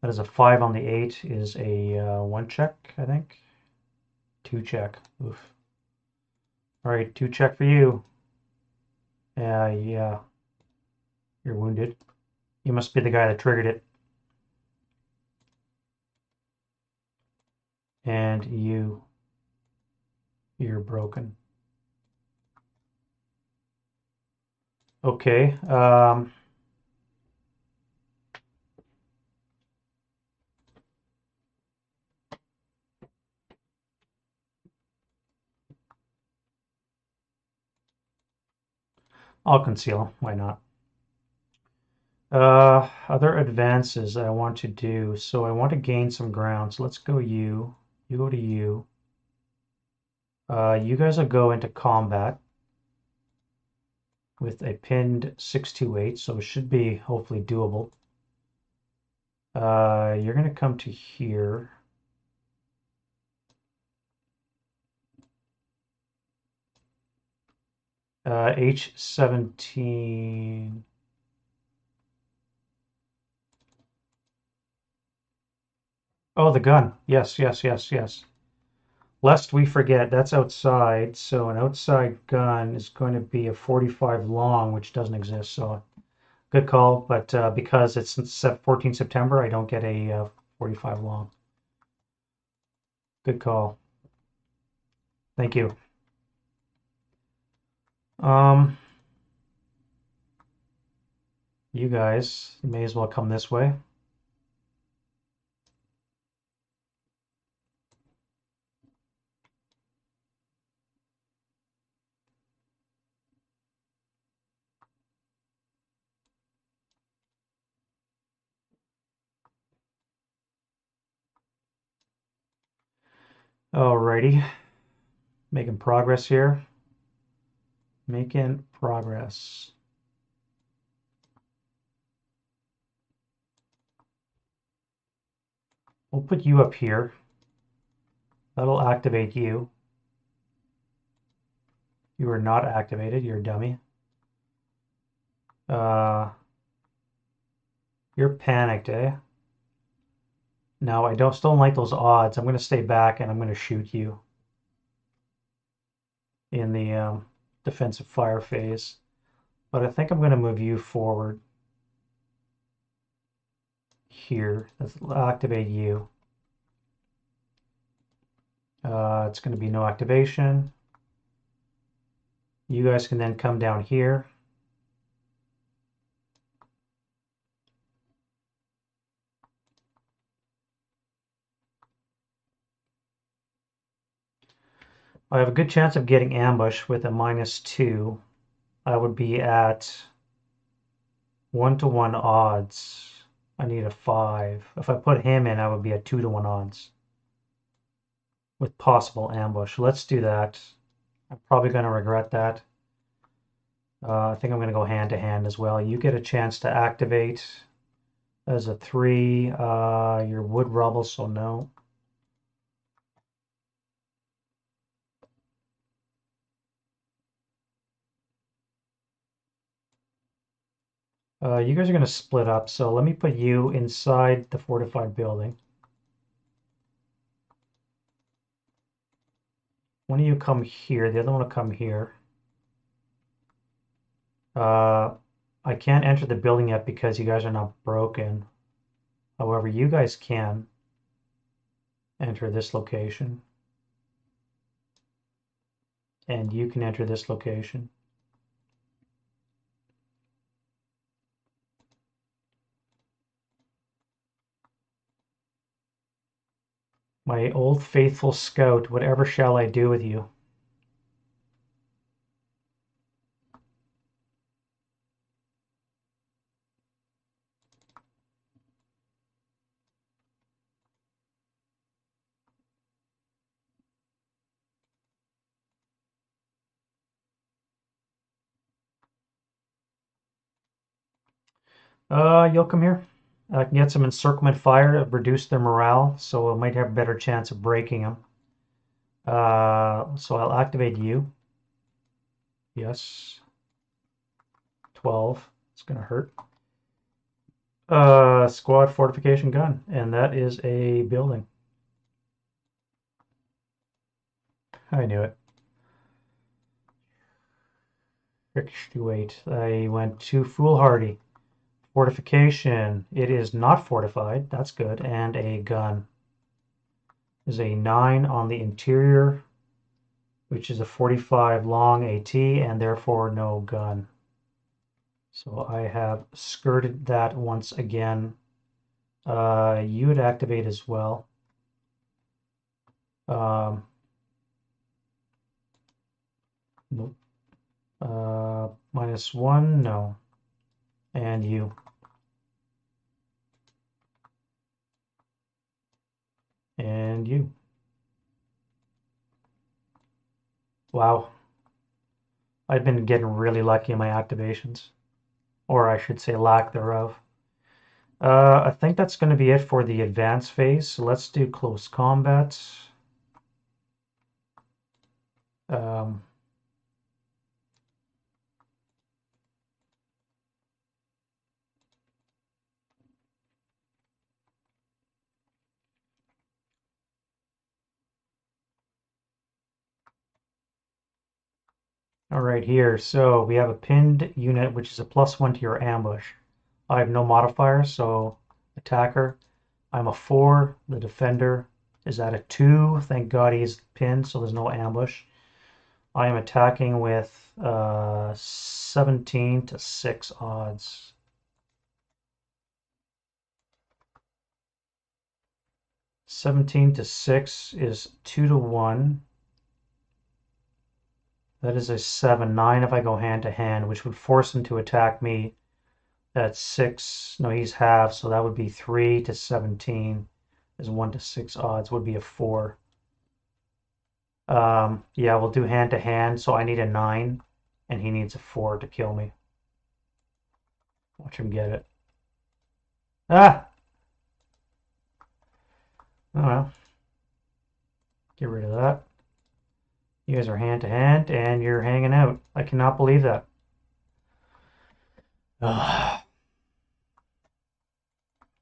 That is a 5 on the 8 is a 1 check, I think. 2 check. Oof. All right, 2 check for you. Yeah. You're wounded. You must be the guy that triggered it. And you're broken. Okay. I'll conceal him. Why not? Other advances I want to do. So I want to gain some ground. So let's go you. You go to you. You guys will go into combat with a pinned 628, so it should be hopefully doable. You're going to come to here. H17. Oh, the gun. Yes. Lest we forget, that's outside. So an outside gun is going to be a 45 long, which doesn't exist. So good call. But because it's 14 September, I don't get a 45 long. Good call. Thank you. You guys may as well come this way. Alrighty. Making progress here. Making progress. We'll put you up here. That'll activate you. You are not activated. You're a dummy. You're panicked, eh? No, I still don't like those odds. I'm going to stay back and I'm going to shoot you in the defensive fire phase. But I think I'm going to move you forward here. Let's activate you. It's going to be no activation. You guys can then come down here. I have a good chance of getting ambushed with a -2. I would be at 1-to-1 odds. I need a 5. If I put him in, I would be at 2-to-1 odds with possible ambush. Let's do that. I'm probably going to regret that. I think I'm going to go hand to hand as well. You get a chance to activate as a 3. You're wood rubble, so no. You guys are going to split up, so let me put you inside the fortified building. One of you come here, the other one will come here. I can't enter the building yet because you guys are not broken. However, you guys can enter this location. And you can enter this location. My old faithful scout, whatever shall I do with you? You'll come here. I can get some encirclement fire to reduce their morale, so I might have a better chance of breaking them. So I'll activate you. Yes. 12. It's gonna hurt. Squad fortification gun, and that is a building. I knew it. Wait, I went too foolhardy. Fortification. It is not fortified. That's good. And a gun. Is a 9 on the interior, which is a 45 long AT, and therefore no gun. So I have skirted that once again. You would activate as well. Nope. -1, no. And you. And you. Wow. I've been getting really lucky in my activations. Or I should say lack thereof. I think that's going to be it for the advanced phase. So let's do close combat. Um, all right, here. So we have a pinned unit, which is a +1 to your ambush. I have no modifier, so attacker. I'm a 4. The defender is at a 2. Thank God he's pinned, so there's no ambush. I am attacking with 17 to 6 odds. 17 to 6 is 2 to 1. That is a 7. 9 if I go hand to hand, which would force him to attack me at 6. No, he's half, so that would be 3 to 17 is 1 to 6 odds, would be a 4. Yeah, we'll do hand to hand, so I need a 9, and he needs a 4 to kill me. Watch him get it. Ah! Oh well. Get rid of that. You guys are hand to hand, and you're hanging out. I cannot believe that. Ugh.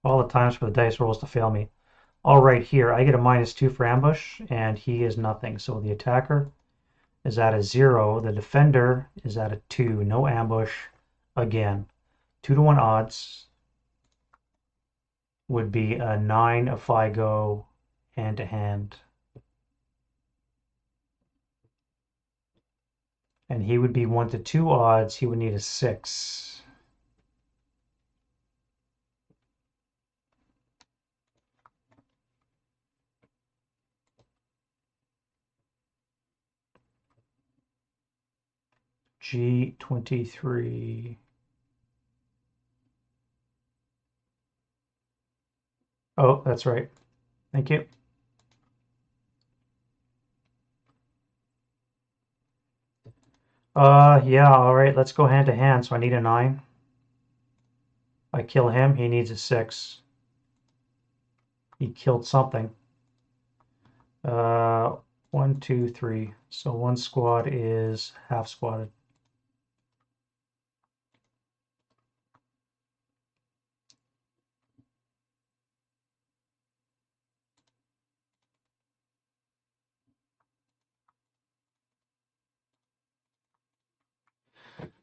All the times for the dice rolls to fail me. All right, here, I get a -2 for ambush, and he is nothing. So the attacker is at a 0. The defender is at a 2. No ambush. Again, 2 to 1 odds would be a 9 if I go hand to hand. And he would be 1 to 2 odds. He would need a 6. G23. Oh, that's right. Thank you. Yeah, all right, let's go hand to hand. So I need a 9. I kill him, he needs a 6. He killed something. 1, 2, 3. So one squad is half squatted.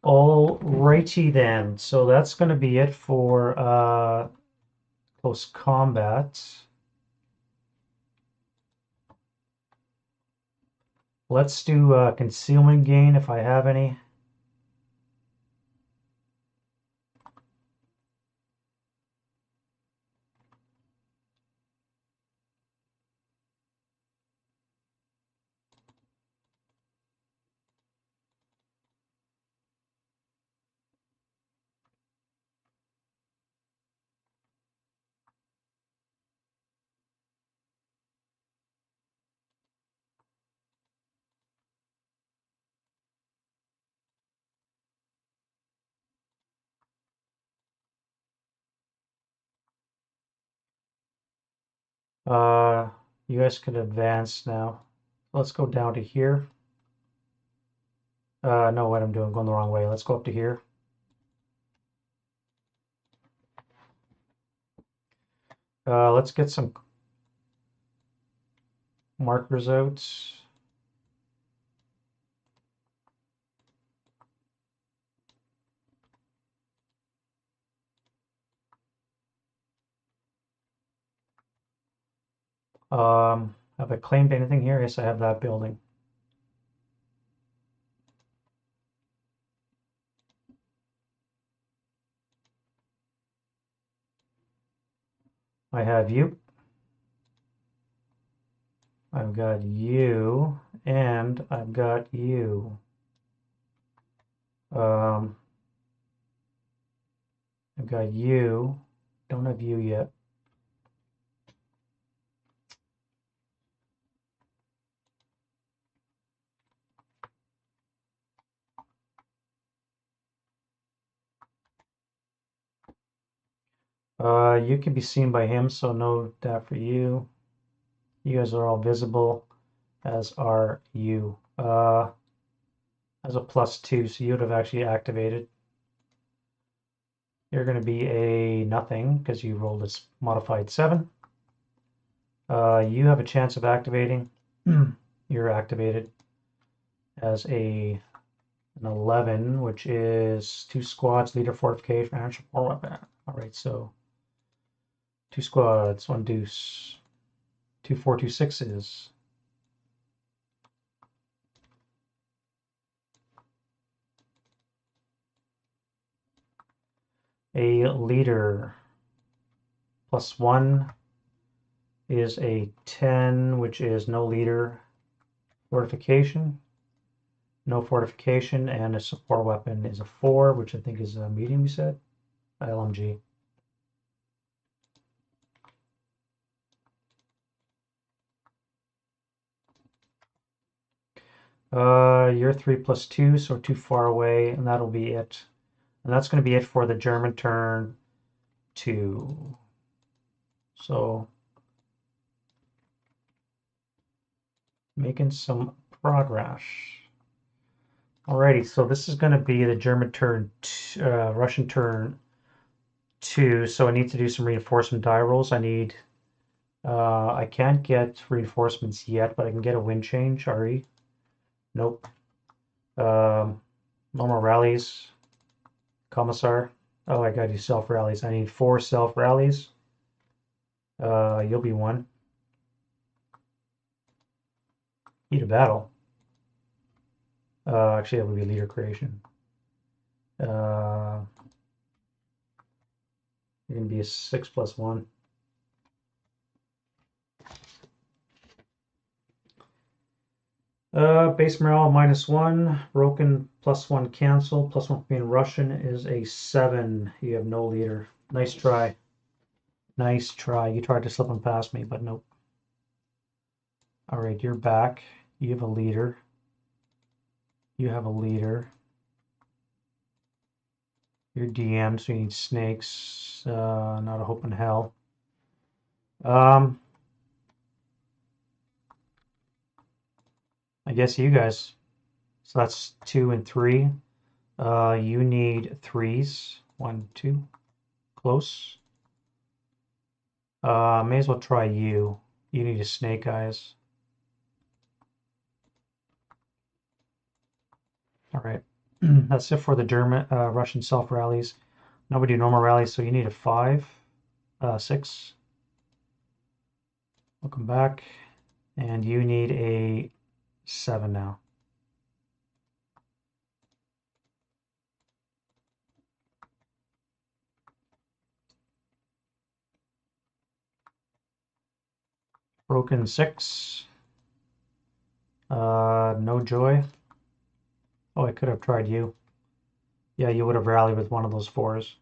Alrighty then. So that's going to be it for close combat. Let's do concealment gain if I have any. You guys can advance now. Let's go down to here. No, what I'm doing, going the wrong way. Let's go up to here. Let's get some markers out. Have I claimed anything here? Yes, I have that building. I have you. I've got you, and I've got you. I've got you. Don't have you yet. You can be seen by him, so no that for you. You guys are all visible, as are you. As a +2, so you would have actually activated. You're going to be a nothing because you rolled a modified 7. You have a chance of activating. You're activated as an 11, which is 2 squads, leader, fortification, financial, or weapon. All right, so 2 squads, 1 deuce, 2 4 2 6s. A leader +1 is a 10, which is no leader. Fortification, no fortification, and a support weapon is a 4, which I think is a medium, you said? LMG. You're 3 +2, so too far away, and that'll be it. And that's going to be it for the German turn 2. So, making some progress. Alrighty, so this is going to be the German turn, Russian turn 2. So I need to do some reinforcement die rolls. I can't get reinforcements yet, but I can get a wind change. RE. Nope. Normal rallies. Commissar. Oh, I gotta do self rallies. I need 4 self rallies. You'll be 1. Heat of battle. Actually, that would be leader creation. You're gonna be a 6 +1. Base morale -1. Broken +1 cancel. +1 for being Russian is a 7. You have no leader. Nice try. Nice try. You tried to slip them past me, but nope. Alright, you're back. You have a leader. You have a leader. You're DM, so you need snakes. Not a hope in hell. I guess you guys. So that's 2 and 3. You need 3s. 1, 2. Close. May as well try you. You need a snake eyes. All right. That's it for the German, Russian self rallies. Nobody normal rallies, so you need a 5, 6. Welcome back. And you need a 7 now. Broken 6. No joy. Oh, I could have tried you. Yeah, you would have rallied with one of those 4s.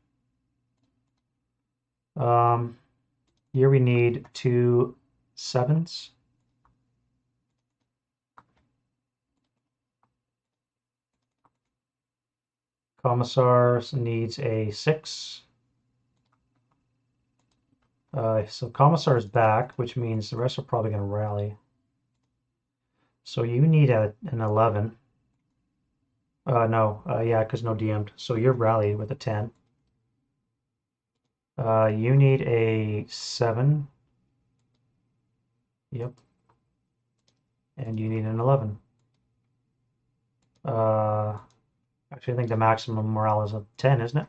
Here we need 2 7s. Commissar needs a 6. So Commissar is back, which means the rest are probably going to rally. So you need an 11. No, yeah, because no DM'd. So you're rallied with a 10. You need a 7. Yep. And you need an 11. Actually, I think the maximum morale is a 10, isn't it?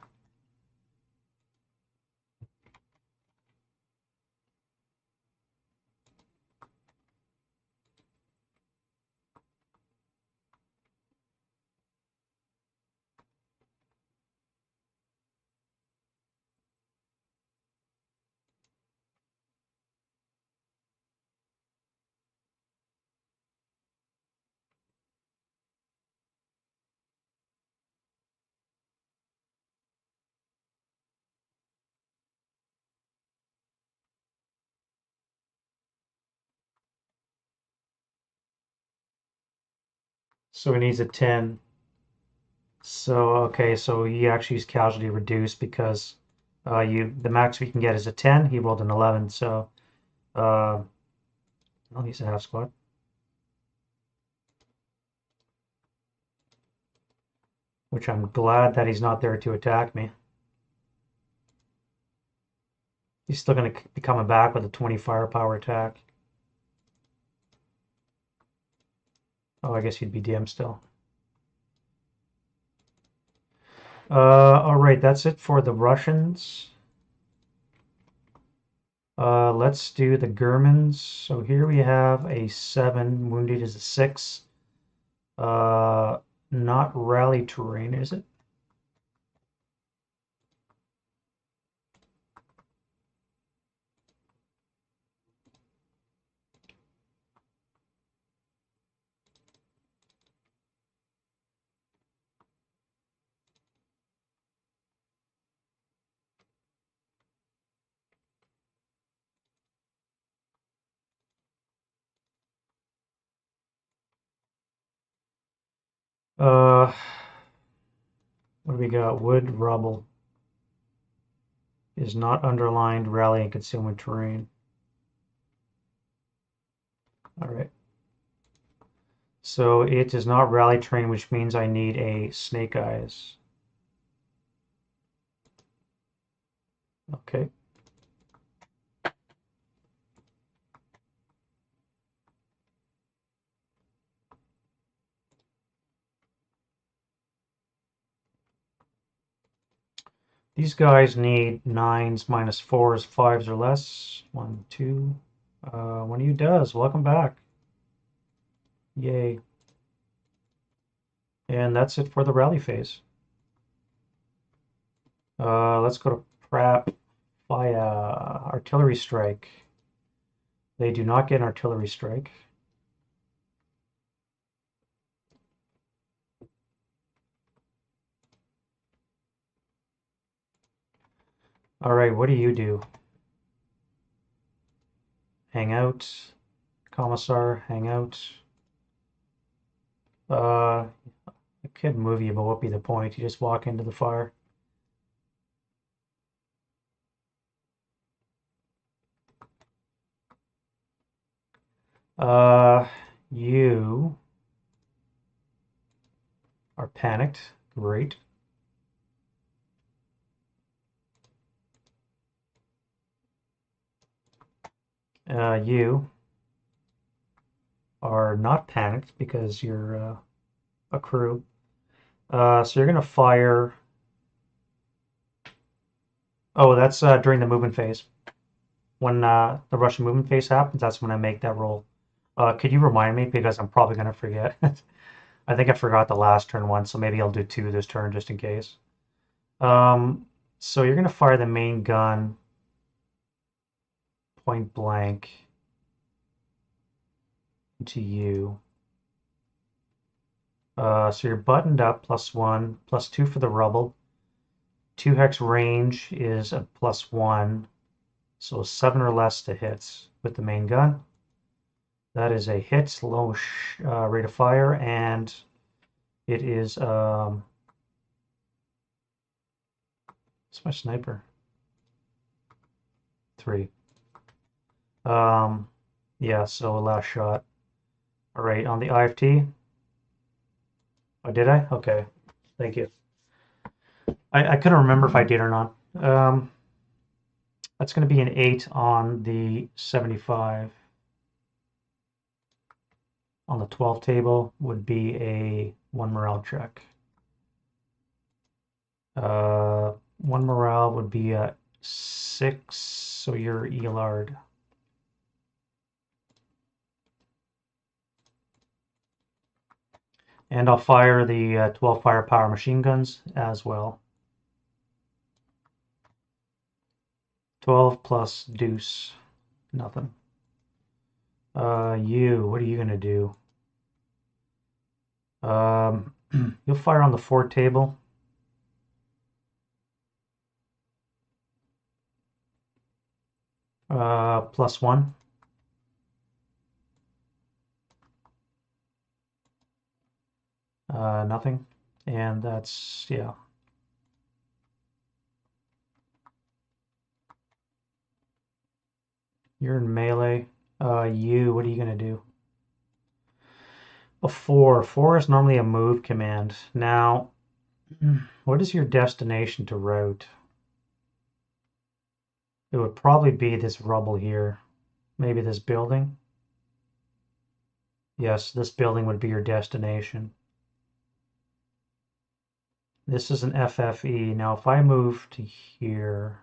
So he needs a 10. So, okay, so he actually is casualty reduced because the max we can get is a 10. He rolled an 11, so uh, well, he's a half squad. Which I'm glad that he's not there to attack me. He's still going to be coming back with a 20 firepower attack. Oh, I guess he'd be DM still. All right, that's it for the Russians. Let's do the Germans. So here we have a 7. Wounded is a 6. Not rally terrain, is it? Uh, what do we got? Wood, rubble is not underlined rally and concealment terrain. All right. So it is not rally terrain, which means I need a snake eyes. Okay. These guys need 9s minus 4s, 5s or less. 1, 2. One of you does. Welcome back. Yay. And that's it for the rally phase. Let's go to prep via artillery strike. They do not get an artillery strike. All right, what do you do? Hang out. Commissar, hang out. I could move you, but what would be the point? You just walk into the fire. You are panicked. Great. You are not panicked because you're a crew. So you're gonna fire. Oh, that's during the movement phase. When the Russian movement phase happens, that's when I make that roll. Could you remind me because I'm probably gonna forget. I think I forgot the last turn one, so maybe I'll do 2 this turn just in case. So you're gonna fire the main gun point blank to you. So you're buttoned up, +1, +2 for the rubble. 2 hex range is a +1, so 7 or less to hits with the main gun. That is a hit, low rate of fire, and it is it's my sniper. 3. Yeah, so last shot. All right, on the IFT. Oh, did I? Okay, thank you. I couldn't remember if I did or not. That's going to be an 8 on the 75. On the 12 table would be a 1 morale check. 1 morale would be a 6, so you're Elard. And I'll fire the 12 firepower machine guns as well. 12 plus deuce, nothing. What are you gonna do? You'll fire on the 4 table. +1. Nothing. And that's, yeah. You're in melee. What are you gonna do? A 4. 4 is normally a move command. Now, what is your destination to route? It would probably be this rubble here. Maybe this building. Yes, this building would be your destination. This is an FFE. Now, if I move to here,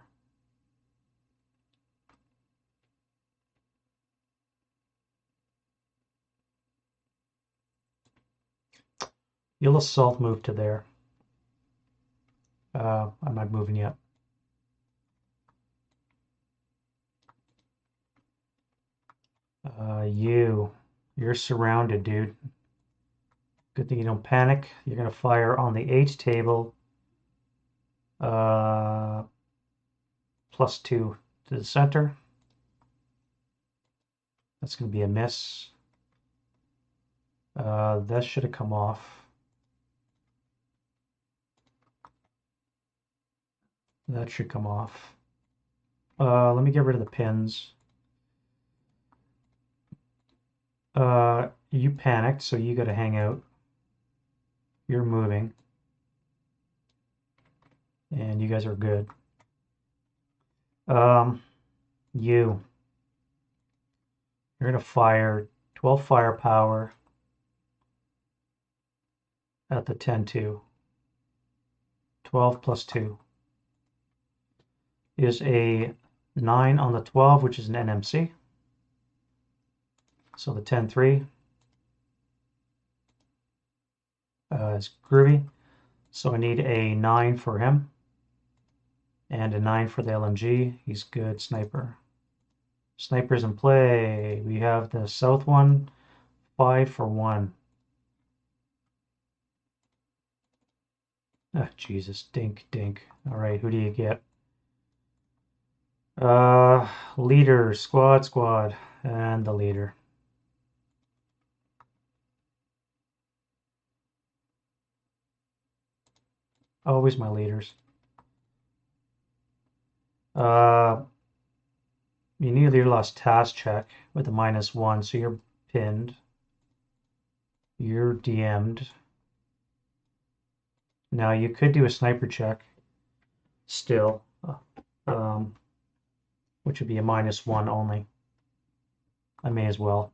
you'll assault move to there. I'm not moving yet. You're surrounded, dude. Good thing you don't panic. You're gonna fire on the 8 table. +2 to the center. That's gonna be a miss. That should have come off. That should come off. Let me get rid of the pins. You panicked, so you gotta hang out. You're moving. And you guys are good. You're gonna fire 12 firepower at the 10-2. 12 plus 2 is a 9 on the 12, which is an NMC. So the 10-3 is groovy. So I need a 9 for him and a 9 for the LMG. He's good sniper. Snipers in play. We have the south one, 5 for 1. Ah, Jesus, dink, dink. All right, who do you get? Leader, squad, and the leader. Always my leaders. You nearly lost task check with a -1, so you're pinned. You're DM'd. Now you could do a sniper check still, which would be a -1 only. I may as well.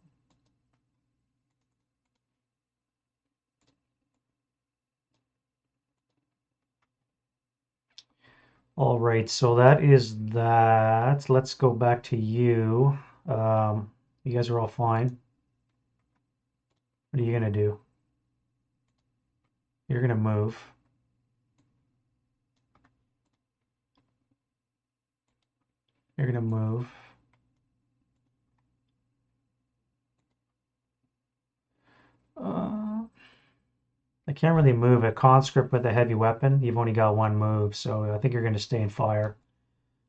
All right, so that is that. Let's go back to you. You guys are all fine. What are you gonna do? You're gonna move. You're gonna move. I can't really move a conscript with a heavy weapon. You've only got 1 move, so I think you're gonna stay in fire.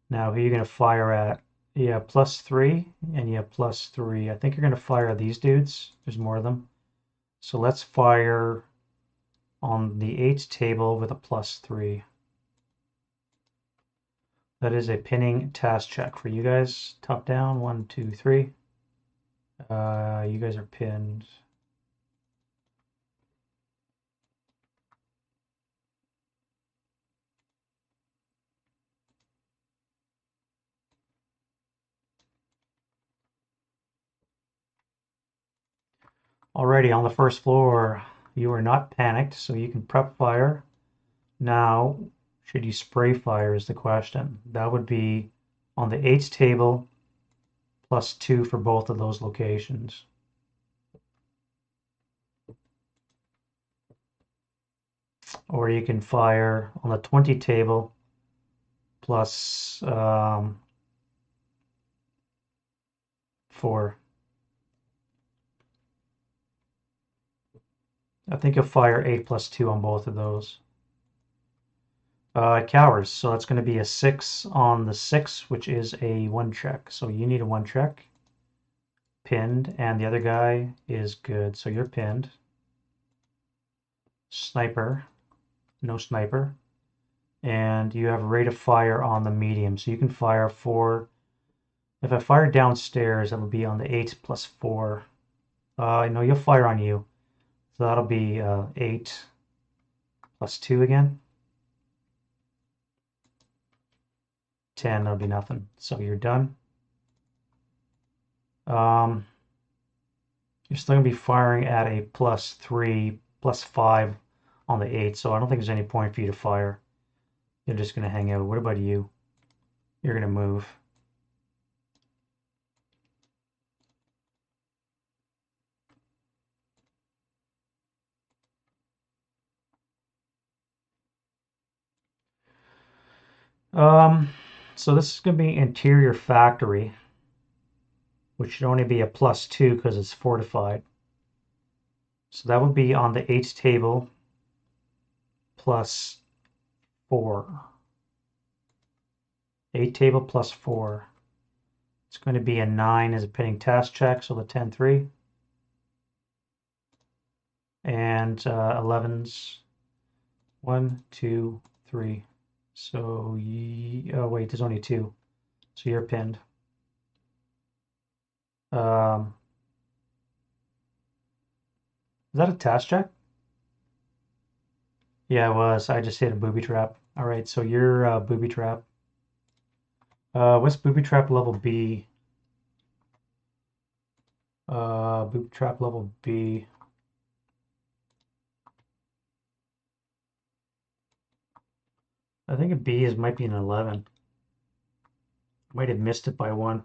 Now, who are you gonna fire at? Yeah, +3, and yeah, +3. I think you're gonna fire at these dudes. There's more of them. So let's fire on the 8 table with a +3. That is a pinning task check for you guys. Top down, 1, 2, 3. You guys are pinned. Already on the first floor, you are not panicked, so you can prep fire. Now, should you spray fire is the question. That would be on the 8 table, +2 for both of those locations. Or you can fire on the 20 table plus 4. I think you'll fire 8 +2 on both of those. Cowers, so that's going to be a 6 on the 6, which is a 1 check. So you need a 1 check. Pinned, and the other guy is good, so you're pinned. Sniper, no sniper. And you have rate of fire on the medium, so you can fire 4. If I fire downstairs, that would be on the 8 +4. No, you'll fire on you. So that'll be 8 +2 again. 10, that'll be nothing. So you're done. You're still going to be firing at a +3, +5 on the 8, so I don't think there's any point for you to fire. You're just going to hang out. What about you? You're going to move. So this is going to be interior factory, which should only be a +2 because it's fortified. So that would be on the 8 table +4. 8 table +4. It's going to be a 9 as a pinning task check, so the 10-3. And 11s. 1, 2, 3. So, oh wait, there's only 2. So you're pinned. Is that a task check? Yeah, it was. I just hit a booby trap. All right, so you're booby trap. What's booby trap level B? Booby trap level B. I think a B might be an 11. Might have missed it by 1.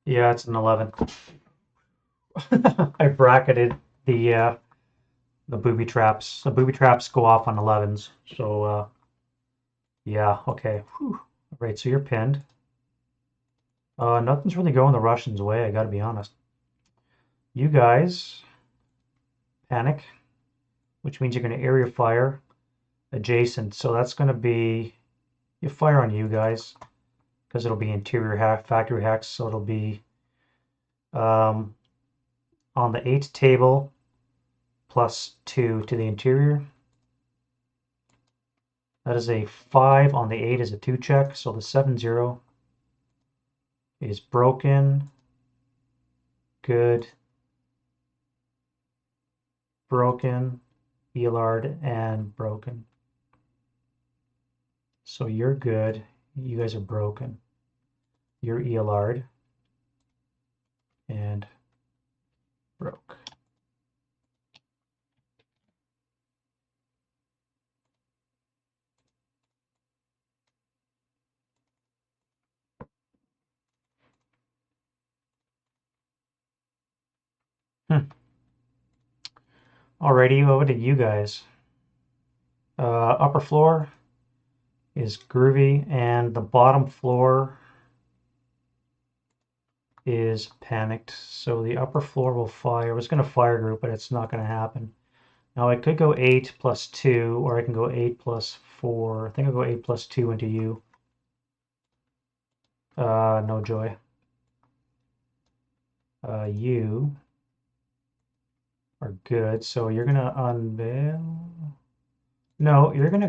Yeah, it's an 11. I bracketed the booby traps. The booby traps go off on 11s. So yeah, okay. Whew. All right, so you're pinned. Nothing's really going the Russians' way, I gotta be honest. You guys panic, which means you're gonna area fire adjacent. So that's gonna be, you fire on you guys, because it'll be interior factory hacks, so it'll be on the 8 table +2 to the interior. That is a 5 on the 8 is a 2 check, so the 7-0 is broken, good, broken, Elard, and broken. So you're good. You guys are broken. You're Elard and broke. Alrighty, over to you guys. Upper floor is groovy, and the bottom floor is panicked. So the upper floor will fire. I was going to fire group, but it's not going to happen. Now I could go 8 +2, or I can go 8 +4. I think I'll go 8 +2 into you. No joy. You are good. So you're gonna unveil. No, you're gonna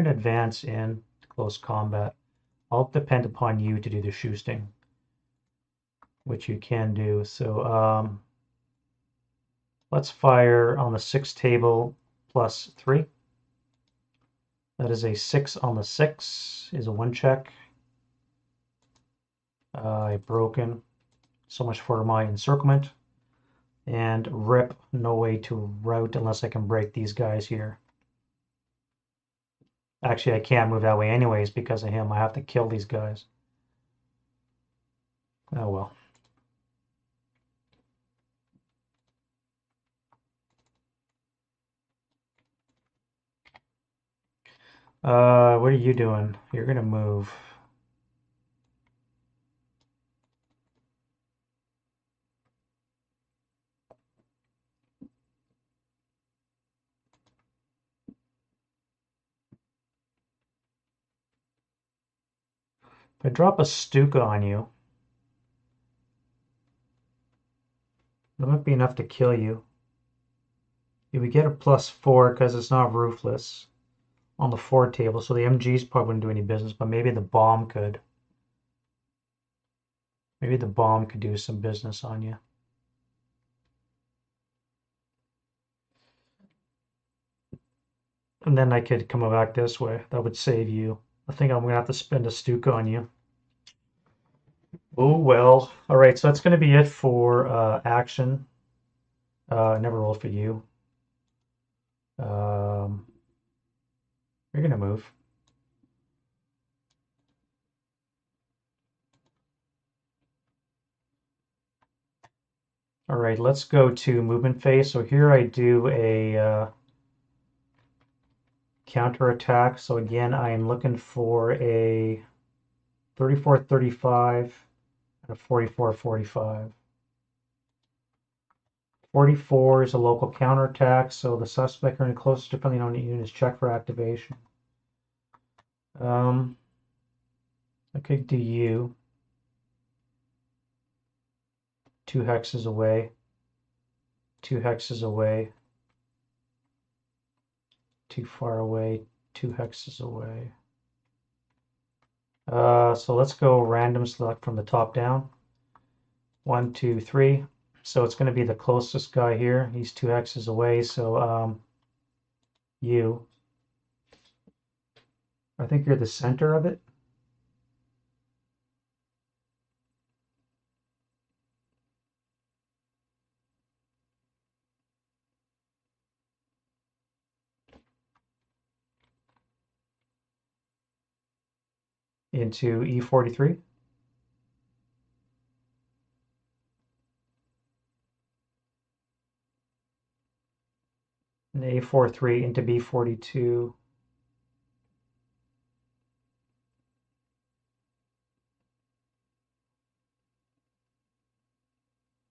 advance in close combat. I'll depend upon you to do the shoosting, which you can do. So let's fire on the 6 table plus 3. That is a 6 on the 6, is a 1 check. Broken. So much for my encirclement. And rip, no way to route unless I can break these guys here. Actually, I can't move that way anyways because of him. I have to kill these guys. Oh well. What are you doing? You're gonna move. If I drop a Stuka on you, that might be enough to kill you. You would get a +4 because it's not roofless on the 4 table, so the MGs probably wouldn't do any business, but maybe the bomb could. Maybe the bomb could do some business on you. And then I could come back this way. That would save you. I think I'm going to have to spend a Stuka on you. Oh, well. All right, so that's going to be it for action. I never rolled for you. You're going to move. All right, let's go to movement phase. So here I do a counter attack. So again, I am looking for a 34-35 and a 44-45. 44 is a local counterattack, so the suspect earning closest depending on the unit's check for activation. I could do you. 2 hexes away. 2 hexes away. Too far away. 2 hexes away. So let's go random select from the top down. 1, 2, 3. So it's going to be the closest guy here. He's 2 hexes away. So you. I think you're the center of it. Into E43. And A43 into B42.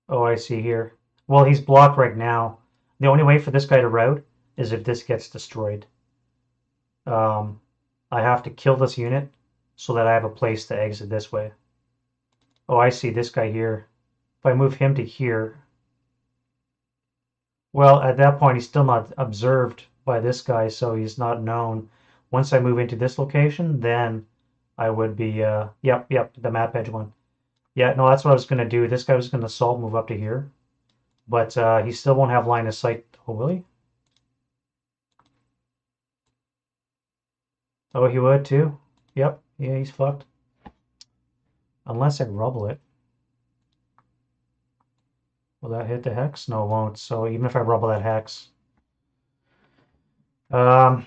Oh, I see here. Well, he's blocked right now. The only way for this guy to route is if this gets destroyed. I have to kill this unit so that I have a place to exit this way. Oh, I see this guy here. If I move him to here, well, at that point, he's still not observed by this guy, so he's not known. Once I move into this location, then I would be, yep, the map edge one. Yeah, no, that's what I was going to do. This guy was going to assault move up to here, but he still won't have line of sight. Oh, will he? Oh, he would too? Yep, yeah, he's fucked. Unless I rubble it. Will that hit the hex? No, it won't. So even if I rubble that hex. Yeah,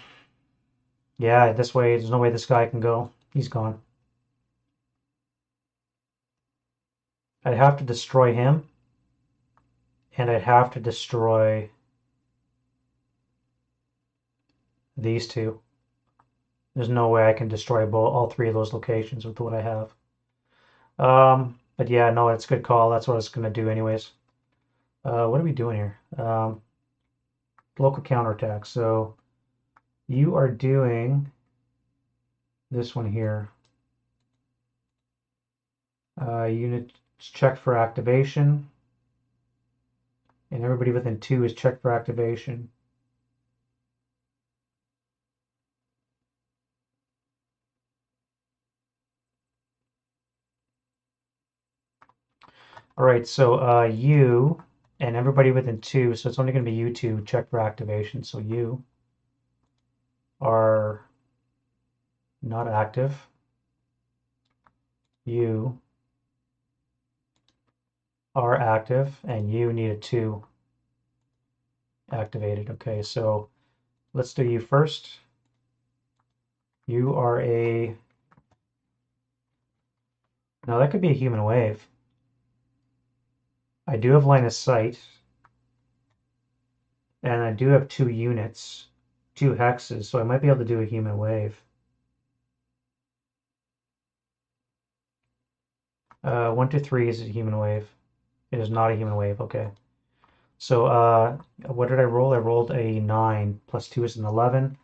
this way, there's no way this guy can go. He's gone. I'd have to destroy him. And I'd have to destroy these two. There's no way I can destroy all 3 of those locations with what I have. But yeah, no, it's a good call. That's what I was going to do anyways. What are we doing here? Local counterattack. So you are doing this one here. Unit check for activation. And everybody within 2 is checked for activation. All right, so you and everybody within 2, so it's only going to be you two check for activation. So you are not active. You are active, and you need a 2 activated. Okay, so let's do you first. You are a... Now that could be a human wave. I do have line of sight, and I do have 2 units, 2 hexes, so I might be able to do a human wave. 1 to 3 is a human wave. It is not a human wave. Okay. So what did I roll? I rolled a 9 plus 2 is an 11.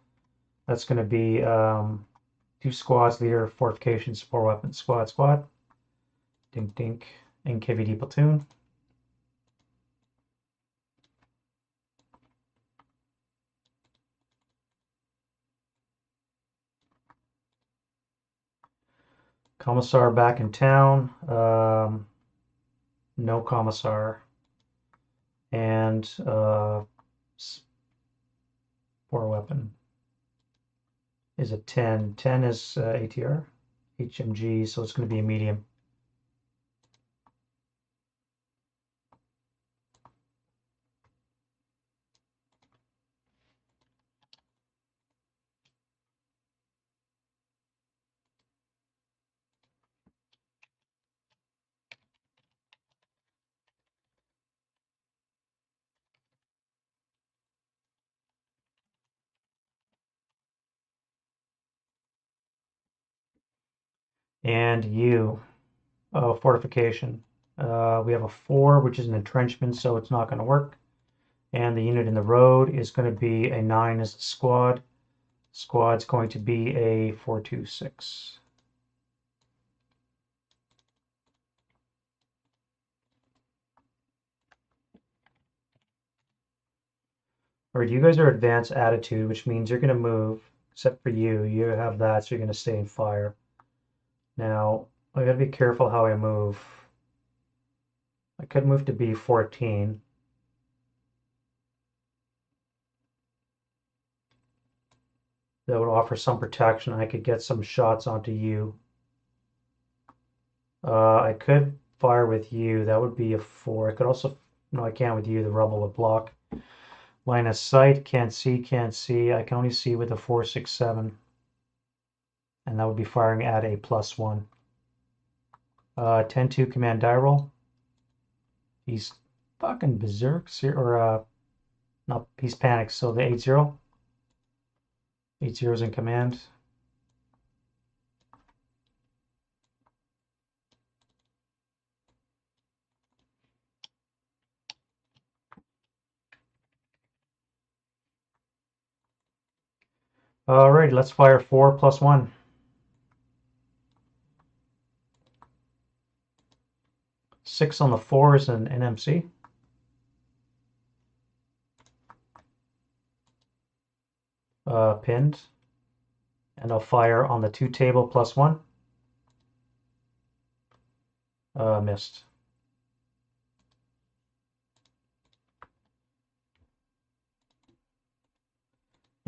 That's going to be 2 squads, leader, fortification, support weapon, squad. Dink, dink, and KVD platoon. Commissar back in town. No commissar. And support weapon is a 10. 10 is ATR, HMG, so it's going to be a medium. And you, fortification. We have a 4, which is an entrenchment, so it's not going to work. And the unit in the road is going to be a 9 as a squad. Squad's going to be a 426. All right, you guys are advanced attitude, which means you're going to move, except for you. You have that, so you're going to stay in fire. Now, I got to be careful how I move. I could move to B14. That would offer some protection. I could get some shots onto you. I could fire with you. That would be a 4. I could also... No, I can't with you. The rubble would block. Line of sight. Can't see. I can only see with a 4.67. And that would be firing at a +1. 10-2 command die roll. He's fucking berserk. Or, no, he's panicked. So the 8-0. 8-0 is in command. All right, let's fire 4 + 1. 6 on the 4 is an NMC. Pinned. And I'll fire on the 2 table +1. Missed.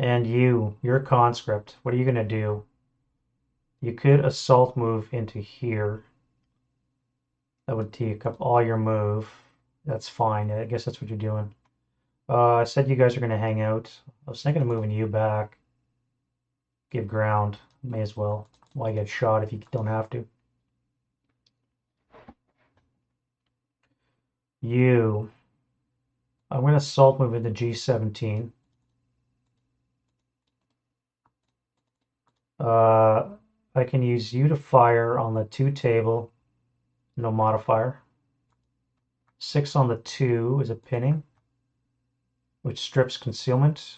And you're a conscript. What are you going to do? You could assault move into here. That would take up all your move. That's fine. I guess that's what you're doing. I said you guys are going to hang out. I was thinking of moving you back. Give ground. May as well. Why get shot if you don't have to? I'm going to assault move into G17. I can use you to fire on the 2 table. No modifier. 6 on the 2 is a pinning, which strips concealment.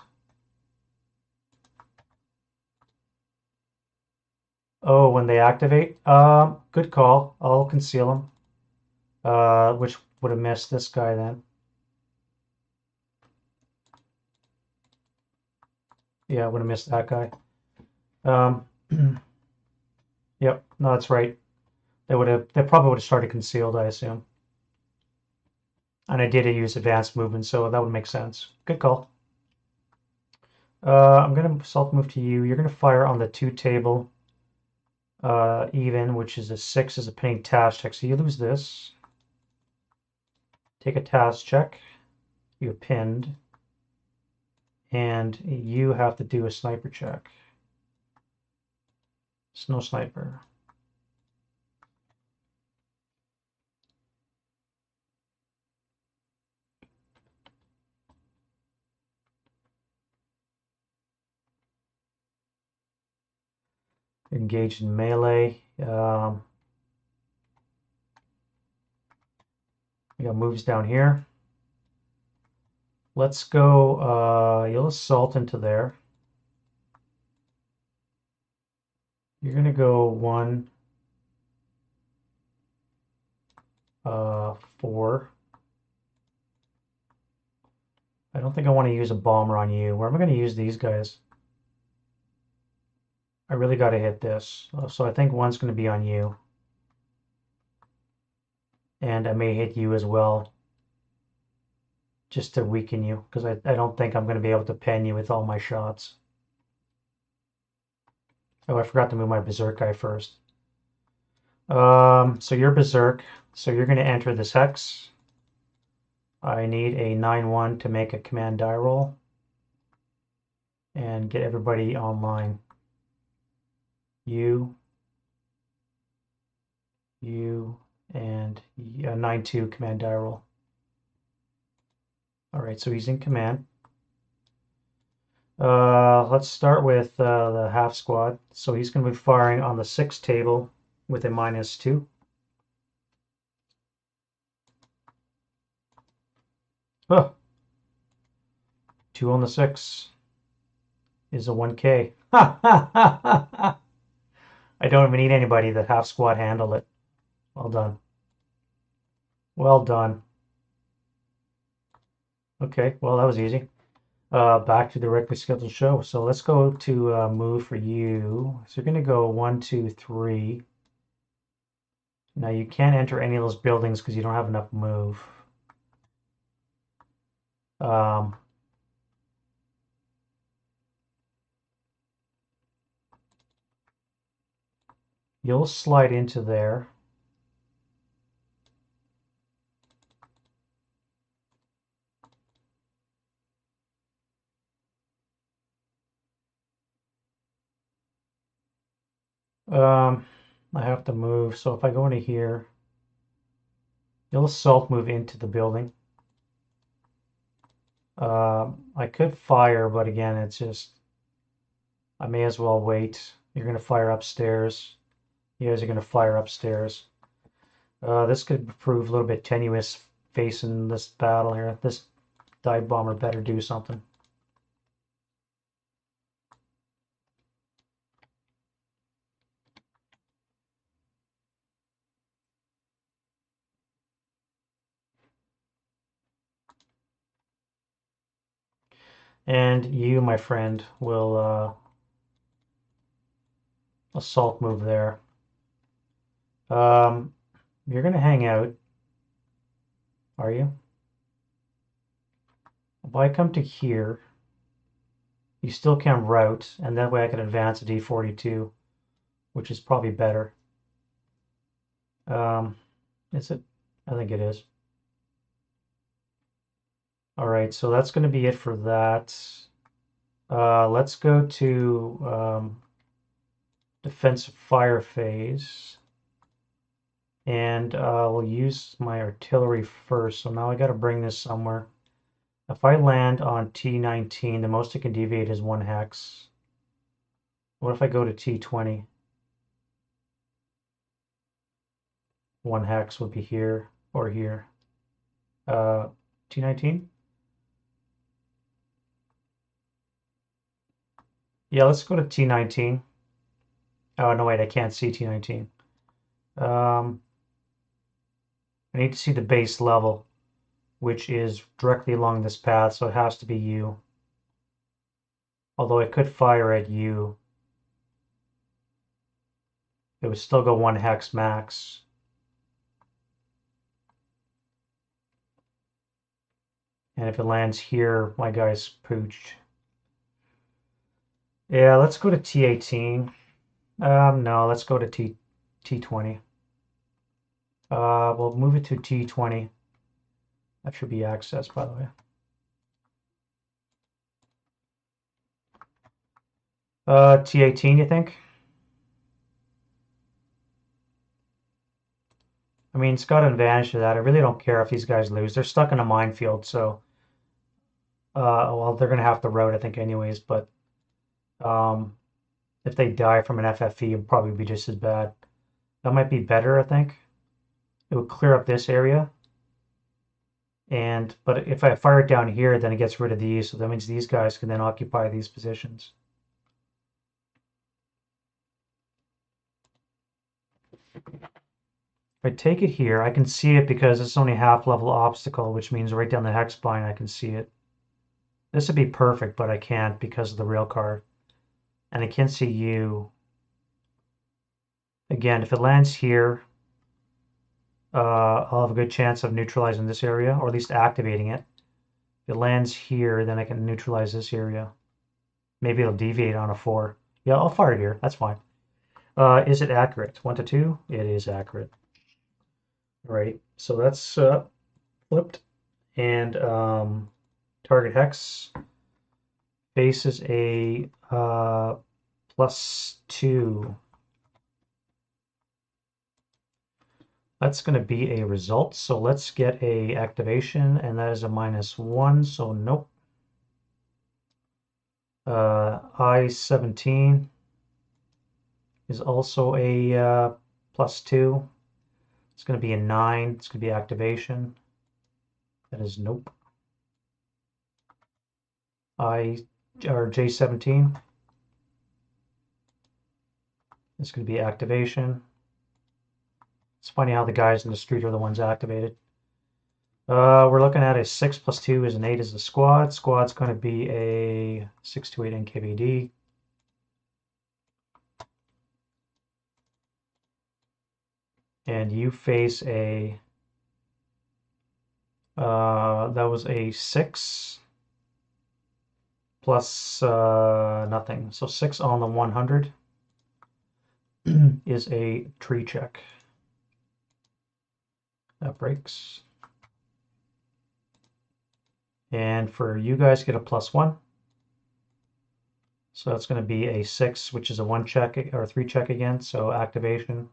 Oh, when they activate? Good call. I'll conceal them. Which would have missed this guy then. Yeah, would have missed that guy. Yep, no, that's right. They probably would have started concealed, I assume. And I did use advanced movement, so that would make sense. Good call. I'm going to assault move to you. You're going to fire on the 2 table, even, which is a 6 is a pinning task check. So you lose this. Take a task check. You're pinned. And you have to do a sniper check. Snow sniper. Engaged in melee. We got moves down here. Let's go, you'll assault into there. You're going to go 1, 4. I don't think I want to use a bomber on you. Where am I going to use these guys? I really got to hit this. So I think 1's going to be on you. And I may hit you as well, just to weaken you, because I don't think I'm going to be able to pen you with all my shots. Oh, I forgot to move my Berserk guy first. So you're Berserk. So you're going to enter this hex. I need a 9-1 to make a command die roll and get everybody online. You, and a 9-2 command die roll. All right, so he's in command. Let's start with the half squad. So he's going to be firing on the 6 table with a -2. Oh, 2 on the 6 is a 1K. I don't even need anybody. The half squad handled it. Well done. Well done. Okay, well, that was easy. Back to the regularly scheduled show. So let's go to move for you. So you're going to go 1, 2, 3. Now you can't enter any of those buildings because you don't have enough move. You'll slide into there. I have to move. So if I go into here, you'll assault move into the building. I could fire, but again, it's just, I may as well wait. You're going to fire upstairs. You guys are going to fire upstairs. This could prove a little bit tenuous facing this battle here. This dive bomber better do something. And you, my friend, will assault move there. You're going to hang out, are you? If I come to here, you still can route, and that way I can advance a D42, which is probably better. Is it? I think it is. All right, so that's going to be it for that. Let's go to defensive fire phase. And we'll use my artillery first. So now I got to bring this somewhere. If I land on T19, the most it can deviate is 1 hex. What if I go to T20? 1 hex would be here or here. T19? Yeah, let's go to T19. Oh, no, wait, I can't see T19. I need to see the base level, which is directly along this path, so it has to be you. Although I could fire at you. It would still go 1 hex max. And if it lands here, my guy's pooched. Yeah, let's go to T18. No, let's go to T20. We'll move it to T20. That should be accessed, by the way. T18, you think? I mean, it's got an advantage to that. I really don't care if these guys lose. They're stuck in a minefield, so well, they're gonna have to route, I think, anyways. But um, if they die from an FFE, it'll probably be just as bad. That might be better, I think. It would clear up this area. But if I fire it down here, then it gets rid of these. So that means these guys can then occupy these positions. If I take it here, I can see it because it's only half level obstacle, which means right down the hex spine I can see it. This would be perfect, but I can't because of the rail card. And I can't see you. Again, if it lands here, I'll have a good chance of neutralizing this area, or at least activating it. If it lands here, then I can neutralize this area. Maybe it'll deviate on a 4. Yeah, I'll fire it here. That's fine. Is it accurate? 1 to 2? It is accurate. All right, so that's flipped. And target hex faces a +2. That's going to be a result. So let's get a activation, and that is a -1. So nope. I-17 is also a +2. It's going to be a 9. It's going to be activation. That is nope. J17 is going to be activation. It's funny how the guys in the street are the ones activated. We're looking at a 6 + 2 is an 8 is the squad. Squad's going to be a 6 to 8 NKVD. And you face a, that was a 6 plus nothing. So 6 on the 100 is a tree check. That breaks. And for you guys, get a +1. So that's going to be a 6, which is a 1 check or 3 check again. So activation.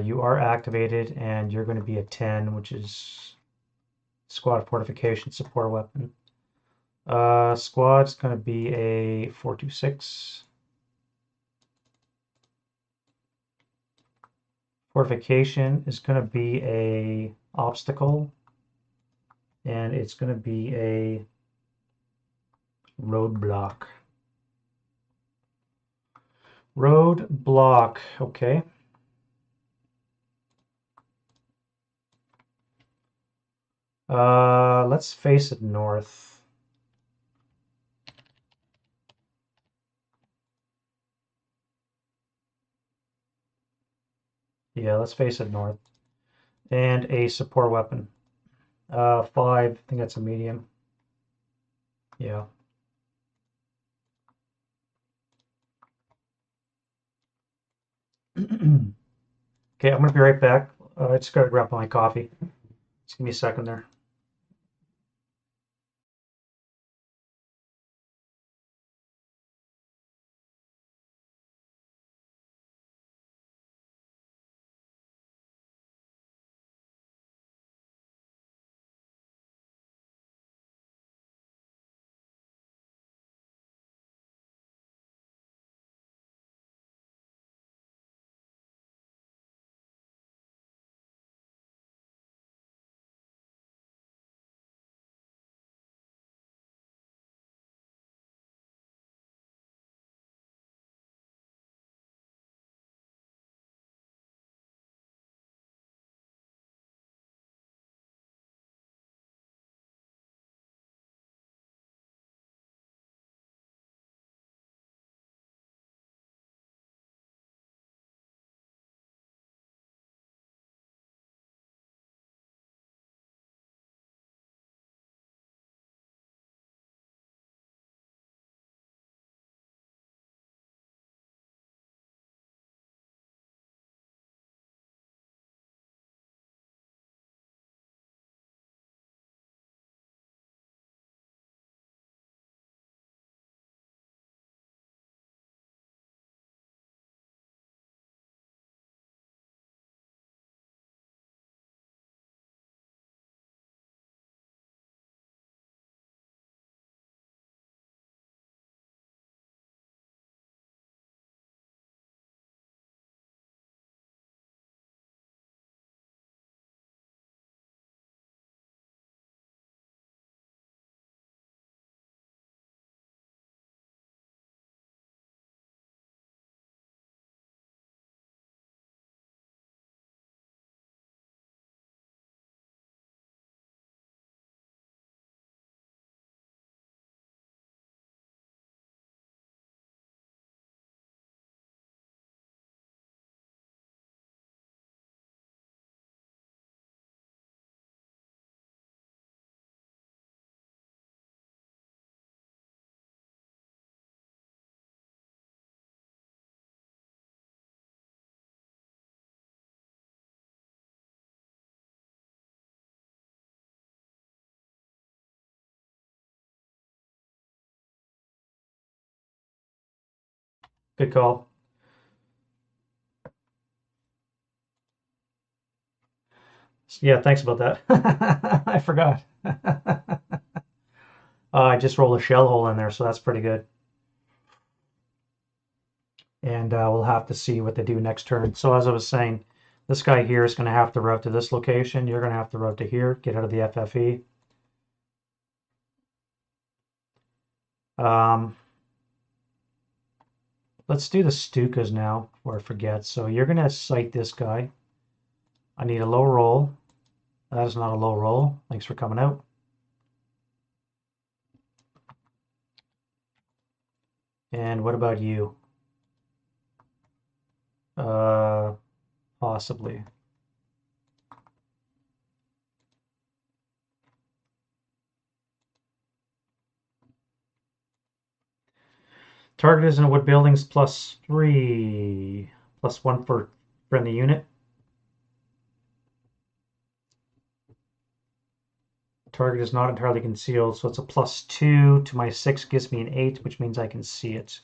You are activated, and you're going to be a 10, which is squad fortification support weapon. Squad's going to be a 426. Fortification is going to be a obstacle, and it's going to be a roadblock. Roadblock, okay. Let's face it north. Yeah, let's face it north. And a support weapon. 5, I think that's a medium. Yeah. Okay, I'm going to be right back. I just got to grab my coffee. Just give me a second there. Good call. Yeah, thanks about that. I forgot. I just rolled a shell hole in there, so that's pretty good. And we'll have to see what they do next turn. So as I was saying, this guy here is going to have to route to this location. You're going to have to route to here, get out of the FFE. Let's do the Stukas now, before I forget. So you're going to cite this guy. I need a low roll. That is not a low roll. Thanks for coming out. And what about you? Possibly. Target is in wood buildings +3, +1 for friendly unit. Target is not entirely concealed, so it's a +2 to my 6 gives me an 8, which means I can see it.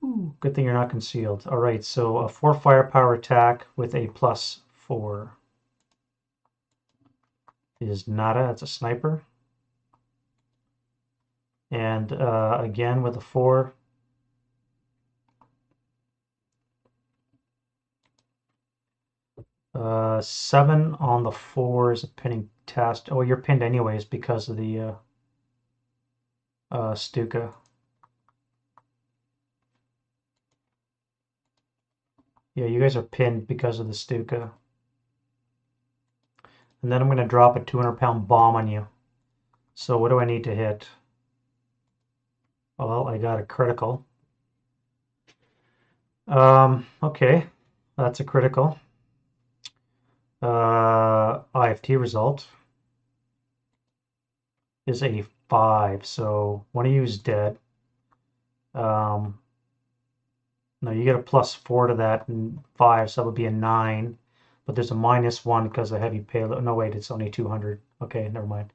Whew, good thing you're not concealed. All right, so a 4 firepower attack with a +4 is nada. It's a sniper. And again with a 4. Seven on the 4 is a pinning test. Oh, you're pinned anyways because of the Stuka. Yeah, you guys are pinned because of the Stuka. And then I'm going to drop a 200-pound bomb on you. So what do I need to hit? Well, I got a critical. Okay, that's a critical. IFT result is a 5, so one of you is dead. No, you get a +4 to that and 5, so that would be a 9. But there's a -1 because of heavy payload. No, wait, it's only 200. Okay, never mind.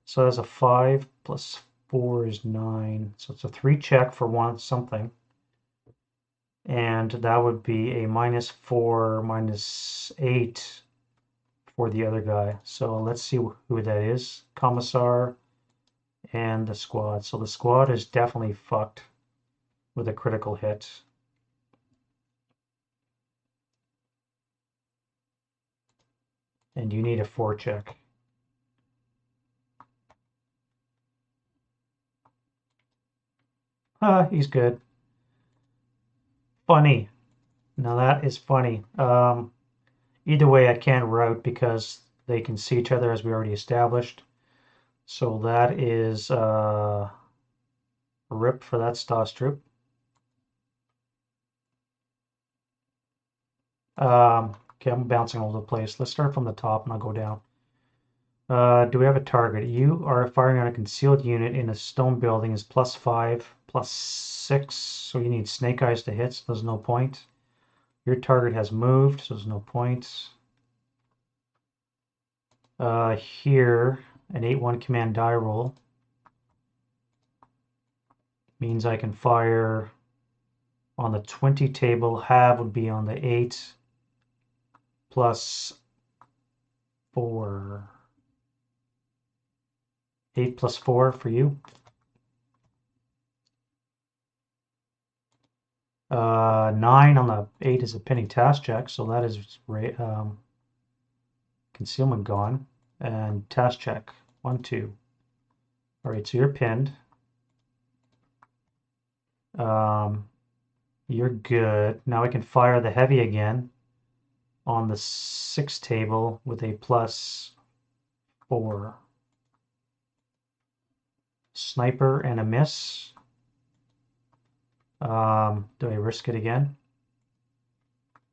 So that's a 5 +4 is 9. So it's a 3 check for one something. And that would be a -4, -8 for the other guy. So let's see who that is. Commissar and the squad. So the squad is definitely fucked with a critical hit. And you need a 4 check. He's good. Funny. Now that is funny. Either way, I can't route because they can see each other as we already established. So that is RIP for that Stas troop. Okay, I'm bouncing all over the place. Let's start from the top and I'll go down. Do we have a target? You are firing on a concealed unit in a stone building is +5, +6. So you need snake eyes to hit, so there's no point. Your target has moved, so there's no point. Here, an 8-1 command die roll means I can fire on the 20 table. Half would be on the 8 +4. 8 +4 for you. 9 on the 8 is a pinning task check, so that is concealment gone. And task check 1, 2. All right, so you're pinned. You're good. Now I can fire the heavy again on the 6 table with a +4. Sniper and a miss. Do I risk it again?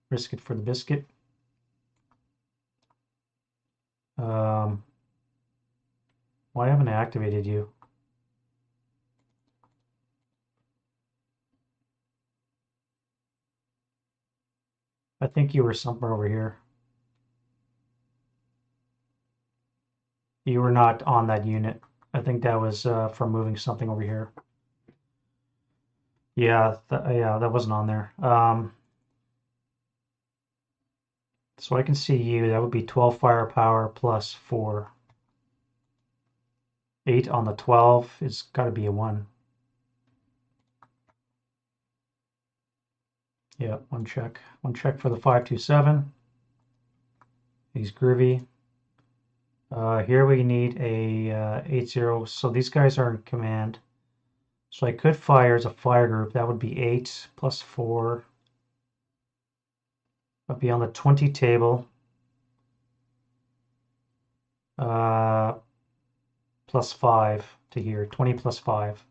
Risk it for the biscuit. Why haven't I activated you? I think you were somewhere over here. You were not on that unit. I think that was from moving something over here. Yeah, yeah, that wasn't on there. So I can see you. That would be 12 firepower plus 4. 8 on the 12. It's got to be a 1. Yeah, 1 check. 1 check for the 527. He's groovy. Here we need a 8-0. So these guys are in command. So I could fire as a fire group. That would be 8 plus 4. I'd be on the 20 table. Uh, plus 5 to here. 20 plus 5.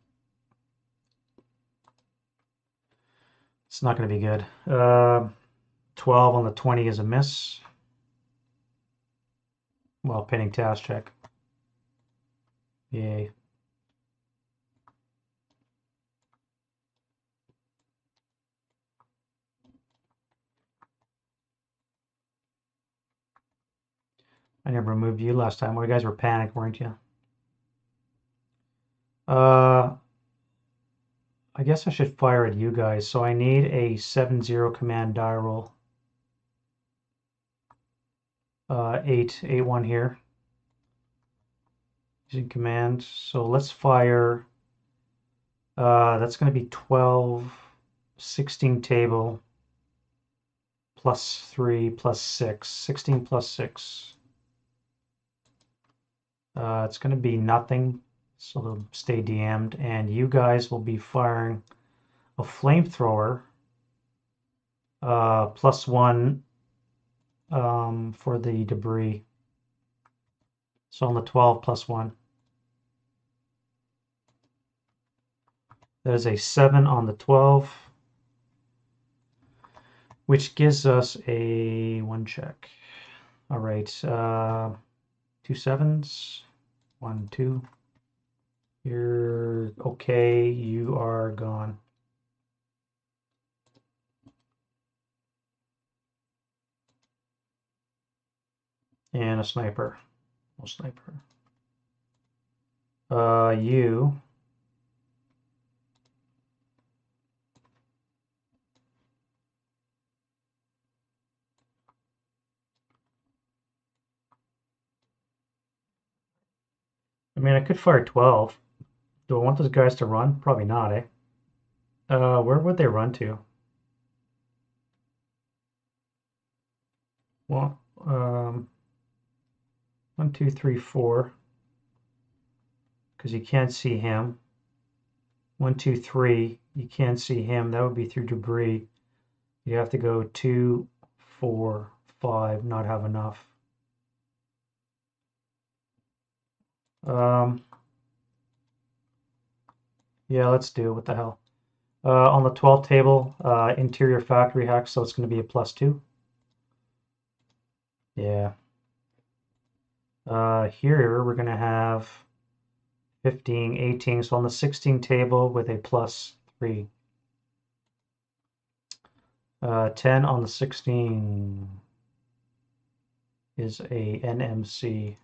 It's not going to be good. 12 on the 20 is a miss. Well, pending task check. Yay. I never removed you last time. Well, you guys were panicked, weren't you? I guess I should fire at you guys. So I need a 7-0 command die roll. 8-1 here. Using command. So let's fire. That's going to be 12, 16 table, plus 3, plus 6. 16 plus 6. It's going to be nothing. So they'll stay DM'd. And you guys will be firing a flamethrower. Plus 1 for the debris. So on the 12 plus 1. That is a 7 on the 12, which gives us a 1 check. All right, 2 7s, 1, 2. You're okay, you are gone. And a sniper. No sniper. You. I mean, I could fire 12. Do I want those guys to run? Probably not, eh? Where would they run to? Well, 1, 2, 3, 4. Because you can't see him. 1, 2, 3. You can't see him. That would be through debris. You have to go 2, 4, 5. Not have enough. Yeah, let's do it. What the hell? On the 12th table, interior factory hack, so it's going to be a plus 2. Yeah. Here we're going to have 15, 18. So on the 16 table with a plus 3. 10 on the 16 is a NMC.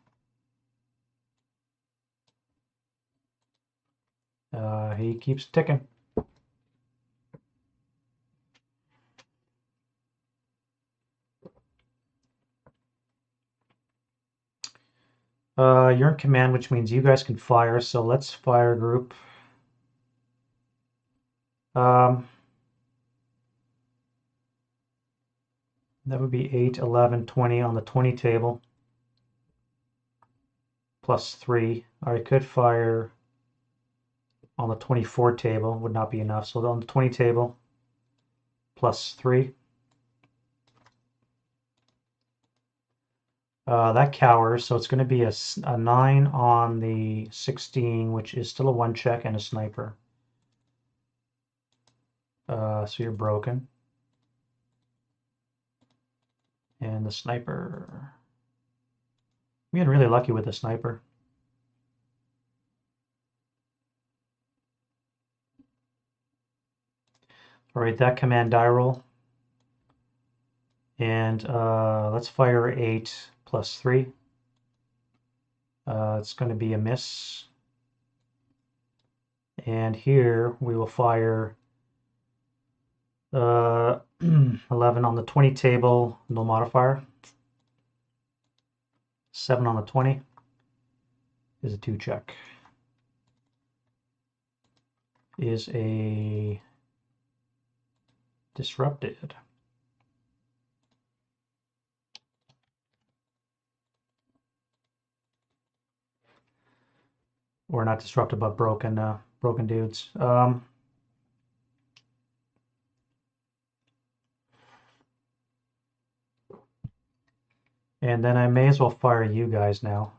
He keeps ticking. You're in command, which means you guys can fire. So let's fire group. That would be 8, 11, 20 on the 20 table. Plus 3. I could fire on the 24 table. Would not be enough. So on the 20 table, plus 3. That cowers, so it's going to be a 9 on the 16, which is still a 1 check and a sniper. So you're broken. And the sniper. We got really lucky with the sniper. All right, that command die roll. And let's fire 8 plus 3. It's going to be a miss. And here we will fire 11 on the 20 table, no modifier. 7 on the 20 is a 2 check. Is a disrupted. Or not disrupted, but broken, broken dudes. And then I may as well fire you guys now.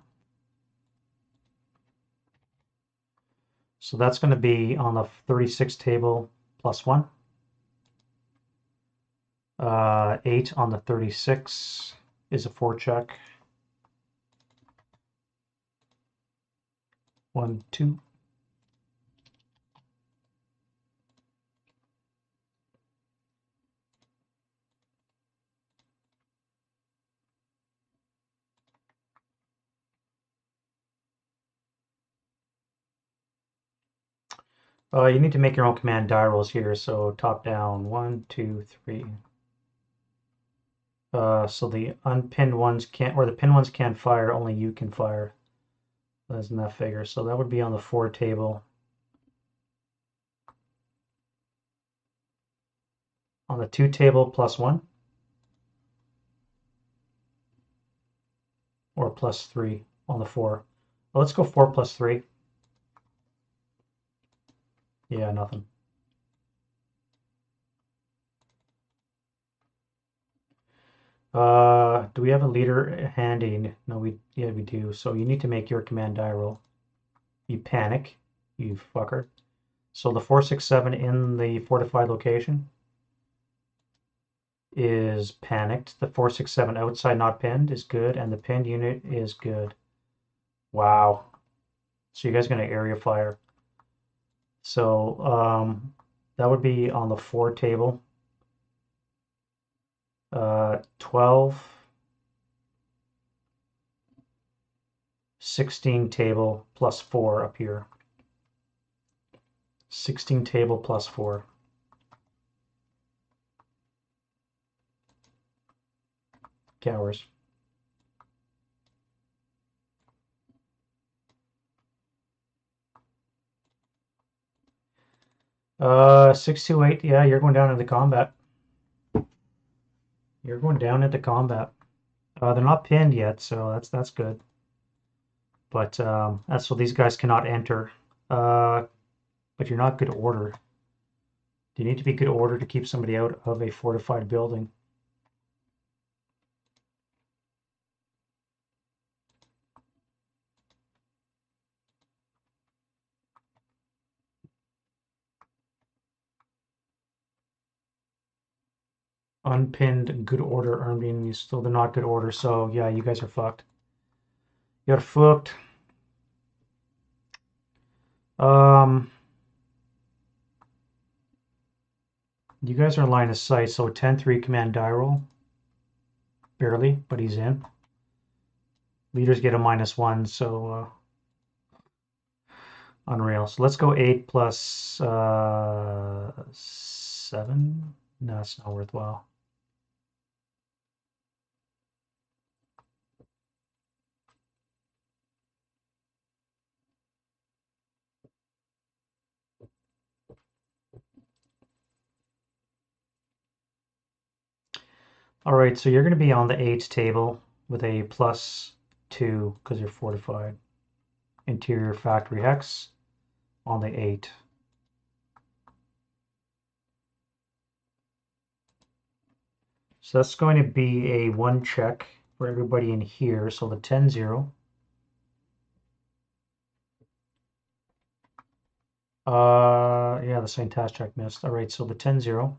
So that's going to be on the 36 table +1. 8 on the 36 is a 4 check. 1, 2. You need to make your own command die rolls here. So top down, 1, 2, 3. So the unpinned ones can't, or the pinned ones can't fire. Only you can fire. That's in that figure. So that would be on the 4 table. On the 2 table +1. Or +3 on the 4. Well, let's go 4 + 3. Yeah, nothing. Do we have a leader handy? No, we do. So you need to make your command die roll. You panic, you fucker. So the 467 in the fortified location is panicked. The 467 outside not pinned is good, and the pinned unit is good. Wow. So you guys are gonna area fire. So that would be on the 4 table. 12, 16 table +4 up here. 16 table +4. Cowards. 628. Yeah, you're going down into combat. You're going down into combat. They're not pinned yet, so that's good. But that's so these guys cannot enter. But you're not good order. You need to be good order to keep somebody out of a fortified building. Unpinned, good order, Ermine. You still they're not good order, so yeah, you guys are fucked. You're fucked. You guys are in line of sight, so 10-3 command die roll. Barely, but he's in. Leaders get a -1, so unreal. So let's go 8 plus 7. No, it's not worthwhile. All right, so you're going to be on the 8 table with a +2 because you're fortified. Interior factory hex on the 8. So that's going to be a 1 check for everybody in here. So the 10-0. Yeah, the same task check missed. All right, so the 10-0.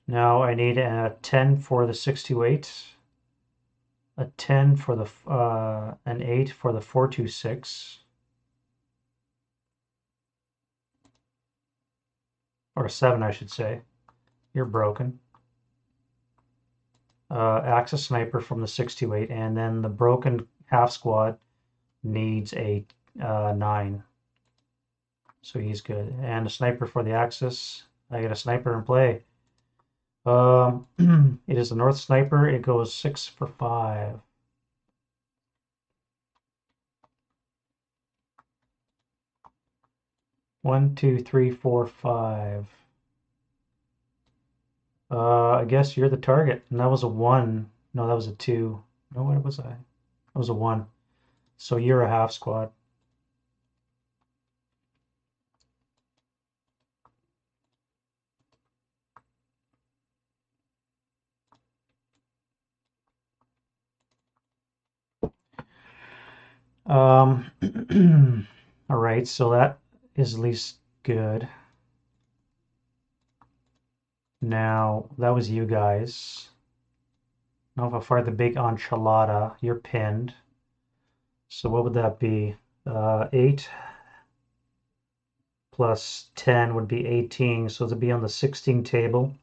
Now I need a 10 for the 628, a 10 for the an 8 for the 426, or a 7, I should say. You're broken. Axis sniper from the 628, and then the broken half squad needs a 9. So he's good. And a sniper for the Axis. I get a sniper in play. It is the North Sniper. It goes 6 for 5. One, two, three, four, five. I guess you're the target. And that was a 1. No, that was a 2. No, what was I? That was a 1. So you're a half squad. All right, so that is at least good. Now, that was you guys. Now if I fire the big enchilada, you're pinned. So what would that be? 8 plus 10 would be 18, so to be on the 16 table.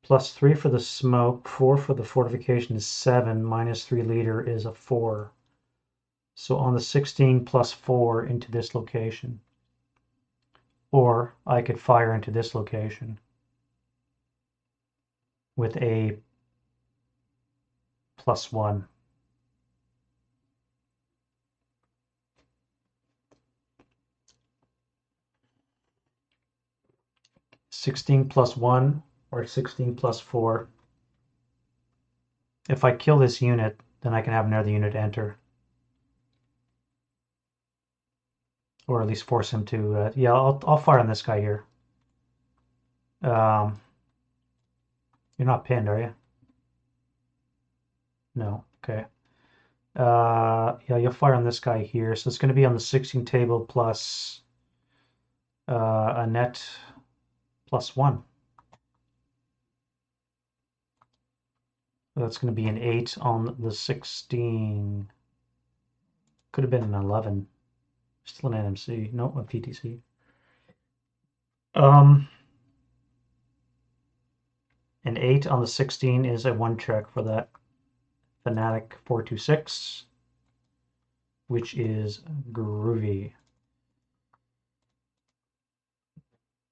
Plus 3 for the smoke, 4 for the fortification is 7, minus 3 leader is a 4. So on the 16 plus 4 into this location. Or I could fire into this location with a +1. +16 plus 1 or 16 plus 4. If I kill this unit, then I can have another unit enter. Or at least force him to, yeah, I'll fire on this guy here. You're not pinned, are you? No, okay. Yeah, you'll fire on this guy here. So it's going to be on the 16 table plus a net +1. That's going to be an 8 on the 16. Could have been an 11. Still an NMC. No, a PTC. An 8 on the 16 is a 1 check for that Fanatic 426, which is groovy.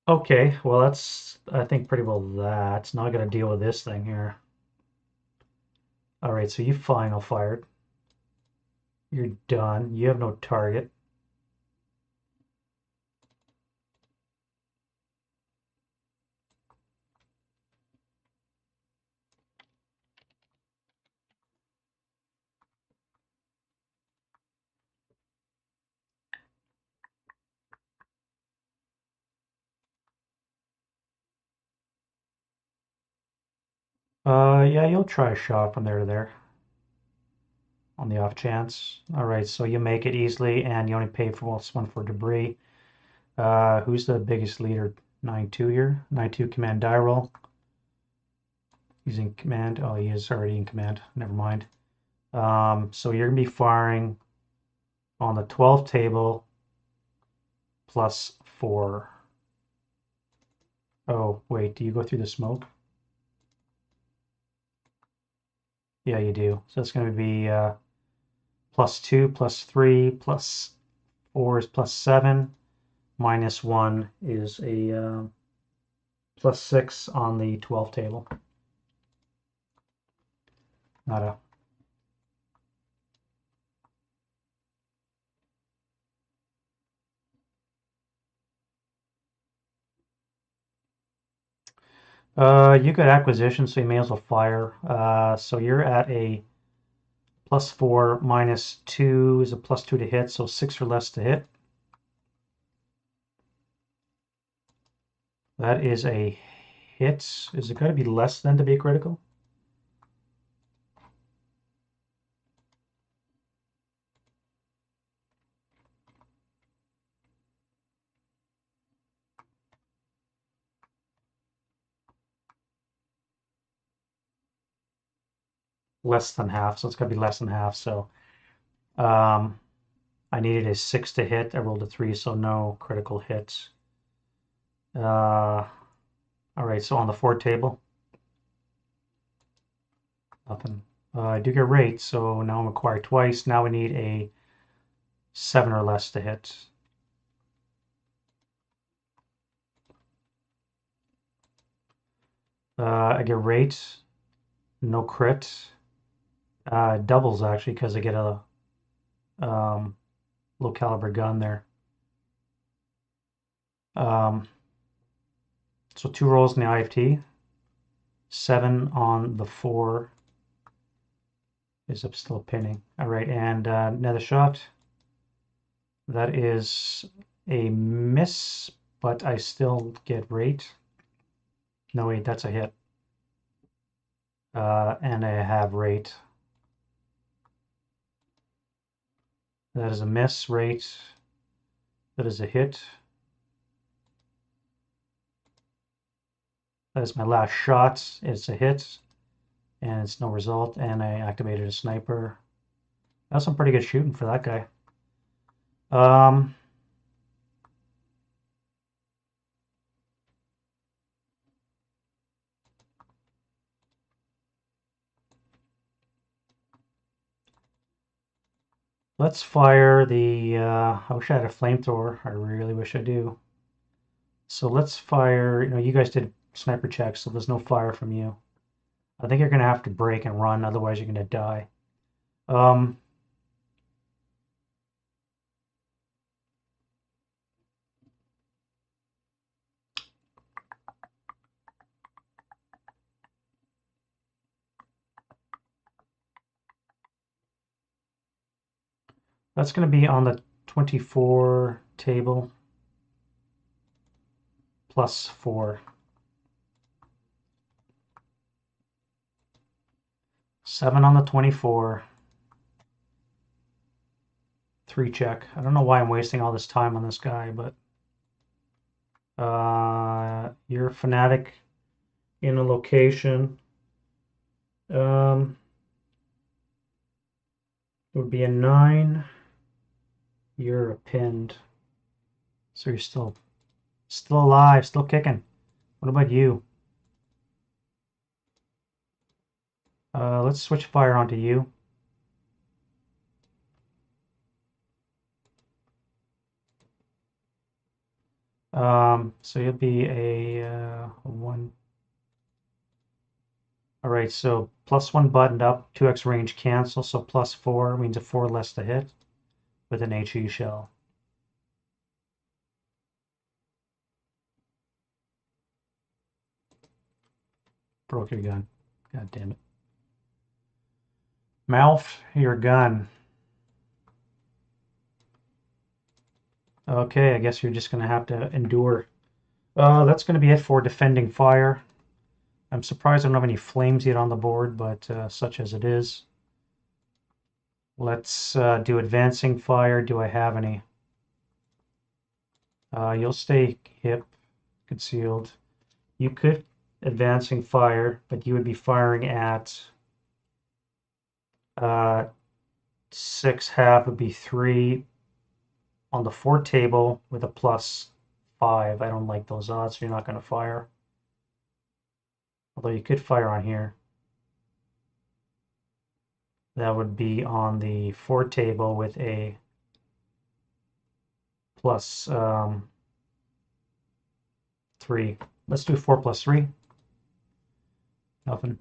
Okay, well that's, I think, pretty well that. Now I gotta deal with this thing here. Alright, so you final fired. You're done. You have no target. Yeah, you'll try a shot from there to there. On the off chance. Alright, so you make it easily, and you only pay for one for debris. Who's the biggest leader? 9-2 here. 9-2 command die roll. He's in command. Oh, he is already in command. Never mind. So you're going to be firing on the 12th table +4. Oh, wait, do you go through the smoke? Yeah, you do. So it's going to be +2, +3, +4 is +7, -1 is a +6 on the 12th table. Nada. You got acquisition, so you may as well fire. So you're at a +4, -2 is a +2 to hit, so 6 or less to hit. That is a hit. Is it going to be less than to be critical? Less than half, so it's going to be less than half. So I needed a 6 to hit. I rolled a 3, so no critical hits. All right, so on the 4 table, nothing. I do get rate, so now I'm acquired twice. Now we need a 7 or less to hit. I get rate, no crit. Doubles actually because I get a low caliber gun there. So 2 rolls in the IFT. 7 on the 4 is up still pinning. All right, and another shot. That is a miss, but I still get rate. No, wait, that's a hit. And I have rate. That is a miss, rate. That is a hit. That is my last shot. It's a hit, and it's no result, and I activated a sniper. That's some pretty good shooting for that guy. Let's fire the, I wish I had a flamethrower. I really wish I do. So let's fire, you guys did sniper checks, so there's no fire from you. I think you're going to have to break and run, otherwise you're going to die. That's going to be on the 24 table plus 4. 7 on the 24. 3 check. I don't know why I'm wasting all this time on this guy, but you're a fanatic in a location. It would be a 9. You're a pinned. So you're still alive, still kicking. What about you? Let's switch fire onto you. So you'll be a 1. All right, so +1 buttoned up, 2x range cancel, so +4 means a 4 less to hit with an HE shell. Broke your gun. God damn it. Mouth your gun. Okay, I guess you're just going to have to endure. That's going to be it for defending fire. I'm surprised I don't have any flames yet on the board, but such as it is. Let's do advancing fire. Do I have any? You'll stay hip, concealed. You could advancing fire, but you would be firing at 6 half would be 3 on the 4 table with a +5. I don't like those odds, so you're not going to fire. Although you could fire on here. That would be on the 4 table with a +3. Let's do 4 + 3. Nothing.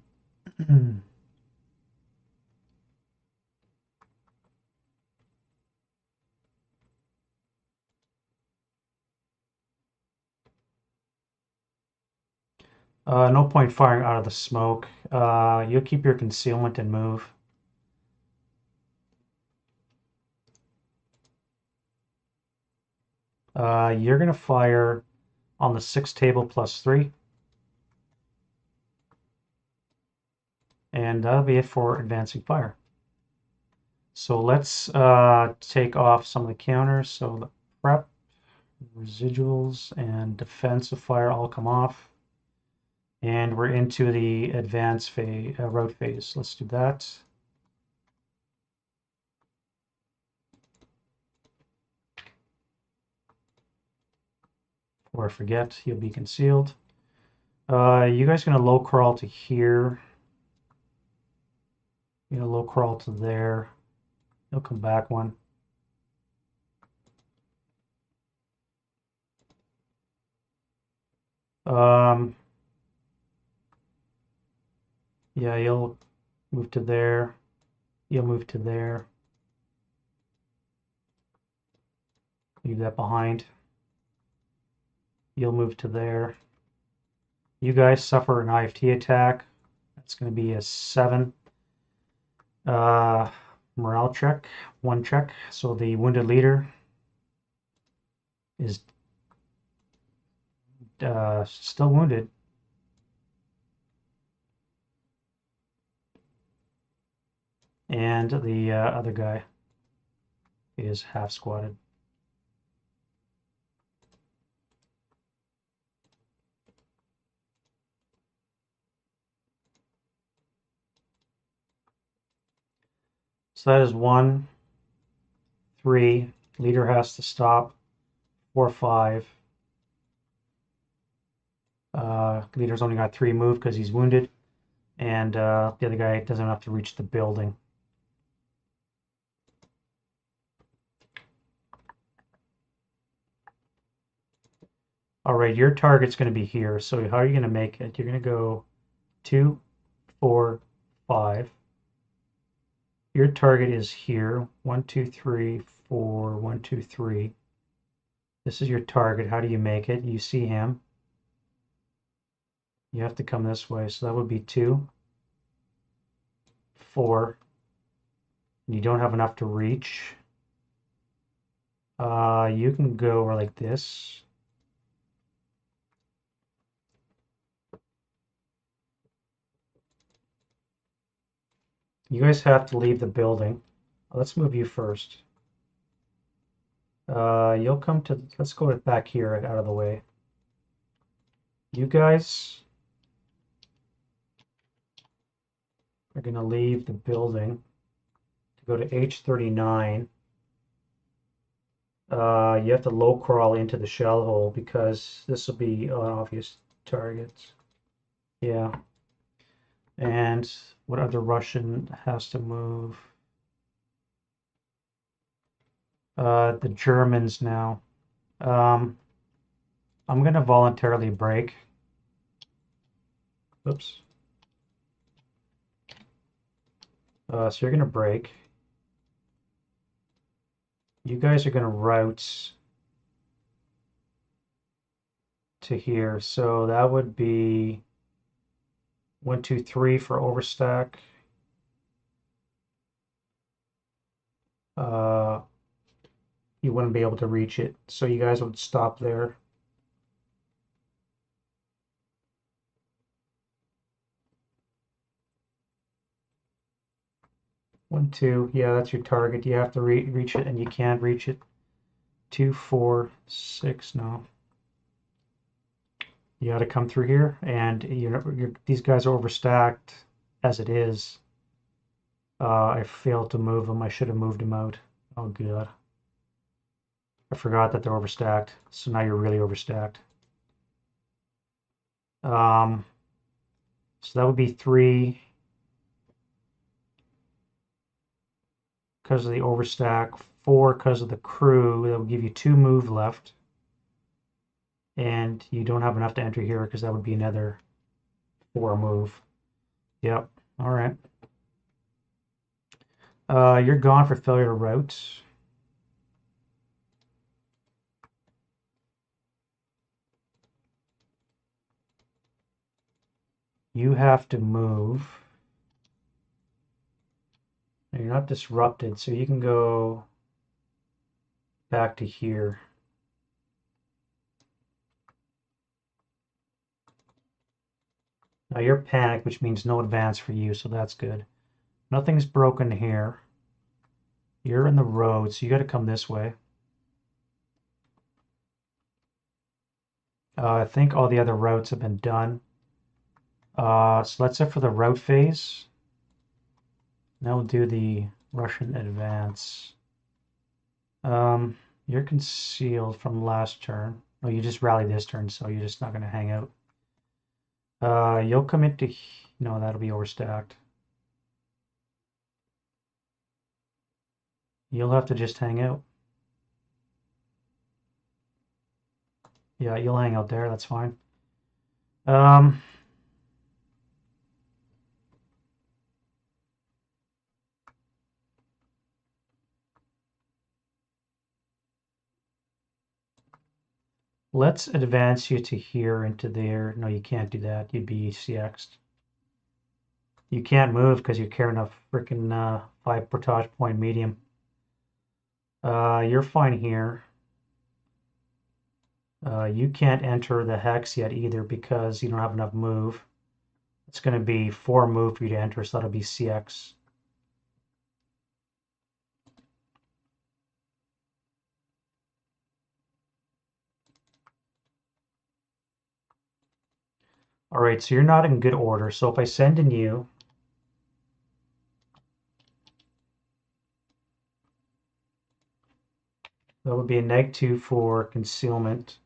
No point firing out of the smoke. You'll keep your concealment and move. You're going to fire on the 6 table +3. And that'll be it for advancing fire. So let's take off some of the counters. So the prep, residuals, and defensive fire all come off. And we're into the advanced phase, road phase. Let's do that. Or forget, you'll be concealed. You guys are going to low crawl to here. You know, low crawl to there. He'll come back one. Yeah, you'll move to there. You'll move to there. Leave that behind. You'll move to there. You guys suffer an IFT attack. That's going to be a 7. Morale check. 1 check. So the wounded leader is still wounded. And the other guy is half squatted. So that is 1, 3. Leader has to stop. 4, 5. Leader's only got 3 move because he's wounded. And the other guy doesn't have to reach the building. All right, your target's going to be here. So how are you going to make it? You're going to go 2, 4, 5. Your target is here. 1, 2, 3, 4. 1, 2, 3. This is your target. How do you make it? You see him. You have to come this way. So that would be 2, 4. You don't have enough to reach. You can go like this. You guys have to leave the building. Let's move you first. You'll come to, let's go back here out of the way. You guys are going to leave the building to go to H39. You have to low crawl into the shell hole because this will be obvious targets. Yeah. And what other Russian has to move? The Germans now. I'm going to voluntarily break. Oops. So you're going to break. You guys are going to route to here. So that would be 1, 2, 3 for overstack. You wouldn't be able to reach it. So you guys would stop there. One, 2. Yeah, that's your target. You have to reach it, and you can't reach it. 2, 4, 6. No. You got to come through here, and these guys are overstacked as it is. I failed to move them. I should have moved them out. Oh, God. I forgot that they're overstacked. So now you're really overstacked. So that would be 3. Because of the overstack, 4 because of the crew. That will give you 2 move left. And you don't have enough to enter here because that would be another 4 move. Yep. All right. You're gone for failure to route. You have to move. You're not disrupted, so you can go back to here. Now you're panicked, which means no advance for you, so that's good. Nothing's broken here. You're in the road, so you got to come this way. I think all the other routes have been done. So that's it for the route phase. Now we'll do the Russian advance. You're concealed from last turn. Oh, you just rallied this turn, so you're just not going to hang out. You'll come into... No, that'll be overstacked. You'll have to just hang out. Yeah, you'll hang out there. That's fine. Let's advance you to here into there. No, you can't do that. You'd be CX'd. You can't move because you're carrying a freaking 5 portage point medium. You're fine here. You can't enter the hex yet either because you don't have enough move. It's going to be 4 move for you to enter, so that'll be CX. All right, so you're not in good order. So if I send in you, that would be a -2 for concealment,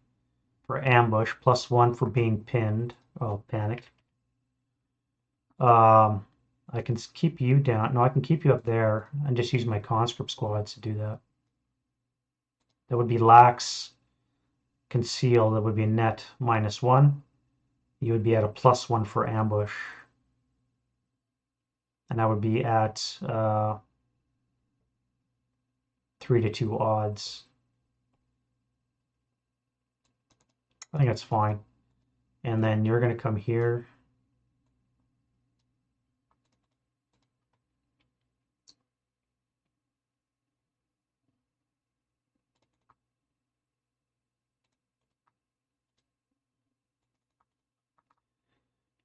for ambush, +1 for being pinned. Oh, panic. I can keep you down. No, I can keep you up there and just use my conscript squads to do that. That would be lax conceal. That would be net -1. You would be at a +1 for ambush. And I would be at 3 to 2 odds. I think that's fine. And then you're going to come here.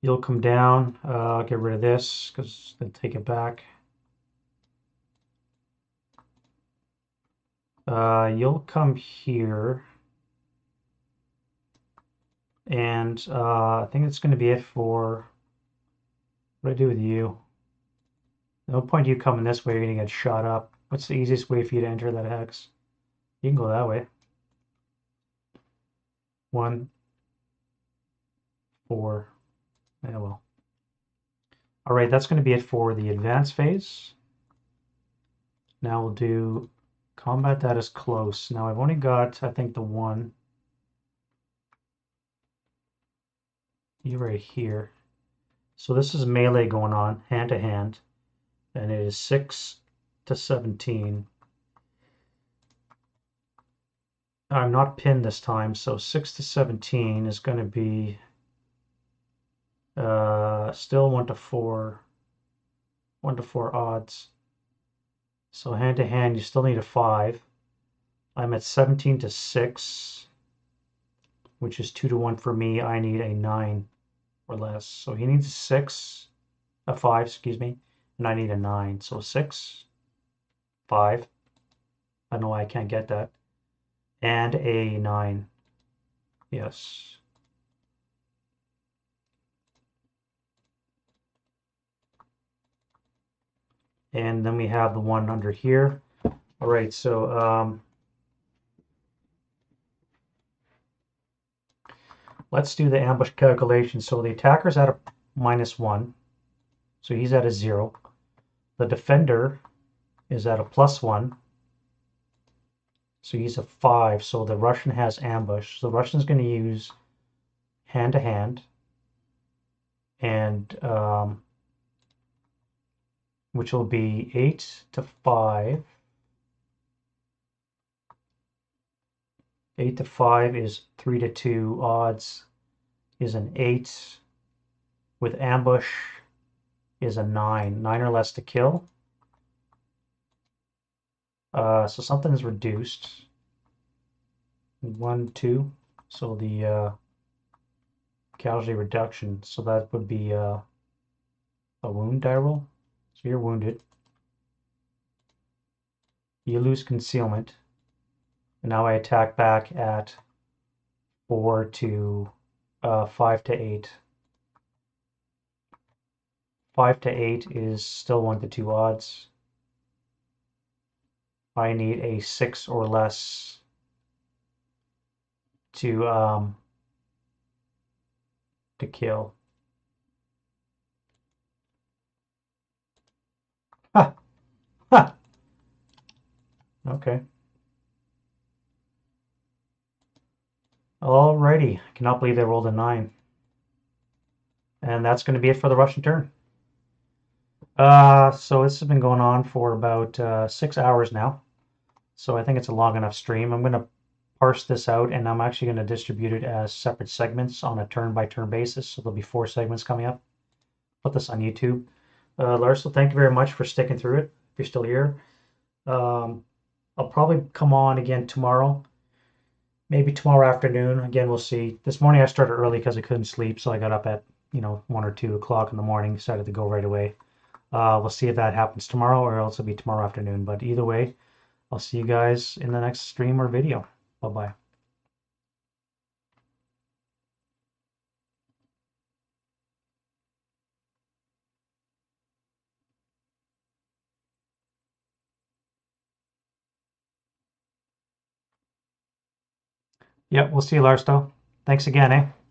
You'll come down. I'll get rid of this because then take it back. You'll come here. And I think that's going to be it for what do I do with you. No point you coming this way, you're going to get shot up. What's the easiest way for you to enter that hex? You can go that way. 1, 4. Yeah, well. All right, that's going to be it for the advance phase. Now we'll do combat that is close. Now I've only got, I think, the 1. You right here. So this is melee going on, hand to hand. And it is 6 to 17. I'm not pinned this time, so 6 to 17 is going to be still 1 to 4 odds. So hand to hand, you still need a 5. I'm at 17 to 6, which is 2 to 1 for me. I need a 9 or less. So he needs a 5, excuse me, and I need a 9. So 6, 5. I don't know why I can't get that. And a 9. Yes. And then we have the one under here. All right, so let's do the ambush calculation. So the attacker's at a -1, so he's at a 0. The defender is at a +1, so he's a 5. So the Russian has ambush. So the Russian's going to use hand to hand, and which will be 8 to 5. 8 to 5 is 3 to 2. Odds is an 8. With ambush is a 9. 9 or less to kill. So something is reduced. 1, 2. So the casualty reduction. So that would be a wound die roll. So you're wounded. You lose concealment. And now I attack back at 4 to 5 to 8. 5 to 8 is still 1 to 2 odds. I need a 6 or less to kill. Ha! Ha! Okay. Alrighty. I cannot believe they rolled a 9. And that's going to be it for the Russian turn. So this has been going on for about 6 hours now. So I think it's a long enough stream. I'm going to parse this out, and I'm actually going to distribute it as separate segments on a turn-by-turn basis. So there'll be 4 segments coming up. Put this on YouTube. Lars, so thank you very much for sticking through it. If you're still here, um, I'll probably come on again tomorrow. Maybe tomorrow afternoon. Again, we'll see. This morning I started early because I couldn't sleep, so I got up at 1 or 2 o'clock in the morning. Decided to go right away. We'll see if that happens tomorrow, or else it'll be tomorrow afternoon. But either way, I'll see you guys in the next stream or video. Bye bye. Yep, we'll see you, Lars, though. Thanks again, eh?